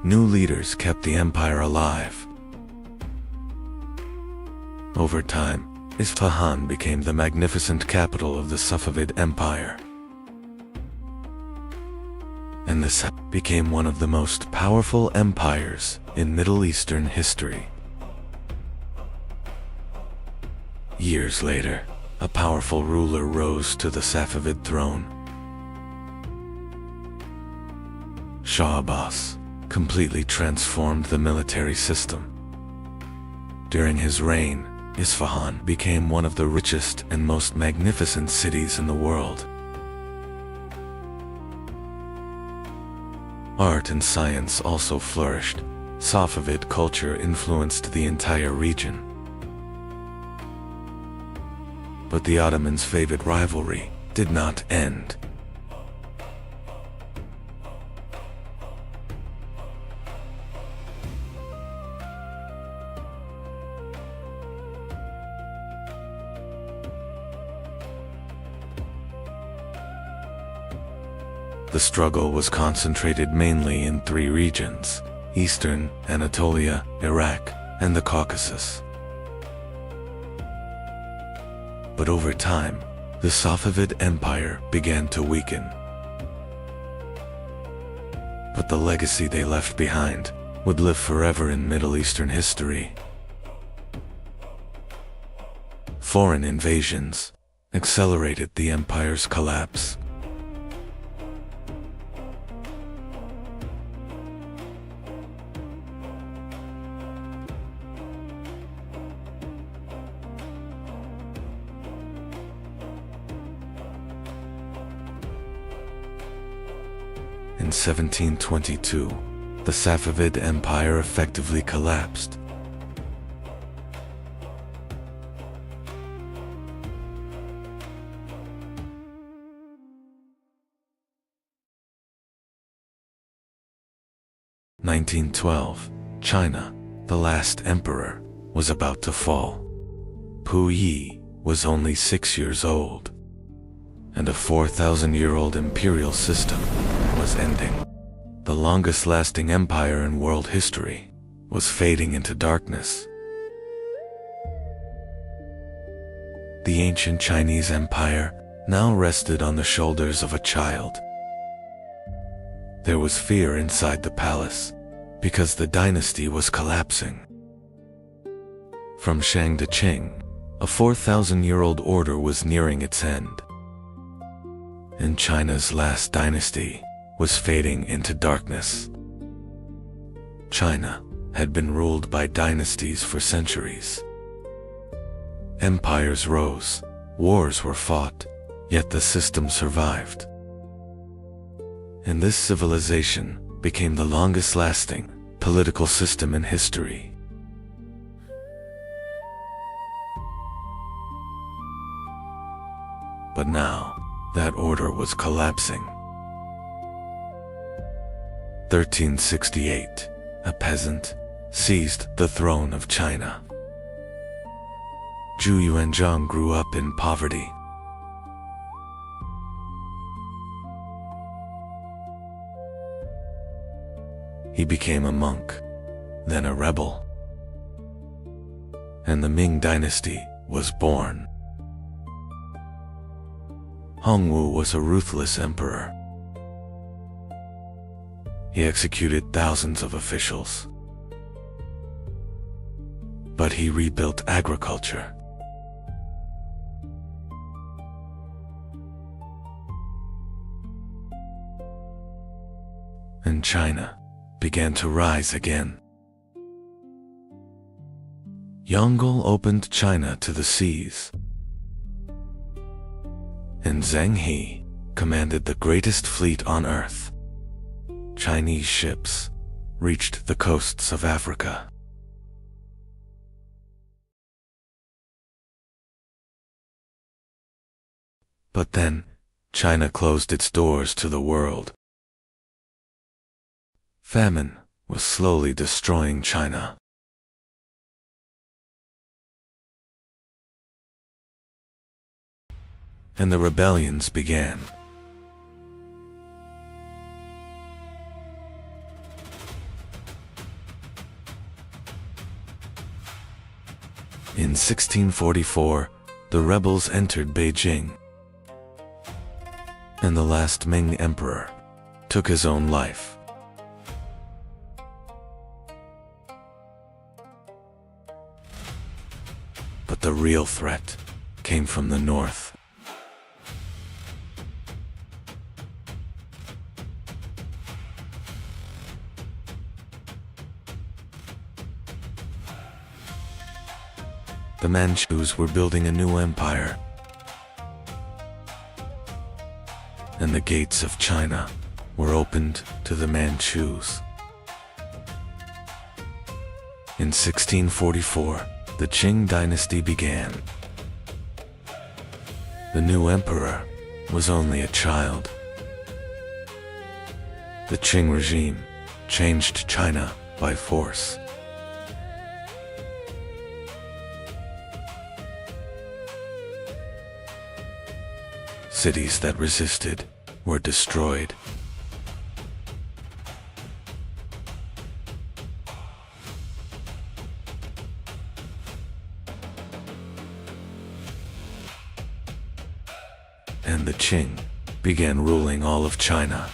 S1: New leaders kept the empire alive. Over time, Isfahan became the magnificent capital of the Safavid Empire. And the Safavid became one of the most powerful empires in Middle Eastern history. Years later, a powerful ruler rose to the Safavid throne. Shah Abbas completely transformed the military system. During his reign, Isfahan became one of the richest and most magnificent cities in the world. Art and science also flourished. Safavid culture influenced the entire region. But the Ottomans' favorite rivalry did not end. The struggle was concentrated mainly in three regions: Eastern Anatolia, Iraq, and the Caucasus. But over time, the Safavid Empire began to weaken. But the legacy they left behind would live forever in Middle Eastern history. Foreign invasions accelerated the empire's collapse. In 1722, the Safavid Empire effectively collapsed. In 1912, China, the last emperor, was about to fall. Puyi was only 6 years old, and a 4,000-year-old imperial system was ending. The longest-lasting empire in world history was fading into darkness. The ancient Chinese empire now rested on the shoulders of a child. There was fear inside the palace because the dynasty was collapsing. From Shang to Qing, a 4,000-year-old order was nearing its end. And China's last dynasty was fading into darkness. China had been ruled by dynasties for centuries. Empires rose, wars were fought, yet the system survived. And this civilization became the longest-lasting political system in history. But now, that order was collapsing. 1368, a peasant seized the throne of China. Zhu Yuanzhang grew up in poverty. He became a monk, then a rebel, and the Ming dynasty was born. Hongwu was a ruthless emperor. He executed thousands of officials. But he rebuilt agriculture. And China began to rise again. Yongle opened China to the seas. And Zheng He commanded the greatest fleet on earth. Chinese ships reached the coasts of Africa. But then, China closed its doors to the world. Famine was slowly destroying China. And the rebellions began. In 1644, the rebels entered Beijing, and the last Ming emperor took his own life. But the real threat came from the north. The Manchus were building a new empire, and the gates of China were opened to the Manchus. In 1644, the Qing dynasty began. The new emperor was only a child. The Qing regime changed China by force. Cities that resisted were destroyed. And the Qing began ruling all of China.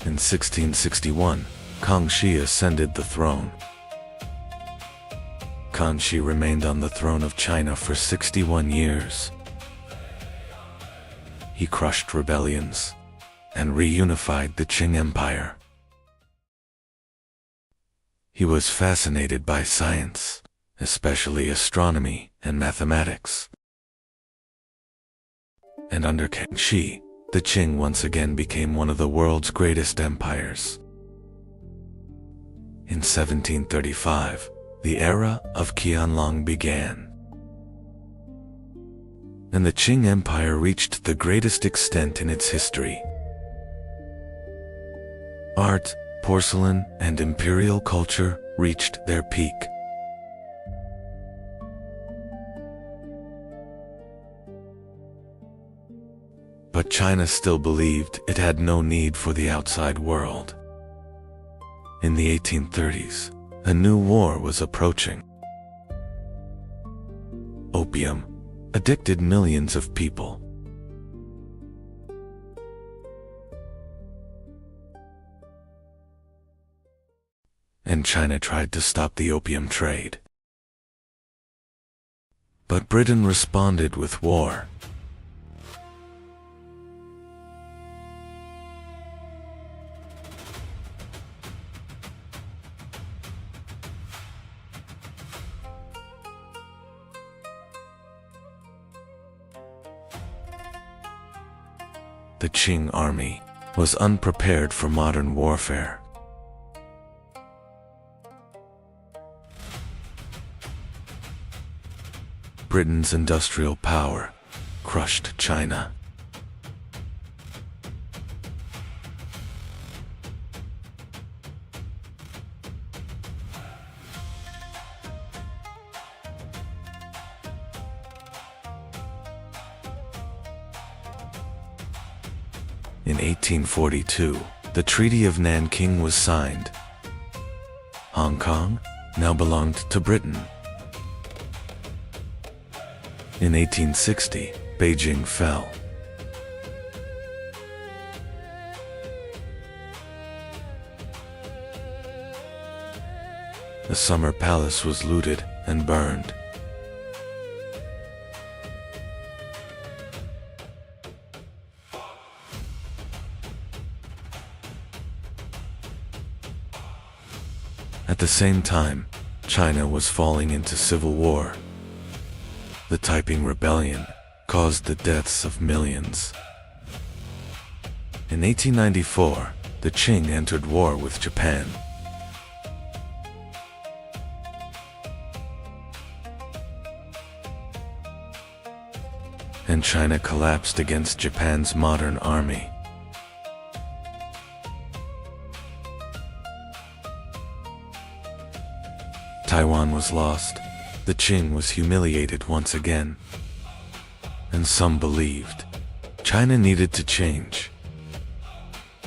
S1: In 1661, Kangxi ascended the throne. Kangxi remained on the throne of China for 61 years. He crushed rebellions and reunified the Qing Empire. He was fascinated by science, especially astronomy and mathematics. And under Kangxi, the Qing once again became one of the world's greatest empires. In 1735, the era of Qianlong began, and the Qing Empire reached the greatest extent in its history. Art, porcelain, and imperial culture reached their peak. But China still believed it had no need for the outside world. In the 1830s, a new war was approaching. Opium addicted millions of people. And China tried to stop the opium trade. But Britain responded with war. The Qing army was unprepared for modern warfare. Britain's industrial power crushed China. In 1842, the Treaty of Nanking was signed. Hong Kong now belonged to Britain. In 1860, Beijing fell. The Summer Palace was looted and burned. At the same time, China was falling into civil war. The Taiping Rebellion caused the deaths of millions. In 1894, the Qing entered war with Japan. and China collapsed against Japan's modern army. Taiwan was lost. The Qing was humiliated once again. And some believed China needed to change.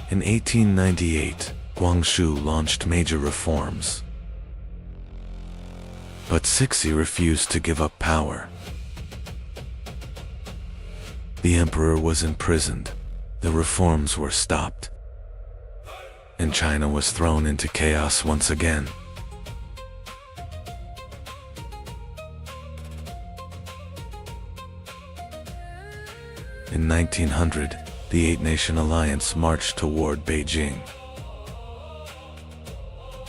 S1: In 1898, Guangxu launched major reforms. But Cixi refused to give up power. The emperor was imprisoned, the reforms were stopped, and China was thrown into chaos once again. In 1900, the Eight-Nation Alliance marched toward Beijing.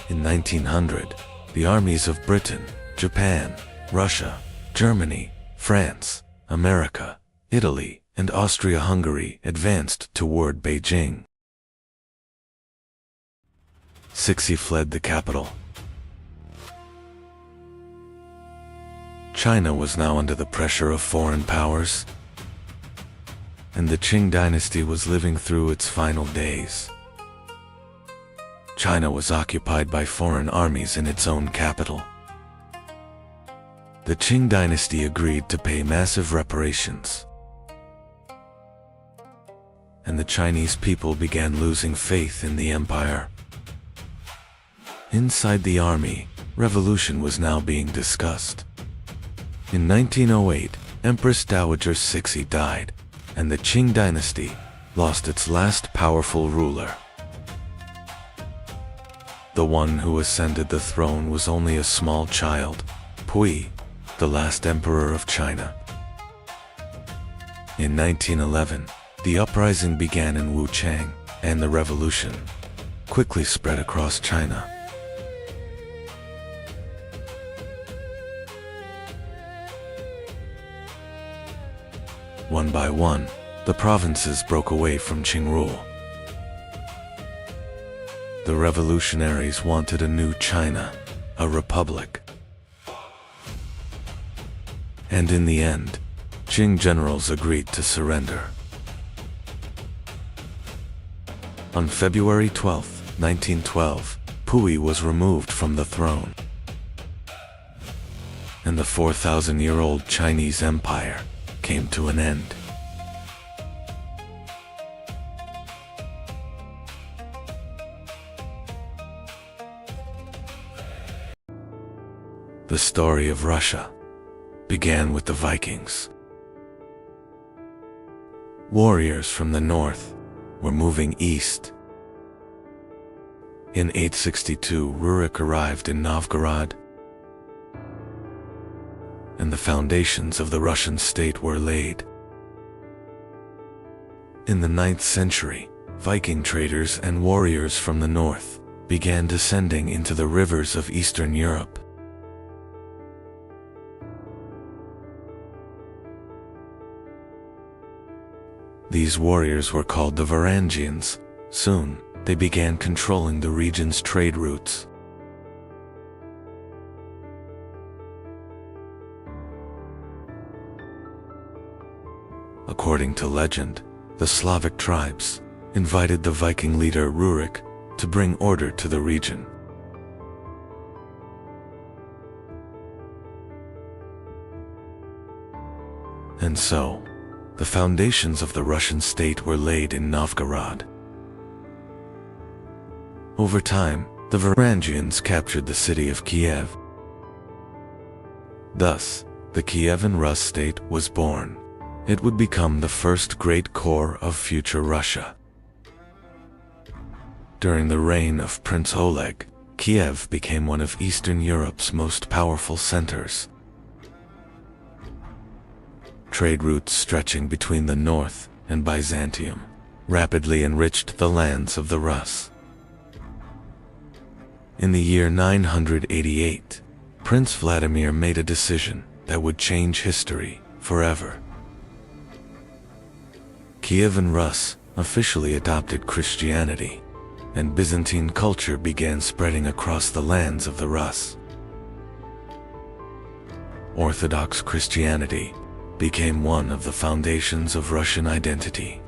S1: In 1900, the armies of Britain, Japan, Russia, Germany, France, America, Italy, and Austria-Hungary advanced toward Beijing. Cixi fled the capital. China was now under the pressure of foreign powers, and the Qing dynasty was living through its final days. China was occupied by foreign armies in its own capital. The Qing dynasty agreed to pay massive reparations, and the Chinese people began losing faith in the empire. Inside the army, revolution was now being discussed. In 1908, Empress Dowager Cixi died, and the Qing dynasty lost its last powerful ruler. The one who ascended the throne was only a small child, Pui, the last emperor of China. In 1911, the uprising began in Wuchang, and the revolution quickly spread across China. One by one, the provinces broke away from Qing rule. The revolutionaries wanted a new China, a republic. And in the end, Qing generals agreed to surrender. On February 12, 1912, Pui was removed from the throne, and the 4,000-year-old Chinese Empire came to an end. The story of Russia began with the Vikings. Warriors from the north were moving east. In 862, Rurik arrived in Novgorod, and the foundations of the Russian state were laid. In the 9th century, Viking traders and warriors from the north began descending into the rivers of Eastern Europe. These warriors were called the Varangians. Soon, they began controlling the region's trade routes. According to legend, the Slavic tribes invited the Viking leader Rurik to bring order to the region. And so, the foundations of the Russian state were laid in Novgorod. Over time, the Varangians captured the city of Kiev. Thus, the Kievan Rus state was born. It would become the first great core of future Russia. During the reign of Prince Oleg, Kiev became one of Eastern Europe's most powerful centers. Trade routes stretching between the north and Byzantium rapidly enriched the lands of the Rus. In the year 988, Prince Vladimir made a decision that would change history forever. Kievan Rus officially adopted Christianity, and Byzantine culture began spreading across the lands of the Rus. Orthodox Christianity became one of the foundations of Russian identity.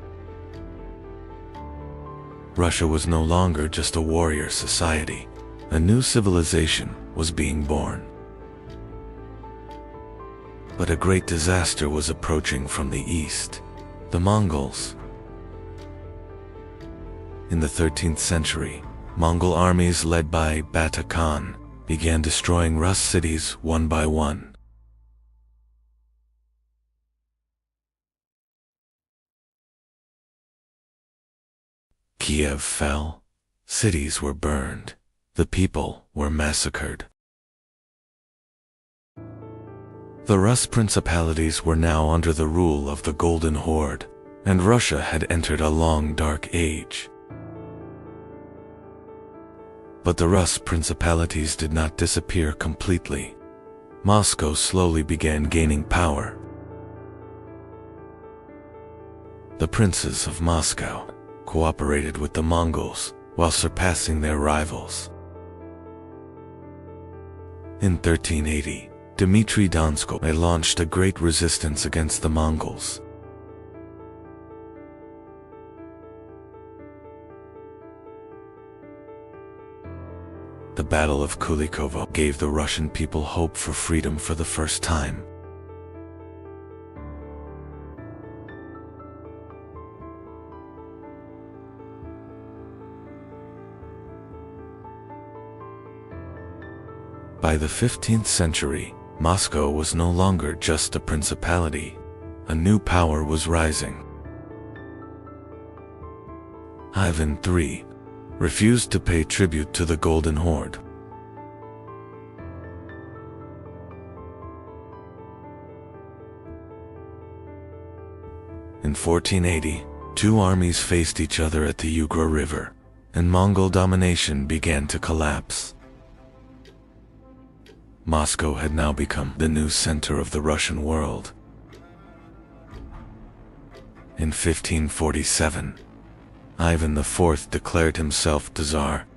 S1: Russia was no longer just a warrior society. A new civilization was being born. But a great disaster was approaching from the east: the Mongols. In the 13th century, Mongol armies led by Bata Khan began destroying Rus cities one by one. Kiev fell, cities were burned, the people were massacred. The Rus principalities were now under the rule of the Golden Horde, and Russia had entered a long dark age. But the Rus principalities did not disappear completely. Moscow slowly began gaining power. The princes of Moscow cooperated with the Mongols while surpassing their rivals. In 1380, Dmitry Donskoy launched a great resistance against the Mongols. The Battle of Kulikovo gave the Russian people hope for freedom for the first time. By the 15th century, Moscow was no longer just a principality. A new power was rising. Ivan III refused to pay tribute to the Golden Horde. In 1480, two armies faced each other at the Ugra River, and Mongol domination began to collapse. Moscow had now become the new center of the Russian world. In 1547, Ivan IV declared himself Tsar.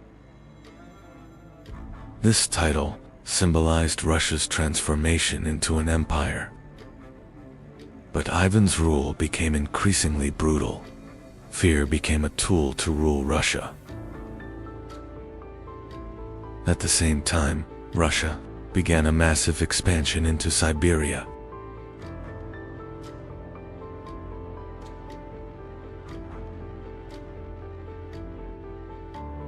S1: This title symbolized Russia's transformation into an empire. But Ivan's rule became increasingly brutal. Fear became a tool to rule Russia. At the same time, Russia began a massive expansion into Siberia.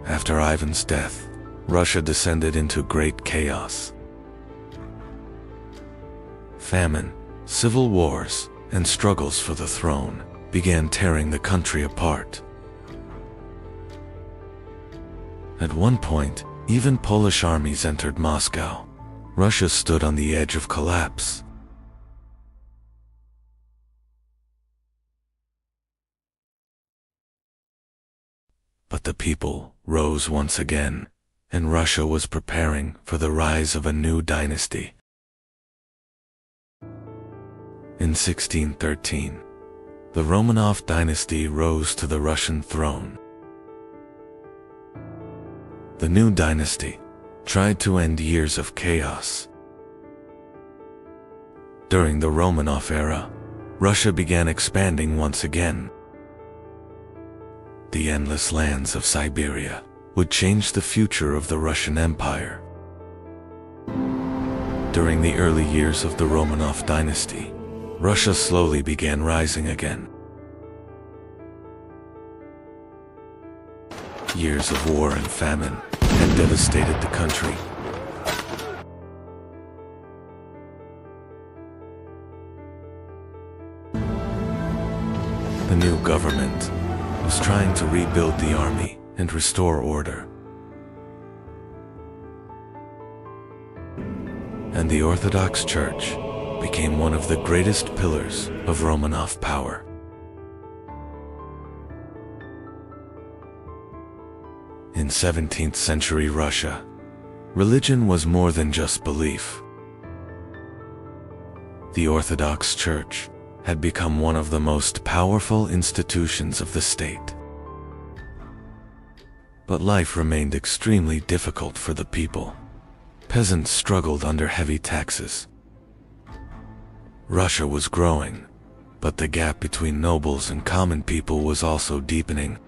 S1: After Ivan's death, Russia descended into great chaos. Famine, civil wars, and struggles for the throne began tearing the country apart. At one point, even Polish armies entered Moscow. Russia stood on the edge of collapse. But the people rose once again, and Russia was preparing for the rise of a new dynasty. In 1613, the Romanov dynasty rose to the Russian throne. The new dynasty tried to end years of chaos. During the Romanov era, Russia began expanding once again. The endless lands of Siberia would change the future of the Russian Empire. During the early years of the Romanov dynasty, Russia slowly began rising again. Years of war and famine had devastated the country. The new government was trying to rebuild the army and restore order. And the Orthodox Church became one of the greatest pillars of Romanov power. In 17th century Russia, religion was more than just belief. The Orthodox Church had become one of the most powerful institutions of the state. But life remained extremely difficult for the people. Peasants struggled under heavy taxes. Russia was growing, but the gap between nobles and common people was also deepening.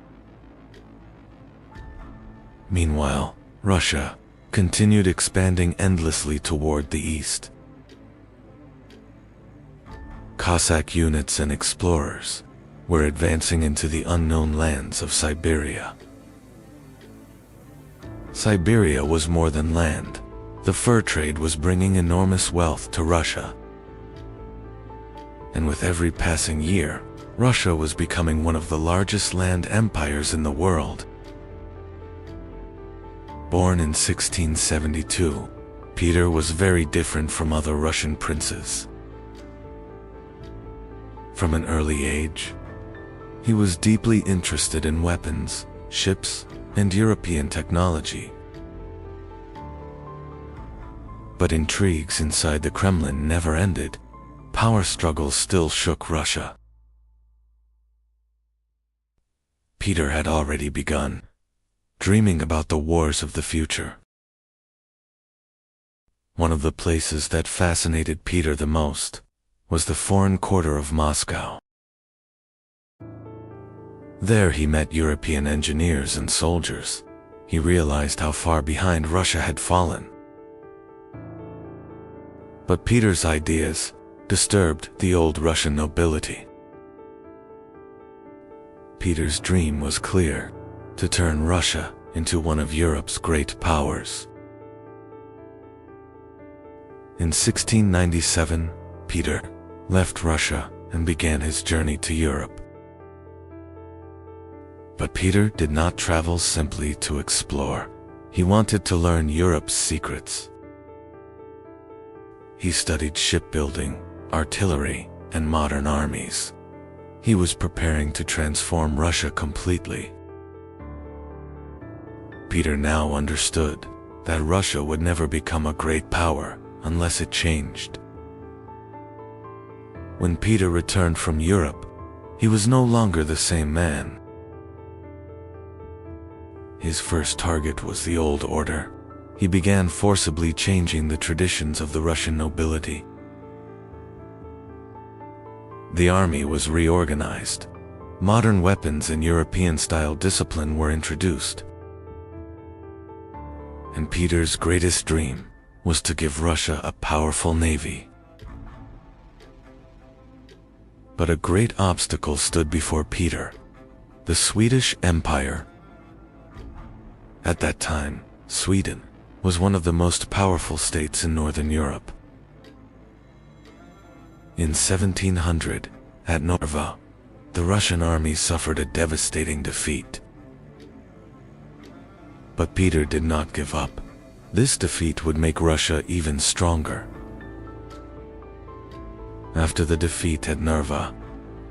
S1: Meanwhile, Russia continued expanding endlessly toward the east. Cossack units and explorers were advancing into the unknown lands of Siberia. Siberia was more than land. The fur trade was bringing enormous wealth to Russia. And with every passing year, Russia was becoming one of the largest land empires in the world. Born in 1672, Peter was very different from other Russian princes. From an early age, he was deeply interested in weapons, ships, and European technology. But intrigues inside the Kremlin never ended. Power struggles still shook Russia. Peter had already begun, dreaming about the wars of the future. One of the places that fascinated Peter the most was the foreign quarter of Moscow. There he met European engineers and soldiers. He realized how far behind Russia had fallen. But Peter's ideas disturbed the old Russian nobility. Peter's dream was clear: to turn Russia into one of Europe's great powers. In 1697, Peter left Russia and began his journey to Europe. But Peter did not travel simply to explore. He wanted to learn Europe's secrets. He studied shipbuilding, artillery, and modern armies. He was preparing to transform Russia completely. Peter now understood that Russia would never become a great power unless it changed. When Peter returned from Europe, he was no longer the same man. His first target was the old order. He began forcibly changing the traditions of the Russian nobility. The army was reorganized. Modern weapons and European-style discipline were introduced. And Peter's greatest dream was to give Russia a powerful navy. But a great obstacle stood before Peter: the Swedish Empire. At that time, Sweden was one of the most powerful states in Northern Europe. In 1700, at Narva, the Russian army suffered a devastating defeat. But Peter did not give up. This defeat would make Russia even stronger. After the defeat at Narva,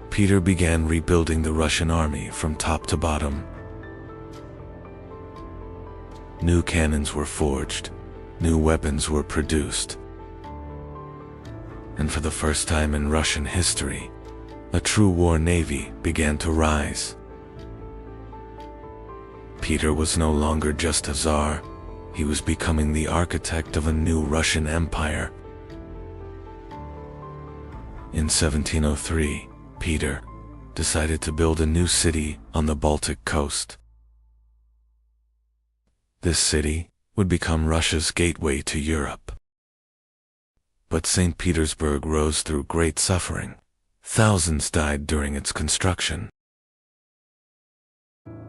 S1: Peter began rebuilding the Russian army from top to bottom. New cannons were forged, new weapons were produced, and for the first time in Russian history, a true war navy began to rise. Peter was no longer just a czar, he was becoming the architect of a new Russian empire. In 1703, Peter decided to build a new city on the Baltic coast. This city would become Russia's gateway to Europe. But St. Petersburg rose through great suffering. Thousands died during its construction.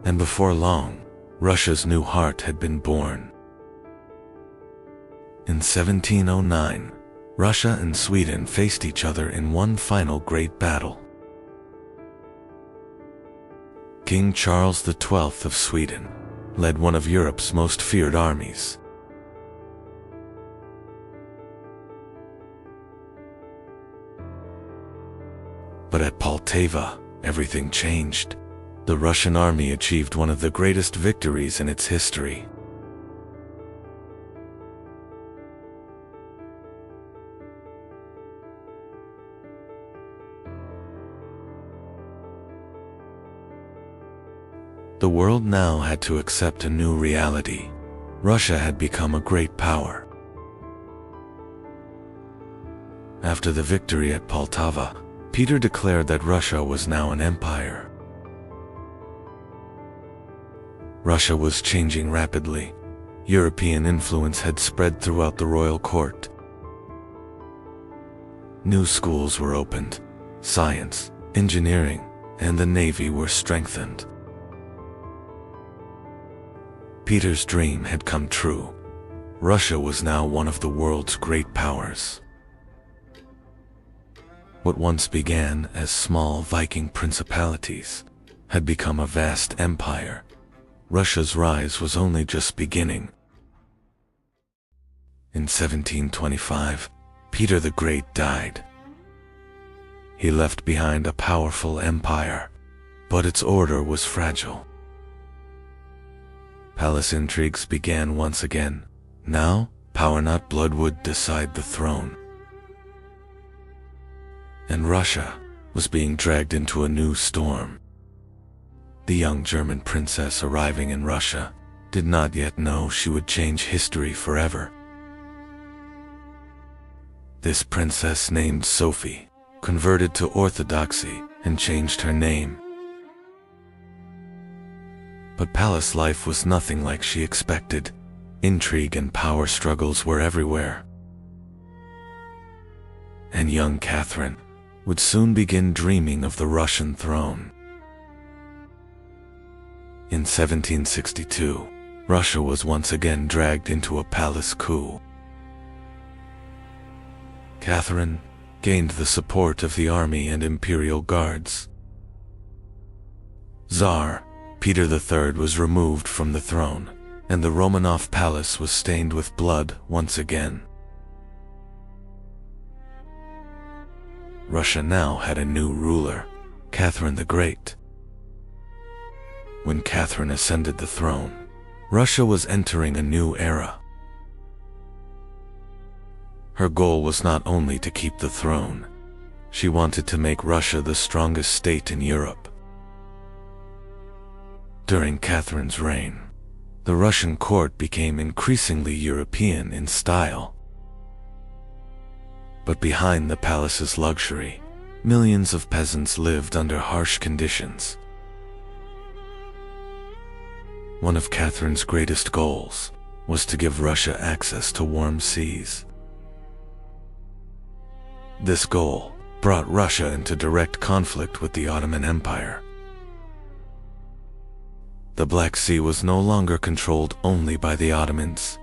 S1: And before long, Russia's new heart had been born. In 1709, Russia and Sweden faced each other in one final great battle. King Charles XII of Sweden led one of Europe's most feared armies. But at Poltava, everything changed. The Russian army achieved one of the greatest victories in its history. The world now had to accept a new reality. Russia had become a great power. After the victory at Poltava, Peter declared that Russia was now an empire. Russia was changing rapidly. European influence had spread throughout the royal court. New schools were opened. Science, engineering, and the navy were strengthened. Peter's dream had come true. Russia was now one of the world's great powers. What once began as small Viking principalities had become a vast empire. Russia's rise was only just beginning. In 1725, Peter the Great died. He left behind a powerful empire, but its order was fragile. Palace intrigues began once again. Now, power not blood would decide the throne. And Russia was being dragged into a new storm. The young German princess arriving in Russia did not yet know she would change history forever. This princess, named Sophie, converted to Orthodoxy and changed her name. But palace life was nothing like she expected. Intrigue and power struggles were everywhere. And young Catherine would soon begin dreaming of the Russian throne. In 1762, Russia was once again dragged into a palace coup. Catherine gained the support of the army and imperial guards. Tsar Peter III was removed from the throne, and the Romanov palace was stained with blood once again. Russia now had a new ruler, Catherine the Great. When Catherine ascended the throne, Russia was entering a new era. Her goal was not only to keep the throne, she wanted to make Russia the strongest state in Europe. During Catherine's reign, the Russian court became increasingly European in style. But behind the palace's luxury, millions of peasants lived under harsh conditions. One of Catherine's greatest goals was to give Russia access to warm seas. This goal brought Russia into direct conflict with the Ottoman Empire. The Black Sea was no longer controlled only by the Ottomans.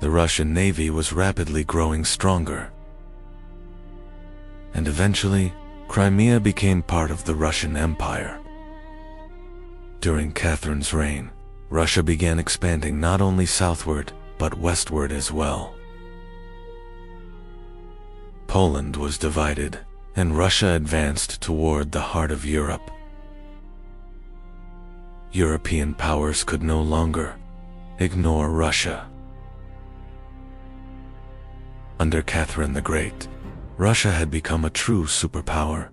S1: The Russian navy was rapidly growing stronger. And eventually, Crimea became part of the Russian Empire. During Catherine's reign, Russia began expanding not only southward, but westward as well. Poland was divided, and Russia advanced toward the heart of Europe. European powers could no longer ignore Russia. Under Catherine the Great, Russia had become a true superpower.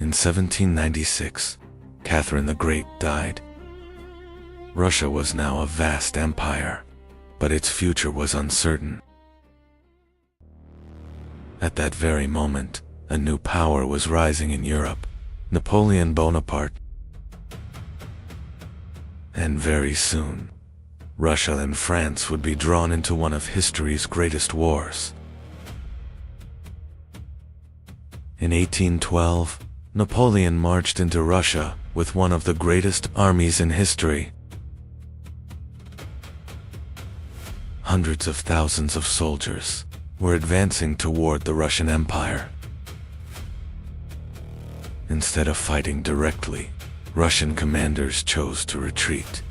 S1: In 1796, Catherine the Great died. Russia was now a vast empire, but its future was uncertain. At that very moment, a new power was rising in Europe, Napoleon Bonaparte. And very soon, Russia and France would be drawn into one of history's greatest wars. In 1812, Napoleon marched into Russia with one of the greatest armies in history. Hundreds of thousands of soldiers were advancing toward the Russian Empire. Instead of fighting directly, Russian commanders chose to retreat.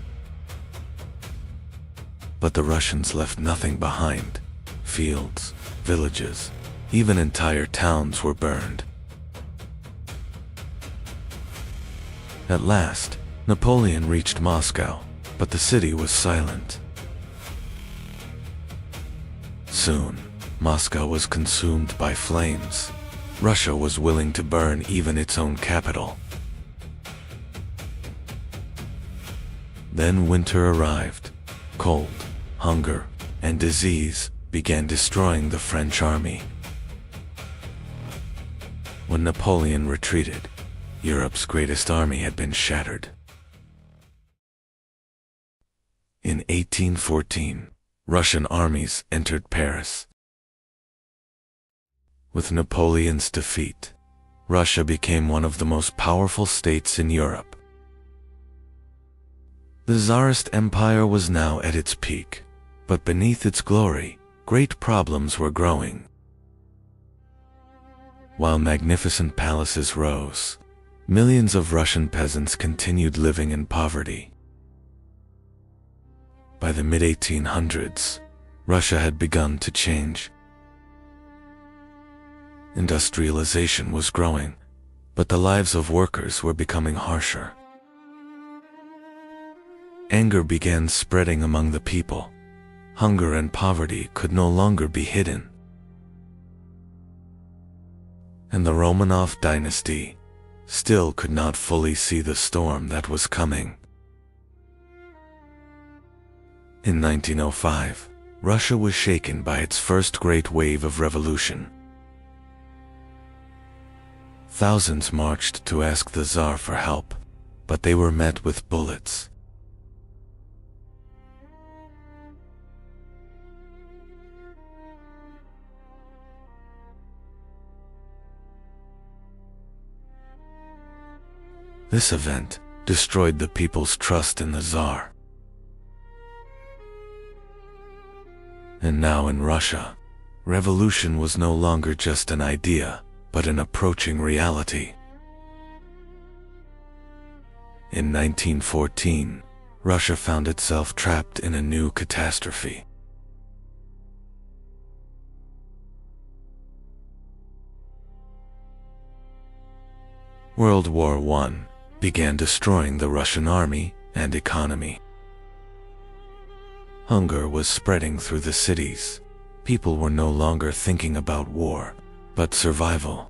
S1: But the Russians left nothing behind. Fields, villages, even entire towns were burned. At last, Napoleon reached Moscow, but the city was silent. Soon, Moscow was consumed by flames. Russia was willing to burn even its own capital. Then winter arrived. Cold, hunger, and disease began destroying the French army. When Napoleon retreated, Europe's greatest army had been shattered. In 1814, Russian armies entered Paris. With Napoleon's defeat, Russia became one of the most powerful states in Europe. The Tsarist Empire was now at its peak, but beneath its glory, great problems were growing. While magnificent palaces rose, millions of Russian peasants continued living in poverty. By the mid-1800s, Russia had begun to change. Industrialization was growing, but the lives of workers were becoming harsher. Anger began spreading among the people. Hunger and poverty could no longer be hidden. And the Romanov dynasty still could not fully see the storm that was coming. In 1905, Russia was shaken by its first great wave of revolution. Thousands marched to ask the Tsar for help, but they were met with bullets. This event destroyed the people's trust in the Tsar. And now in Russia, revolution was no longer just an idea, but an approaching reality. In 1914, Russia found itself trapped in a new catastrophe. World War I began destroying the Russian army and economy. Hunger was spreading through the cities. People were no longer thinking about war, but survival.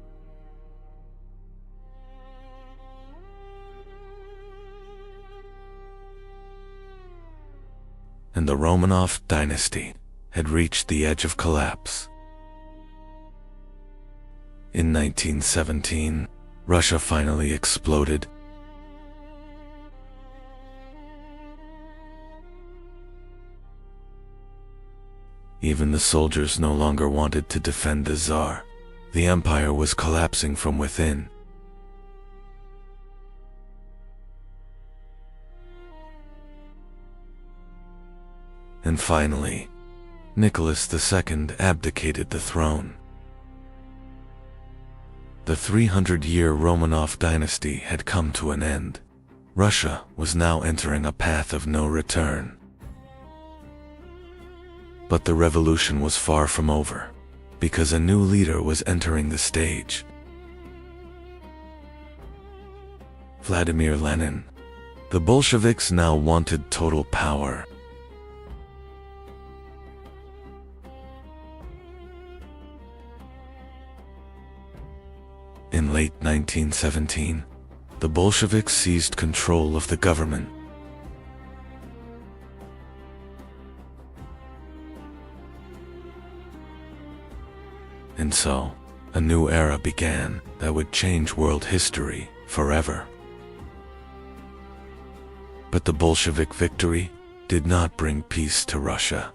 S1: And the Romanov dynasty had reached the edge of collapse. In 1917, Russia finally exploded. Even the soldiers no longer wanted to defend the Tsar. The empire was collapsing from within. And finally, Nicholas II abdicated the throne. The 300-year Romanov dynasty had come to an end. Russia was now entering a path of no return. But the revolution was far from over, because a new leader was entering the stage. Vladimir Lenin. The Bolsheviks now wanted total power. In late 1917, the Bolsheviks seized control of the government. And so, a new era began that would change world history forever. But the Bolshevik victory did not bring peace to Russia.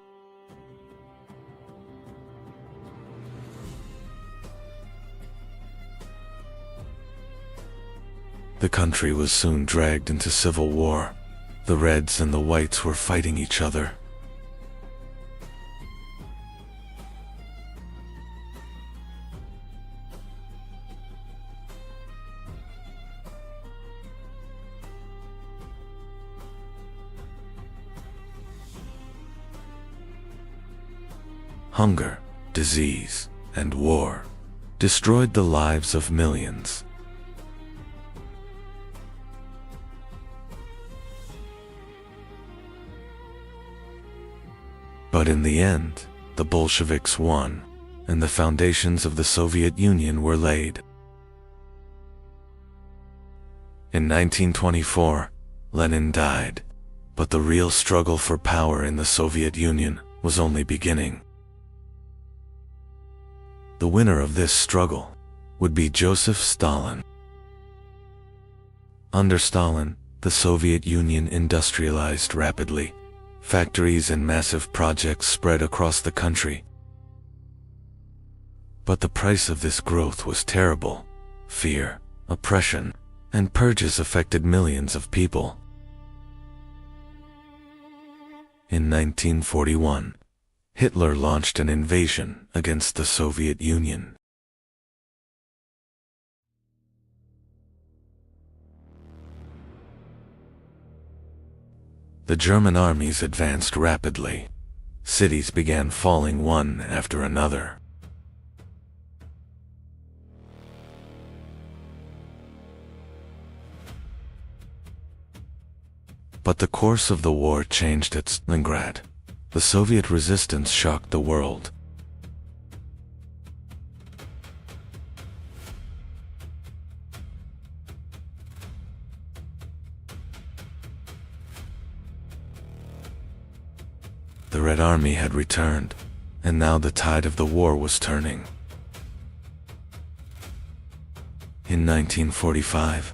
S1: The country was soon dragged into civil war. The Reds and the Whites were fighting each other. Hunger, disease, and war destroyed the lives of millions. But in the end, the Bolsheviks won, and the foundations of the Soviet Union were laid. In 1924, Lenin died, but the real struggle for power in the Soviet Union was only beginning. The winner of this struggle would be Joseph Stalin. Under Stalin, the Soviet Union industrialized rapidly. Factories and massive projects spread across the country. But the price of this growth was terrible. Fear, oppression, and purges affected millions of people. In 1941, Hitler launched an invasion against the Soviet Union. The German armies advanced rapidly. Cities began falling one after another. But the course of the war changed at Stalingrad. The Soviet resistance shocked the world. The Red Army had returned, and now the tide of the war was turning. In 1945,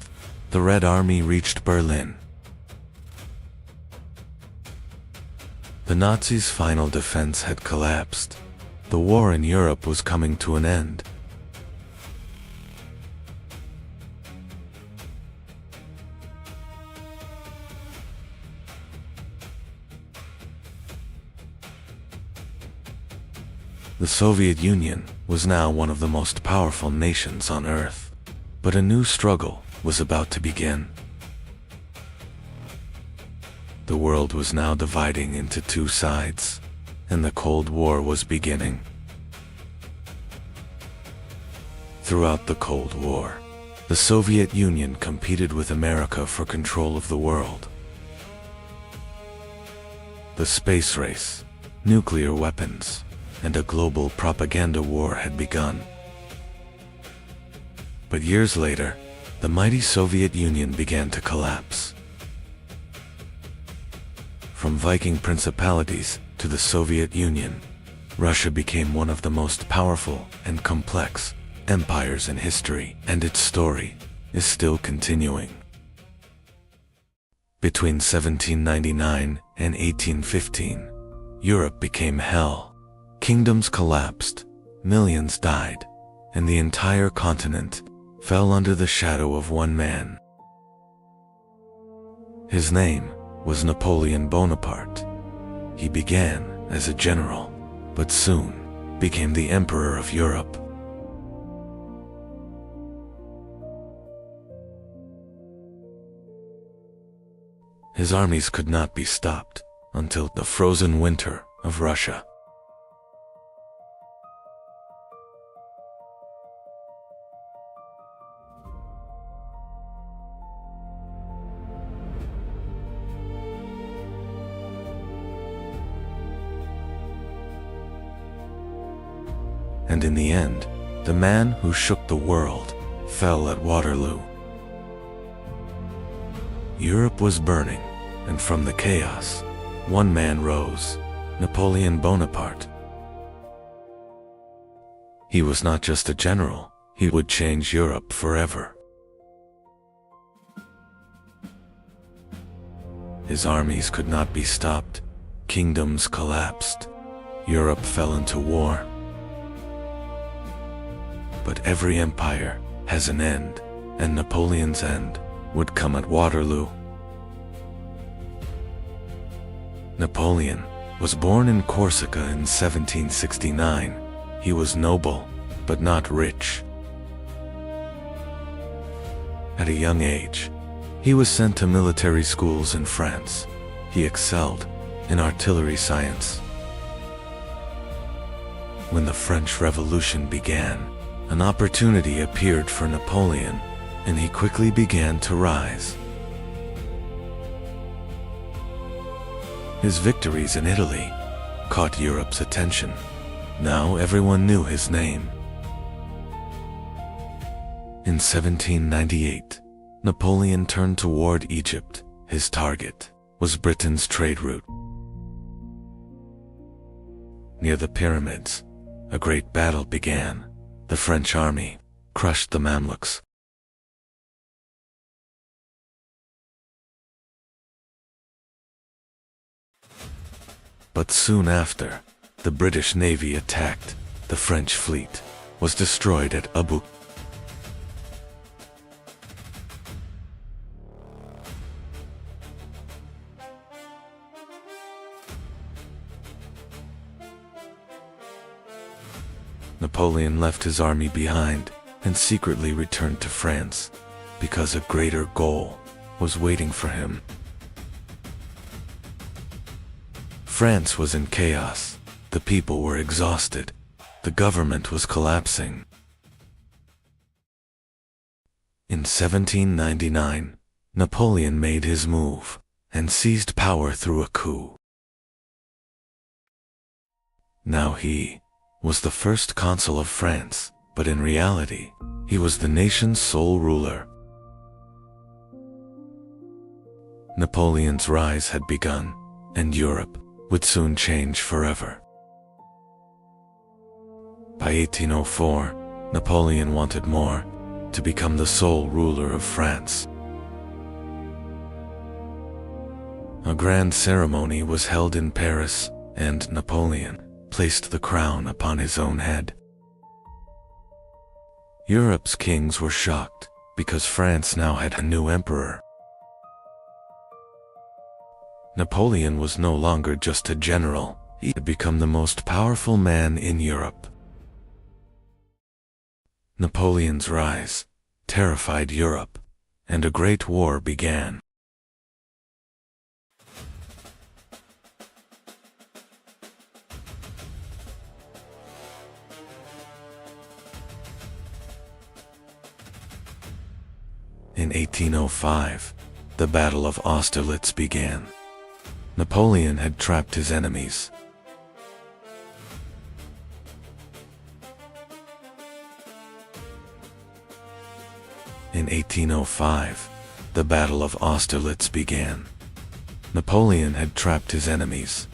S1: the Red Army reached Berlin. The Nazis' final defense had collapsed. The war in Europe was coming to an end. The Soviet Union was now one of the most powerful nations on Earth. But a new struggle was about to begin. The world was now dividing into two sides, and the Cold War was beginning. Throughout the Cold War, the Soviet Union competed with America for control of the world. The space race, nuclear weapons, and a global propaganda war had begun. But years later, the mighty Soviet Union began to collapse. From Viking principalities to the Soviet Union, Russia became one of the most powerful and complex empires in history, and its story is still continuing. Between 1799 and 1815, Europe became hell. Kingdoms collapsed, millions died, and the entire continent fell under the shadow of one man. His name was Napoleon Bonaparte. He began as a general, but soon became the Emperor of Europe. His armies could not be stopped until the frozen winter of Russia. And in the end, the man who shook the world fell at Waterloo. Europe was burning, and from the chaos, one man rose, Napoleon Bonaparte. He was not just a general, he would change Europe forever. His armies could not be stopped, kingdoms collapsed, Europe fell into war. But every empire has an end, and Napoleon's end would come at Waterloo. Napoleon was born in Corsica in 1769. He was noble, but not rich. At a young age, he was sent to military schools in France. He excelled in artillery science. When the French Revolution began, an opportunity appeared for Napoleon, and he quickly began to rise. His victories in Italy caught Europe's attention. Now everyone knew his name. In 1798, Napoleon turned toward Egypt. His target was Britain's trade route. Near the pyramids, a great battle began. The French army crushed the Mamluks. But soon after, the British Navy attacked. The French fleet was destroyed at Abu. Napoleon left his army behind and secretly returned to France because a greater goal was waiting for him. France was in chaos. The people were exhausted. The government was collapsing. In 1799, Napoleon made his move and seized power through a coup. Now he was the first consul of France, but in reality, he was the nation's sole ruler. Napoleon's rise had begun, and Europe would soon change forever. By 1804, Napoleon wanted more, to become the sole ruler of France. A grand ceremony was held in Paris, and Napoleon placed the crown upon his own head. Europe's kings were shocked, because France now had a new emperor. Napoleon was no longer just a general, he had become the most powerful man in Europe. Napoleon's rise terrified Europe, and a great war began. In 1805, the Battle of Austerlitz began. Napoleon had trapped his enemies. In 1805, the Battle of Austerlitz began. Napoleon had trapped his enemies.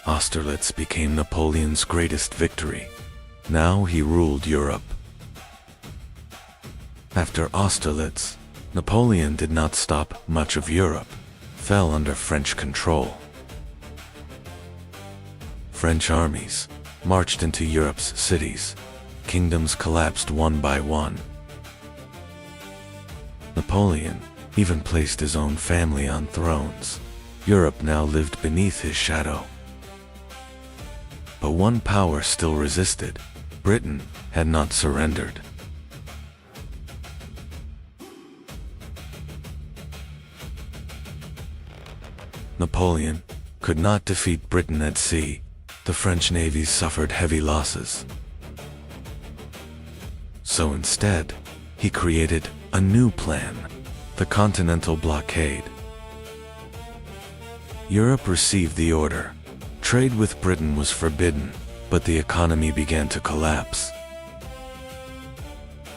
S1: Austerlitz became Napoleon's greatest victory. Now he ruled Europe. After Austerlitz, Napoleon did not stop. Much of Europe fell under French control. French armies marched into Europe's cities. Kingdoms collapsed one by one. Napoleon even placed his own family on thrones. Europe now lived beneath his shadow. But one power still resisted. Britain had not surrendered. Napoleon could not defeat Britain at sea. The French navies suffered heavy losses. So instead, he created a new plan, the Continental Blockade. Europe received the order. Trade with Britain was forbidden, but the economy began to collapse.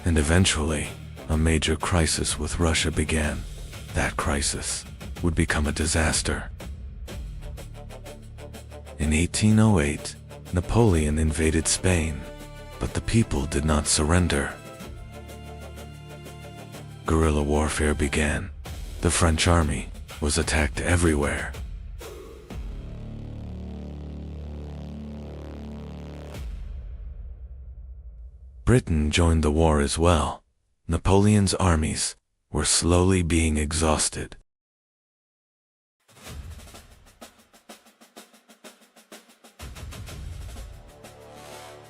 S1: And eventually, a major crisis with Russia began. That crisis would become a disaster. In 1808, Napoleon invaded Spain, but the people did not surrender. Guerrilla warfare began. The French army was attacked everywhere. Britain joined the war as well. Napoleon's armies were slowly being exhausted.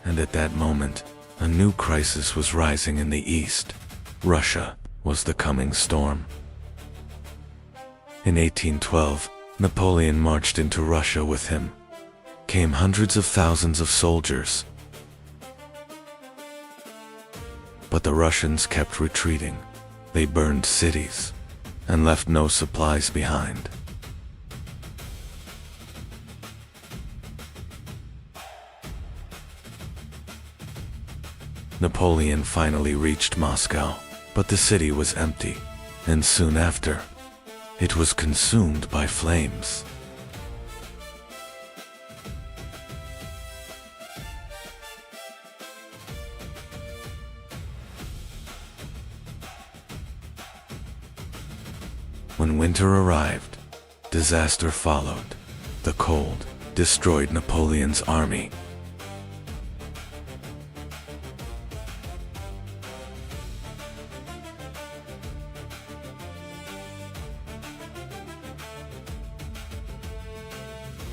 S1: And at that moment, a new crisis was rising in the east. Russia was the coming storm. In 1812, Napoleon marched into Russia. With him came hundreds of thousands of soldiers. But the Russians kept retreating. They burned cities and left no supplies behind. Napoleon finally reached Moscow, but the city was empty, and soon after, it was consumed by flames. When winter arrived, disaster followed. The cold destroyed Napoleon's army.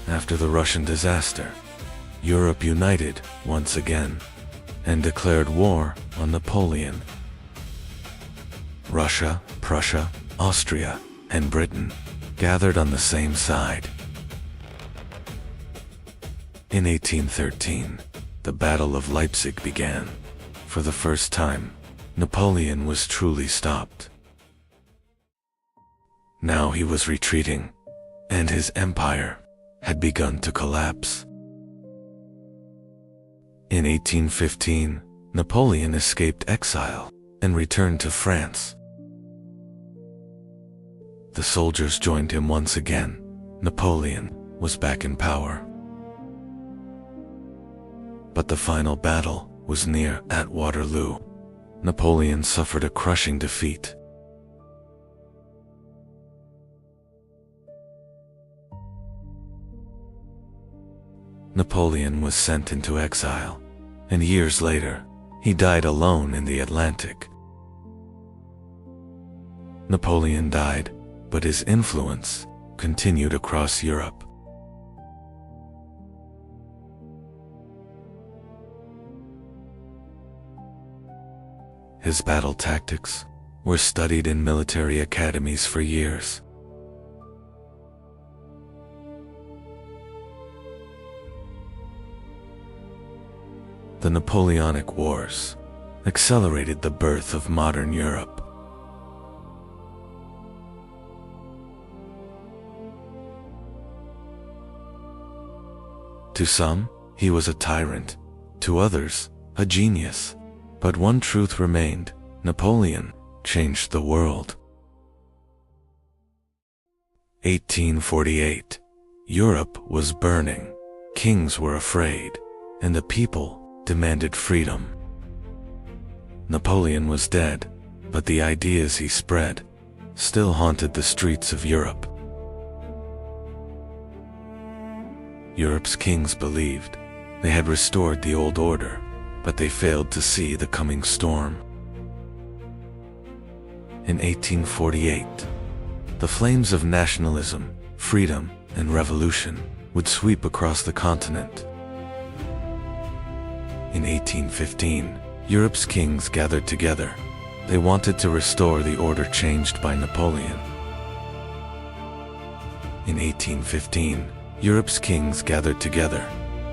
S1: After the Russian disaster, Europe united once again and declared war on Napoleon. Russia, Prussia, Austria, and Britain gathered on the same side. In 1813, the Battle of Leipzig began. For the first time, Napoleon was truly stopped. Now he was retreating, and his empire had begun to collapse. In 1815, Napoleon escaped exile and returned to France. The soldiers joined him once again. Napoleon was back in power. But the final battle was near at Waterloo. Napoleon suffered a crushing defeat. Napoleon was sent into exile, and years later, he died alone in the Atlantic. Napoleon died, but his influence continued across Europe. His battle tactics were studied in military academies for years. The Napoleonic Wars accelerated the birth of modern Europe. To some, he was a tyrant. To others, a genius. But one truth remained: Napoleon changed the world. 1848. Europe was burning. Kings were afraid, and the people demanded freedom. Napoleon was dead, but the ideas he spread still haunted the streets of Europe. Europe's kings believed they had restored the old order, but they failed to see the coming storm. In 1848, the flames of nationalism, freedom, and revolution would sweep across the continent. In 1815, Europe's kings gathered together. They wanted to restore the order changed by Napoleon. In 1815, Europe's kings gathered together.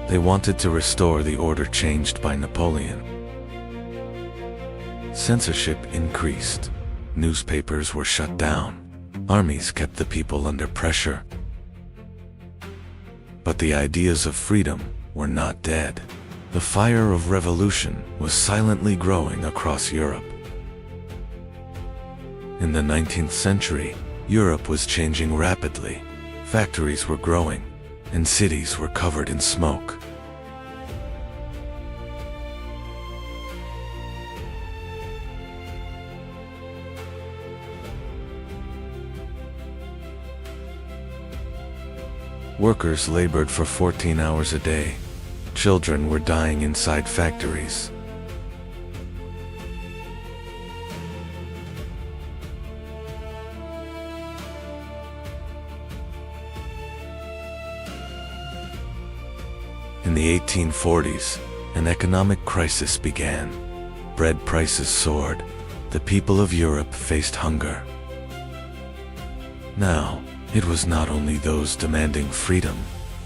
S1: They wanted to restore the order changed by Napoleon. Censorship increased. Newspapers were shut down. Armies kept the people under pressure. But the ideas of freedom were not dead. The fire of revolution was silently growing across Europe. In the 19th century, Europe was changing rapidly. Factories were growing, and cities were covered in smoke. Workers labored for 14 hours a day. Children were dying inside factories. In the 1840s, an economic crisis began. Bread prices soared. The people of Europe faced hunger. Now, it was not only those demanding freedom.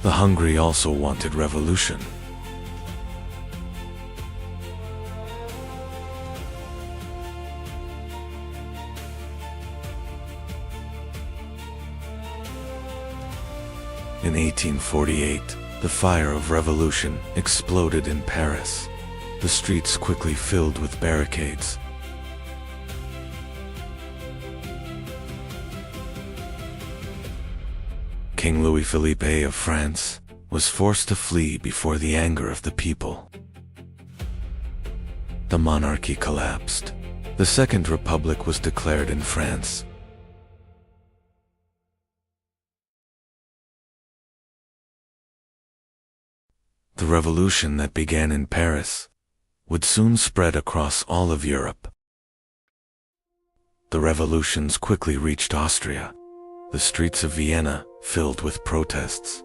S1: The hungry also wanted revolution. In 1848, the fire of revolution exploded in Paris. the streets quickly filled with barricades. King Louis-Philippe of France was forced to flee before the anger of the people. The monarchy collapsed. The Second Republic was declared in France. The revolution that began in Paris would soon spread across all of Europe. The revolutions quickly reached Austria, the streets of Vienna filled with protests.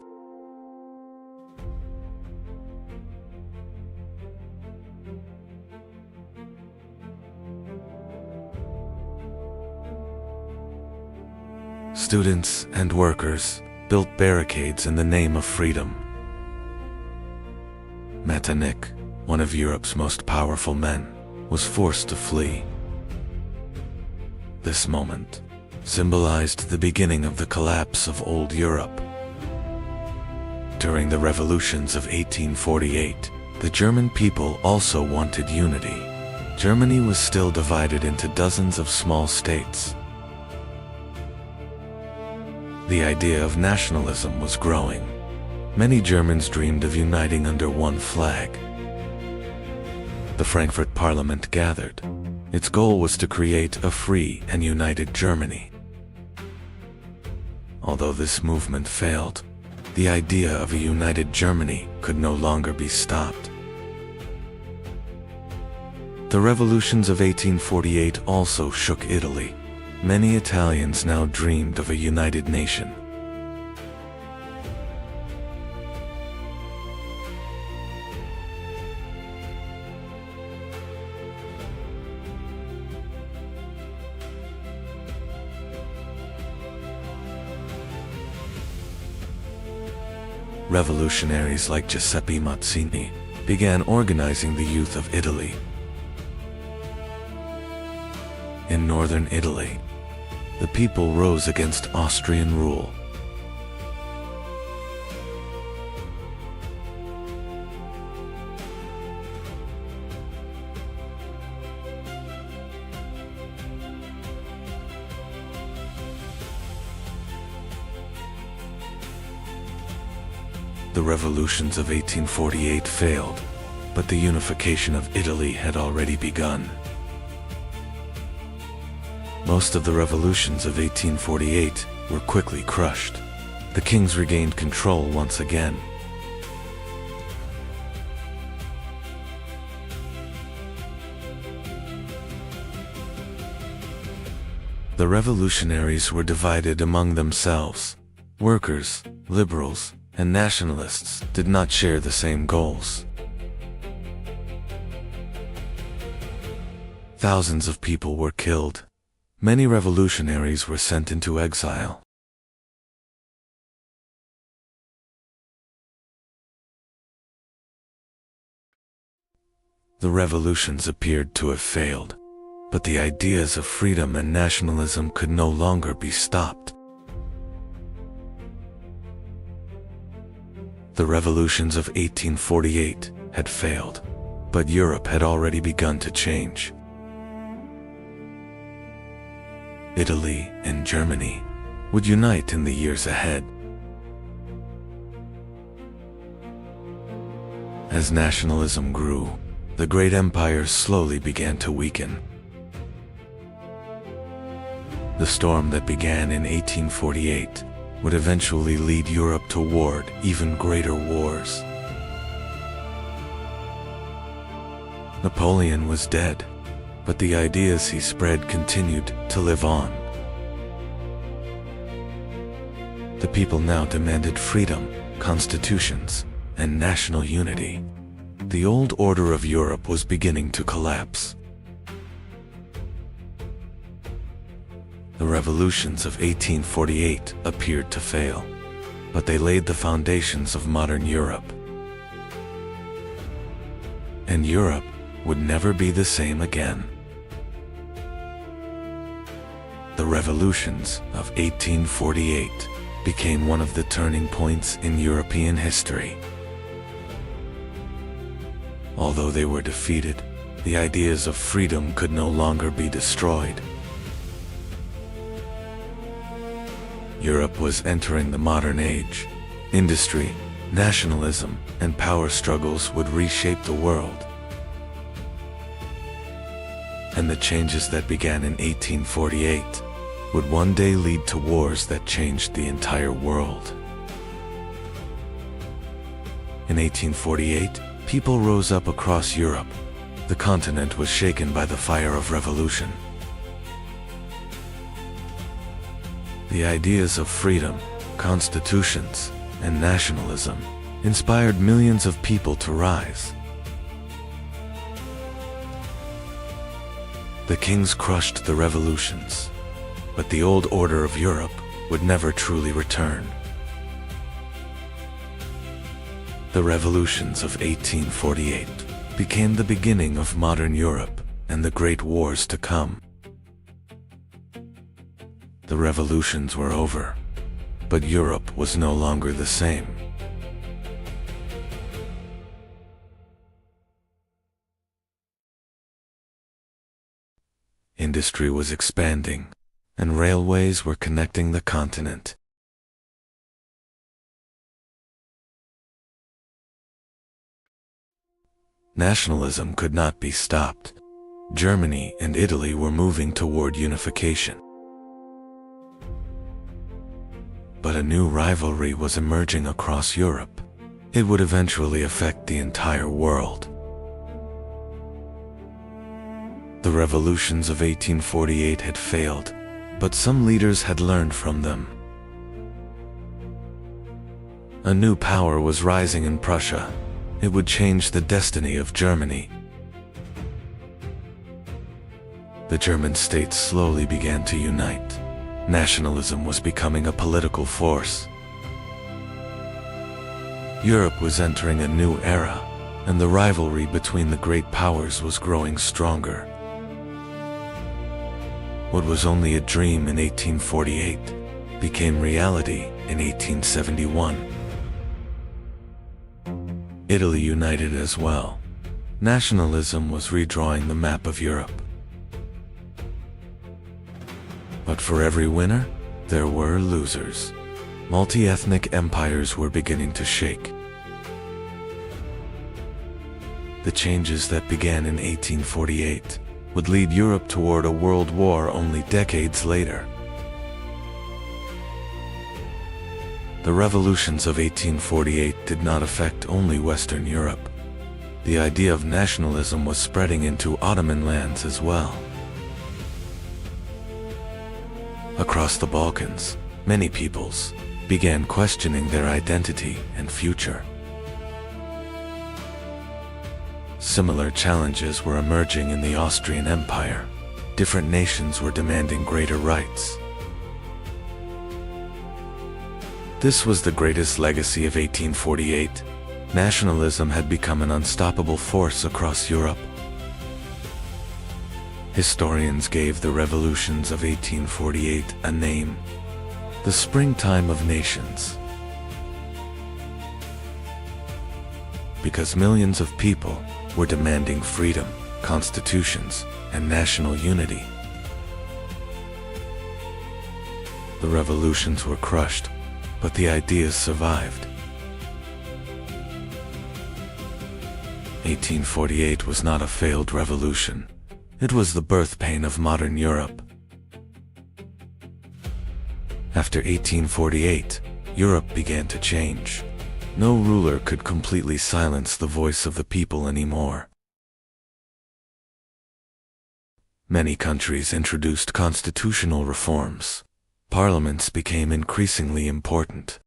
S1: Students and workers built barricades in the name of freedom. Metternich, one of Europe's most powerful men, was forced to flee. This moment symbolized the beginning of the collapse of old Europe. During the revolutions of 1848, the German people also wanted unity. Germany was still divided into dozens of small states. The idea of nationalism was growing. Many Germans dreamed of uniting under one flag. The Frankfurt Parliament gathered. Its goal was to create a free and united Germany. Although this movement failed, the idea of a united Germany could no longer be stopped. The revolutions of 1848 also shook Italy. Many Italians now dreamed of a united nation. Revolutionaries like Giuseppe Mazzini began organizing the youth of Italy. In northern Italy, the people rose against Austrian rule. The revolutions of 1848 failed, but the unification of Italy had already begun. Most of the revolutions of 1848 were quickly crushed. The kings regained control once again. The revolutionaries were divided among themselves. Workers, liberals, and nationalists did not share the same goals. Thousands of people were killed. Many revolutionaries were sent into exile. The revolutions appeared to have failed, but the ideas of freedom and nationalism could no longer be stopped. The revolutions of 1848 had failed, but Europe had already begun to change. Italy and Germany would unite in the years ahead. As nationalism grew, the great empires slowly began to weaken. The storm that began in 1848 would eventually lead Europe toward even greater wars. Napoleon was dead, but the ideas he spread continued to live on. The people now demanded freedom, constitutions, and national unity. The old order of Europe was beginning to collapse. The revolutions of 1848 appeared to fail, but they laid the foundations of modern Europe. And Europe would never be the same again. The revolutions of 1848 became one of the turning points in European history. Although they were defeated, the ideas of freedom could no longer be destroyed. Europe was entering the modern age. Industry, nationalism, and power struggles would reshape the world. And the changes that began in 1848 would one day lead to wars that changed the entire world. In 1848, people rose up across Europe. The continent was shaken by the fire of revolution. The ideas of freedom, constitutions, and nationalism inspired millions of people to rise. The kings crushed the revolutions, but the old order of Europe would never truly return. The revolutions of 1848 became the beginning of modern Europe and the great wars to come. The revolutions were over, but Europe was no longer the same. Industry was expanding, and railways were connecting the continent. Nationalism could not be stopped. Germany and Italy were moving toward unification. But a new rivalry was emerging across Europe. It would eventually affect the entire world. The revolutions of 1848 had failed, but some leaders had learned from them. A new power was rising in Prussia. It would change the destiny of Germany. The German states slowly began to unite. Nationalism was becoming a political force. Europe was entering a new era, and the rivalry between the great powers was growing stronger. What was only a dream in 1848 became reality in 1871. Italy united as well. Nationalism was redrawing the map of Europe. But for every winner, there were losers. Multi-ethnic empires were beginning to shake. The changes that began in 1848 would lead Europe toward a world war only decades later. The revolutions of 1848 did not affect only Western Europe. The idea of nationalism was spreading into Ottoman lands as well. Across the Balkans, many peoples began questioning their identity and future. Similar challenges were emerging in the Austrian Empire. Different nations were demanding greater rights. This was the greatest legacy of 1848. Nationalism had become an unstoppable force across Europe. Historians gave the revolutions of 1848 a name: the springtime of nations. Because millions of people were demanding freedom, constitutions, and national unity. The revolutions were crushed, but the ideas survived. 1848 was not a failed revolution. It was the birth pain of modern Europe. After 1848, Europe began to change. No ruler could completely silence the voice of the people anymore. Many countries introduced constitutional reforms. Parliaments became increasingly important.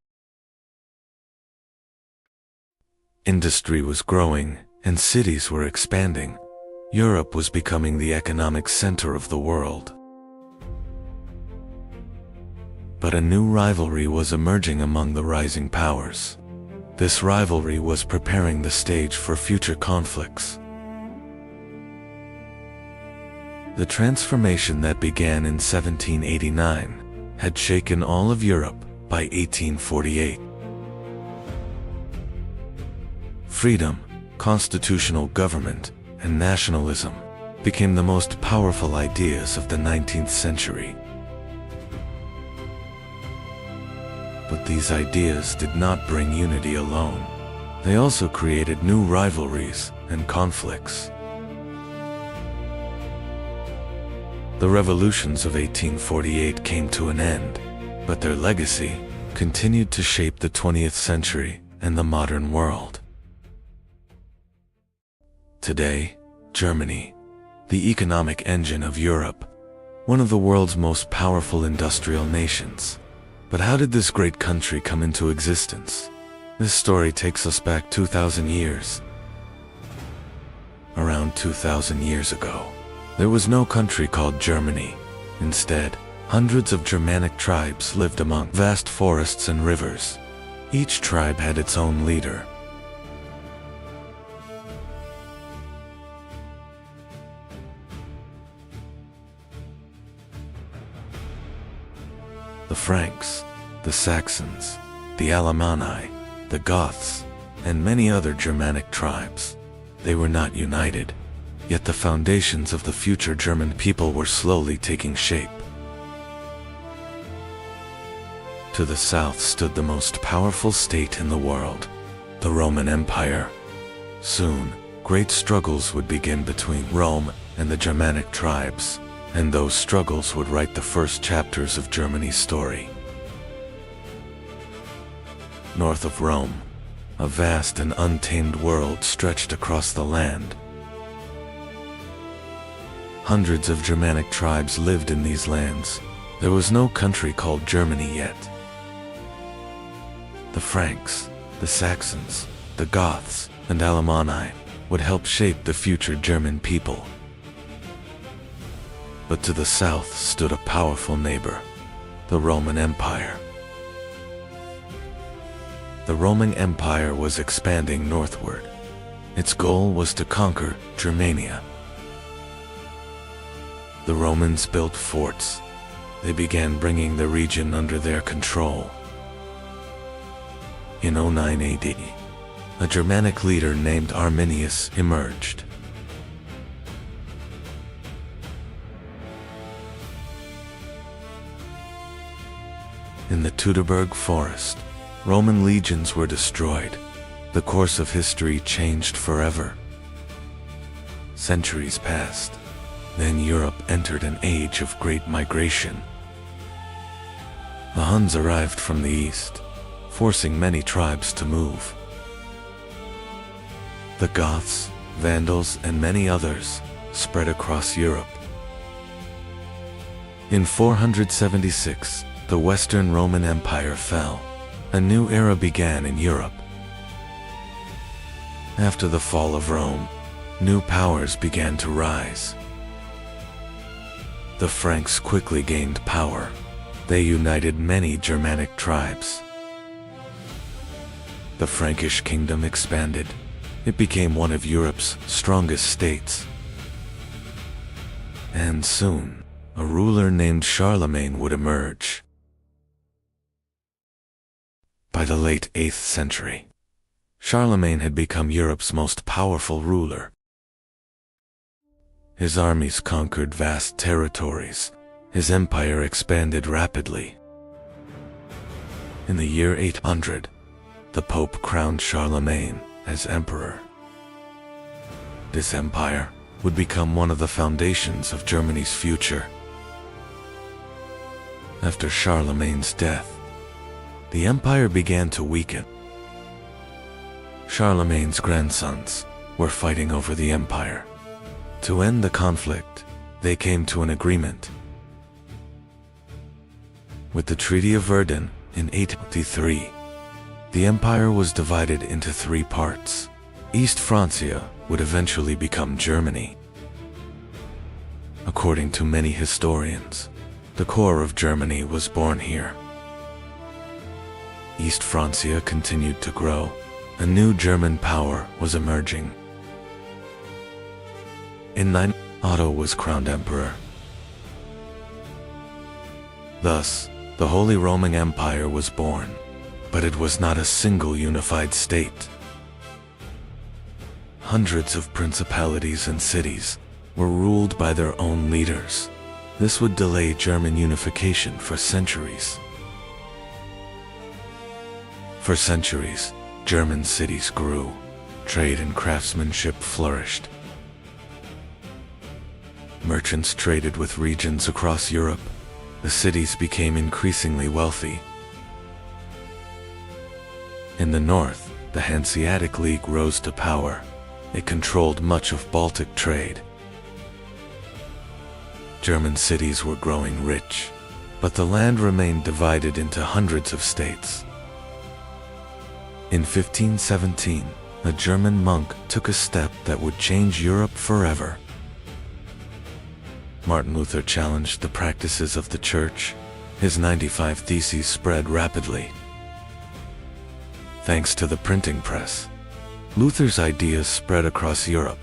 S1: Industry was growing, and cities were expanding. Europe was becoming the economic center of the world. But a new rivalry was emerging among the rising powers. This rivalry was preparing the stage for future conflicts. The transformation that began in 1789 had shaken all of Europe by 1848. Freedom, constitutional government, and nationalism became the most powerful ideas of the 19th century. But these ideas did not bring unity alone. They also created new rivalries and conflicts. The revolutions of 1848 came to an end, but their legacy continued to shape the 20th century and the modern world. Today, Germany, the economic engine of Europe, one of the world's most powerful industrial nations. But how did this great country come into existence? This story takes us back 2,000 years. Around 2,000 years ago, there was no country called Germany. Instead, hundreds of Germanic tribes lived among vast forests and rivers. Each tribe had its own leader. The Franks, the Saxons, the Alemanni, the Goths, and many other Germanic tribes. They were not united, yet the foundations of the future German people were slowly taking shape. To the south stood the most powerful state in the world, the Roman Empire. Soon, great struggles would begin between Rome and the Germanic tribes, and those struggles would write the first chapters of Germany's story. North of Rome, a vast and untamed world stretched across the land. Hundreds of Germanic tribes lived in these lands. There was no country called Germany yet. The Franks, the Saxons, the Goths, and Alemanni would help shape the future German people. But to the south stood a powerful neighbor, the Roman Empire. The Roman Empire was expanding northward. Its goal was to conquer Germania. The Romans built forts. They began bringing the region under their control. In 09 AD, a Germanic leader named Arminius emerged. In the Teutoburg forest, Roman legions were destroyed. The course of history changed forever. Centuries passed. Then Europe entered an age of great migration. The Huns arrived from the east, forcing many tribes to move. The Goths, Vandals, and many others spread across Europe. In 476, the Western Roman Empire fell. A new era began in Europe. After the fall of Rome, new powers began to rise. The Franks quickly gained power. They united many Germanic tribes. The Frankish kingdom expanded. It became one of Europe's strongest states. And soon, a ruler named Charlemagne would emerge. By the late 8th century, Charlemagne had become Europe's most powerful ruler. His armies conquered vast territories. His empire expanded rapidly. In the year 800, the Pope crowned Charlemagne as emperor. This empire would become one of the foundations of Germany's future. After Charlemagne's death, the empire began to weaken. Charlemagne's grandsons were fighting over the empire. To end the conflict, they came to an agreement. With the Treaty of Verdun in 823, the empire was divided into 3 parts. East Francia would eventually become Germany. According to many historians, the core of Germany was born here. East Francia continued to grow. A new German power was emerging. In 9, Otto was crowned emperor. Thus, the Holy Roman Empire was born, but it was not a single unified state. hundreds of principalities and cities were ruled by their own leaders. This would delay German unification for centuries. For centuries, German cities grew. Trade and craftsmanship flourished. Merchants traded with regions across Europe. The cities became increasingly wealthy. In the north, the Hanseatic League rose to power. It controlled much of Baltic trade. German cities were growing rich, but the land remained divided into hundreds of states. In 1517, a German monk took a step that would change Europe forever. Martin Luther challenged the practices of the Church. His 95 Theses spread rapidly. Thanks to the printing press, Luther's ideas spread across Europe.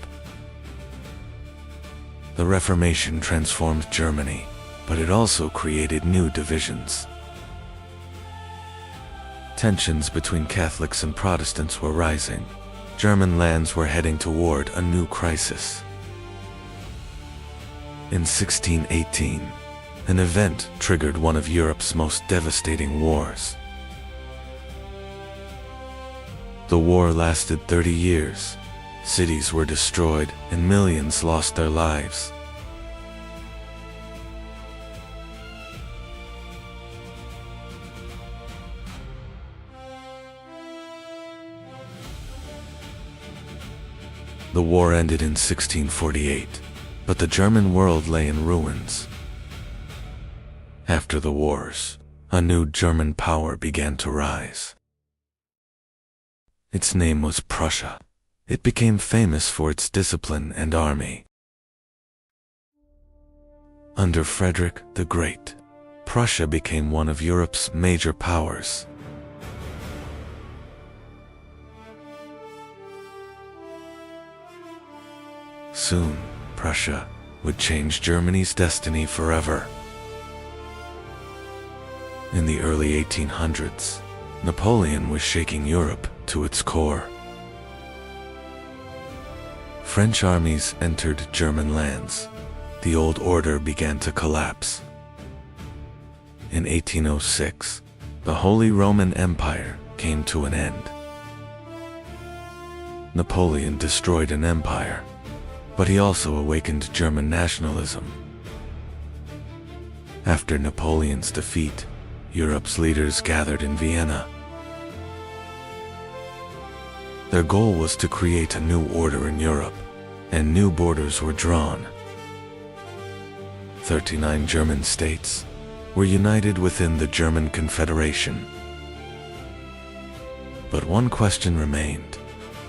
S1: The Reformation transformed Germany, but it also created new divisions. Tensions between Catholics and Protestants were rising. German lands were heading toward a new crisis. In 1618, an event triggered one of Europe's most devastating wars. The war lasted 30 years. Cities were destroyed and millions lost their lives. The war ended in 1648, but the German world lay in ruins. After the wars, a new German power began to rise. Its name was Prussia. It became famous for its discipline and army. Under Frederick the Great, Prussia became one of Europe's major powers. Soon, Prussia would change Germany's destiny forever. In the early 1800s, Napoleon was shaking Europe to its core. French armies entered German lands. The old order began to collapse. In 1806, the Holy Roman Empire came to an end. Napoleon destroyed an empire, but he also awakened German nationalism. After Napoleon's defeat, Europe's leaders gathered in Vienna. Their goal was to create a new order in Europe, and new borders were drawn. 39 German states were united within the German Confederation. But one question remained: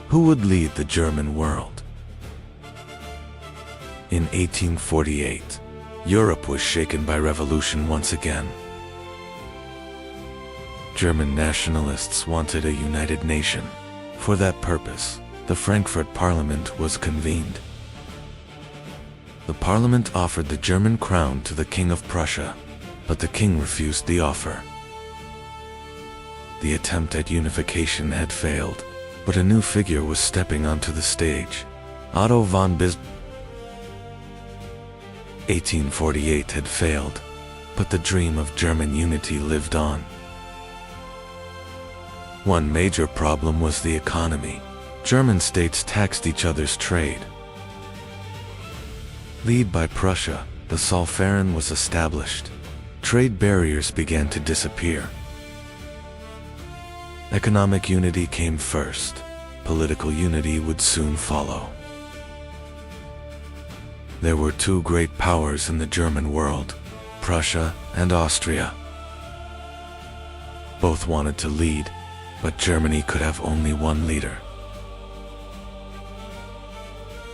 S1: who would lead the German world? In 1848, Europe was shaken by revolution once again. German nationalists wanted a united nation. For that purpose, the Frankfurt Parliament was convened. The parliament offered the German crown to the King of Prussia, but the king refused the offer. The attempt at unification had failed, but a new figure was stepping onto the stage: Otto von Bismarck. 1848 had failed, but the dream of German unity lived on. One major problem was the economy. German states taxed each other's trade. Led by Prussia, the Zollverein was established. Trade barriers began to disappear. Economic unity came first. Political unity would soon follow. There were two great powers in the German world, Prussia and Austria. Both wanted to lead, but Germany could have only one leader.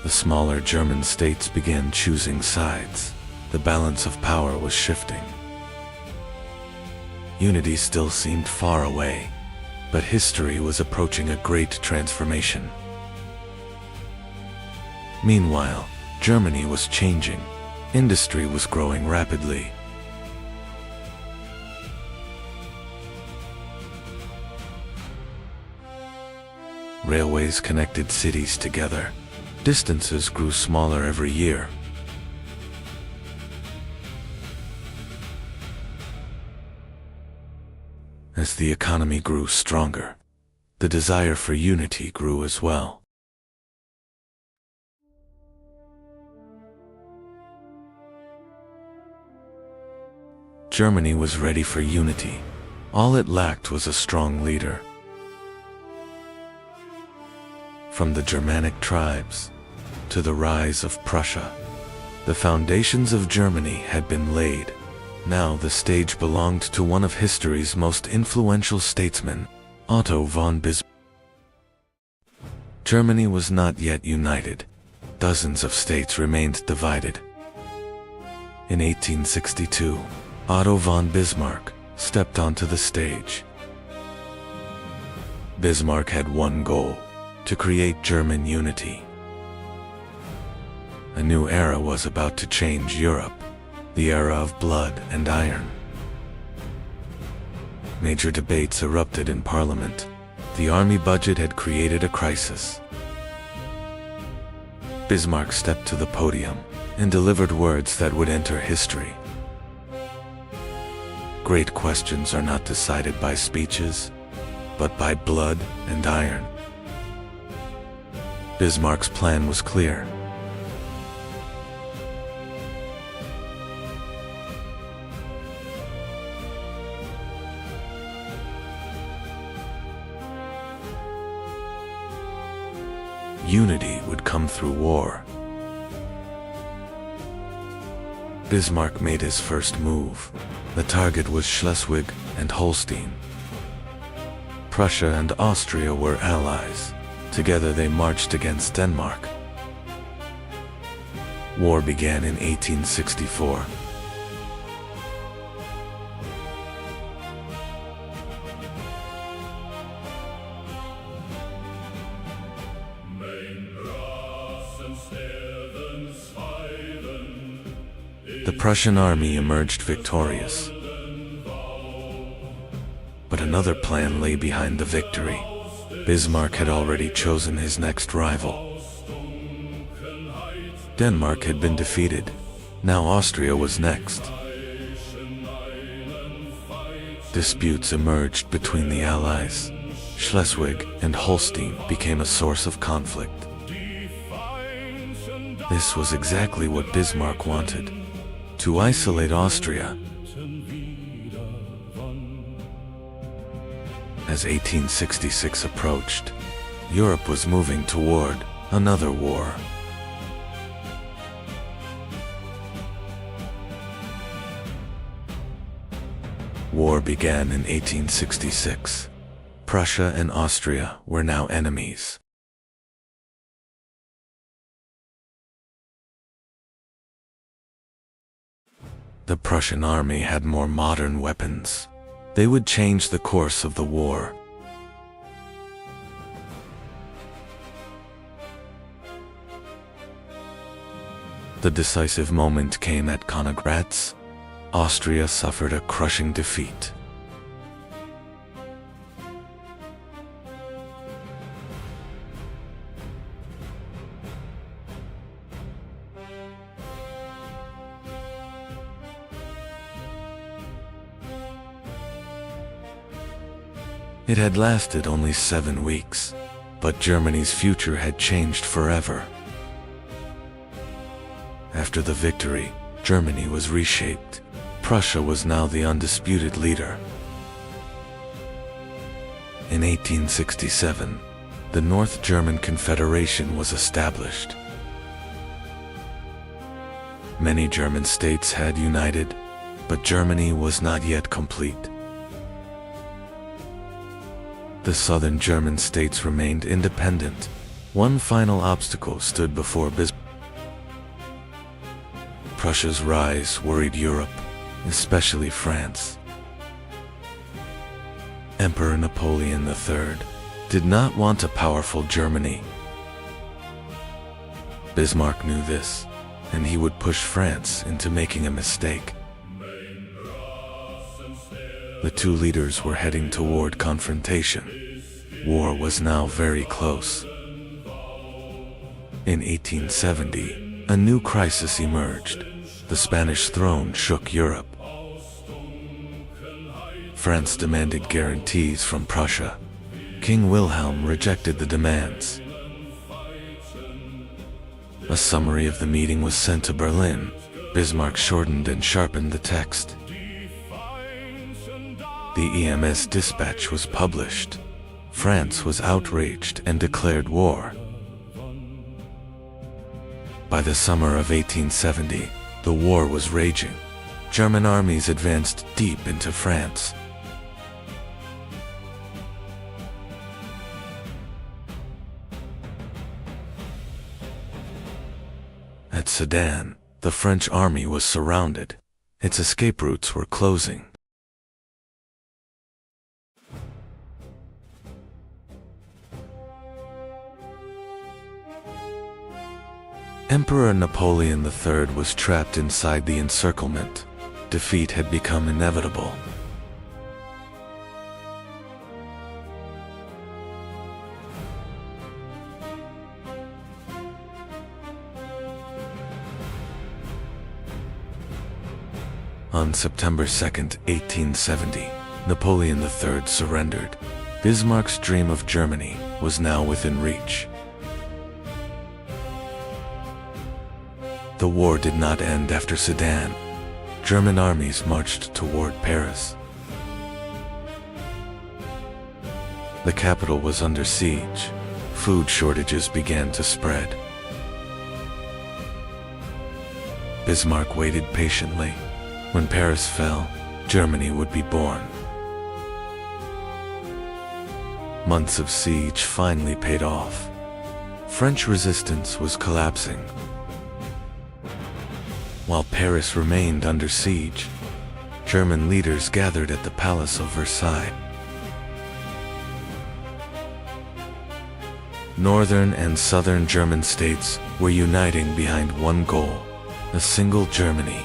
S1: The smaller German states began choosing sides. The balance of power was shifting. Unity still seemed far away, but history was approaching a great transformation. Meanwhile, Germany was changing. Industry was growing rapidly. Railways connected cities together. Distances grew smaller every year. As the economy grew stronger, the desire for unity grew as well. Germany was ready for unity. All it lacked was a strong leader. From the Germanic tribes to the rise of Prussia, the foundations of Germany had been laid. Now the stage belonged to one of history's most influential statesmen, Otto von Bismarck. Germany was not yet united. Dozens of states remained divided. In 1862, Otto von Bismarck stepped onto the stage. Bismarck had one goal: to create German unity. A new era was about to change Europe, the era of blood and iron. Major debates erupted in Parliament. The army budget had created a crisis. Bismarck stepped to the podium and delivered words that would enter history. Great questions are not decided by speeches, but by blood and iron. Bismarck's plan was clear. Unity would come through war. Bismarck made his first move. The target was Schleswig and Holstein. Prussia and Austria were allies. Together they marched against Denmark. War began in 1864. The Prussian army emerged victorious. But another plan lay behind the victory. Bismarck had already chosen his next rival. Denmark had been defeated. Now Austria was next. Disputes emerged between the allies. Schleswig and Holstein became a source of conflict. This was exactly what Bismarck wanted: to isolate Austria. As 1866 approached, Europe was moving toward another war. War began in 1866. Prussia and Austria were now enemies. The Prussian army had more modern weapons. They would change the course of the war. The decisive moment came at Königgrätz. Austria suffered a crushing defeat. It had lasted only 7 weeks, but Germany's future had changed forever. After the victory, Germany was reshaped. Prussia was now the undisputed leader. In 1867, the North German Confederation was established. Many German states had united, but Germany was not yet complete. The southern German states remained independent. One final obstacle stood before Bismarck. Prussia's rise worried Europe, especially France. Emperor Napoleon III did not want a powerful Germany. Bismarck knew this, and he would push France into making a mistake. The two leaders were heading toward confrontation. War was now very close. In 1870, a new crisis emerged. The Spanish throne shook Europe. France demanded guarantees from Prussia. King Wilhelm rejected the demands. A summary of the meeting was sent to Berlin. Bismarck shortened and sharpened the text. The EMS dispatch was published. France was outraged and declared war. By the summer of 1870, the war was raging. German armies advanced deep into France. At Sedan, the French army was surrounded. Its escape routes were closing. Emperor Napoleon III was trapped inside the encirclement. Defeat had become inevitable. On September 2, 1870, Napoleon III surrendered. Bismarck's dream of Germany was now within reach. The war did not end after Sedan. German armies marched toward Paris. The capital was under siege. Food shortages began to spread. Bismarck waited patiently. When Paris fell, Germany would be born. Months of siege finally paid off. French resistance was collapsing. While Paris remained under siege, German leaders gathered at the Palace of Versailles. Northern and southern German states were uniting behind one goal: a single Germany.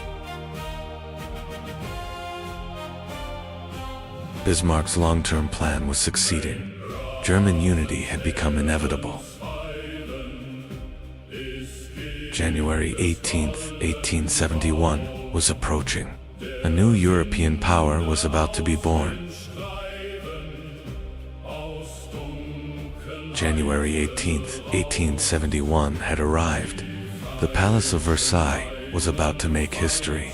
S1: Bismarck's long-term plan was succeeding. German unity had become inevitable. January 18, 1871 was approaching. A new European power was about to be born. January 18, 1871 had arrived. The Palace of Versailles was about to make history.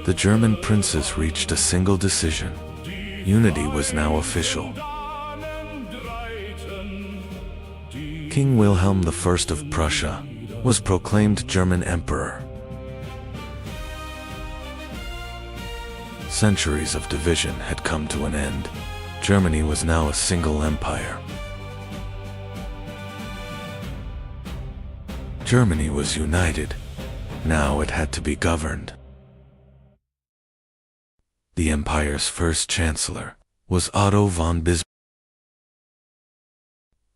S1: The German princes reached a single decision. Unity was now official. King Wilhelm I of Prussia was proclaimed German emperor. Centuries of division had come to an end. Germany was now a single empire. Germany was united. Now it had to be governed. The empire's first chancellor was Otto von Bismarck.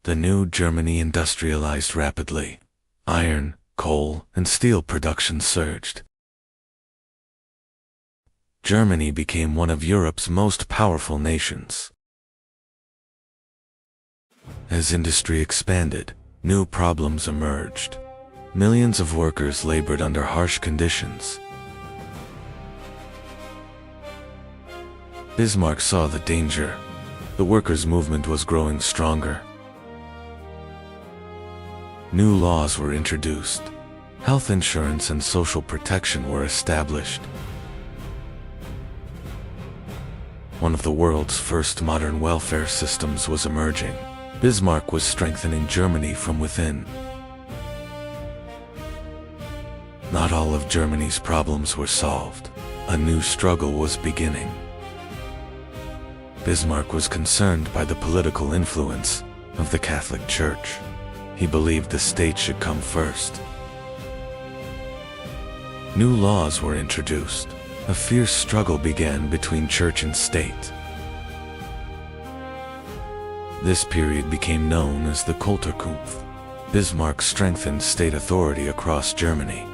S1: The new Germany industrialized rapidly. Iron, coal, and steel production surged. Germany became one of Europe's most powerful nations. As industry expanded, new problems emerged. Millions of workers labored under harsh conditions. Bismarck saw the danger. The workers' movement was growing stronger. New laws were introduced. Health insurance and social protection were established. One of the world's first modern welfare systems was emerging. Bismarck was strengthening Germany from within. Not all of Germany's problems were solved. A new struggle was beginning. Bismarck was concerned by the political influence of the Catholic Church. He believed the state should come first. New laws were introduced. A fierce struggle began between church and state. This period became known as the Kulturkampf. Bismarck strengthened state authority across Germany.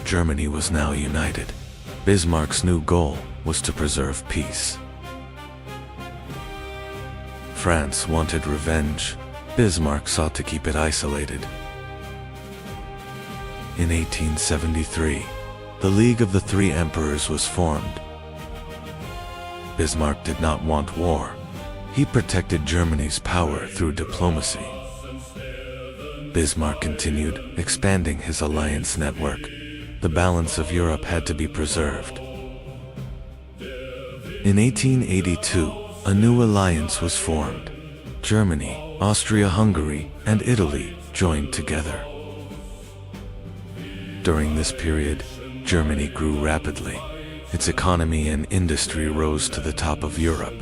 S1: Germany was now united. Bismarck's new goal was to preserve peace. France wanted revenge. Bismarck sought to keep it isolated. In 1873, the League of the Three Emperors was formed. Bismarck did not want war. He protected Germany's power through diplomacy. Bismarck continued expanding his alliance network. The balance of Europe had to be preserved. In 1882, a new alliance was formed. Germany, Austria-Hungary, and Italy joined together. During this period, Germany grew rapidly. Its economy and industry rose to the top of Europe.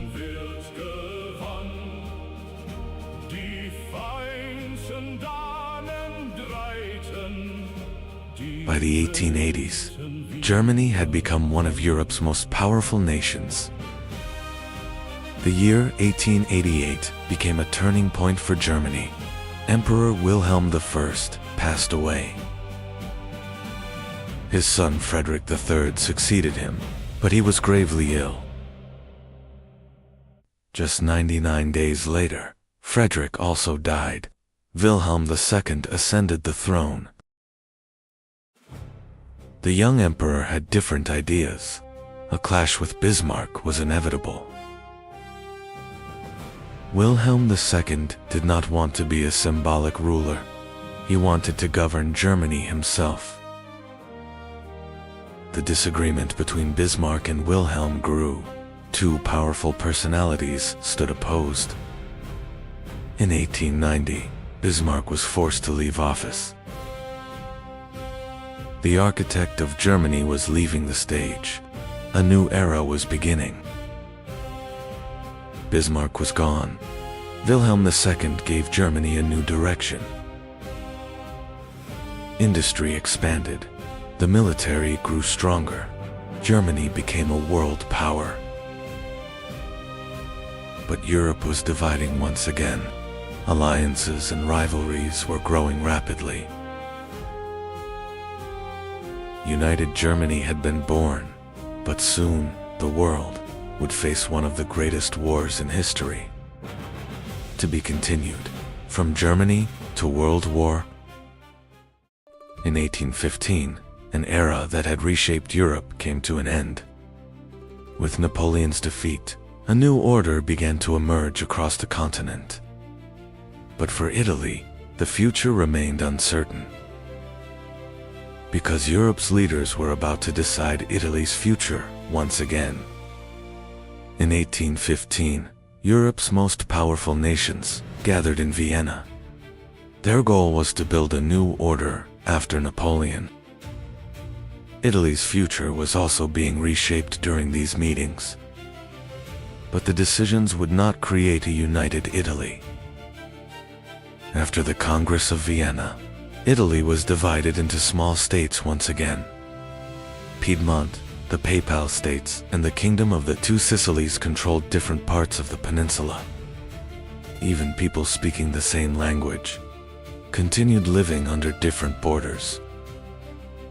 S1: By the 1880s, Germany had become one of Europe's most powerful nations. The year 1888 became a turning point for Germany. Emperor Wilhelm I passed away. His son Frederick III succeeded him, but he was gravely ill. Just 99 days later, Frederick also died. Wilhelm II ascended the throne. The young emperor had different ideas. A clash with Bismarck was inevitable. Wilhelm II did not want to be a symbolic ruler. He wanted to govern Germany himself. The disagreement between Bismarck and Wilhelm grew. Two powerful personalities stood opposed. In 1890, Bismarck was forced to leave office. The architect of Germany was leaving the stage. A new era was beginning. Bismarck was gone. Wilhelm II gave Germany a new direction. Industry expanded. The military grew stronger. Germany became a world power. But Europe was dividing once again. Alliances and rivalries were growing rapidly. United Germany had been born, but soon the world would face one of the greatest wars in history. To be continued, from Germany to World War. In 1815, an era that had reshaped Europe came to an end. With Napoleon's defeat, a new order began to emerge across the continent. But for Italy, the future remained uncertain. Because Europe's leaders were about to decide Italy's future once again. In 1815, Europe's most powerful nations gathered in Vienna. Their goal was to build a new order after Napoleon. Italy's future was also being reshaped during these meetings. But the decisions would not create a united Italy. After the Congress of Vienna, Italy was divided into small states once again. Piedmont, the Papal States, and the Kingdom of the Two Sicilies controlled different parts of the peninsula. Even people speaking the same language continued living under different borders.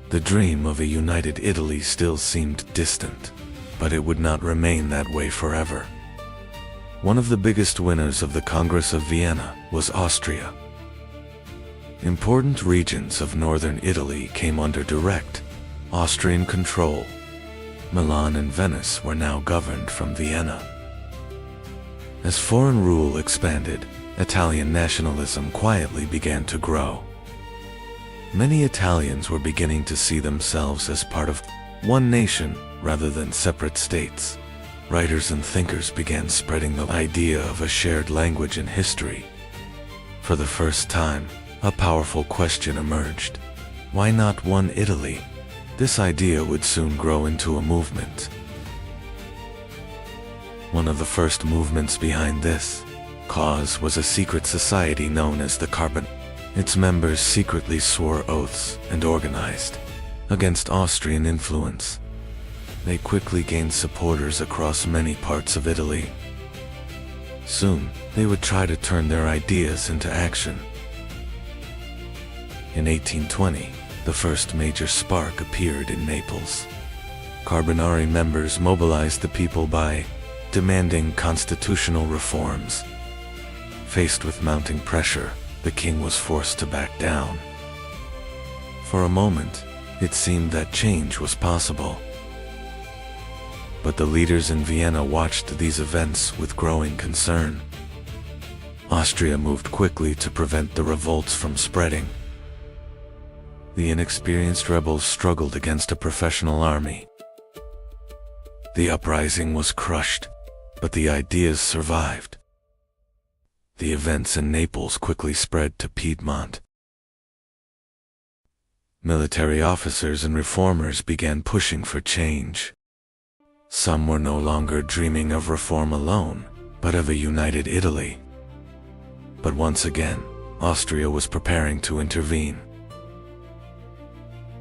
S1: The dream of a united Italy still seemed distant, but it would not remain that way forever. One of the biggest winners of the Congress of Vienna was Austria. Important regions of northern Italy came under direct Austrian control. Milan and Venice were now governed from Vienna. As foreign rule expanded, Italian nationalism quietly began to grow. Many Italians were beginning to see themselves as part of one nation rather than separate states. Writers and thinkers began spreading the idea of a shared language and history. For the first time, a powerful question emerged. Why not one Italy? This idea would soon grow into a movement. One of the first movements behind this cause was a secret society known as the Carbon. Its members secretly swore oaths and organized against Austrian influence. They quickly gained supporters across many parts of Italy. Soon, they would try to turn their ideas into action. In 1820, the first major spark appeared in Naples. Carbonari members mobilized the people by demanding constitutional reforms. Faced with mounting pressure, the king was forced to back down. For a moment, it seemed that change was possible. But the leaders in Vienna watched these events with growing concern. Austria moved quickly to prevent the revolts from spreading. The inexperienced rebels struggled against a professional army. The uprising was crushed, but the ideas survived. The events in Naples quickly spread to Piedmont. Military officers and reformers began pushing for change. Some were no longer dreaming of reform alone, but of a united Italy. But once again, Austria was preparing to intervene.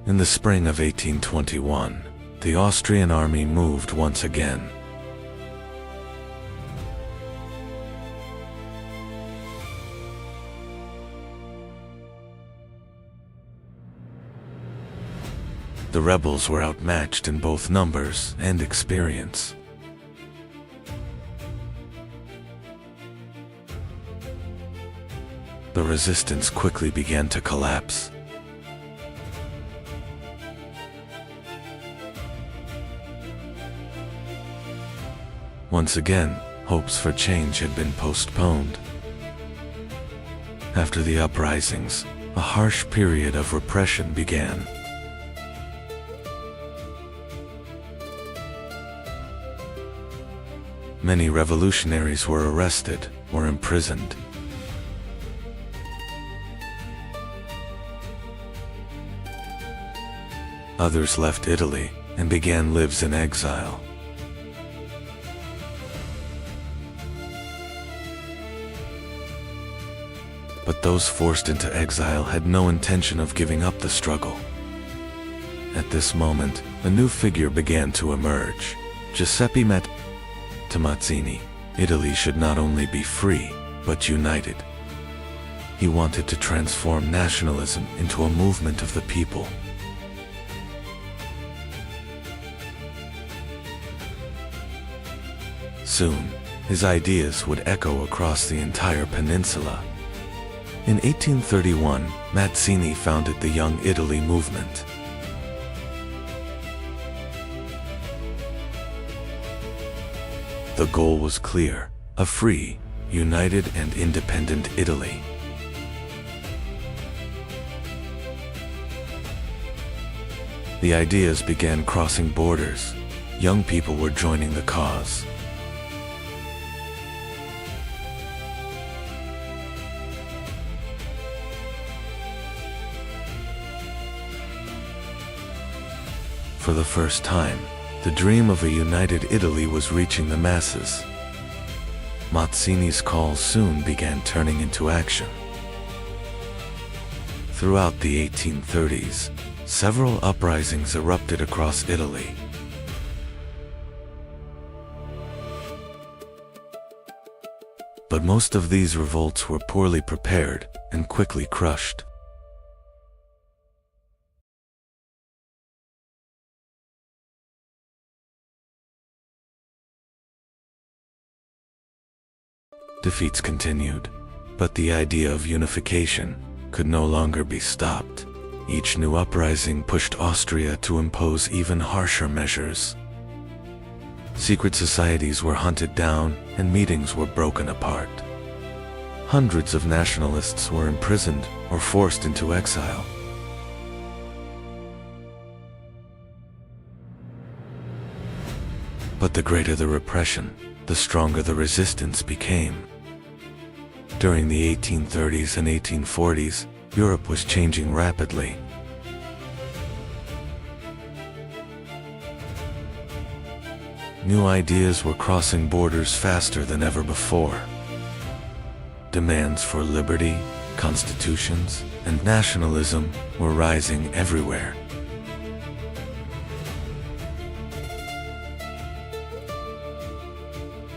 S1: In the spring of 1821, the Austrian army moved once again. The rebels were outmatched in both numbers and experience. The resistance quickly began to collapse. Once again, hopes for change had been postponed. After the uprisings, a harsh period of repression began. Many revolutionaries were arrested or imprisoned. Others left Italy and began lives in exile. But those forced into exile had no intention of giving up the struggle. At this moment, a new figure began to emerge: Giuseppe Mazzini. Italy should not only be free, but united. He wanted to transform nationalism into a movement of the people. Soon, his ideas would echo across the entire peninsula. In 1831, Mazzini founded the Young Italy movement. The goal was clear: a free, united and independent Italy. The ideas began crossing borders. Young people were joining the cause. For the first time, the dream of a united Italy was reaching the masses. Mazzini's calls soon began turning into action. Throughout the 1830s, several uprisings erupted across Italy. But most of these revolts were poorly prepared and quickly crushed. Defeats continued, but the idea of unification could no longer be stopped. Each new uprising pushed Austria to impose even harsher measures. Secret societies were hunted down and meetings were broken apart. Hundreds of nationalists were imprisoned or forced into exile. But the greater the repression, the stronger the resistance became. During the 1830s and 1840s, Europe was changing rapidly. New ideas were crossing borders faster than ever before. Demands for liberty, constitutions, and nationalism were rising everywhere.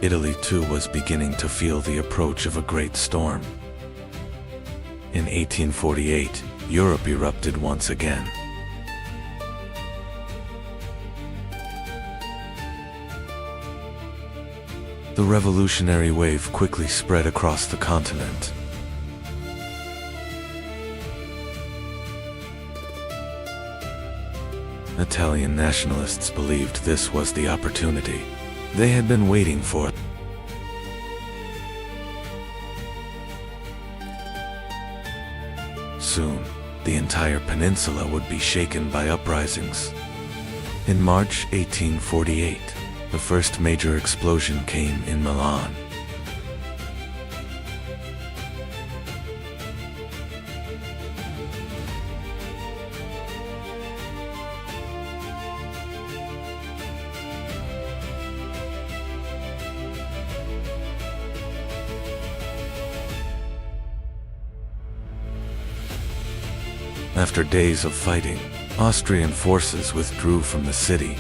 S1: Italy too was beginning to feel the approach of a great storm. In 1848, Europe erupted once again. The revolutionary wave quickly spread across the continent. Italian nationalists believed this was the opportunity they had been waiting for. Soon, the entire peninsula would be shaken by uprisings. In March 1848, the first major explosion came in Milan. After days of fighting, Austrian forces withdrew from the city.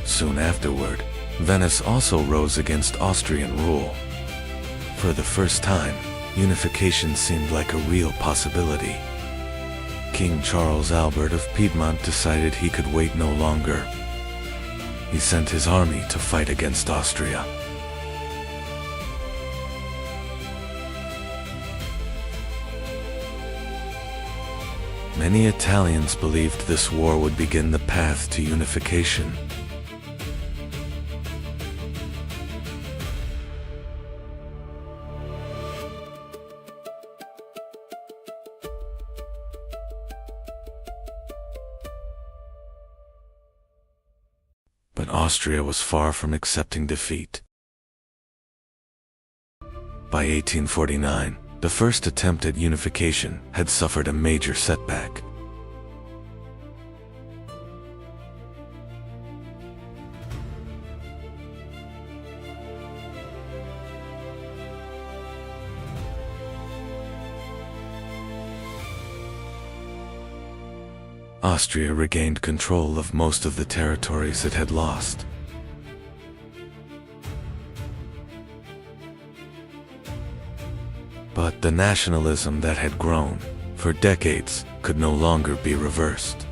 S1: Soon afterward, Venice also rose against Austrian rule. For the first time, unification seemed like a real possibility. King Charles Albert of Piedmont decided he could wait no longer. He sent his army to fight against Austria. Many Italians believed this war would begin the path to unification. But Austria was far from accepting defeat. By 1849, the first attempt at unification had suffered a major setback. Austria regained control of most of the territories it had lost. But the nationalism that had grown for decades could no longer be reversed.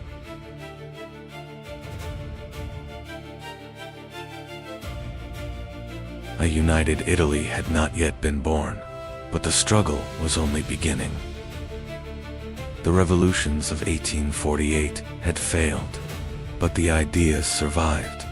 S1: A united Italy had not yet been born, but the struggle was only beginning. The revolutions of 1848 had failed, but the ideas survived.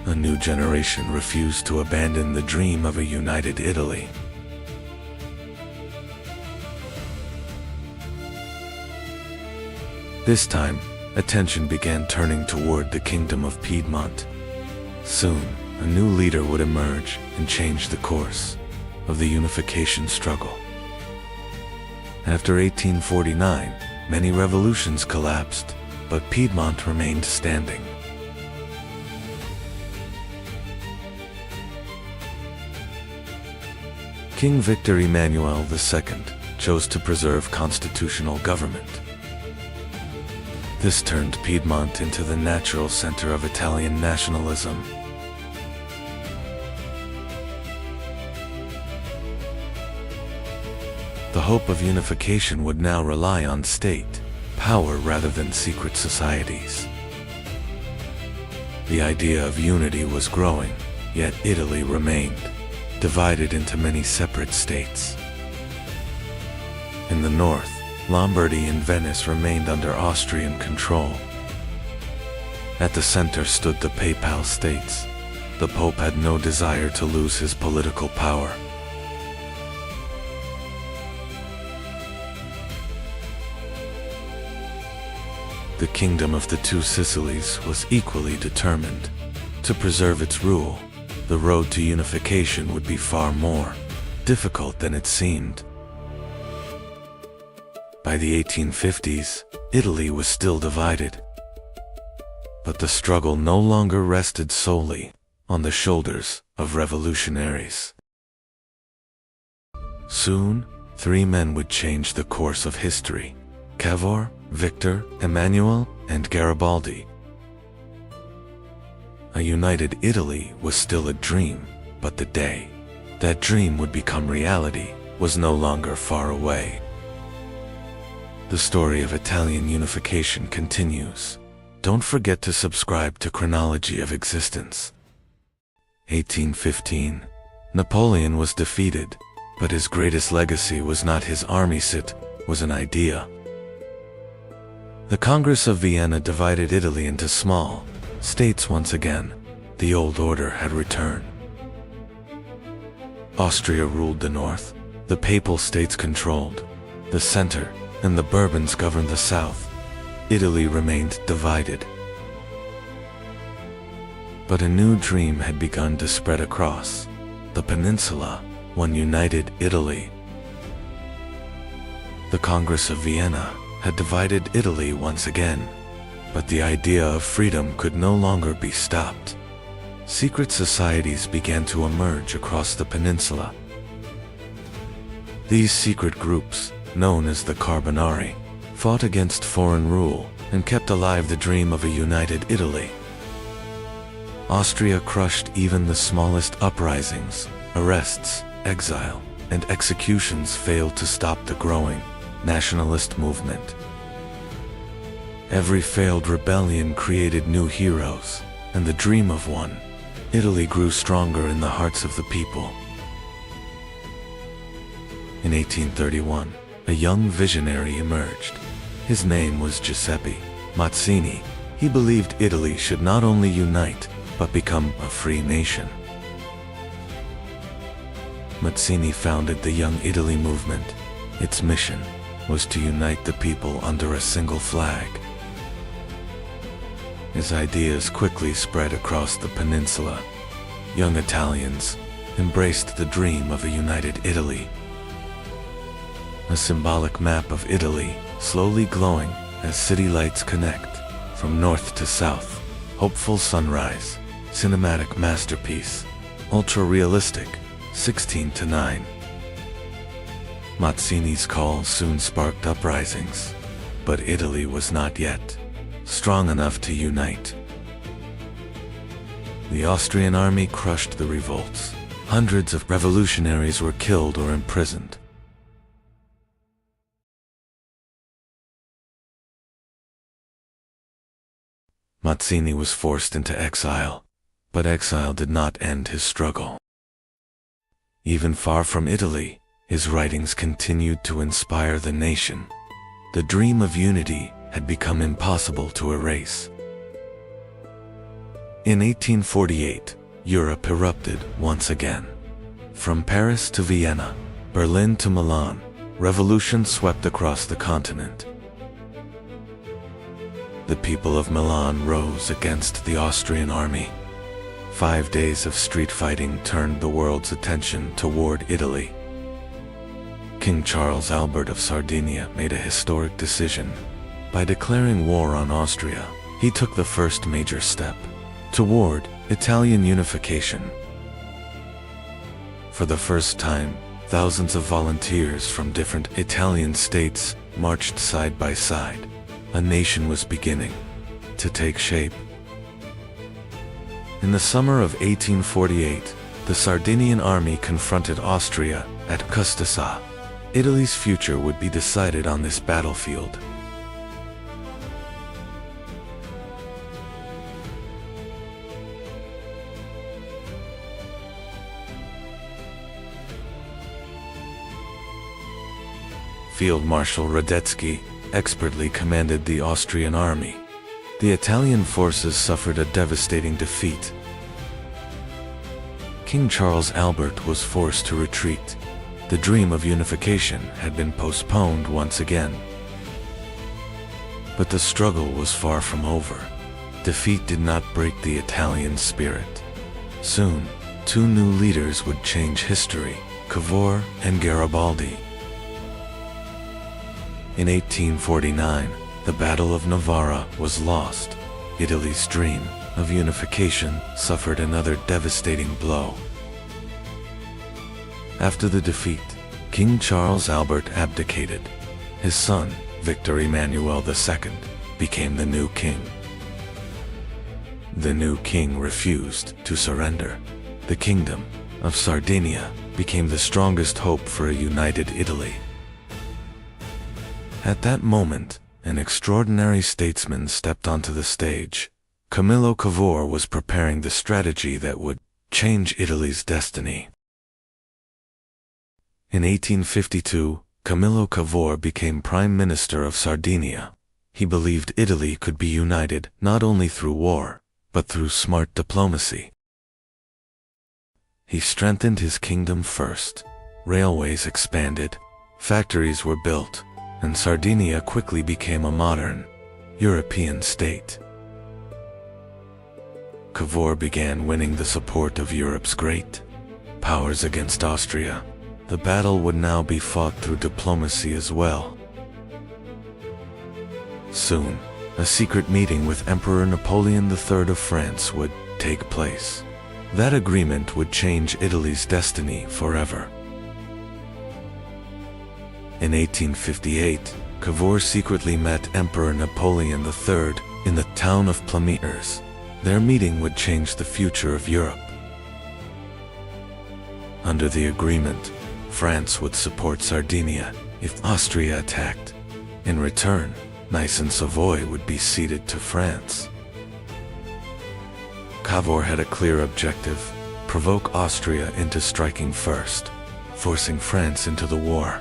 S1: A new generation refused to abandon the dream of a united Italy. This time, attention began turning toward the Kingdom of Piedmont. Soon, a new leader would emerge and change the course of the unification struggle. After 1849, many revolutions collapsed, but Piedmont remained standing. King Victor Emmanuel II chose to preserve constitutional government. This turned Piedmont into the natural center of Italian nationalism. The hope of unification would now rely on state power rather than secret societies. The idea of unity was growing, yet Italy remained divided into many separate states. In the north, Lombardy and Venice remained under Austrian control. At the center stood the Papal States. The Pope had no desire to lose his political power. The Kingdom of the Two Sicilies was equally determined to preserve its rule. The road to unification would be far more difficult than it seemed. By the 1850s, Italy was still divided. But the struggle no longer rested solely on the shoulders of revolutionaries. Soon, three men would change the course of history: Cavour, Victor, Emmanuel, and Garibaldi. A united Italy was still a dream, but the day that dream would become reality was no longer far away. The story of Italian unification continues. Don't forget to subscribe to Chronology of Existence. 1815. Napoleon was defeated, but his greatest legacy was not his army, it was an idea. The Congress of Vienna divided Italy into small states once again. The old order had returned. Austria ruled the north, the Papal States controlled the center, and the Bourbons governed the south. Italy remained divided. But a new dream had begun to spread across the peninsula, one united Italy. The Congress of Vienna had divided Italy once again, but the idea of freedom could no longer be stopped. Secret societies began to emerge across the peninsula. These secret groups, known as the Carbonari, fought against foreign rule and kept alive the dream of a united Italy. Austria crushed even the smallest uprisings. Arrests, exile, and executions failed to stop the growing nationalist movement. Every failed rebellion created new heroes, and the dream of one Italy grew stronger in the hearts of the people. In 1831, a young visionary emerged. His name was Giuseppe Mazzini. He believed Italy should not only unite, but become a free nation. Mazzini founded the Young Italy movement. Its mission was to unite the people under a single flag. His ideas quickly spread across the peninsula. Young Italians embraced the dream of a united Italy. A symbolic map of Italy, slowly glowing as city lights connect from north to south. Hopeful sunrise, cinematic masterpiece, ultra-realistic, 16:9. Mazzini's call soon sparked uprisings, but Italy was not yet strong enough to unite. The Austrian army crushed the revolts. Hundreds of revolutionaries were killed or imprisoned. Mazzini was forced into exile, but exile did not end his struggle. Even far from Italy, his writings continued to inspire the nation. The dream of unity had become impossible to erase. In 1848, Europe erupted once again. From Paris to Vienna, Berlin to Milan, revolution swept across the continent. The people of Milan rose against the Austrian army. 5 days of street fighting turned the world's attention toward Italy. King Charles Albert of Sardinia made a historic decision. By declaring war on Austria, he took the first major step toward Italian unification. For the first time, thousands of volunteers from different Italian states marched side by side. A nation was beginning to take shape. In the summer of 1848, the Sardinian army confronted Austria at Custassa. Italy's future would be decided on this battlefield. Field Marshal Radetzky expertly commanded the Austrian army. The Italian forces suffered a devastating defeat. King Charles Albert was forced to retreat. The dream of unification had been postponed once again. But the struggle was far from over. Defeat did not break the Italian spirit. Soon, two new leaders would change history, Cavour and Garibaldi. In 1849, the Battle of Novara was lost. Italy's dream of unification suffered another devastating blow. After the defeat, King Charles Albert abdicated. His son, Victor Emmanuel II, became the new king. The new king refused to surrender. The kingdom of Sardinia became the strongest hope for a united Italy. At that moment, an extraordinary statesman stepped onto the stage. Camillo Cavour was preparing the strategy that would change Italy's destiny. In 1852, Camillo Cavour became Prime Minister of Sardinia. He believed Italy could be united not only through war, but through smart diplomacy. He strengthened his kingdom first. Railways expanded, factories were built, and Sardinia quickly became a modern, European state. Cavour began winning the support of Europe's great powers against Austria. The battle would now be fought through diplomacy as well. Soon, a secret meeting with Emperor Napoleon III of France would take place. That agreement would change Italy's destiny forever. In 1858, Cavour secretly met Emperor Napoleon III in the town of Plummeters. Their meeting would change the future of Europe. Under the agreement, France would support Sardinia if Austria attacked. In return, Nice and Savoy would be ceded to France. Cavour had a clear objective: provoke Austria into striking first, forcing France into the war.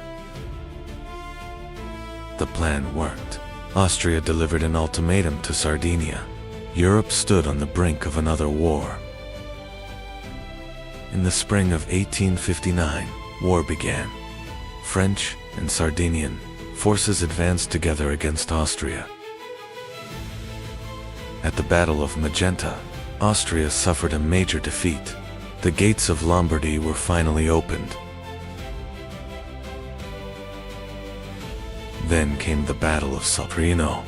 S1: The plan worked. Austria delivered an ultimatum to Sardinia. Europe stood on the brink of another war. In the spring of 1859, war began. French and Sardinian forces advanced together against Austria. At the Battle of Magenta, Austria suffered a major defeat. The gates of Lombardy were finally opened. Then came the Battle of Solferino.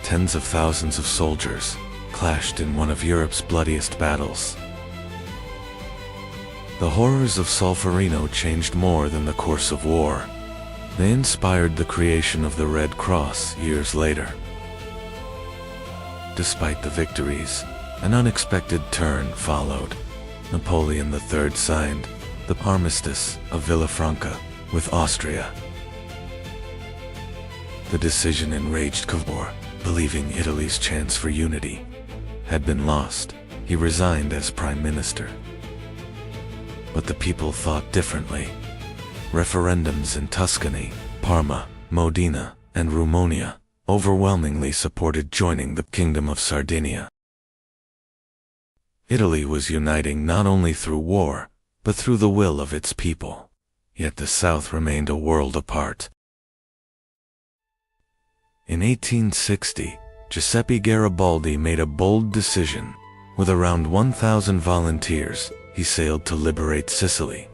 S1: Tens of thousands of soldiers clashed in one of Europe's bloodiest battles. The horrors of Solferino changed more than the course of war. They inspired the creation of the Red Cross years later. Despite the victories, an unexpected turn followed. Napoleon III signed the Armistice of Villafranca with Austria. The decision enraged Cavour, believing Italy's chance for unity had been lost. He resigned as prime minister. But the people thought differently. Referendums in Tuscany, Parma, Modena, and Rumonia overwhelmingly supported joining the Kingdom of Sardinia. Italy was uniting not only through war, but through the will of its people. Yet the South remained a world apart. In 1860, Giuseppe Garibaldi made a bold decision. With around 1,000 volunteers, he sailed to liberate Sicily.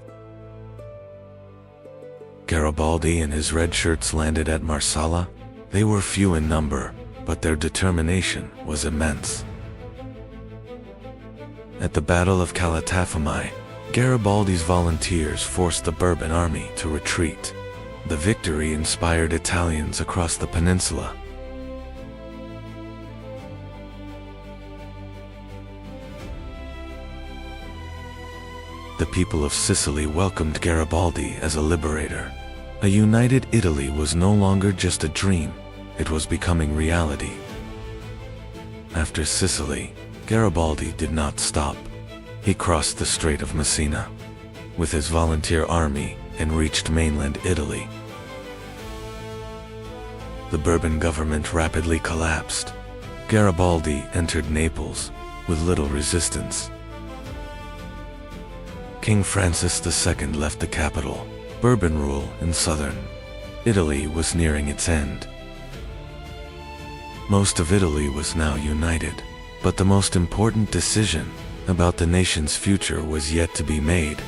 S1: Garibaldi and his red shirts landed at Marsala. They were few in number, but their determination was immense. At the Battle of Calatafimi, Garibaldi's volunteers forced the Bourbon army to retreat. The victory inspired Italians across the peninsula. The people of Sicily welcomed Garibaldi as a liberator. A united Italy was no longer just a dream, it was becoming reality. After Sicily, Garibaldi did not stop. He crossed the Strait of Messina with his volunteer army and reached mainland Italy. The Bourbon government rapidly collapsed. Garibaldi entered Naples with little resistance. King Francis II left the capital. Bourbon rule in southern Italy was nearing its end. Most of Italy was now united, but the most important decision about the nation's future was yet to be made.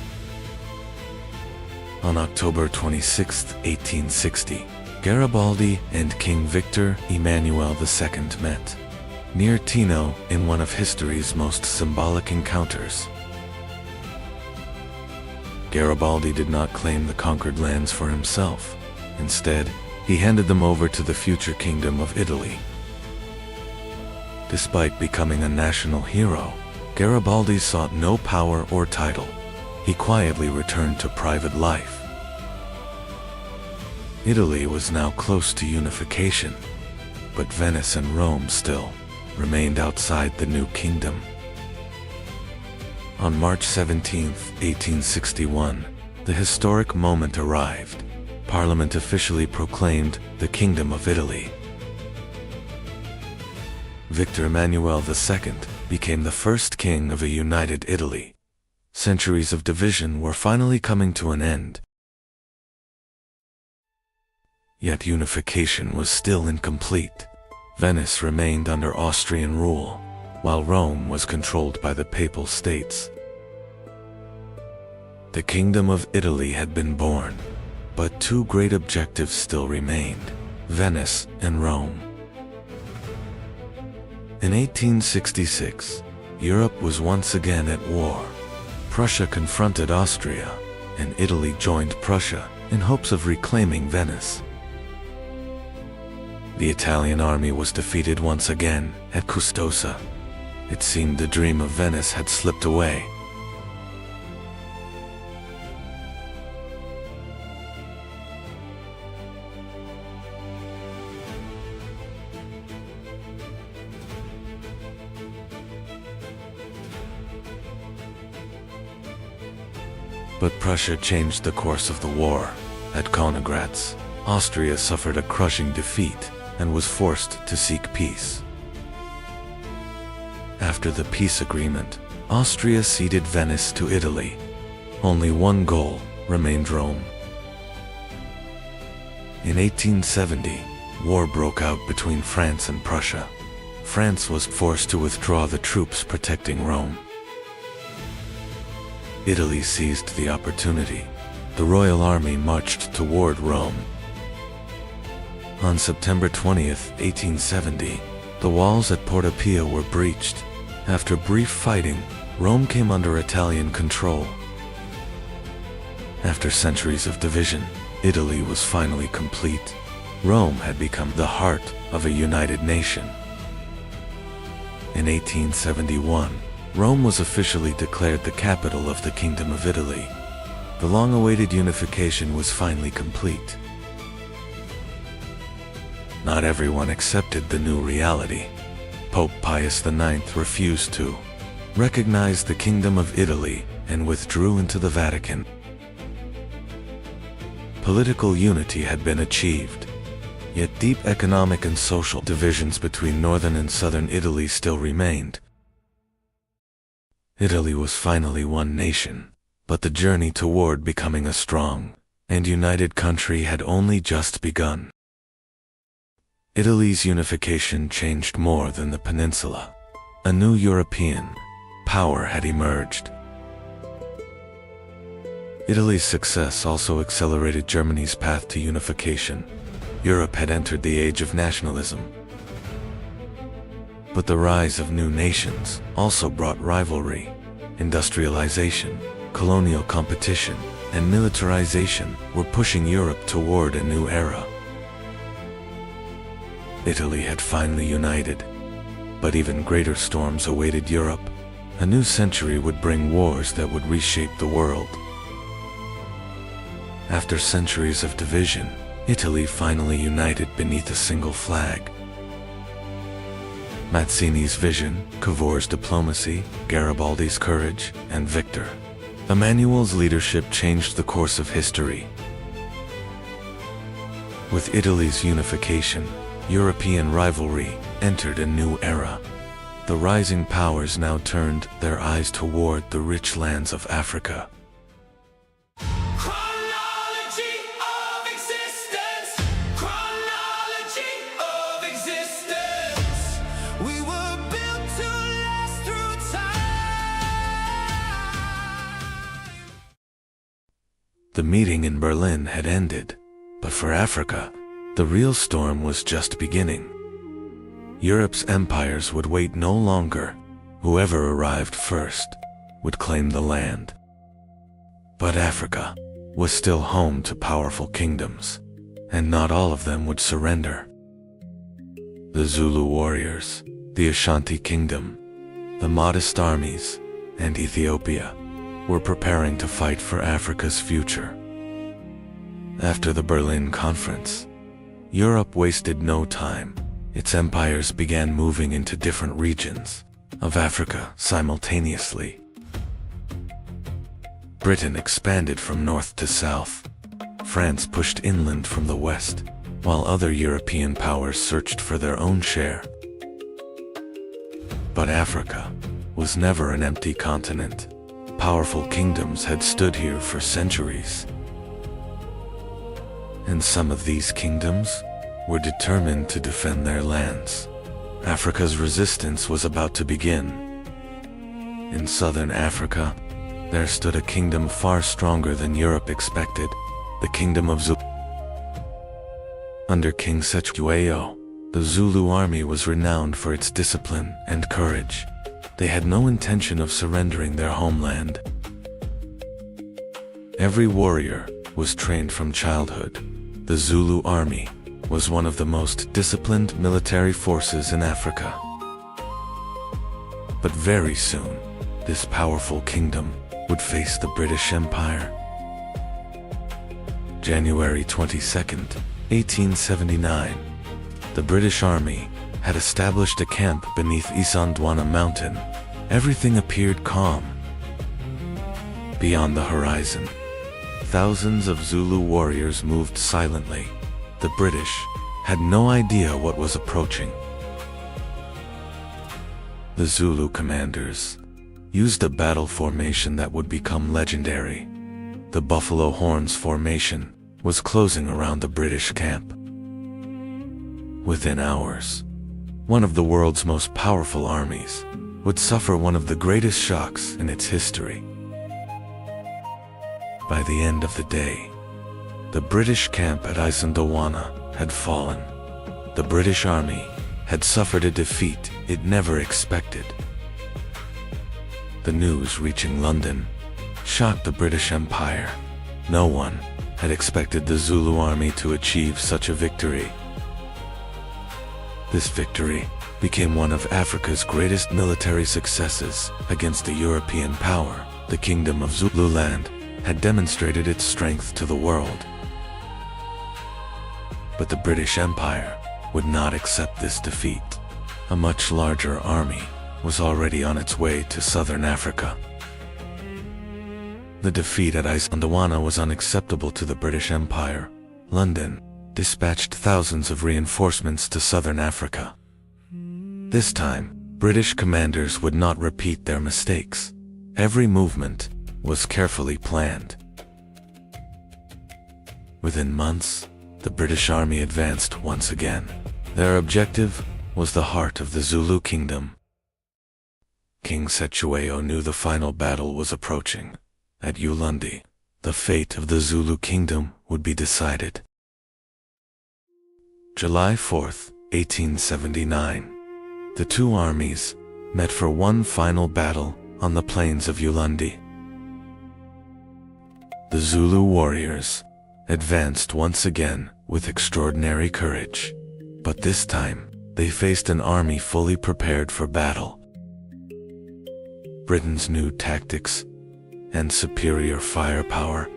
S1: On October 26, 1860, Garibaldi and King Victor Emmanuel II met near Tino in one of history's most symbolic encounters. Garibaldi did not claim the conquered lands for himself. Instead, he handed them over to the future Kingdom of Italy. Despite becoming a national hero, Garibaldi sought no power or title. he quietly returned to private life. Italy was now close to unification, but Venice and Rome still remained outside the new kingdom. On March 17, 1861, the historic moment arrived. Parliament officially proclaimed the Kingdom of Italy. Victor Emmanuel II became the first king of a united Italy. Centuries of division were finally coming to an end. Yet unification was still incomplete. Venice remained under Austrian rule, while Rome was controlled by the Papal States. The Kingdom of Italy had been born, but two great objectives still remained: Venice and Rome. In 1866, Europe was once again at war. Prussia confronted Austria, and Italy joined Prussia in hopes of reclaiming Venice. The Italian army was defeated once again at Custoza. It seemed the dream of Venice had slipped away. But Prussia changed the course of the war. At Königgrätz, Austria suffered a crushing defeat and was forced to seek peace. After the peace agreement, Austria ceded Venice to Italy. Only one goal remained: Rome. In 1870, war broke out between France and Prussia. France was forced to withdraw the troops protecting Rome. Italy seized the opportunity. The royal army marched toward Rome. On September 20, 1870, the walls at Porta Pia were breached. After brief fighting, Rome came under Italian control. After centuries of division, Italy was finally complete. Rome had become the heart of a united nation. In 1871, Rome was officially declared the capital of the Kingdom of Italy. The long-awaited unification was finally complete. Not everyone accepted the new reality. Pope Pius IX refused to recognize the Kingdom of Italy and withdrew into the Vatican. Political unity had been achieved, yet deep economic and social divisions between northern and southern Italy still remained. Italy was finally one nation, but the journey toward becoming a strong and united country had only just begun. Italy's unification changed more than the peninsula. A new European power had emerged. Italy's success also accelerated Germany's path to unification. Europe had entered the age of nationalism. But the rise of new nations also brought rivalry. Industrialization, colonial competition, and militarization were pushing Europe toward a new era. Italy had finally united, but even greater storms awaited Europe. A new century would bring wars that would reshape the world. After centuries of division, Italy finally united beneath a single flag. Mazzini's vision, Cavour's diplomacy, Garibaldi's courage, and Victor Emmanuel's leadership changed the course of history. With Italy's unification, European rivalry entered a new era. The rising powers now turned their eyes toward the rich lands of Africa. The meeting in Berlin had ended, but for Africa, the real storm was just beginning. Europe's empires would wait no longer. Whoever arrived first would claim the land. But Africa was still home to powerful kingdoms, and not all of them would surrender. The Zulu warriors, the Ashanti kingdom, the Mahdiist armies, and Ethiopia were preparing to fight for Africa's future. After the Berlin Conference, Europe wasted no time. Its empires began moving into different regions of Africa simultaneously. Britain expanded from north to south. France pushed inland from the west, while other European powers searched for their own share. But Africa was never an empty continent. Powerful kingdoms had stood here for centuries. And some of these kingdoms were determined to defend their lands. Africa's resistance was about to begin. In southern Africa, there stood a kingdom far stronger than Europe expected, the kingdom of Zulu. Under King Sechueo, the Zulu army was renowned for its discipline and courage. They had no intention of surrendering their homeland. Every warrior was trained from childhood. The Zulu army was one of the most disciplined military forces in Africa. But very soon, this powerful kingdom would face the British Empire. January 22nd, 1879, the British Army had established a camp beneath Isandwana Mountain. Everything appeared calm. Beyond the horizon, thousands of Zulu warriors moved silently. The British had no idea what was approaching. The Zulu commanders used a battle formation that would become legendary. The Buffalo Horns formation was closing around the British camp. Within hours, one of the world's most powerful armies would suffer one of the greatest shocks in its history. By the end of the day, the British camp at Isandwana had fallen. The British Army had suffered a defeat it never expected. The news reaching London shocked the British Empire. No one had expected the Zulu army to achieve such a victory. This victory became one of Africa's greatest military successes against a European power. The Kingdom of Zululand had demonstrated its strength to the world. But the British Empire would not accept this defeat. A much larger army was already on its way to southern Africa. The defeat at Isandwana was unacceptable to the British Empire. London dispatched thousands of reinforcements to southern Africa. This time, British commanders would not repeat their mistakes. Every movement was carefully planned. Within months, the British Army advanced once again. Their objective was the heart of the Zulu kingdom. King Sechueo knew the final battle was approaching. At Ulundi, the fate of the Zulu kingdom would be decided. July 4th, 1879. The two armies met for one final battle on the plains of Ulundi. The Zulu warriors advanced once again with extraordinary courage, but this time they faced an army fully prepared for battle. Britain's new tactics and superior firepower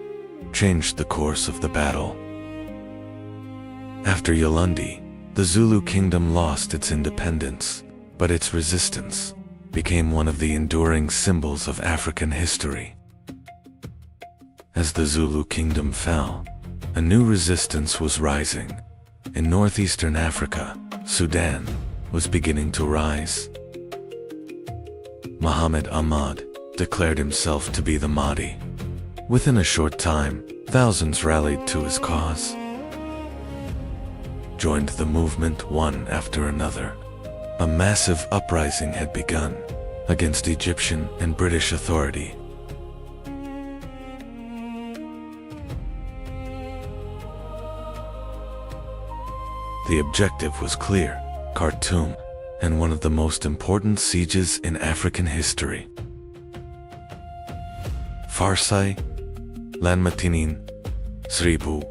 S1: changed the course of the battle. After Ulundi, the Zulu kingdom lost its independence, but its resistance became one of the enduring symbols of African history. As the Zulu kingdom fell, a new resistance was rising. In northeastern Africa, Sudan was beginning to rise. Muhammad Ahmad declared himself to be the Mahdi. Within a short time, thousands rallied to his cause, joined the movement one after another. A massive uprising had begun against Egyptian and British authority. The objective was clear: Khartoum, and one of the most important sieges in African history. Farsai, Lanmatinin, 1884.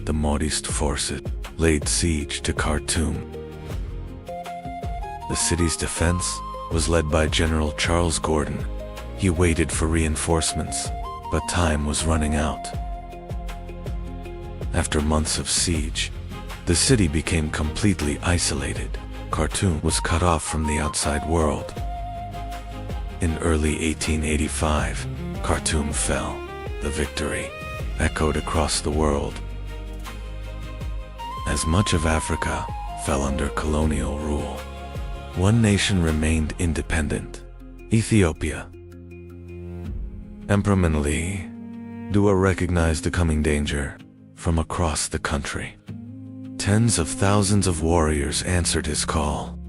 S1: The Mahdist forces laid siege to Khartoum. The city's defense was led by General Charles Gordon. He waited for reinforcements, but time was running out. After months of siege, the city became completely isolated. Khartoum was cut off from the outside world. In early 1885, Khartoum fell. The victory echoed across the world, as much of Africa fell under colonial rule. One nation remained independent: Ethiopia. Emperor Menelik II recognized the coming danger from across the country. Tens of thousands of warriors answered his call.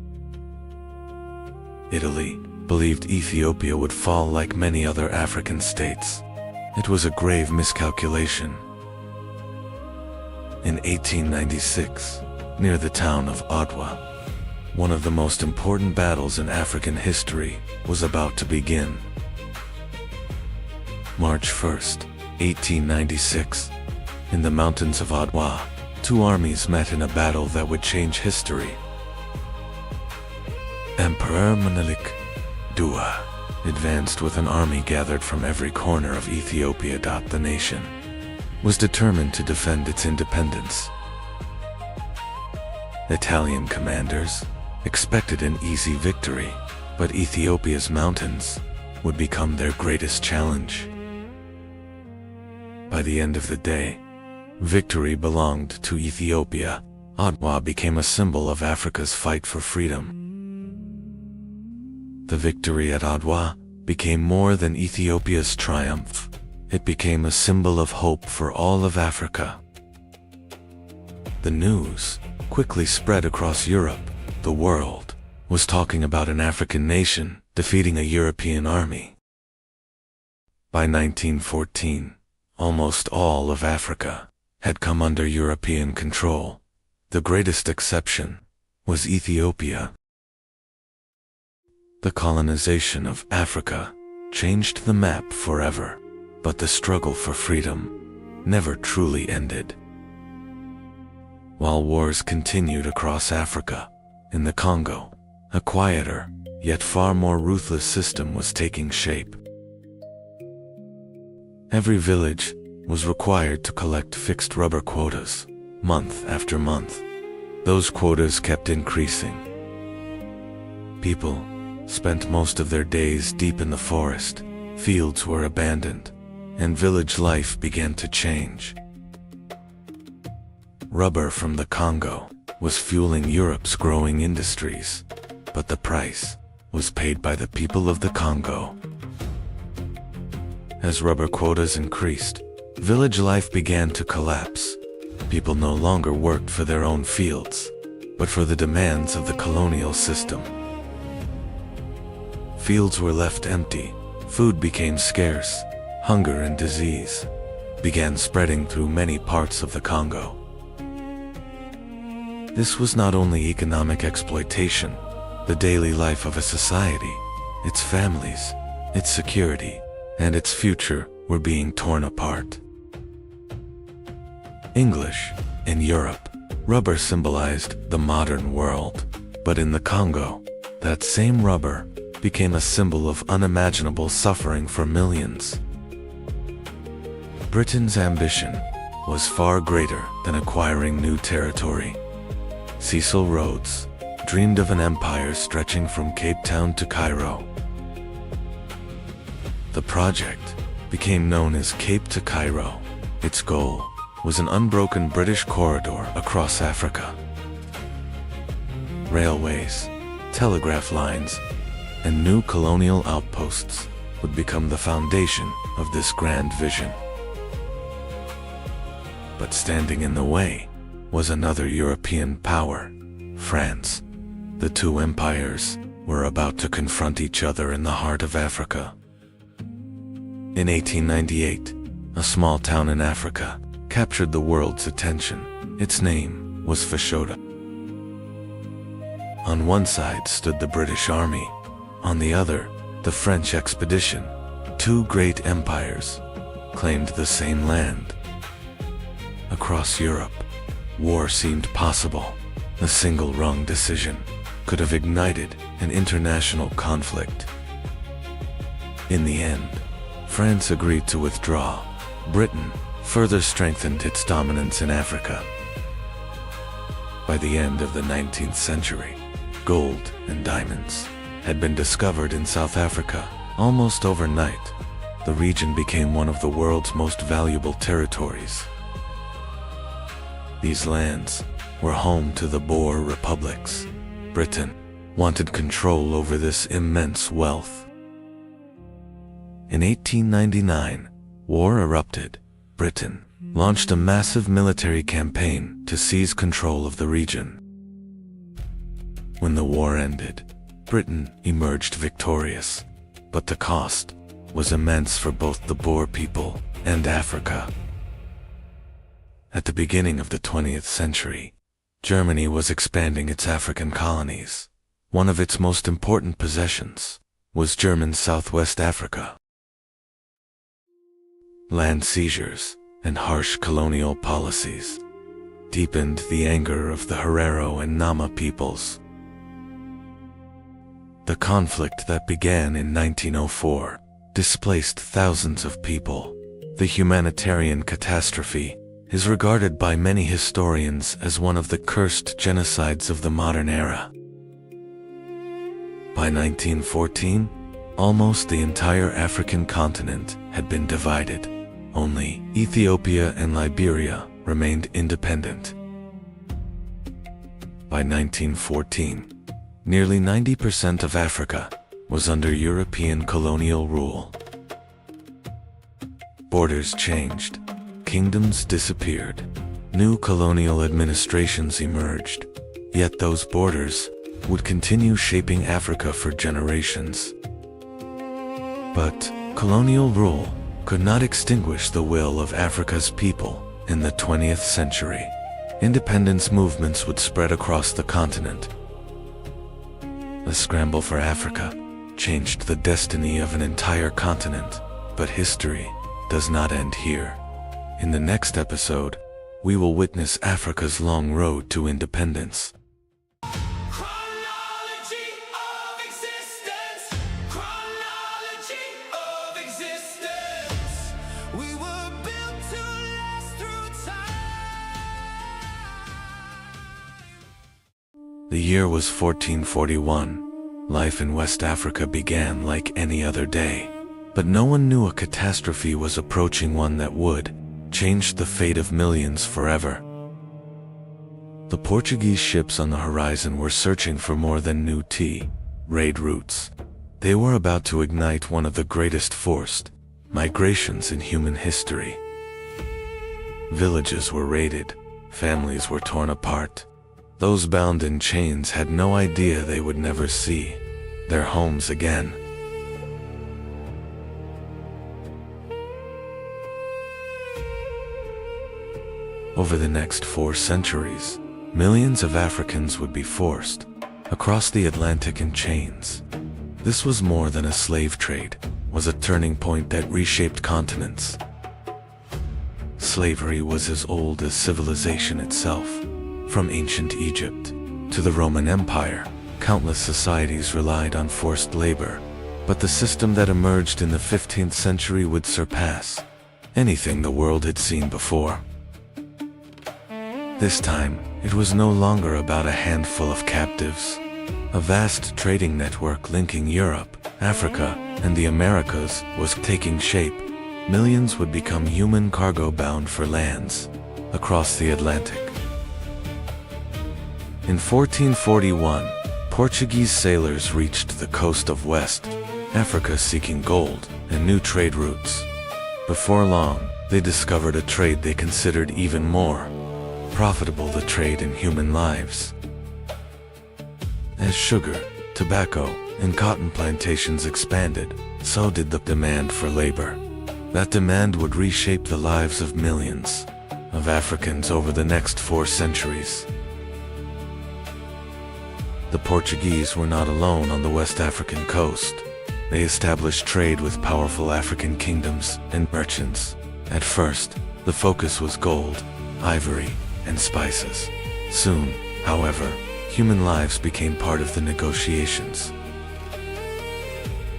S1: Italy believed Ethiopia would fall like many other African states. It was a grave miscalculation. In 1896, near the town of Adwa, one of the most important battles in African history was about to begin. March 1st, 1896, in the mountains of Adwa, two armies met in a battle that would change history. Emperor Menelik II advanced with an army gathered from every corner of Ethiopia. The nation was determined to defend its independence. Italian commanders expected an easy victory, but Ethiopia's mountains would become their greatest challenge. By the end of the day, victory belonged to Ethiopia. Adwa became a symbol of Africa's fight for freedom. The victory at Adwa became more than Ethiopia's triumph. It became a symbol of hope for all of Africa. The news quickly spread across Europe. The world was talking about an African nation defeating a European army. By 1914, almost all of Africa had come under European control. The greatest exception was Ethiopia. The colonization of Africa changed the map forever, but the struggle for freedom never truly ended. While wars continued across Africa, in the Congo, a quieter, yet far more ruthless system was taking shape. Every village was required to collect fixed rubber quotas, month after month. Those quotas kept increasing. People spent most of their days deep in the forest, fields were abandoned, and village life began to change. Rubber from the Congo was fueling Europe's growing industries, but the price was paid by the people of the Congo. As rubber quotas increased, village life began to collapse. People no longer worked for their own fields, but for the demands of the colonial system. Fields were left empty, food became scarce, hunger and disease began spreading through many parts of the Congo. This was not only economic exploitation, the daily life of a society, its families, its security, and its future were being torn apart. English, in Europe, rubber symbolized the modern world, but in the Congo, that same rubber became a symbol of unimaginable suffering for millions. Britain's ambition was far greater than acquiring new territory. Cecil Rhodes dreamed of an empire stretching from Cape Town to Cairo. The project became known as Cape to Cairo. Its goal was an unbroken British corridor across Africa. Railways, telegraph lines, and new colonial outposts would become the foundation of this grand vision. But standing in the way was another European power, France. The two empires were about to confront each other in the heart of Africa. In 1898, a small town in Africa captured the world's attention. Its name was Fashoda. On one side stood the British Army, on the other, the French expedition. Two great empires claimed the same land. Across Europe, war seemed possible. A single wrong decision could have ignited and international conflict. In the end, France agreed to withdraw. Britain further strengthened its dominance in Africa. By the end of the 19th century, gold and diamonds had been discovered in South Africa. Almost overnight, the region became one of the world's most valuable territories. These lands were home to the Boer republics. Britain wanted control over this immense wealth. In 1899, war erupted. Britain launched a massive military campaign to seize control of the region. When the war ended, Britain emerged victorious, but the cost was immense for both the Boer people and Africa. At the beginning of the 20th century, Germany was expanding its African colonies. One of its most important possessions was German Southwest Africa. Land seizures and harsh colonial policies deepened the anger of the Herero and Nama peoples. The conflict that began in 1904 displaced thousands of people. The humanitarian catastrophe is regarded by many historians as one of the cursed genocides of the modern era. By 1914, almost the entire African continent had been divided. Only Ethiopia and Liberia remained independent. By 1914, nearly 90% of Africa was under European colonial rule. Borders changed. Kingdoms disappeared. New colonial administrations emerged. Yet those borders would continue shaping Africa for generations. But colonial rule could not extinguish the will of Africa's people. In the 20th century, independence movements would spread across the continent. The scramble for Africa changed the destiny of an entire continent, but history does not end here. In the next episode, we will witness Africa's long road to independence.
S2: Chronology of existence. Chronology of existence. We were built to last through time.
S1: The year was 1441. Life in West Africa began like any other day. But no one knew a catastrophe was approaching, one that would change the fate of millions forever. The Portuguese ships on the horizon were searching for more than new trade routes. They were about to ignite one of the greatest forced migrations in human history. Villages were raided, families were torn apart. Those bound in chains had no idea they would never see their homes again. Over the next 4 centuries, millions of Africans would be forced across the Atlantic in chains. This was more than a slave trade, was a turning point that reshaped continents. Slavery was as old as civilization itself. From ancient Egypt to the Roman Empire, countless societies relied on forced labor, but the system that emerged in the 15th century would surpass anything the world had seen before. This time, it was no longer about a handful of captives. A vast trading network linking Europe, Africa, and the Americas was taking shape. Millions would become human cargo bound for lands across the Atlantic. In 1441, Portuguese sailors reached the coast of West Africa seeking gold and new trade routes. Before long, they discovered a trade they considered even more profitable, the trade in human lives. As sugar, tobacco, and cotton plantations expanded, so did the demand for labor. That demand would reshape the lives of millions of Africans over the next 4 centuries. The Portuguese were not alone on the West African coast. They established trade with powerful African kingdoms and merchants. At first, the focus was gold, ivory, and spices. Soon, however, human lives became part of the negotiations.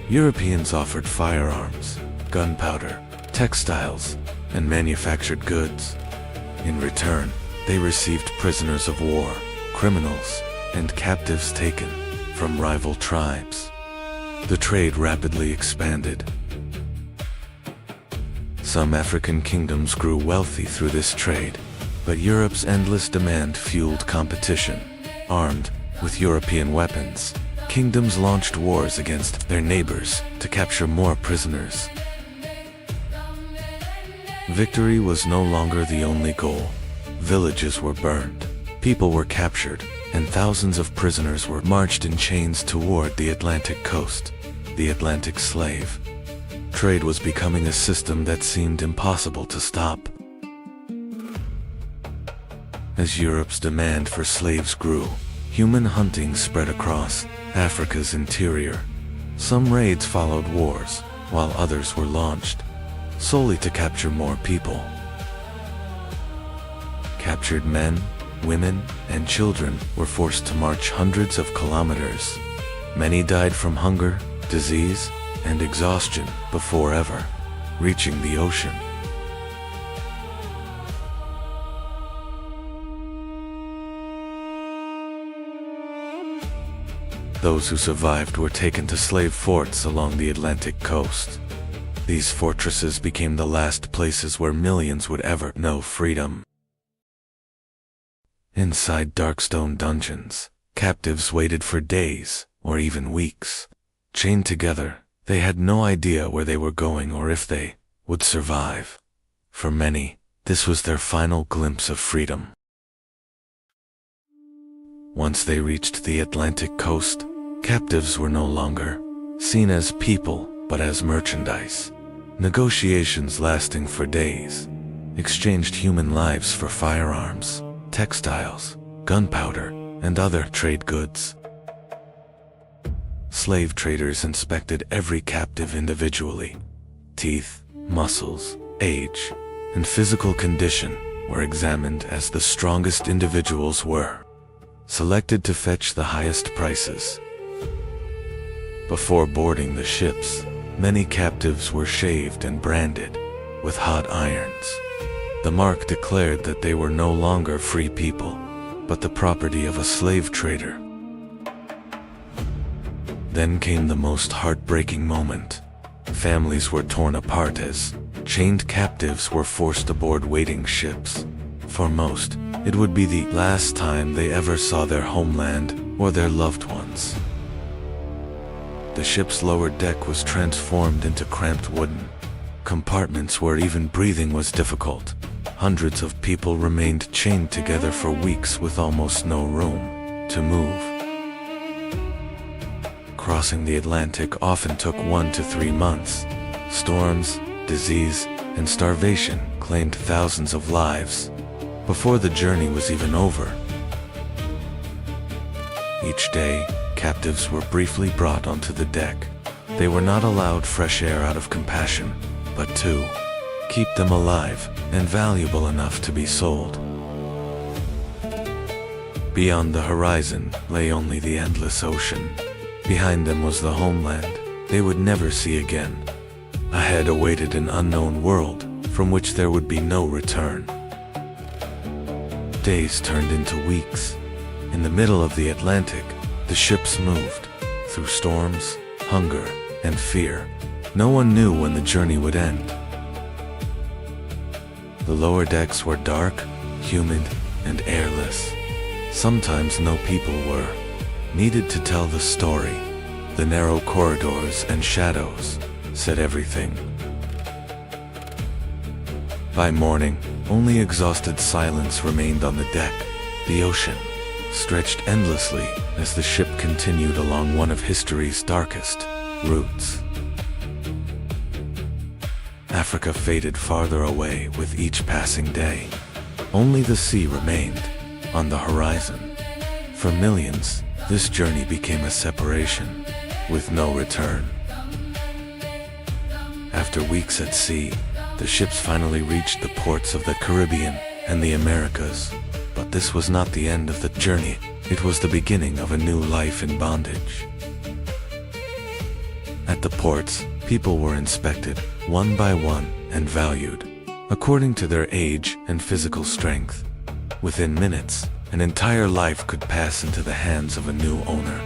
S1: Europeans offered firearms, gunpowder, textiles, and manufactured goods. In return, they received prisoners of war, criminals, and captives taken from rival tribes. The trade rapidly expanded. Some African kingdoms grew wealthy through this trade, but Europe's endless demand fueled competition. Armed with European weapons, kingdoms launched wars against their neighbors to capture more prisoners. Victory was no longer the only goal. Villages were burned, people were captured, and thousands of prisoners were marched in chains toward the Atlantic coast. The Atlantic slave trade was becoming a system that seemed impossible to stop. As Europe's demand for slaves grew, human hunting spread across Africa's interior. Some raids followed wars, while others were launched solely to capture more people. Captured men, women, and children were forced to march hundreds of kilometers. Many died from hunger, disease, and exhaustion before ever reaching the ocean. Those who survived were taken to slave forts along the Atlantic coast. These fortresses became the last places where millions would ever know freedom. Inside dark stone dungeons, captives waited for days, or even weeks. Chained together, they had no idea where they were going or if they would survive. For many, this was their final glimpse of freedom. Once they reached the Atlantic coast, captives were no longer seen as people, but as merchandise. Negotiations lasting for days exchanged human lives for firearms, textiles, gunpowder, and other trade goods. Slave traders inspected every captive individually. Teeth, muscles, age, and physical condition were examined as the strongest individuals were selected to fetch the highest prices. Before boarding the ships, many captives were shaved and branded with hot irons. The mark declared that they were no longer free people, but the property of a slave trader. Then came the most heartbreaking moment. Families were torn apart as chained captives were forced aboard waiting ships. For most, it would be the last time they ever saw their homeland or their loved ones. The ship's lower deck was transformed into cramped wooden compartments where even breathing was difficult. Hundreds of people remained chained together for weeks with almost no room to move. Crossing the Atlantic often took 1 to 3 months. Storms, disease, and starvation claimed thousands of lives before the journey was even over. Each day, captives were briefly brought onto the deck. They were not allowed fresh air out of compassion, but to keep them alive and valuable enough to be sold. Beyond the horizon lay only the endless ocean. Behind them was the homeland they would never see again. Ahead awaited an unknown world from which there would be no return. Days turned into weeks. In the middle of the Atlantic, the ships moved through storms, hunger, and fear. No one knew when the journey would end. The lower decks were dark, humid, and airless. Sometimes no people were needed to tell the story. The narrow corridors and shadows said everything. By morning, only exhausted silence remained on the deck. The ocean stretched endlessly as the ship continued along one of history's darkest routes. Africa faded farther away with each passing day. Only the sea remained on the horizon. For millions, this journey became a separation with no return. After weeks at sea, the ships finally reached the ports of the Caribbean and the Americas. But this was not the end of the journey. It was the beginning of a new life in bondage. At the ports, people were inspected, one by one, and valued, according to their age and physical strength. Within minutes, an entire life could pass into the hands of a new owner.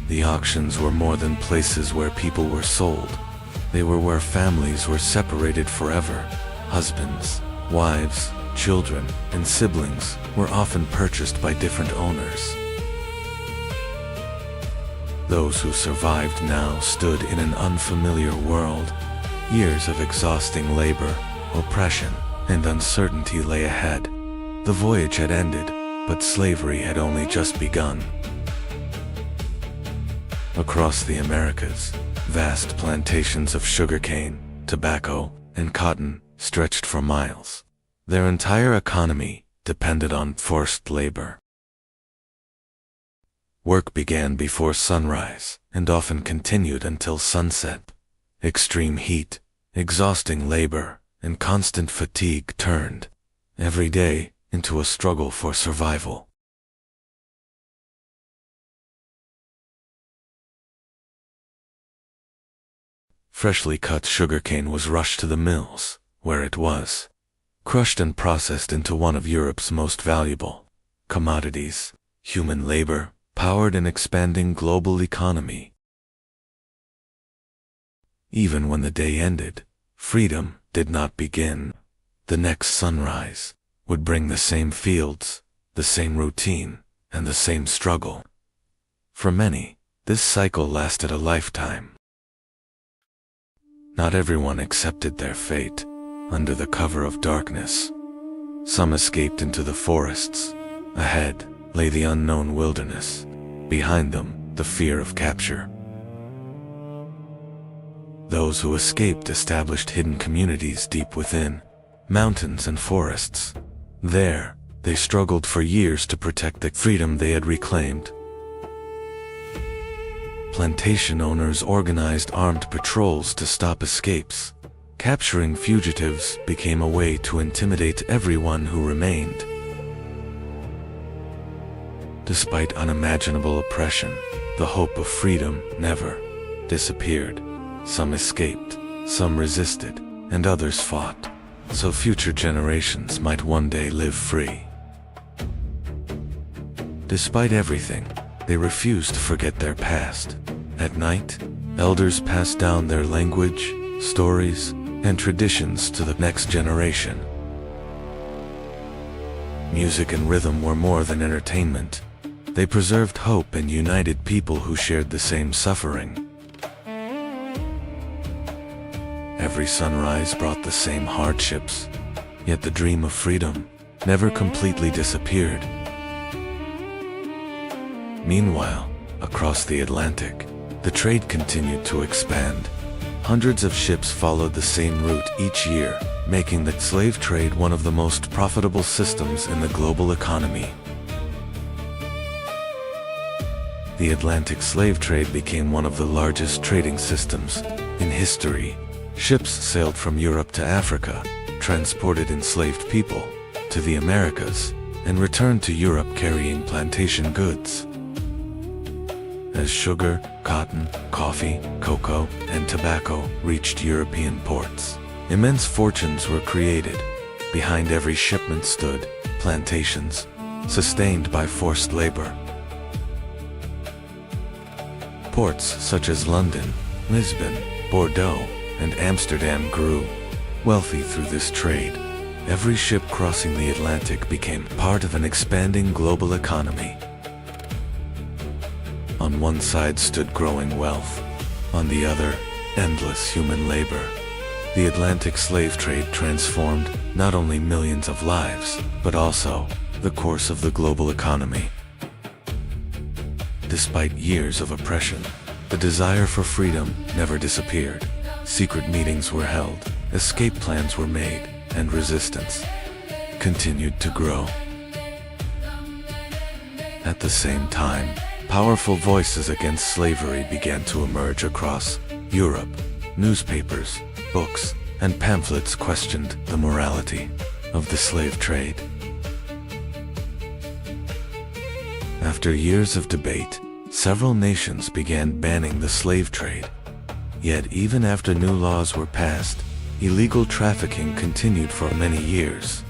S1: The auctions were more than places where people were sold. They were where families were separated forever. Husbands, wives, children, and siblings were often purchased by different owners. Those who survived now stood in an unfamiliar world. Years of exhausting labor, oppression, and uncertainty lay ahead. The voyage had ended, but slavery had only just begun. Across the Americas, vast plantations of sugarcane, tobacco, and cotton stretched for miles. Their entire economy depended on forced labor. Work began before sunrise and often continued until sunset. Extreme heat, exhausting labor, and constant fatigue turned, every day, into a struggle for survival. Freshly cut sugarcane was rushed to the mills, where it was crushed and processed into one of Europe's most valuable commodities. Human labor powered an expanding global economy. Even when the day ended, freedom did not begin. The next sunrise would bring the same fields, the same routine, and the same struggle. For many, this cycle lasted a lifetime. Not everyone accepted their fate under the cover of darkness. Some escaped into the forests. Ahead lay the unknown wilderness. Behind them, the fear of capture. Those who escaped established hidden communities deep within mountains and forests. There, they struggled for years to protect the freedom they had reclaimed. Plantation owners organized armed patrols to stop escapes. Capturing fugitives became a way to intimidate everyone who remained. Despite unimaginable oppression, the hope of freedom never disappeared. Some escaped, some resisted, and others fought, so future generations might one day live free. Despite everything, they refused to forget their past. At night, elders passed down their language, stories, and traditions to the next generation. Music and rhythm were more than entertainment. They preserved hope and united people who shared the same suffering. Every sunrise brought the same hardships, yet the dream of freedom never completely disappeared. Meanwhile, across the Atlantic, the trade continued to expand. Hundreds of ships followed the same route each year, making the slave trade one of the most profitable systems in the global economy. The Atlantic slave trade became one of the largest trading systems in history. Ships sailed from Europe to Africa, transported enslaved people to the Americas, and returned to Europe carrying plantation goods. As sugar, cotton, coffee, cocoa, and tobacco reached European ports, immense fortunes were created. Behind every shipment stood plantations, sustained by forced labor. Ports such as London, Lisbon, Bordeaux, and Amsterdam grew, wealthy through this trade. Every ship crossing the Atlantic became part of an expanding global economy. On one side stood growing wealth, on the other, endless human labor. The Atlantic slave trade transformed not only millions of lives, but also the course of the global economy. Despite years of oppression, the desire for freedom never disappeared. Secret meetings were held, escape plans were made, and resistance continued to grow. At the same time, powerful voices against slavery began to emerge across Europe. Newspapers, books, and pamphlets questioned the morality of the slave trade. After years of debate, several nations began banning the slave trade. Yet even after new laws were passed, illegal trafficking continued for many years.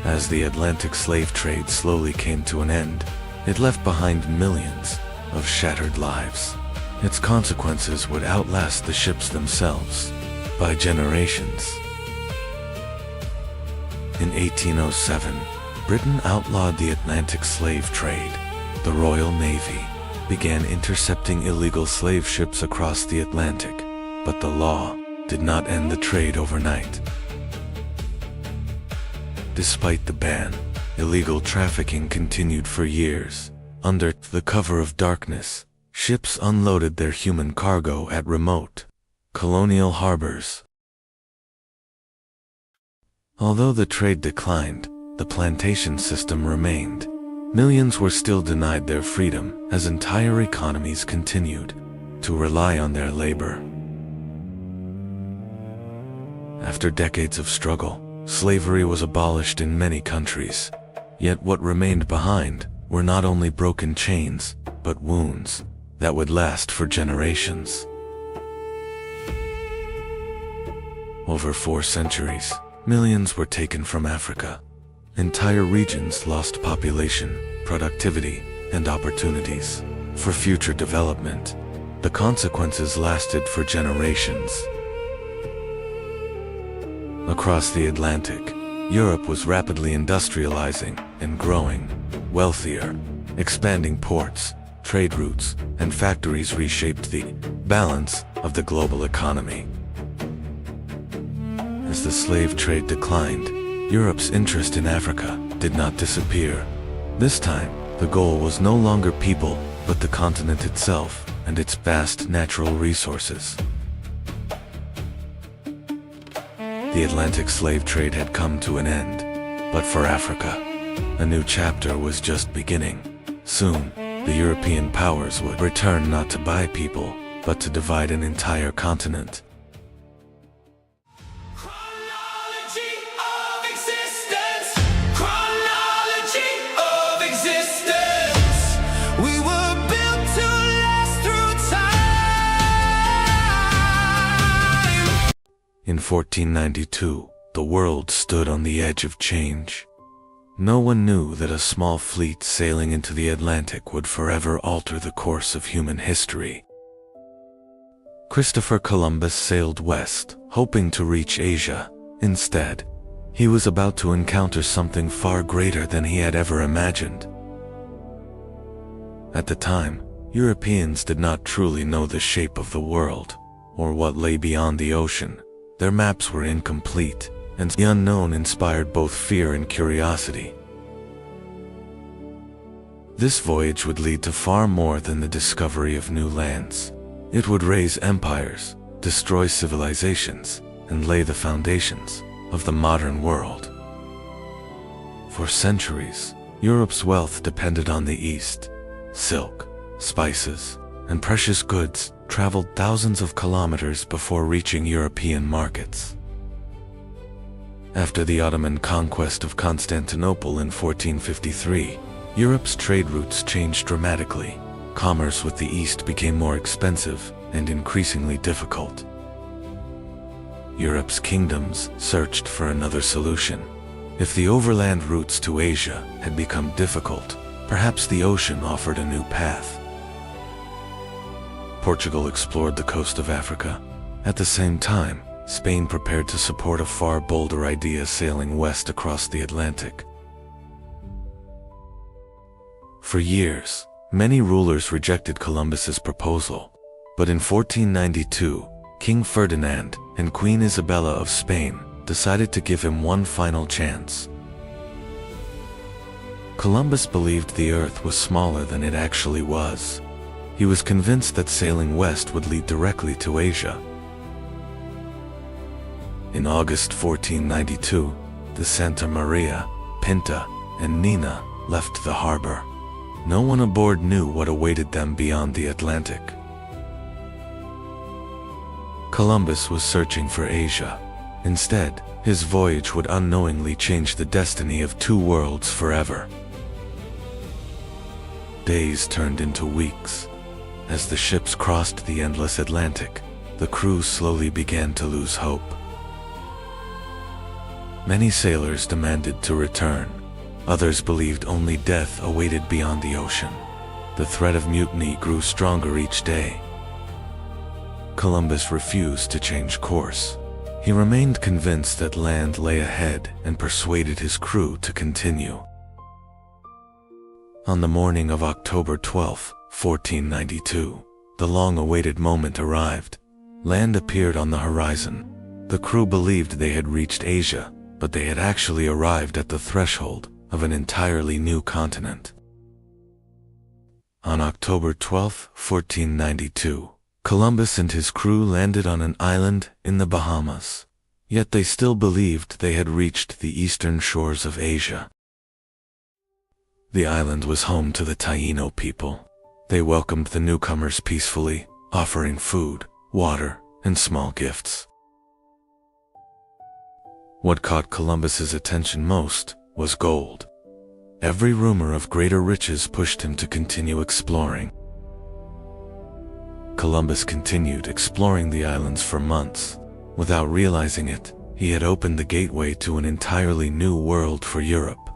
S1: As the Atlantic slave trade slowly came to an end, it left behind millions of shattered lives. Its consequences would outlast the ships themselves by generations. In 1807, Britain outlawed the Atlantic slave trade. The Royal Navy began intercepting illegal slave ships across the Atlantic, but the law did not end the trade overnight. Despite the ban, illegal trafficking continued for years. Under the cover of darkness, ships unloaded their human cargo at remote colonial harbors. Although the trade declined, the plantation system remained. Millions were still denied their freedom as entire economies continued to rely on their labor. After decades of struggle, slavery was abolished in many countries. Yet what remained behind were not only broken chains, but wounds that would last for generations. Over 4 centuries, millions were taken from Africa. Entire regions lost population, productivity, and opportunities for future development. The consequences lasted for generations. Across the Atlantic, Europe was rapidly industrializing and growing, wealthier. Expanding ports, trade routes, and factories reshaped the balance of the global economy. As the slave trade declined, Europe's interest in Africa did not disappear. This time, the goal was no longer people, but the continent itself and its vast natural resources. The Atlantic slave trade had come to an end, but for Africa, a new chapter was just beginning. Soon, the European powers would return not to buy people, but to divide an entire continent.
S2: Chronology of existence. Chronology of existence. We were built to last through time.
S1: In 1492, the world stood on the edge of change. No one knew that a small fleet sailing into the Atlantic would forever alter the course of human history. Christopher Columbus sailed west, hoping to reach Asia. Instead, he was about to encounter something far greater than he had ever imagined. At the time, Europeans did not truly know the shape of the world, or what lay beyond the ocean. Their maps were incomplete, and the unknown inspired both fear and curiosity. This voyage would lead to far more than the discovery of new lands. It would raise empires, destroy civilizations, and lay the foundations of the modern world. For centuries, Europe's wealth depended on the East. Silk, spices, and precious goods traveled thousands of kilometers before reaching European markets. After the Ottoman conquest of Constantinople in 1453, Europe's trade routes changed dramatically. Commerce with the East became more expensive and increasingly difficult. Europe's kingdoms searched for another solution. If the overland routes to Asia had become difficult, perhaps the ocean offered a new path. Portugal explored the coast of Africa. At the same time, Spain prepared to support a far bolder idea, sailing west across the Atlantic. For years, many rulers rejected Columbus's proposal, but in 1492, King Ferdinand and Queen Isabella of Spain decided to give him one final chance. Columbus believed the Earth was smaller than it actually was. He was convinced that sailing west would lead directly to Asia. In August 1492, the Santa Maria, Pinta, and Nina left the harbor. No one aboard knew what awaited them beyond the Atlantic. Columbus was searching for Asia. Instead, his voyage would unknowingly change the destiny of 2 worlds forever. Days turned into weeks. As the ships crossed the endless Atlantic, the crew slowly began to lose hope. Many sailors demanded to return. Others believed only death awaited beyond the ocean. The threat of mutiny grew stronger each day. Columbus refused to change course. He remained convinced that land lay ahead and persuaded his crew to continue. On the morning of October 12, 1492, the long-awaited moment arrived. Land appeared on the horizon. The crew believed they had reached Asia, but they had actually arrived at the threshold of an entirely new continent. On October 12, 1492, Columbus and his crew landed on an island in the Bahamas. Yet they still believed they had reached the eastern shores of Asia. The island was home to the Taino people. They welcomed the newcomers peacefully, offering food, water, and small gifts. What caught Columbus's attention most was gold. Every rumor of greater riches pushed him to continue exploring. Columbus continued exploring the islands for months. Without realizing it, he had opened the gateway to an entirely new world for Europe.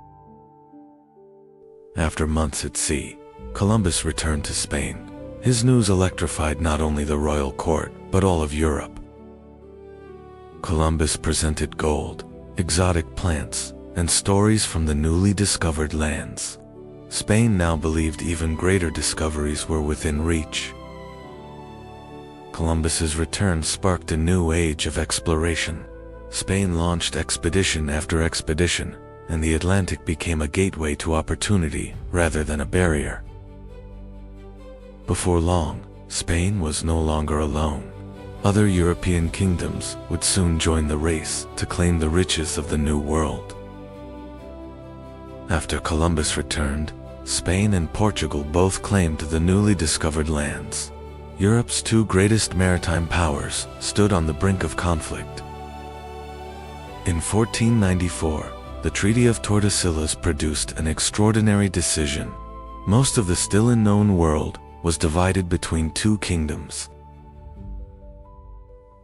S1: After months at sea, Columbus returned to Spain. His news electrified not only the royal court, but all of Europe. Columbus presented gold, exotic plants, and stories from the newly discovered lands. Spain now believed even greater discoveries were within reach. Columbus's return sparked a new age of exploration. Spain launched expedition after expedition, and the Atlantic became a gateway to opportunity rather than a barrier. Before long, Spain was no longer alone. Other European kingdoms would soon join the race to claim the riches of the New World. After Columbus returned, Spain and Portugal both claimed the newly discovered lands. Europe's two greatest maritime powers stood on the brink of conflict. In 1494, the Treaty of Tordesillas produced an extraordinary decision. Most of the still unknown world was divided between two kingdoms.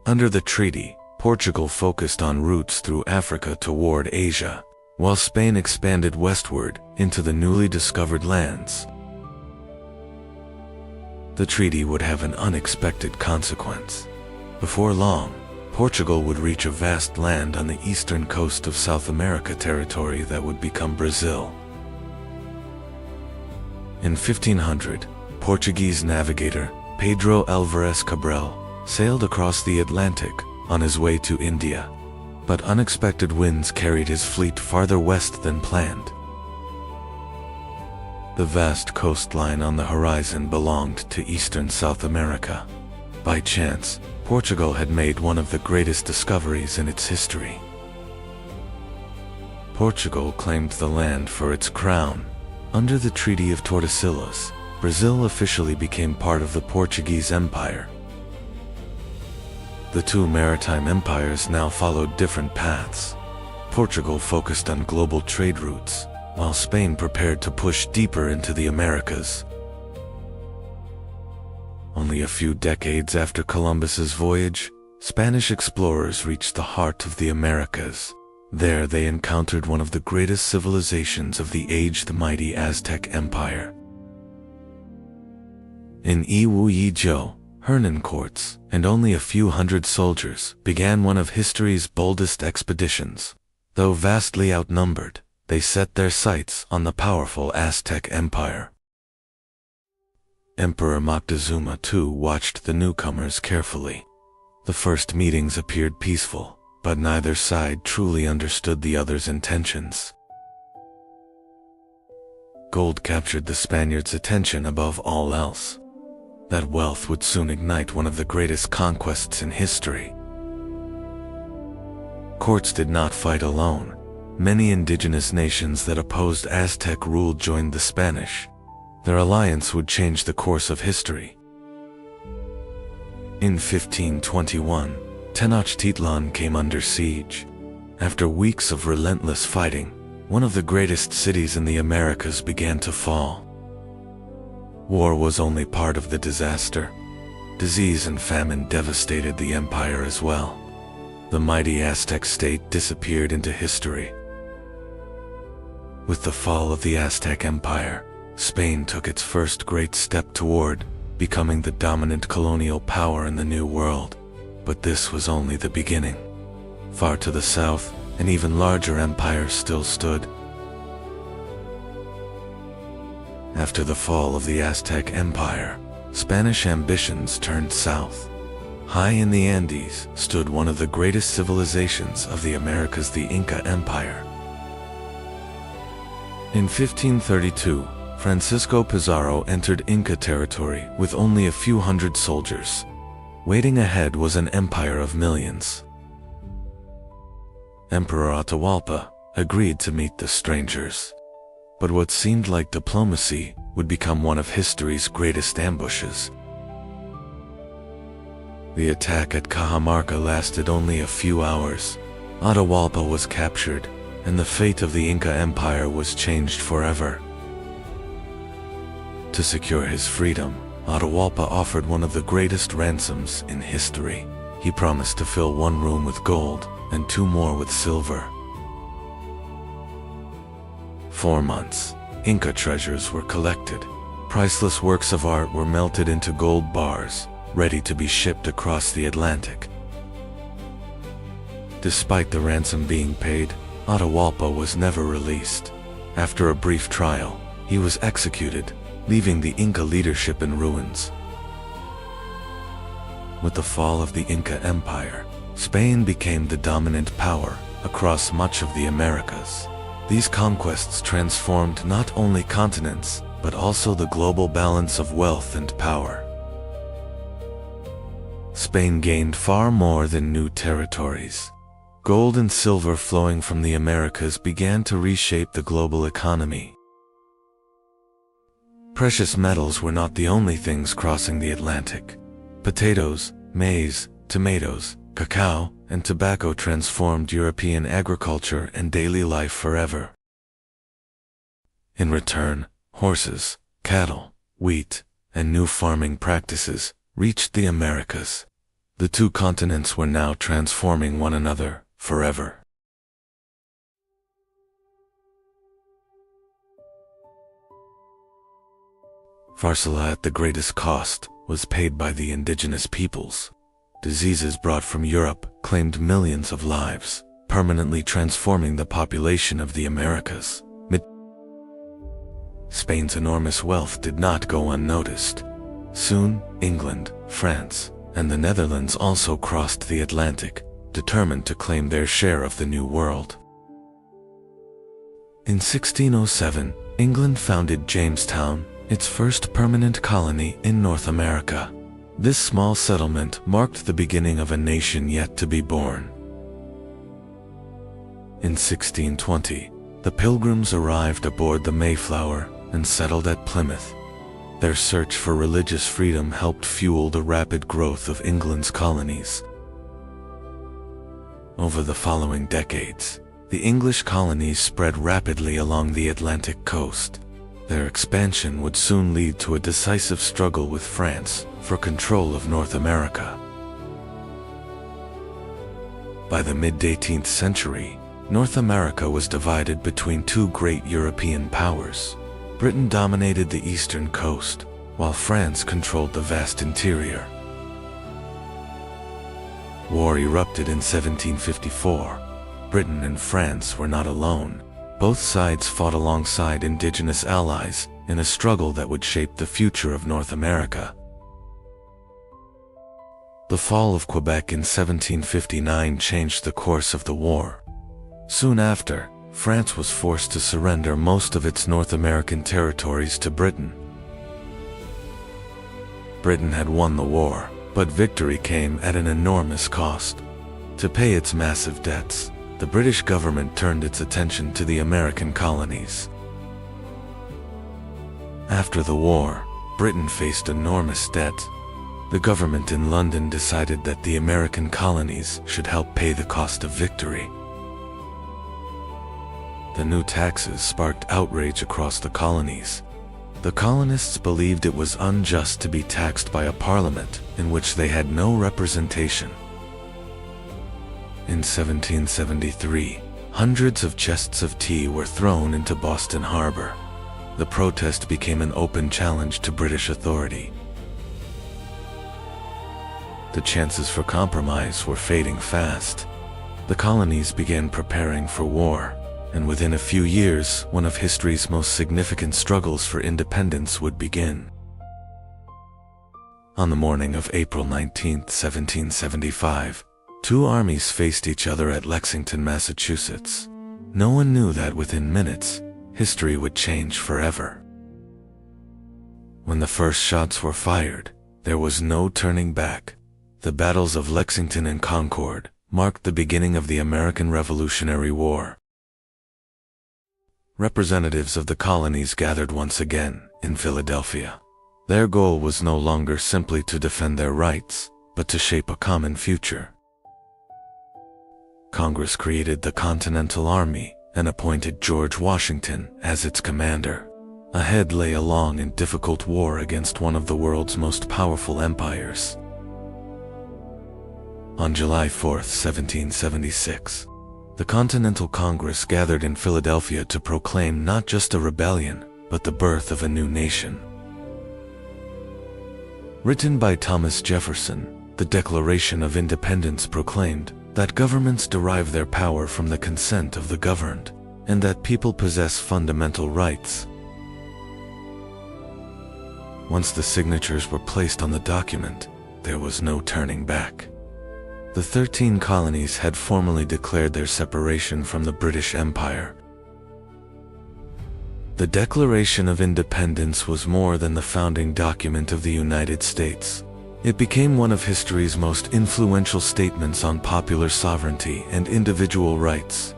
S1: Under the treaty, Portugal focused on routes through Africa toward Asia, while Spain expanded westward into the newly discovered lands. The treaty would have an unexpected consequence. Before long, Portugal would reach a vast land on the eastern coast of South America territory that would become Brazil. In 1500, Portuguese navigator Pedro Álvares Cabral sailed across the Atlantic on his way to India, but unexpected winds carried his fleet farther west than planned. The vast coastline on the horizon belonged to eastern South America. By chance, Portugal had made one of the greatest discoveries in its history. Portugal claimed the land for its crown. Under the Treaty of Tordesillas, Brazil officially became part of the Portuguese Empire. The two maritime empires now followed different paths. Portugal focused on global trade routes, while Spain prepared to push deeper into the Americas. Only a few decades after Columbus's voyage, Spanish explorers reached the heart of the Americas. There they encountered one of the greatest civilizations of the age, the mighty Aztec Empire. In Iwo-Jima, Hernancourts, and only a few hundred soldiers, began one of history's boldest expeditions. Though vastly outnumbered, they set their sights on the powerful Aztec Empire. Emperor Moctezuma too watched the newcomers carefully. The first meetings appeared peaceful, but neither side truly understood the other's intentions. Gold captured the Spaniards' attention above all else. That wealth would soon ignite one of the greatest conquests in history. Courts did not fight alone. Many indigenous nations that opposed Aztec rule joined the Spanish. Their alliance would change the course of history. In 1521, Tenochtitlan came under siege. After weeks of relentless fighting, one of the greatest cities in the Americas began to fall. War was only part of the disaster. Disease and famine devastated the empire as well. The mighty Aztec state disappeared into history. With the fall of the Aztec Empire, Spain took its first great step toward becoming the dominant colonial power in the New World. But this was only the beginning. Far to the south, an even larger empire still stood. After the fall of the Aztec Empire, Spanish ambitions turned south. High in the Andes stood one of the greatest civilizations of the Americas, the Inca Empire. In 1532, Francisco Pizarro entered Inca territory with only a few hundred soldiers. Waiting ahead was an empire of millions. Emperor Atahualpa agreed to meet the strangers. But what seemed like diplomacy would become one of history's greatest ambushes. The attack at Cajamarca lasted only a few hours. Atahualpa was captured, and the fate of the Inca Empire was changed forever. To secure his freedom, Atahualpa offered one of the greatest ransoms in history. He promised to fill one room with gold and 2 more with silver. 4 months, Inca treasures were collected. Priceless works of art were melted into gold bars, ready to be shipped across the Atlantic. Despite the ransom being paid, Atahualpa was never released. After a brief trial, he was executed, leaving the Inca leadership in ruins. With the fall of the Inca Empire, Spain became the dominant power across much of the Americas. These conquests transformed not only continents, but also the global balance of wealth and power. Spain gained far more than new territories. Gold and silver flowing from the Americas began to reshape the global economy. Precious metals were not the only things crossing the Atlantic. Potatoes, maize, tomatoes, cacao, and tobacco transformed European agriculture and daily life forever. In return, horses, cattle, wheat, and new farming practices reached the Americas. The 2 continents were now transforming one another forever. Farsala at the greatest cost was paid by the indigenous peoples. Diseases brought from Europe claimed millions of lives, permanently transforming the population of the Americas. Spain's enormous wealth did not go unnoticed. Soon, England, France, and the Netherlands also crossed the Atlantic, determined to claim their share of the New World. In 1607, England founded Jamestown, its first permanent colony in North America. This small settlement marked the beginning of a nation yet to be born. In 1620, the Pilgrims arrived aboard the Mayflower and settled at Plymouth. Their search for religious freedom helped fuel the rapid growth of England's colonies. Over the following decades, the English colonies spread rapidly along the Atlantic coast. Their expansion would soon lead to a decisive struggle with France for control of North America. By the mid-18th century, North America was divided between 2 great European powers. Britain dominated the eastern coast, while France controlled the vast interior. War erupted in 1754. Britain and France were not alone. Both sides fought alongside indigenous allies in a struggle that would shape the future of North America. The fall of Quebec in 1759 changed the course of the war. Soon after, France was forced to surrender most of its North American territories to Britain. Britain had won the war, but victory came at an enormous cost. To pay its massive debts, the British government turned its attention to the American colonies. After the war, Britain faced enormous debt. The government in London decided that the American colonies should help pay the cost of victory. The new taxes sparked outrage across the colonies. The colonists believed it was unjust to be taxed by a parliament in which they had no representation. In 1773, hundreds of chests of tea were thrown into Boston Harbor. The protest became an open challenge to British authority. The chances for compromise were fading fast. The colonies began preparing for war, and within a few years, one of history's most significant struggles for independence would begin. On the morning of April 19, 1775, two armies faced each other at Lexington, Massachusetts. No one knew that within minutes, history would change forever. When the first shots were fired, there was no turning back. The battles of Lexington and Concord marked the beginning of the American Revolutionary War. Representatives of the colonies gathered once again in Philadelphia. Their goal was no longer simply to defend their rights, but to shape a common future. Congress created the Continental Army and appointed George Washington as its commander. Ahead lay a long and difficult war against one of the world's most powerful empires. On July 4, 1776, the Continental Congress gathered in Philadelphia to proclaim not just a rebellion, but the birth of a new nation. Written by Thomas Jefferson, the Declaration of Independence proclaimed that governments derive their power from the consent of the governed, and that people possess fundamental rights. Once the signatures were placed on the document, there was no turning back. The 13 colonies had formally declared their separation from the British Empire. The Declaration of Independence was more than the founding document of the United States. It became one of history's most influential statements on popular sovereignty and individual rights,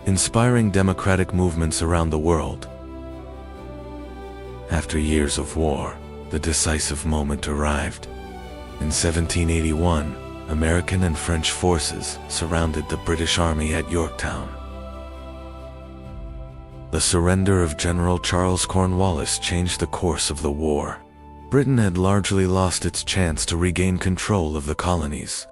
S1: inspiring democratic movements around the world. After years of war, the decisive moment arrived. In 1781, American and French forces surrounded the British Army at Yorktown. The surrender of General Charles Cornwallis changed the course of the war. Britain had largely lost its chance to regain control of the colonies.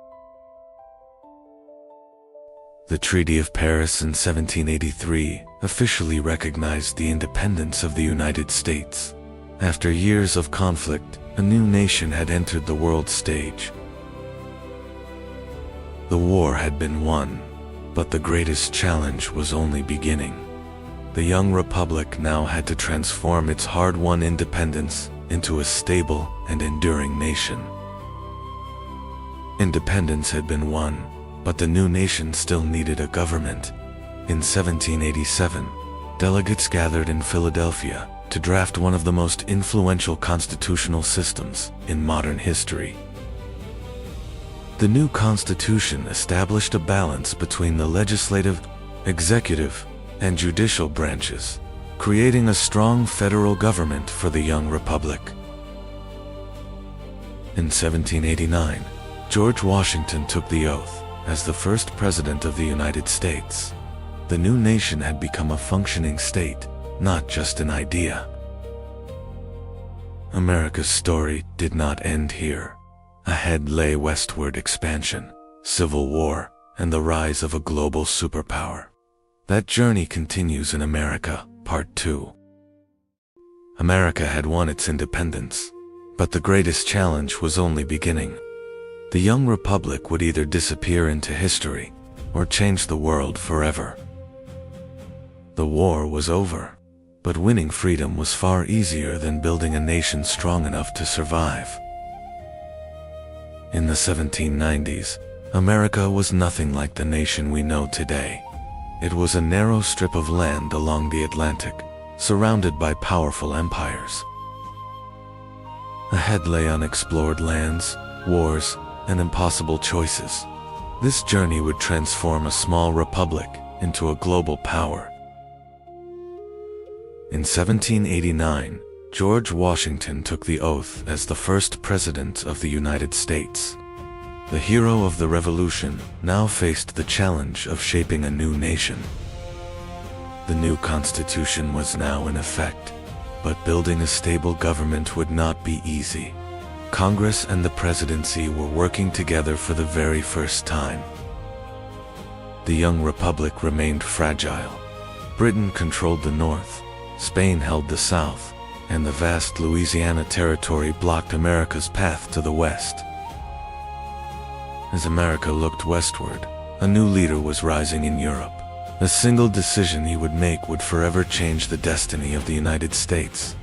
S1: The Treaty of Paris in 1783 officially recognized the independence of the United States. After years of conflict, a new nation had entered the world stage. The war had been won, but the greatest challenge was only beginning. The young republic now had to transform its hard-won independence into a stable and enduring nation. Independence had been won, but the new nation still needed a government. In 1787, delegates gathered in Philadelphia to draft one of the most influential constitutional systems in modern history. The new Constitution established a balance between the legislative, executive, and judicial branches, creating a strong federal government for the young republic. In 1789, George Washington took the oath as the first president of the United States. The new nation had become a functioning state, not just an idea. America's story did not end here. Ahead lay westward expansion, civil war, and the rise of a global superpower. That journey continues in America, Part 2. America had won its independence, but the greatest challenge was only beginning. The young republic would either disappear into history or change the world forever. The war was over, but winning freedom was far easier than building a nation strong enough to survive. In the 1790s, America was nothing like the nation we know today. It was a narrow strip of land along the Atlantic, surrounded by powerful empires. Ahead lay unexplored lands, wars, and impossible choices. This journey would transform a small republic into a global power. In 1789, George Washington took the oath as the first president of the United States. The hero of the Revolution now faced the challenge of shaping a new nation. The new Constitution was now in effect. But building a stable government would not be easy. Congress and the presidency were working together for the very first time. The young republic remained fragile. Britain controlled the north, Spain held the south, and the vast Louisiana territory blocked America's path to the west. As America looked westward, a new leader was rising in Europe. A single decision he would make would forever change the destiny of the United States.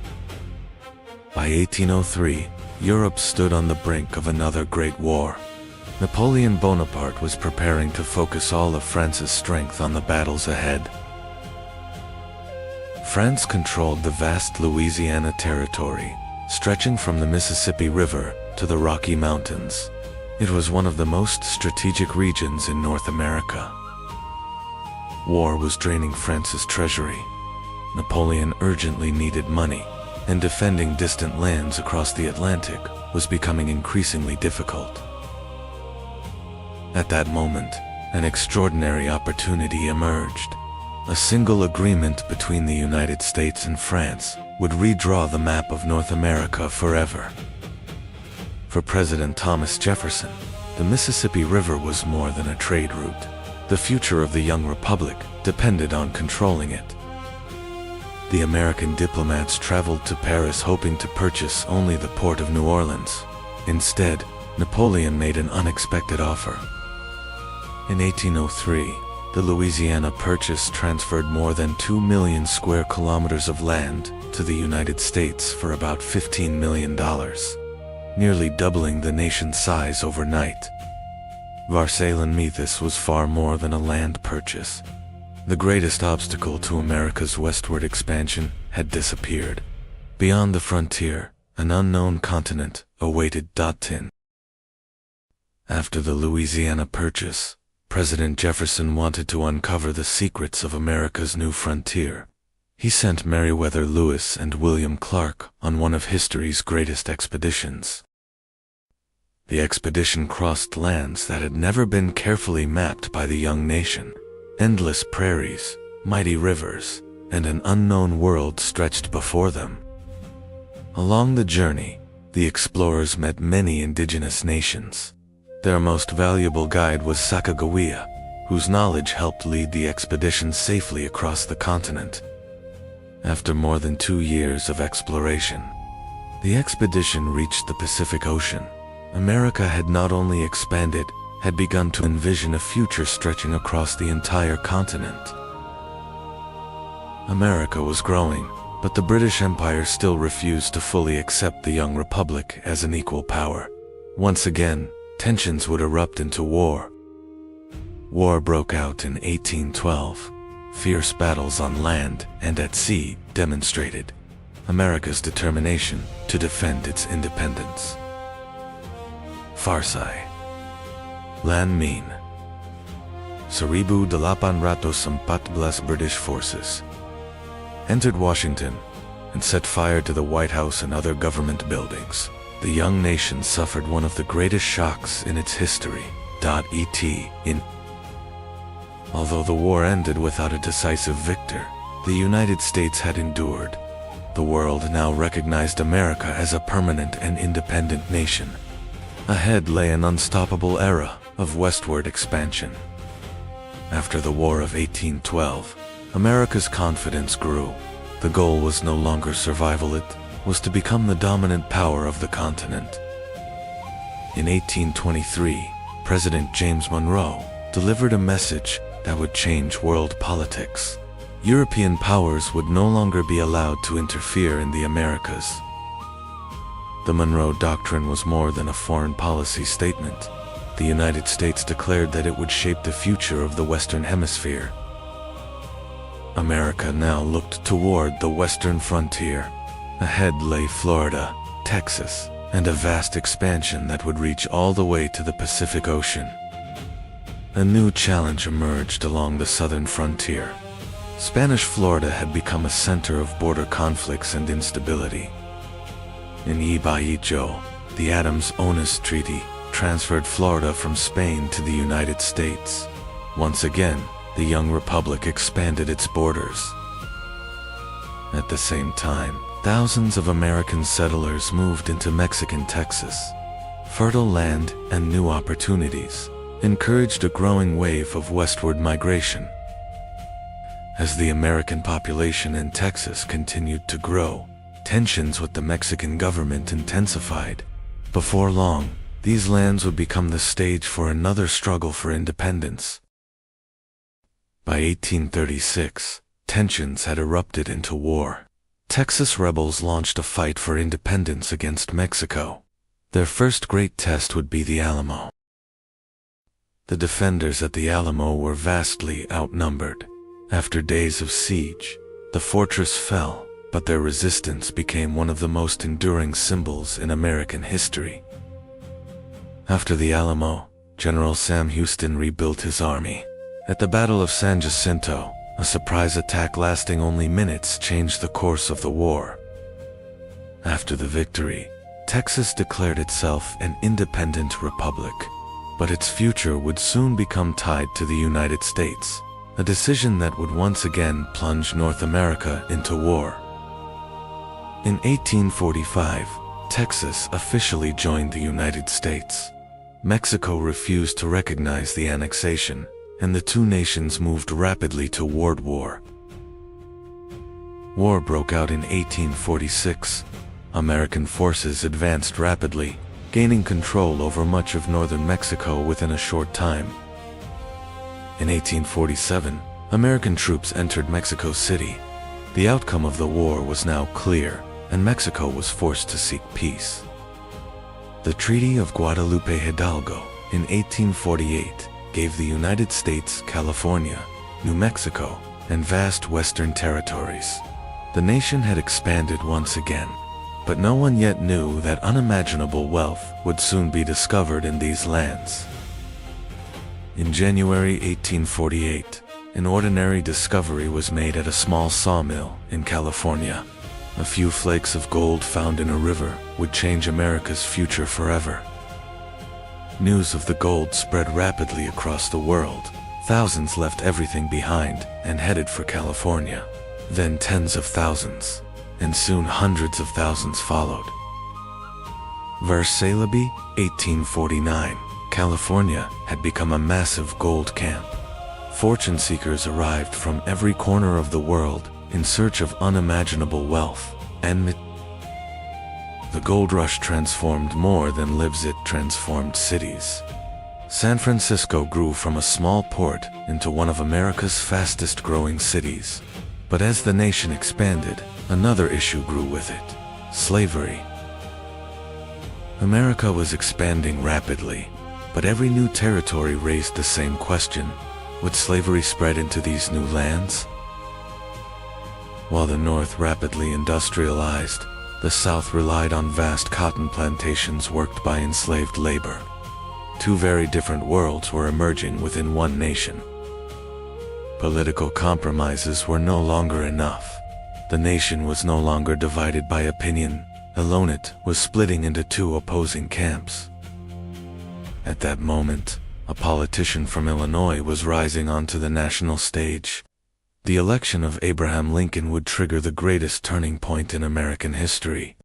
S1: By 1803, Europe stood on the brink of another great war. Napoleon Bonaparte was preparing to focus all of France's strength on the battles ahead. France controlled the vast Louisiana territory, stretching from the Mississippi River to the Rocky Mountains. It was one of the most strategic regions in North America. War was draining France's treasury. Napoleon urgently needed money, and defending distant lands across the Atlantic was becoming increasingly difficult. At that moment, an extraordinary opportunity emerged. A single agreement between the United States and France would redraw the map of North America forever. For President Thomas Jefferson, the Mississippi River was more than a trade route. The future of the young republic depended on controlling it. The American diplomats traveled to Paris hoping to purchase only the port of New Orleans. Instead, Napoleon made an unexpected offer. In 1803, the Louisiana Purchase transferred more than 2 million square kilometers of land to the United States for about $15 million, nearly doubling the nation's size overnight. Versailles-Metz was far more than a land purchase. The greatest obstacle to America's westward expansion had disappeared. Beyond the frontier, an unknown continent awaited. After the Louisiana Purchase, President Jefferson wanted to uncover the secrets of America's new frontier. He sent Meriwether Lewis and William Clark on one of history's greatest expeditions. The expedition crossed lands that had never been carefully mapped by the young nation. Endless prairies, mighty rivers, and an unknown world stretched before them. Along the journey, the explorers met many indigenous nations. Their most valuable guide was Sacagawea, whose knowledge helped lead the expedition safely across the continent. After more than 2 years of exploration, the expedition reached the Pacific Ocean. America had not only expanded, had begun to envision a future stretching across the entire continent. America was growing, but the British Empire still refused to fully accept the young republic as an equal power. Once again, tensions would erupt into war. War broke out in 1812. Fierce battles on land and at sea demonstrated America's determination to defend its independence. Farsay. Lan Min. 1814 British forces entered Washington and set fire to the White House and other government buildings. The young nation suffered one of the greatest shocks in its history. Although the war ended without a decisive victor, the United States had endured. The world now recognized America as a permanent and independent nation. Ahead lay an unstoppable era of westward expansion. After the War of 1812, America's confidence grew. The goal was no longer survival, it was to become the dominant power of the continent. In 1823, President James Monroe delivered a message that would change world politics. European powers would no longer be allowed to interfere in the Americas. The Monroe Doctrine was more than a foreign policy statement. The United States declared that it would shape the future of the Western Hemisphere. America now looked toward the western frontier. Ahead lay Florida, Texas, and a vast expansion that would reach all the way to the Pacific Ocean. A new challenge emerged along the southern frontier. Spanish Florida had become a center of border conflicts and instability. In Ibaito, the Adams-Onis Treaty transferred Florida from Spain to the United States. Once again, the young republic expanded its borders. At the same time, thousands of American settlers moved into Mexican Texas. Fertile land and new opportunities encouraged a growing wave of westward migration. As the American population in Texas continued to grow, tensions with the Mexican government intensified. Before long, these lands would become the stage for another struggle for independence. By 1836, tensions had erupted into war. Texas rebels launched a fight for independence against Mexico. Their first great test would be the Alamo. The defenders at the Alamo were vastly outnumbered. After days of siege, the fortress fell, but their resistance became one of the most enduring symbols in American history. After the Alamo, General Sam Houston rebuilt his army. At the Battle of San Jacinto, a surprise attack lasting only minutes changed the course of the war. After the victory, Texas declared itself an independent republic, but its future would soon become tied to the United States, a decision that would once again plunge North America into war. In 1845, Texas officially joined the United States. Mexico refused to recognize the annexation, and the two nations moved rapidly toward war. War broke out in 1846. American forces advanced rapidly, gaining control over much of northern Mexico within a short time. In 1847, American troops entered Mexico City. The outcome of the war was now clear, and Mexico was forced to seek peace. The Treaty of Guadalupe Hidalgo in 1848 gave the United States California, New Mexico, and vast western territories. The nation had expanded once again, but no one yet knew that unimaginable wealth would soon be discovered in these lands. In January 1848, an ordinary discovery was made at a small sawmill in California. A few flakes of gold found in a river would change America's future forever. News of the gold spread rapidly across the world. Thousands left everything behind and headed for California. Then tens of thousands, and soon hundreds of thousands followed. Versailles, 1849. California had become a massive gold camp. Fortune seekers arrived from every corner of the world in search of unimaginable wealth, and the gold rush transformed more than lives, it transformed cities. San Francisco grew from a small port into one of America's fastest growing cities. But as the nation expanded, another issue grew with it: slavery. America was expanding rapidly, but every new territory raised the same question: would slavery spread into these new lands? While the North rapidly industrialized, the South relied on vast cotton plantations worked by enslaved labor. Two very different worlds were emerging within one nation. Political compromises were no longer enough. The nation was no longer divided by opinion. Alone it was splitting into two opposing camps. At that moment, a politician from Illinois was rising onto the national stage. The election of Abraham Lincoln would trigger the greatest turning point in American history.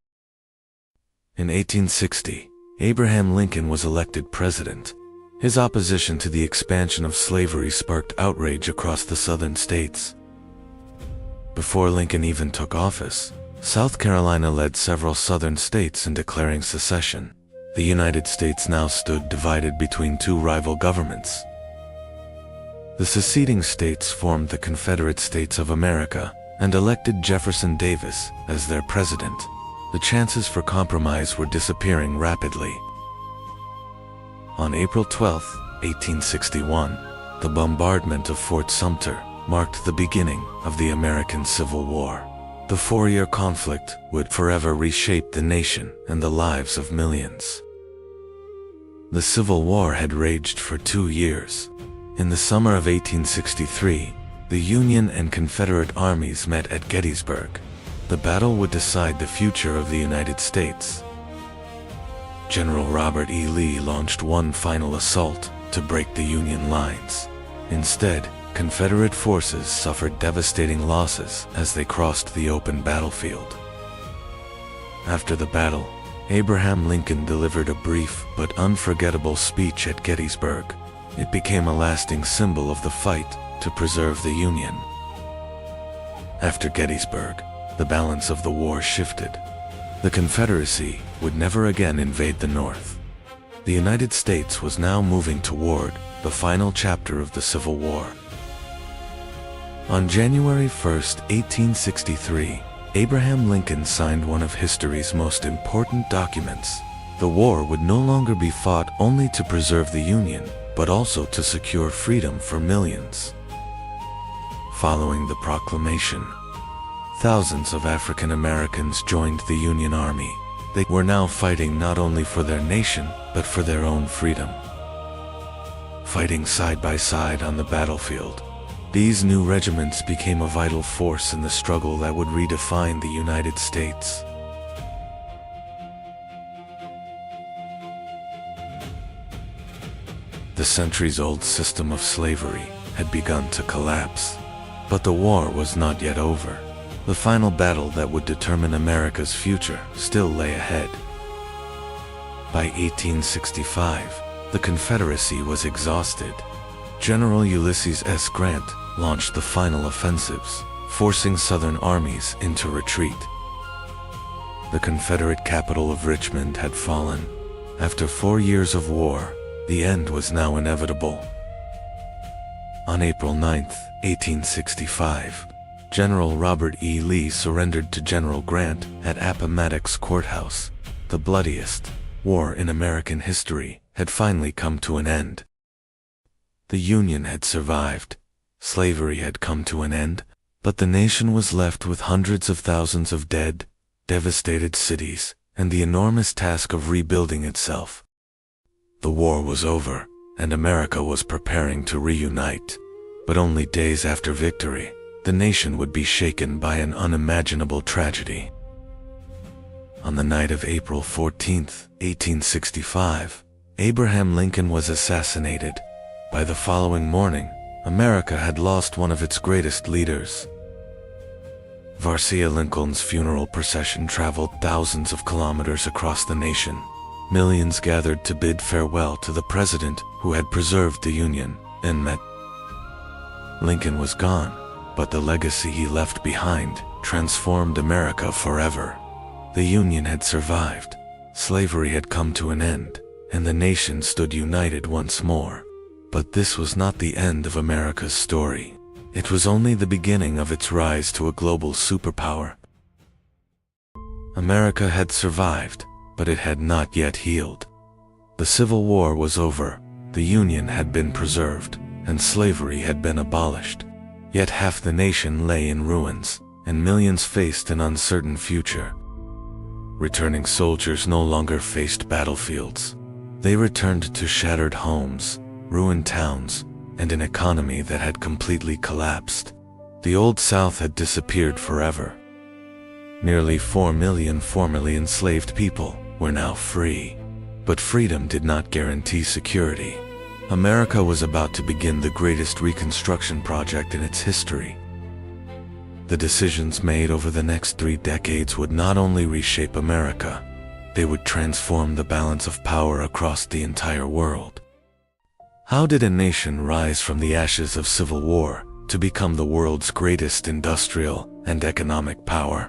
S1: In 1860, Abraham Lincoln was elected president. His opposition to the expansion of slavery sparked outrage across the southern states. Before Lincoln even took office, South Carolina led several southern states in declaring secession. The United States now stood divided between two rival governments. The seceding states formed the Confederate States of America and elected Jefferson Davis as their president. The chances for compromise were disappearing rapidly. On April 12, 1861, the bombardment of Fort Sumter marked the beginning of the American Civil War. The four-year conflict would forever reshape the nation and the lives of millions. The Civil War had raged for 2 years. In the summer of 1863, the Union and Confederate armies met at Gettysburg. The battle would decide the future of the United States. General Robert E. Lee launched one final assault to break the Union lines. Instead, Confederate forces suffered devastating losses as they crossed the open battlefield. After the battle, Abraham Lincoln delivered a brief but unforgettable speech at Gettysburg. It became a lasting symbol of the fight to preserve the Union. After Gettysburg, the balance of the war shifted. The Confederacy would never again invade the North. The United States was now moving toward the final chapter of the Civil War. On January 1, 1863, Abraham Lincoln signed one of history's most important documents. The war would no longer be fought only to preserve the Union, but also to secure freedom for millions. Following the proclamation, thousands of African Americans joined the Union Army. They were now fighting not only for their nation, but for their own freedom. Fighting side by side on the battlefield, these new regiments became a vital force in the struggle that would redefine the United States. The centuries-old system of slavery had begun to collapse, but the war was not yet over. The final battle that would determine America's future still lay ahead. By 1865, the Confederacy was exhausted. General Ulysses S. Grant launched the final offensives, forcing Southern armies into retreat. The Confederate capital of Richmond had fallen. After 4 years of war, the end was now inevitable. On April 9, 1865, General Robert E. Lee surrendered to General Grant at Appomattox Courthouse. The bloodiest war in American history had finally come to an end. The Union had survived. Slavery had come to an end, but the nation was left with hundreds of thousands of dead, devastated cities, and the enormous task of rebuilding itself. The war was over, and America was preparing to reunite. But only days after victory, the nation would be shaken by an unimaginable tragedy. On the night of April 14, 1865, Abraham Lincoln was assassinated. By the following morning, America had lost one of its greatest leaders. Varsia Lincoln's funeral procession traveled thousands of kilometers across the nation. Millions gathered to bid farewell to the president who had preserved the Union and met. Lincoln was gone, but the legacy he left behind transformed America forever. The Union had survived, slavery had come to an end, and the nation stood united once more. But this was not the end of America's story. It was only the beginning of its rise to a global superpower. America had survived, but it had not yet healed. The Civil War was over, the Union had been preserved, and slavery had been abolished. Yet half the nation lay in ruins, and millions faced an uncertain future. Returning soldiers no longer faced battlefields. They returned to shattered homes, ruined towns, and an economy that had completely collapsed. The Old South had disappeared forever. Nearly 4 million formerly enslaved people were now free. But freedom did not guarantee security. America was about to begin the greatest reconstruction project in its history. The decisions made over the next 3 decades would not only reshape America, they would transform the balance of power across the entire world. How did a nation rise from the ashes of civil war to become the world's greatest industrial and economic power?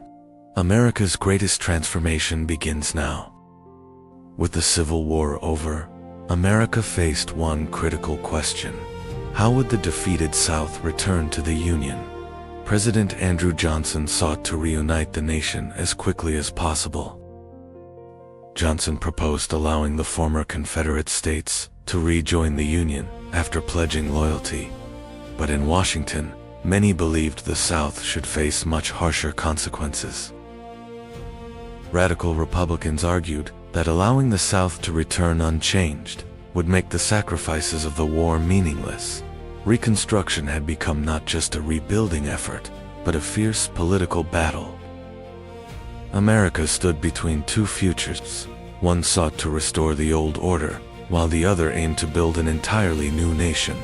S1: America's greatest transformation begins now. With the Civil War over, America faced one critical question. How would the defeated South return to the Union? President Andrew Johnson sought to reunite the nation as quickly as possible. Johnson proposed allowing the former Confederate states to rejoin the Union after pledging loyalty. But in Washington, many believed the South should face much harsher consequences. Radical Republicans argued that allowing the South to return unchanged would make the sacrifices of the war meaningless. Reconstruction had become not just a rebuilding effort, but a fierce political battle. America stood between 2 futures. One sought to restore the old order, while the other aimed to build an entirely new nation.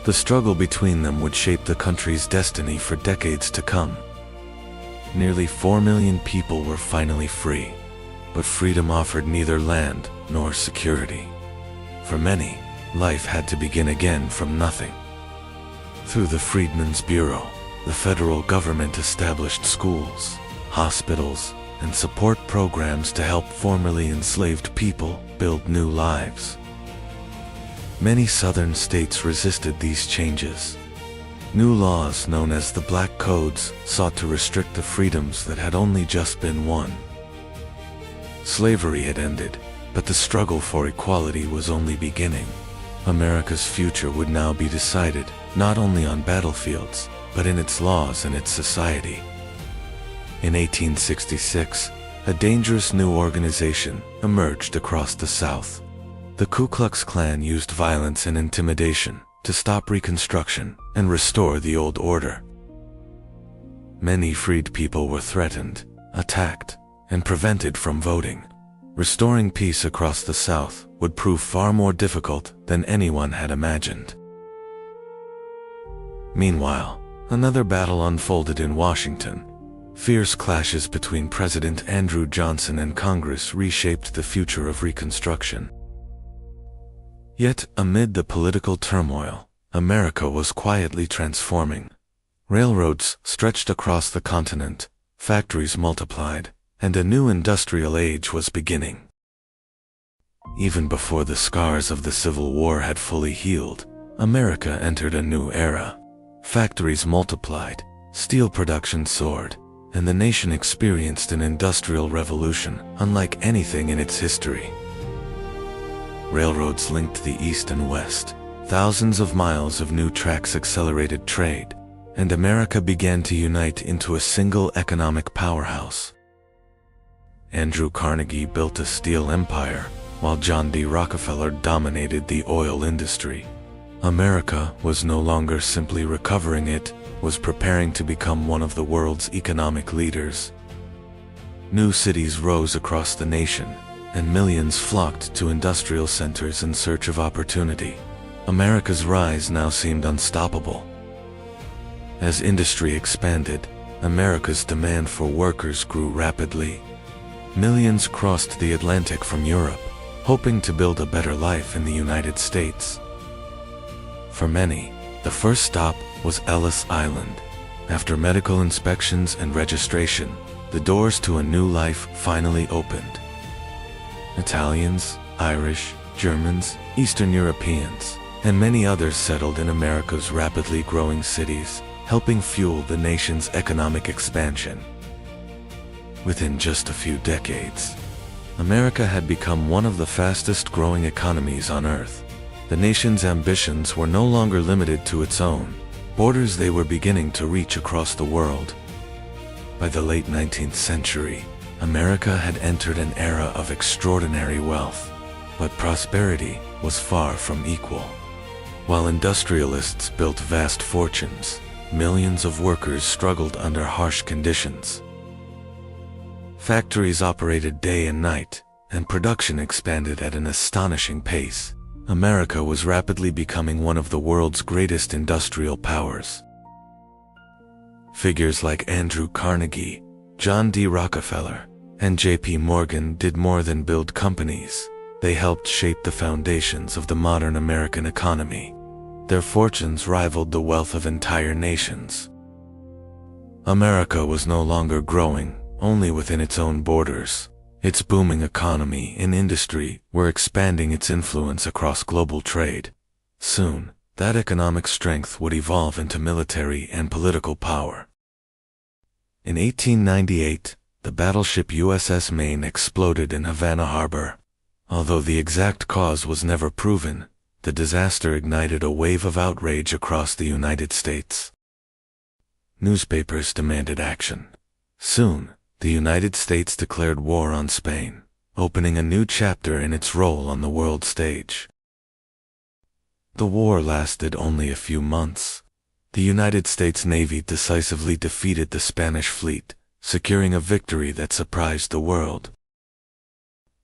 S1: The struggle between them would shape the country's destiny for decades to come. Nearly 4 million people were finally free. but freedom offered neither land nor security. For many, life had to begin again from nothing. Through the Freedmen's Bureau, the federal government established schools, hospitals, and support programs to help formerly enslaved people build new lives. Many southern states resisted these changes. New laws known as the Black Codes sought to restrict the freedoms that had only just been won. Slavery had ended, but the struggle for equality was only beginning. America's future would now be decided not only on battlefields, but in its laws and its society. In 1866, a dangerous new organization emerged across the South. The Ku Klux Klan used violence and intimidation to stop Reconstruction and restore the old order. Many freed people were threatened, attacked, and prevented from voting. Restoring peace across the South would prove far more difficult than anyone had imagined. Meanwhile, another battle unfolded in Washington. Fierce clashes between President Andrew Johnson and Congress reshaped the future of Reconstruction. Yet, amid the political turmoil, America was quietly transforming. Railroads stretched across the continent, factories multiplied, and a new industrial age was beginning. Even before the scars of the Civil War had fully healed, America entered a new era. Factories multiplied, steel production soared, and the nation experienced an industrial revolution unlike anything in its history. Railroads linked the East and West. Thousands of miles of new tracks accelerated trade, and America began to unite into a single economic powerhouse. Andrew Carnegie built a steel empire, while John D. Rockefeller dominated the oil industry. America was no longer simply recovering, it was preparing to become one of the world's economic leaders. New cities rose across the nation, and millions flocked to industrial centers in search of opportunity. America's rise now seemed unstoppable. As industry expanded, America's demand for workers grew rapidly. Millions crossed the Atlantic from Europe, hoping to build a better life in the United States. For many, the first stop was Ellis Island. After medical inspections and registration, the doors to a new life finally opened. Italians, Irish, Germans, Eastern Europeans, and many others settled in America's rapidly growing cities, helping fuel the nation's economic expansion. Within just a few decades, America had become one of the fastest growing economies on Earth. The nation's ambitions were no longer limited to its own borders, they were beginning to reach across the world. By the late 19th century, America had entered an era of extraordinary wealth, but prosperity was far from equal. While industrialists built vast fortunes, millions of workers struggled under harsh conditions. Factories operated day and night, and production expanded at an astonishing pace. America was rapidly becoming one of the world's greatest industrial powers. Figures like Andrew Carnegie, John D. Rockefeller, and J.P. Morgan did more than build companies. They helped shape the foundations of the modern American economy. Their fortunes rivaled the wealth of entire nations. America was no longer growing only within its own borders. Its booming economy and industry were expanding its influence across global trade. Soon, that economic strength would evolve into military and political power. In 1898, the battleship USS Maine exploded in Havana Harbor. Although the exact cause was never proven, the disaster ignited a wave of outrage across the United States. Newspapers demanded action. Soon, the United States declared war on Spain, opening a new chapter in its role on the world stage. The war lasted only a few months. The United States Navy decisively defeated the Spanish fleet, securing a victory that surprised the world.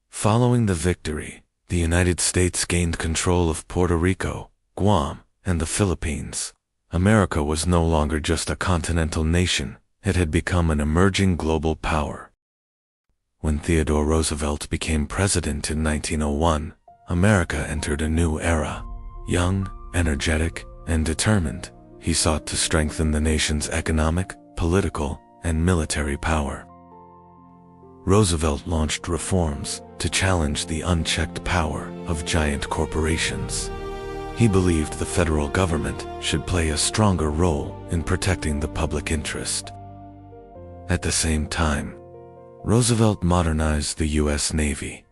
S1: Following the victory, the United States gained control of Puerto Rico, Guam, and the Philippines. America was no longer just a continental nation, it had become an emerging global power. When Theodore Roosevelt became president in 1901, America entered a new era. Young, energetic, and determined, he sought to strengthen the nation's economic, political, and military power. Roosevelt launched reforms to challenge the unchecked power of giant corporations. He believed the federal government should play a stronger role in protecting the public interest. At the same time, Roosevelt modernized the U.S. Navy.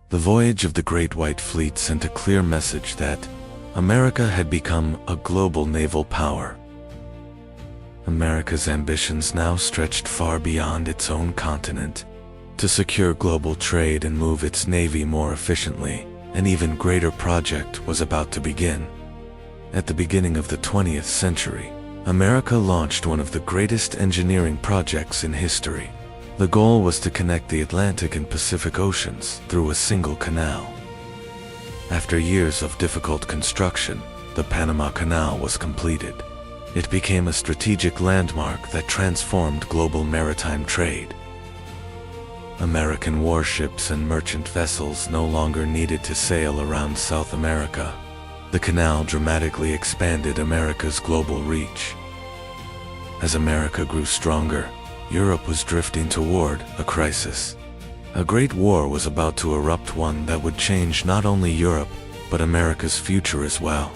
S1: The voyage of the Great White Fleet sent a clear message that America had become a global naval power. America's ambitions now stretched far beyond its own continent. To secure global trade and move its navy more efficiently, an even greater project was about to begin. At the beginning of the 20th century, America launched one of the greatest engineering projects in history. The goal was to connect the Atlantic and Pacific Oceans through a single canal. After years of difficult construction, the Panama Canal was completed. It became a strategic landmark that transformed global maritime trade. American warships and merchant vessels no longer needed to sail around South America. The canal dramatically expanded America's global reach. As America grew stronger, Europe was drifting toward a crisis. A great war was about to erupt, one that would change not only Europe, but America's future as well.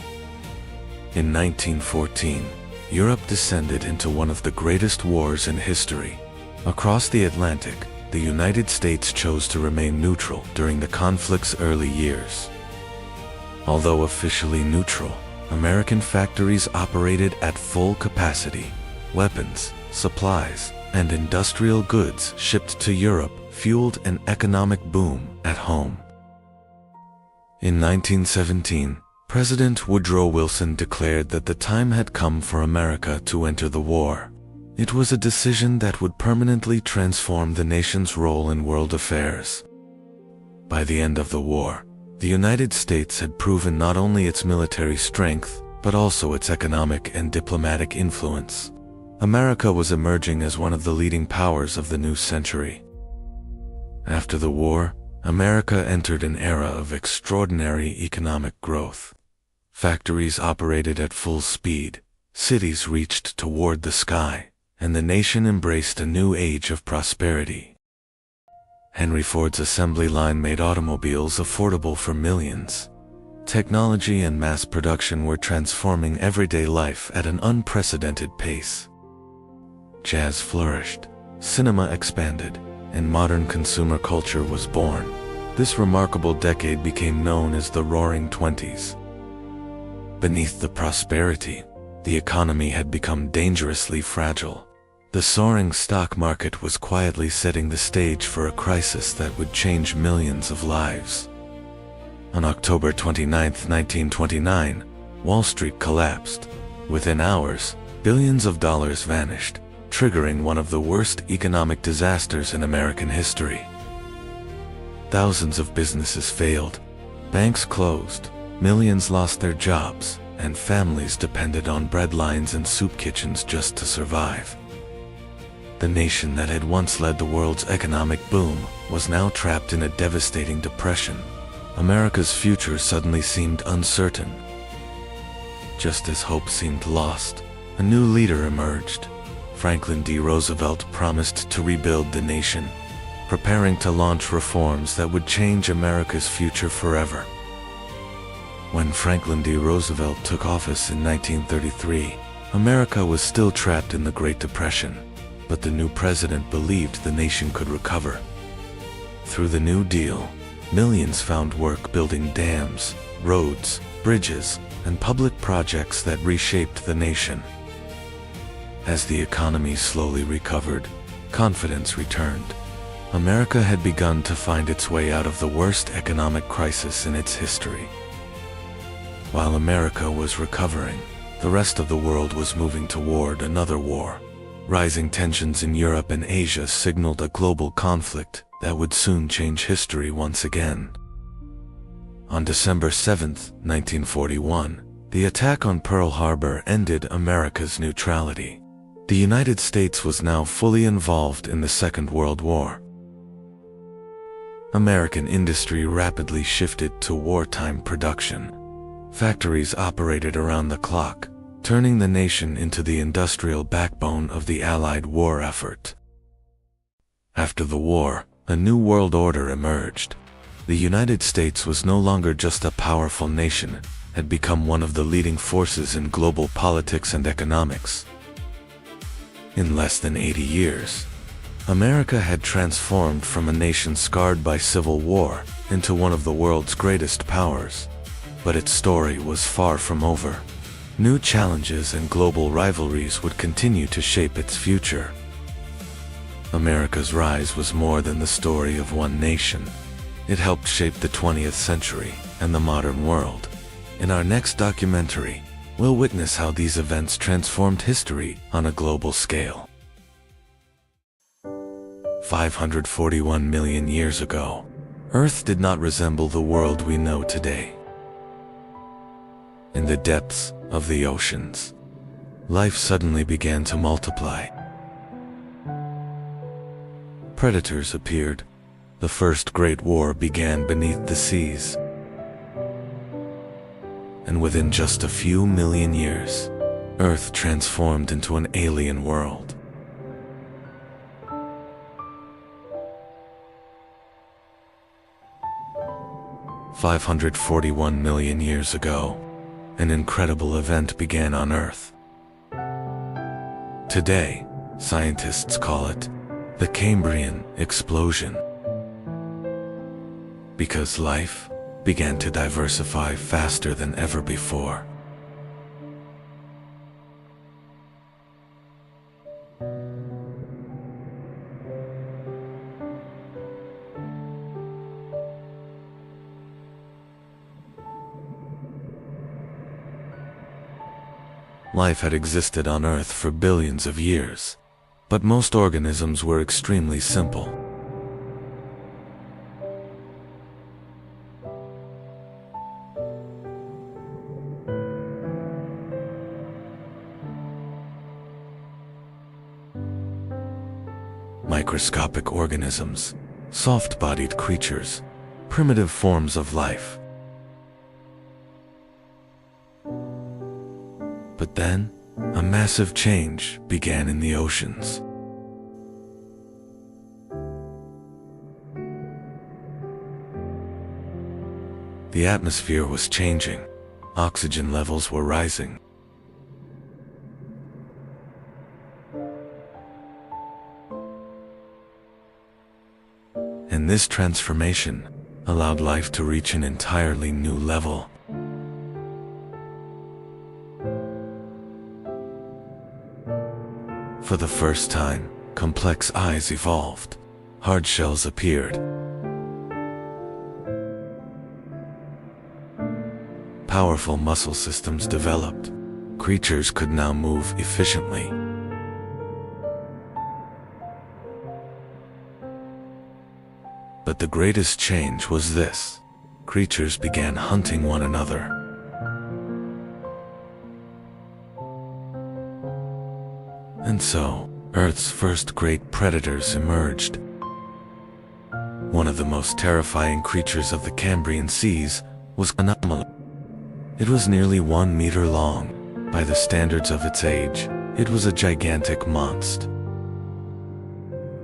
S1: In 1914, Europe descended into one of the greatest wars in history. Across the Atlantic, the United States chose to remain neutral during the conflict's early years. Although officially neutral, American factories operated at full capacity. Weapons, supplies, and industrial goods shipped to Europe fueled an economic boom at home. In 1917, President Woodrow Wilson declared that the time had come for America to enter the war. It was a decision that would permanently transform the nation's role in world affairs. By the end of the war, the United States had proven not only its military strength, but also its economic and diplomatic influence. America was emerging as one of the leading powers of the new century. After the war, America entered an era of extraordinary economic growth. Factories operated at full speed, cities reached toward the sky, and the nation embraced a new age of prosperity. Henry Ford's assembly line made automobiles affordable for millions. Technology and mass production were transforming everyday life at an unprecedented pace. Jazz flourished, cinema expanded, and modern consumer culture was born. This remarkable decade became known as the Roaring Twenties. Beneath the prosperity, the economy had become dangerously fragile. The soaring stock market was quietly setting the stage for a crisis that would change millions of lives. On October 29, 1929, Wall Street collapsed. Within hours, billions of dollars vanished, triggering one of the worst economic disasters in American history. Thousands of businesses failed, banks closed, millions lost their jobs, and families depended on bread lines and soup kitchens just to survive. The nation that had once led the world's economic boom was now trapped in a devastating depression. America's future suddenly seemed uncertain. Just as hope seemed lost, a new leader emerged. Franklin D. Roosevelt promised to rebuild the nation, preparing to launch reforms that would change America's future forever. When Franklin D. Roosevelt took office in 1933, America was still trapped in the Great Depression, but the new president believed the nation could recover. Through the New Deal, millions found work building dams, roads, bridges, and public projects that reshaped the nation. As the economy slowly recovered, confidence returned. America had begun to find its way out of the worst economic crisis in its history. While America was recovering, the rest of the world was moving toward another war. Rising tensions in Europe and Asia signaled a global conflict that would soon change history once again. On December 7, 1941, the attack on Pearl Harbor ended America's neutrality. The United States was now fully involved in the Second World War. American industry rapidly shifted to wartime production. Factories operated around the clock, turning the nation into the industrial backbone of the Allied war effort. After the war, a new world order emerged. The United States was no longer just a powerful nation, it had become one of the leading forces in global politics and economics. In less than 80 years, America had transformed from a nation scarred by civil war into one of the world's greatest powers. But its story was far from over. New challenges and global rivalries would continue to shape its future. America's rise was more than the story of one nation. It helped shape the 20th century and the modern world. In our next documentary, we'll witness how these events transformed history on a global scale. 541 million years ago, Earth did not resemble the world we know today. In the depths of the oceans, life suddenly began to multiply. Predators appeared. The First Great War began beneath the seas. And within just a few million years, Earth transformed into an alien world. "541 million years ago, an incredible event began on Earth. Today, scientists call it the Cambrian explosion, because life began to diversify faster than ever before. Life had existed on Earth for billions of years, but most organisms were extremely simple. Microscopic organisms, soft-bodied creatures, primitive forms of life. But then, a massive change began in the oceans. The atmosphere was changing. Oxygen levels were rising. And this transformation allowed life to reach an entirely new level. For the first time, complex eyes evolved. Hard shells appeared. Powerful muscle systems developed. Creatures could now move efficiently. But the greatest change was this: creatures began hunting one another. And so, Earth's first great predators emerged. One of the most terrifying creatures of the Cambrian seas was an anomaly. It was nearly 1 meter long. By the standards of its age, it was a gigantic monster.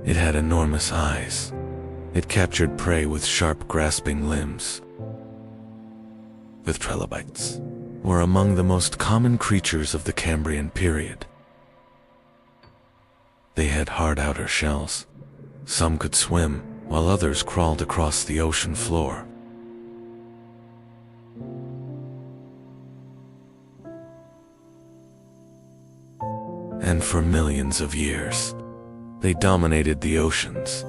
S1: It had enormous eyes. It captured prey with sharp, grasping limbs. The trilobites were among the most common creatures of the Cambrian period. They had hard outer shells. Some could swim, while others crawled across the ocean floor. And for millions of years, they dominated the oceans.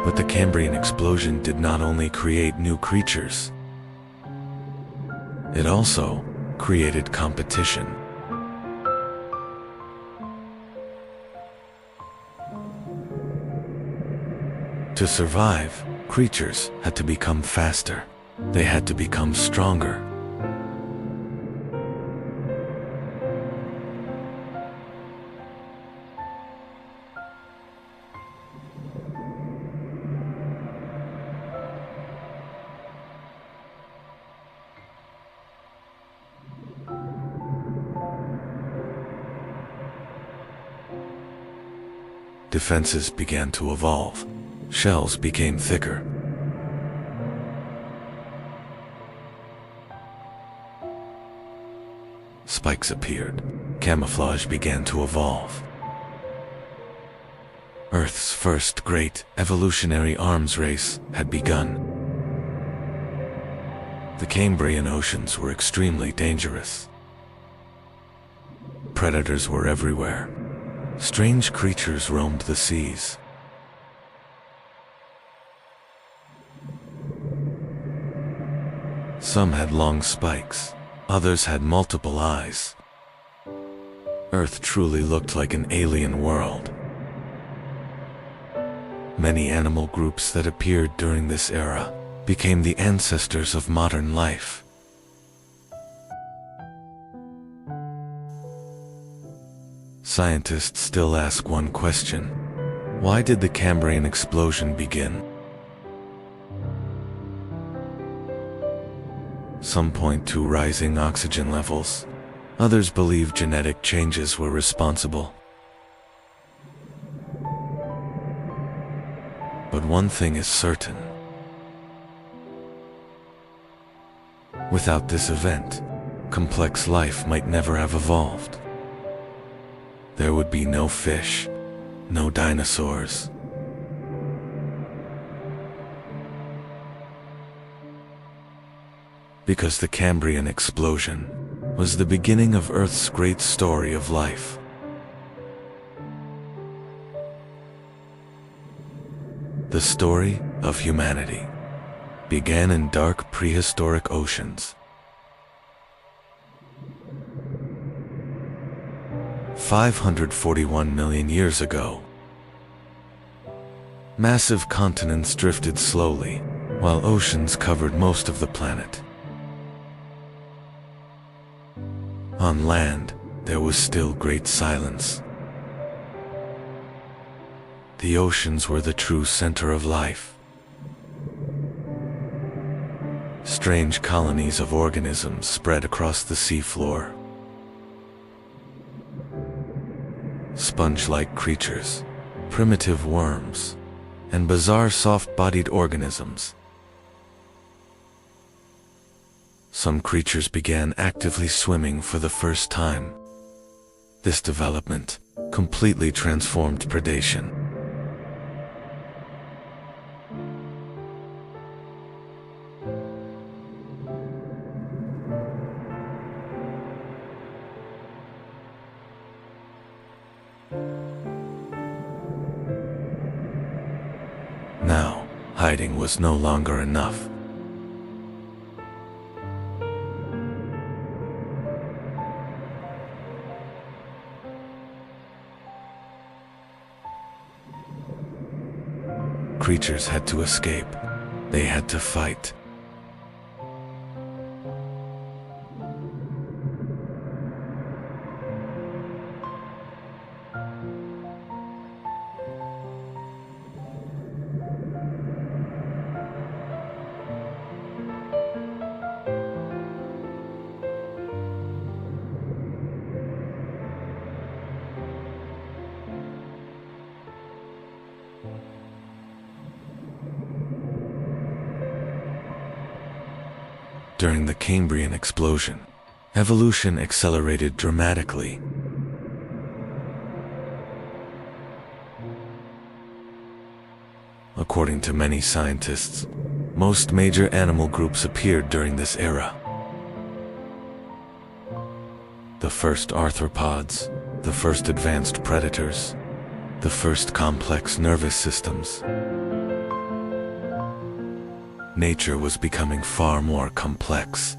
S1: But the Cambrian explosion did not only create new creatures, it also created competition. To survive, creatures had to become faster. They had to become stronger. Defenses began to evolve. Shells became thicker. Spikes appeared. Camouflage began to evolve. Earth's first great evolutionary arms race had begun. The Cambrian oceans were extremely dangerous. Predators were everywhere. Strange creatures roamed the seas. Some had long spikes, others had multiple eyes. Earth truly looked like an alien world. Many animal groups that appeared during this era became the ancestors of modern life. Scientists still ask one question: why did the Cambrian explosion begin? Some point to rising oxygen levels. Others believe genetic changes were responsible. But one thing is certain. Without this event, complex life might never have evolved. There would be no fish, no dinosaurs. Because the Cambrian explosion was the beginning of Earth's great story of life. The story of humanity began in dark prehistoric oceans. 541 million years ago. Massive continents drifted slowly, while oceans covered most of the planet. On land, there was still great silence. The oceans were the true center of life. Strange colonies of organisms spread across the seafloor. Sponge-like creatures, primitive worms, and bizarre soft-bodied organisms. Some creatures began actively swimming for the first time. This development completely transformed predation. Now, hiding was no longer enough. Creatures had to escape. They had to fight. During the Cambrian explosion, evolution accelerated dramatically. According to many scientists, most major animal groups appeared during this era. The first arthropods, the first advanced predators, the first complex nervous systems. Nature was becoming far more complex.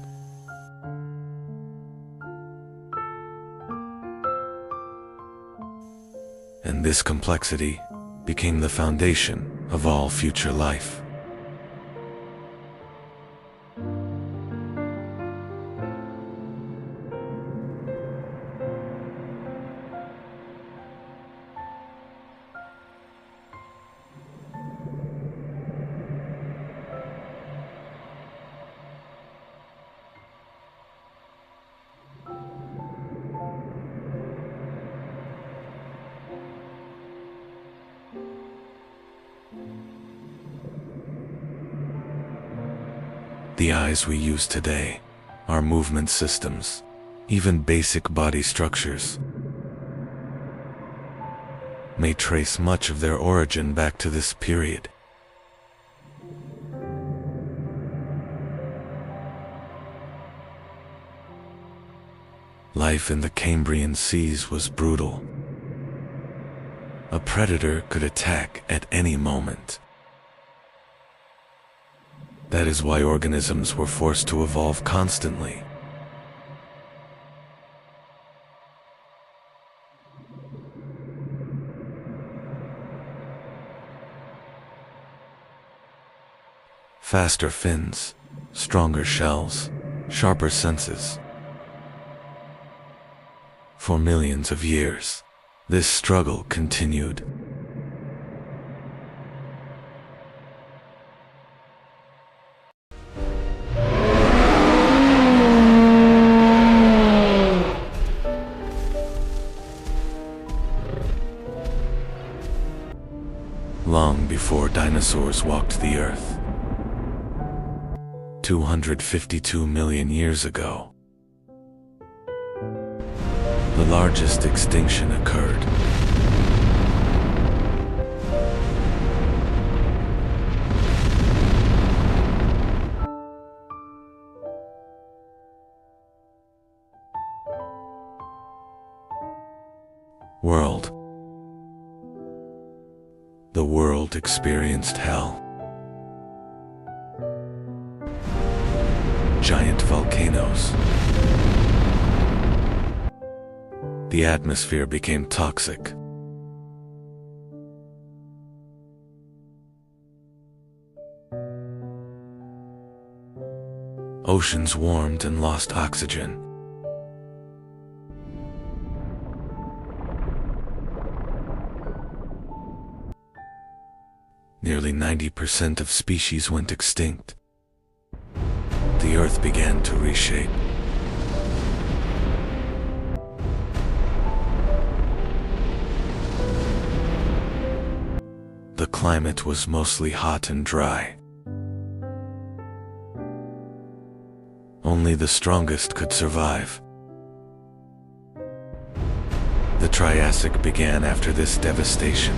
S1: And this complexity became the foundation of all future life. The eyes we use today, our movement systems, even basic body structures, may trace much of their origin back to this period. Life in the Cambrian seas was brutal. A predator could attack at any moment. That is why organisms were forced to evolve constantly. Faster fins, stronger shells, sharper senses. For millions of years, this struggle continued. Long before dinosaurs walked the earth, 252 million years ago, the largest extinction occurred. World. The world experienced hell. Giant volcanoes. The atmosphere became toxic. Oceans warmed and lost oxygen. Nearly 90% of species went extinct. The Earth began to reshape. The climate was mostly hot and dry. Only the strongest could survive. The Triassic began after this devastation.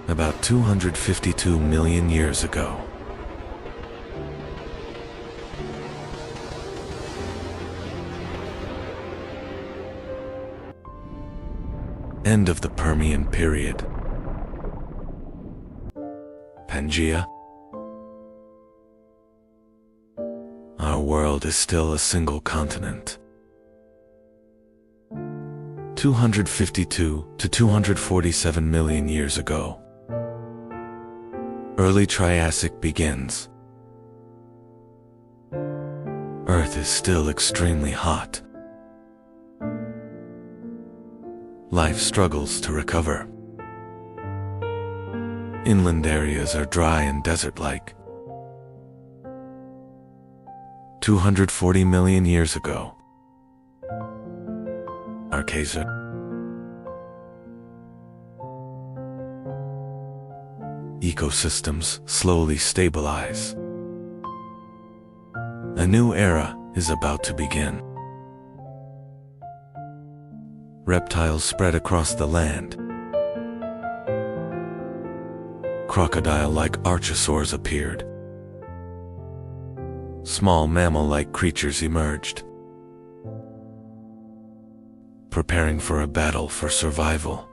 S1: About 252 million years ago. End of the Permian period. Pangea. Our world is still a single continent. 252 to 247 million years ago. Early Triassic begins. Earth is still extremely hot. Life struggles to recover. Inland areas are dry and desert-like. 240 million years ago. Archaea. Ecosystems slowly stabilize. A new era is about to begin. Reptiles spread across the land. Crocodile-like archosaurs appeared. Small mammal-like creatures emerged, preparing for a battle for survival.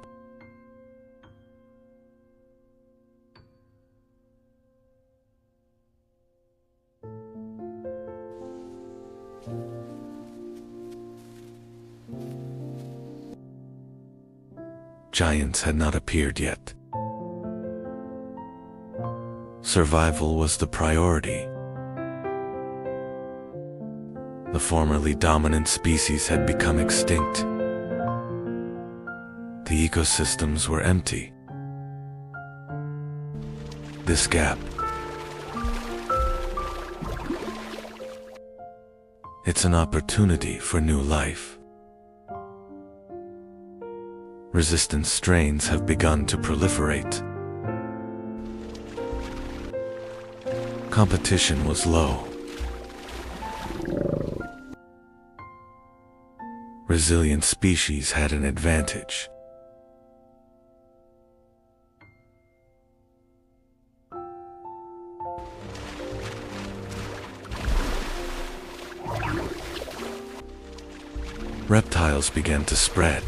S1: Giants had not appeared yet. Survival was the priority. The formerly dominant species had become extinct. The ecosystems were empty. This gap, it's an opportunity for new life. Resistant strains have begun to proliferate. Competition was low. Resilient species had an advantage. Reptiles began to spread.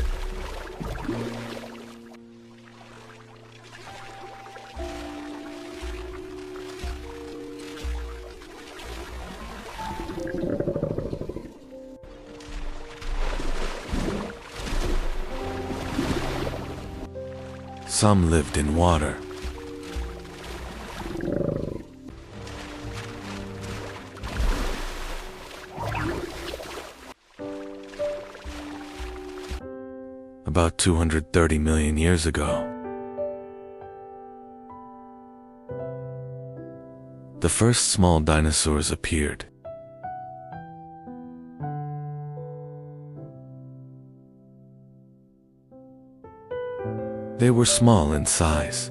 S1: Some lived in water. About 230 million years ago, the first small dinosaurs appeared. They were small in size.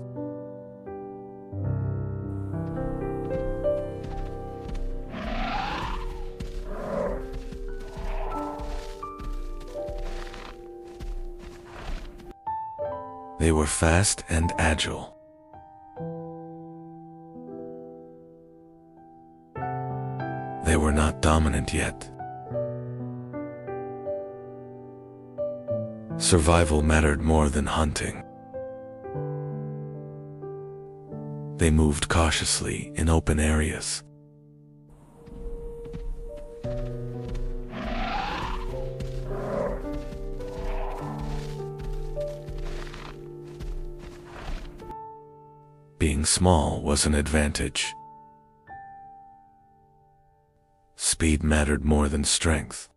S1: They were fast and agile. They were not dominant yet. Survival mattered more than hunting. They moved cautiously in open areas. Being small was an advantage. Speed mattered more than strength.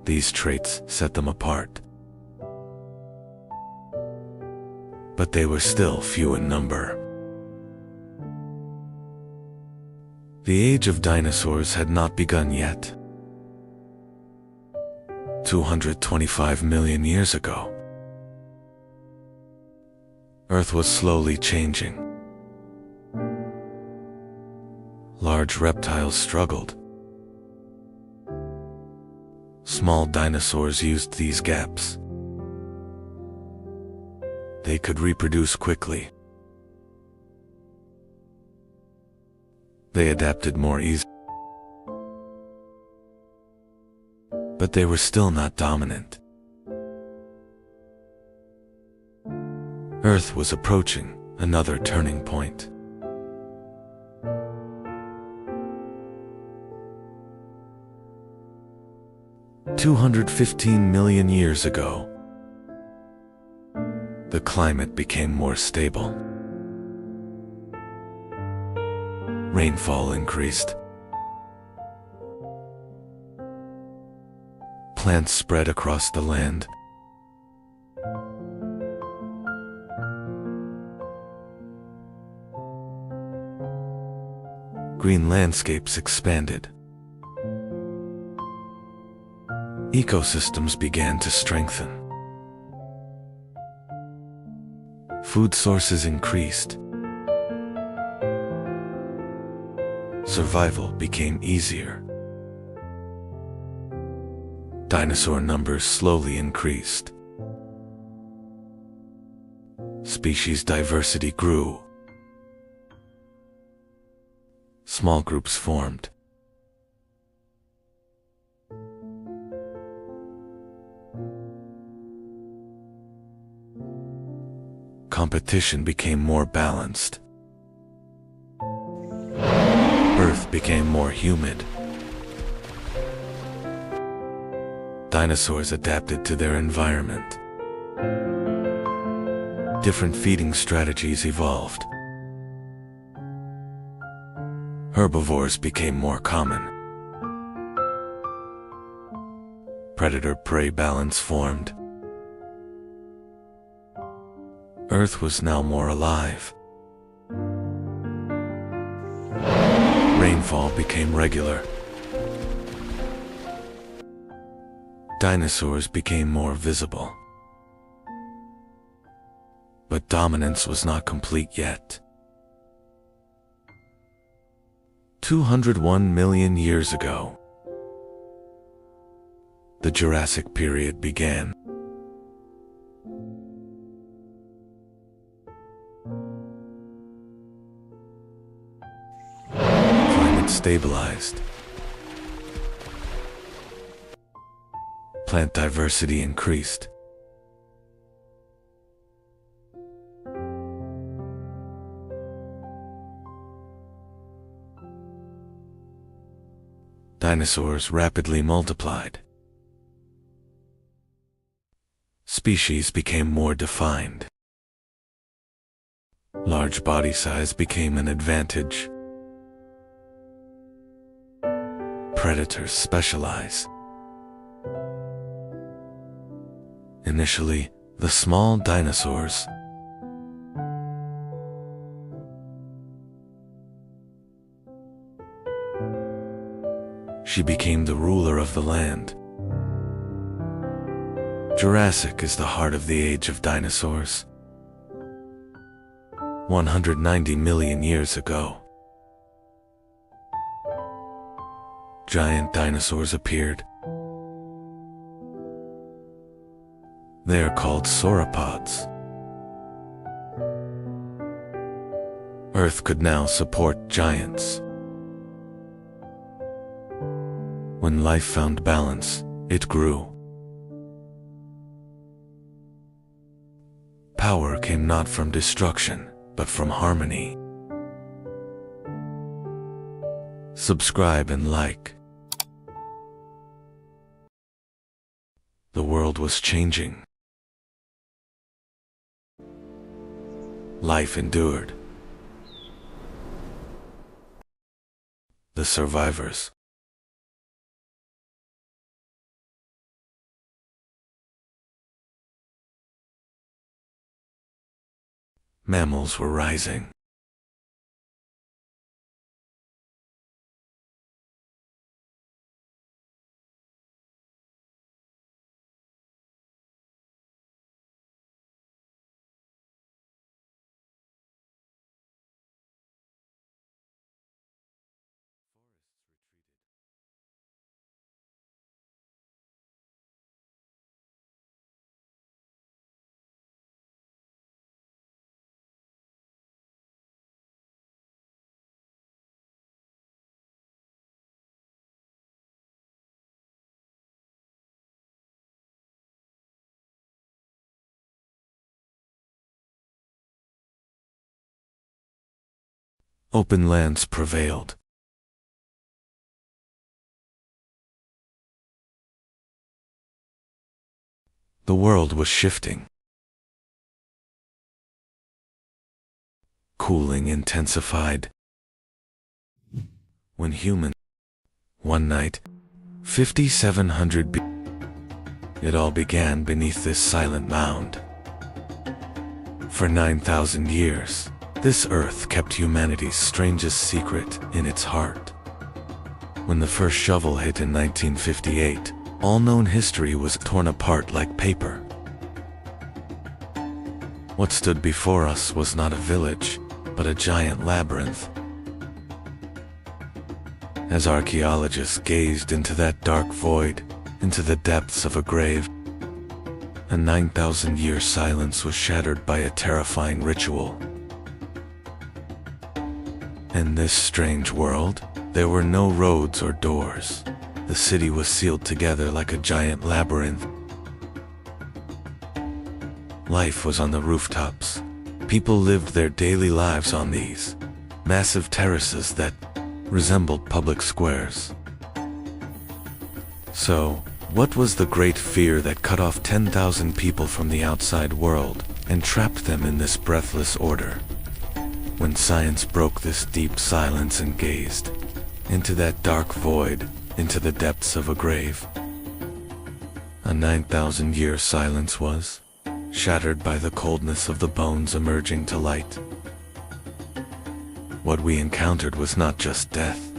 S1: These traits set them apart. But they were still few in number. The age of dinosaurs had not begun yet. 225 million years ago, Earth was slowly changing. Large reptiles struggled. Small dinosaurs used these gaps. They could reproduce quickly. They adapted more easily. But they were still not dominant. Earth was approaching another turning point. "215 million years ago, the climate became more stable. Rainfall increased. Plants spread across the land. Green landscapes expanded. Ecosystems began to strengthen. Food sources increased. Survival became easier. Dinosaur numbers slowly increased. Species diversity grew. Small groups formed. Competition became more balanced. Earth became more humid. Dinosaurs adapted to their environment. Different feeding strategies evolved. Herbivores became more common. Predator-prey balance formed. Earth was now more alive. Rainfall became regular. Dinosaurs became more visible. But dominance was not complete yet. 201 million years ago, the Jurassic period began. Climate stabilized. Plant diversity increased. Dinosaurs rapidly multiplied. Species became more defined. Large body size became an advantage. Predators specialize. Initially, the small dinosaurs she became the ruler of the land. Jurassic is the heart of the age of dinosaurs. 190 million years ago, giant dinosaurs appeared. They are called sauropods. Earth could now support giants. When life found balance, it grew. Power came not from destruction, but from harmony. Subscribe and like. The world was changing. Life endured. The survivors. Mammals were rising. Open lands prevailed. The world was shifting. Cooling intensified. When human, one night, 5700 B. It all began beneath this silent mound. For 9,000 years, this earth kept humanity's strangest secret in its heart. When the first shovel hit in 1958, all known history was torn apart like paper. What stood before us was not a village, but a giant labyrinth. As archaeologists gazed into that dark void, into the depths of a grave, a 9,000-year silence was shattered by a terrifying ritual. In this strange world, there were no roads or doors. The city was sealed together like a giant labyrinth. Life was on the rooftops. People lived their daily lives on these massive terraces that resembled public squares. So, what was the great fear that cut off 10,000 people from the outside world and trapped them in this breathless order? When science broke this deep silence and gazed into that dark void, into the depths of a grave, a 9,000-year silence was shattered by the coldness of the bones emerging to light. What we encountered was not just death.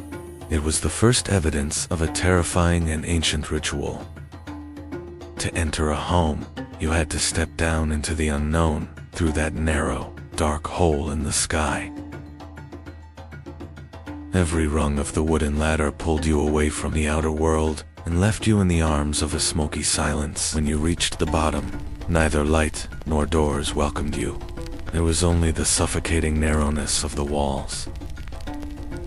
S1: It was the first evidence of a terrifying and ancient ritual. To enter a home, you had to step down into the unknown through that narrow, dark hole in the sky. Every rung of the wooden ladder pulled you away from the outer world and left you in the arms of a smoky silence. When you reached the bottom, neither light nor doors welcomed you. There was only the suffocating narrowness of the walls.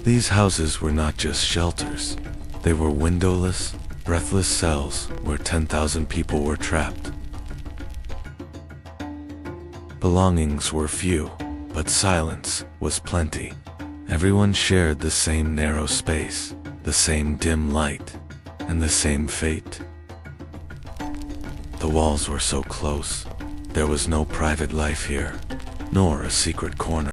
S1: These houses were not just shelters. They were windowless, breathless cells where 10,000 people were trapped. Belongings were few, but silence was plenty. Everyone shared the same narrow space, the same dim light, and the same fate. The walls were so close. There was no private life here, nor a secret corner.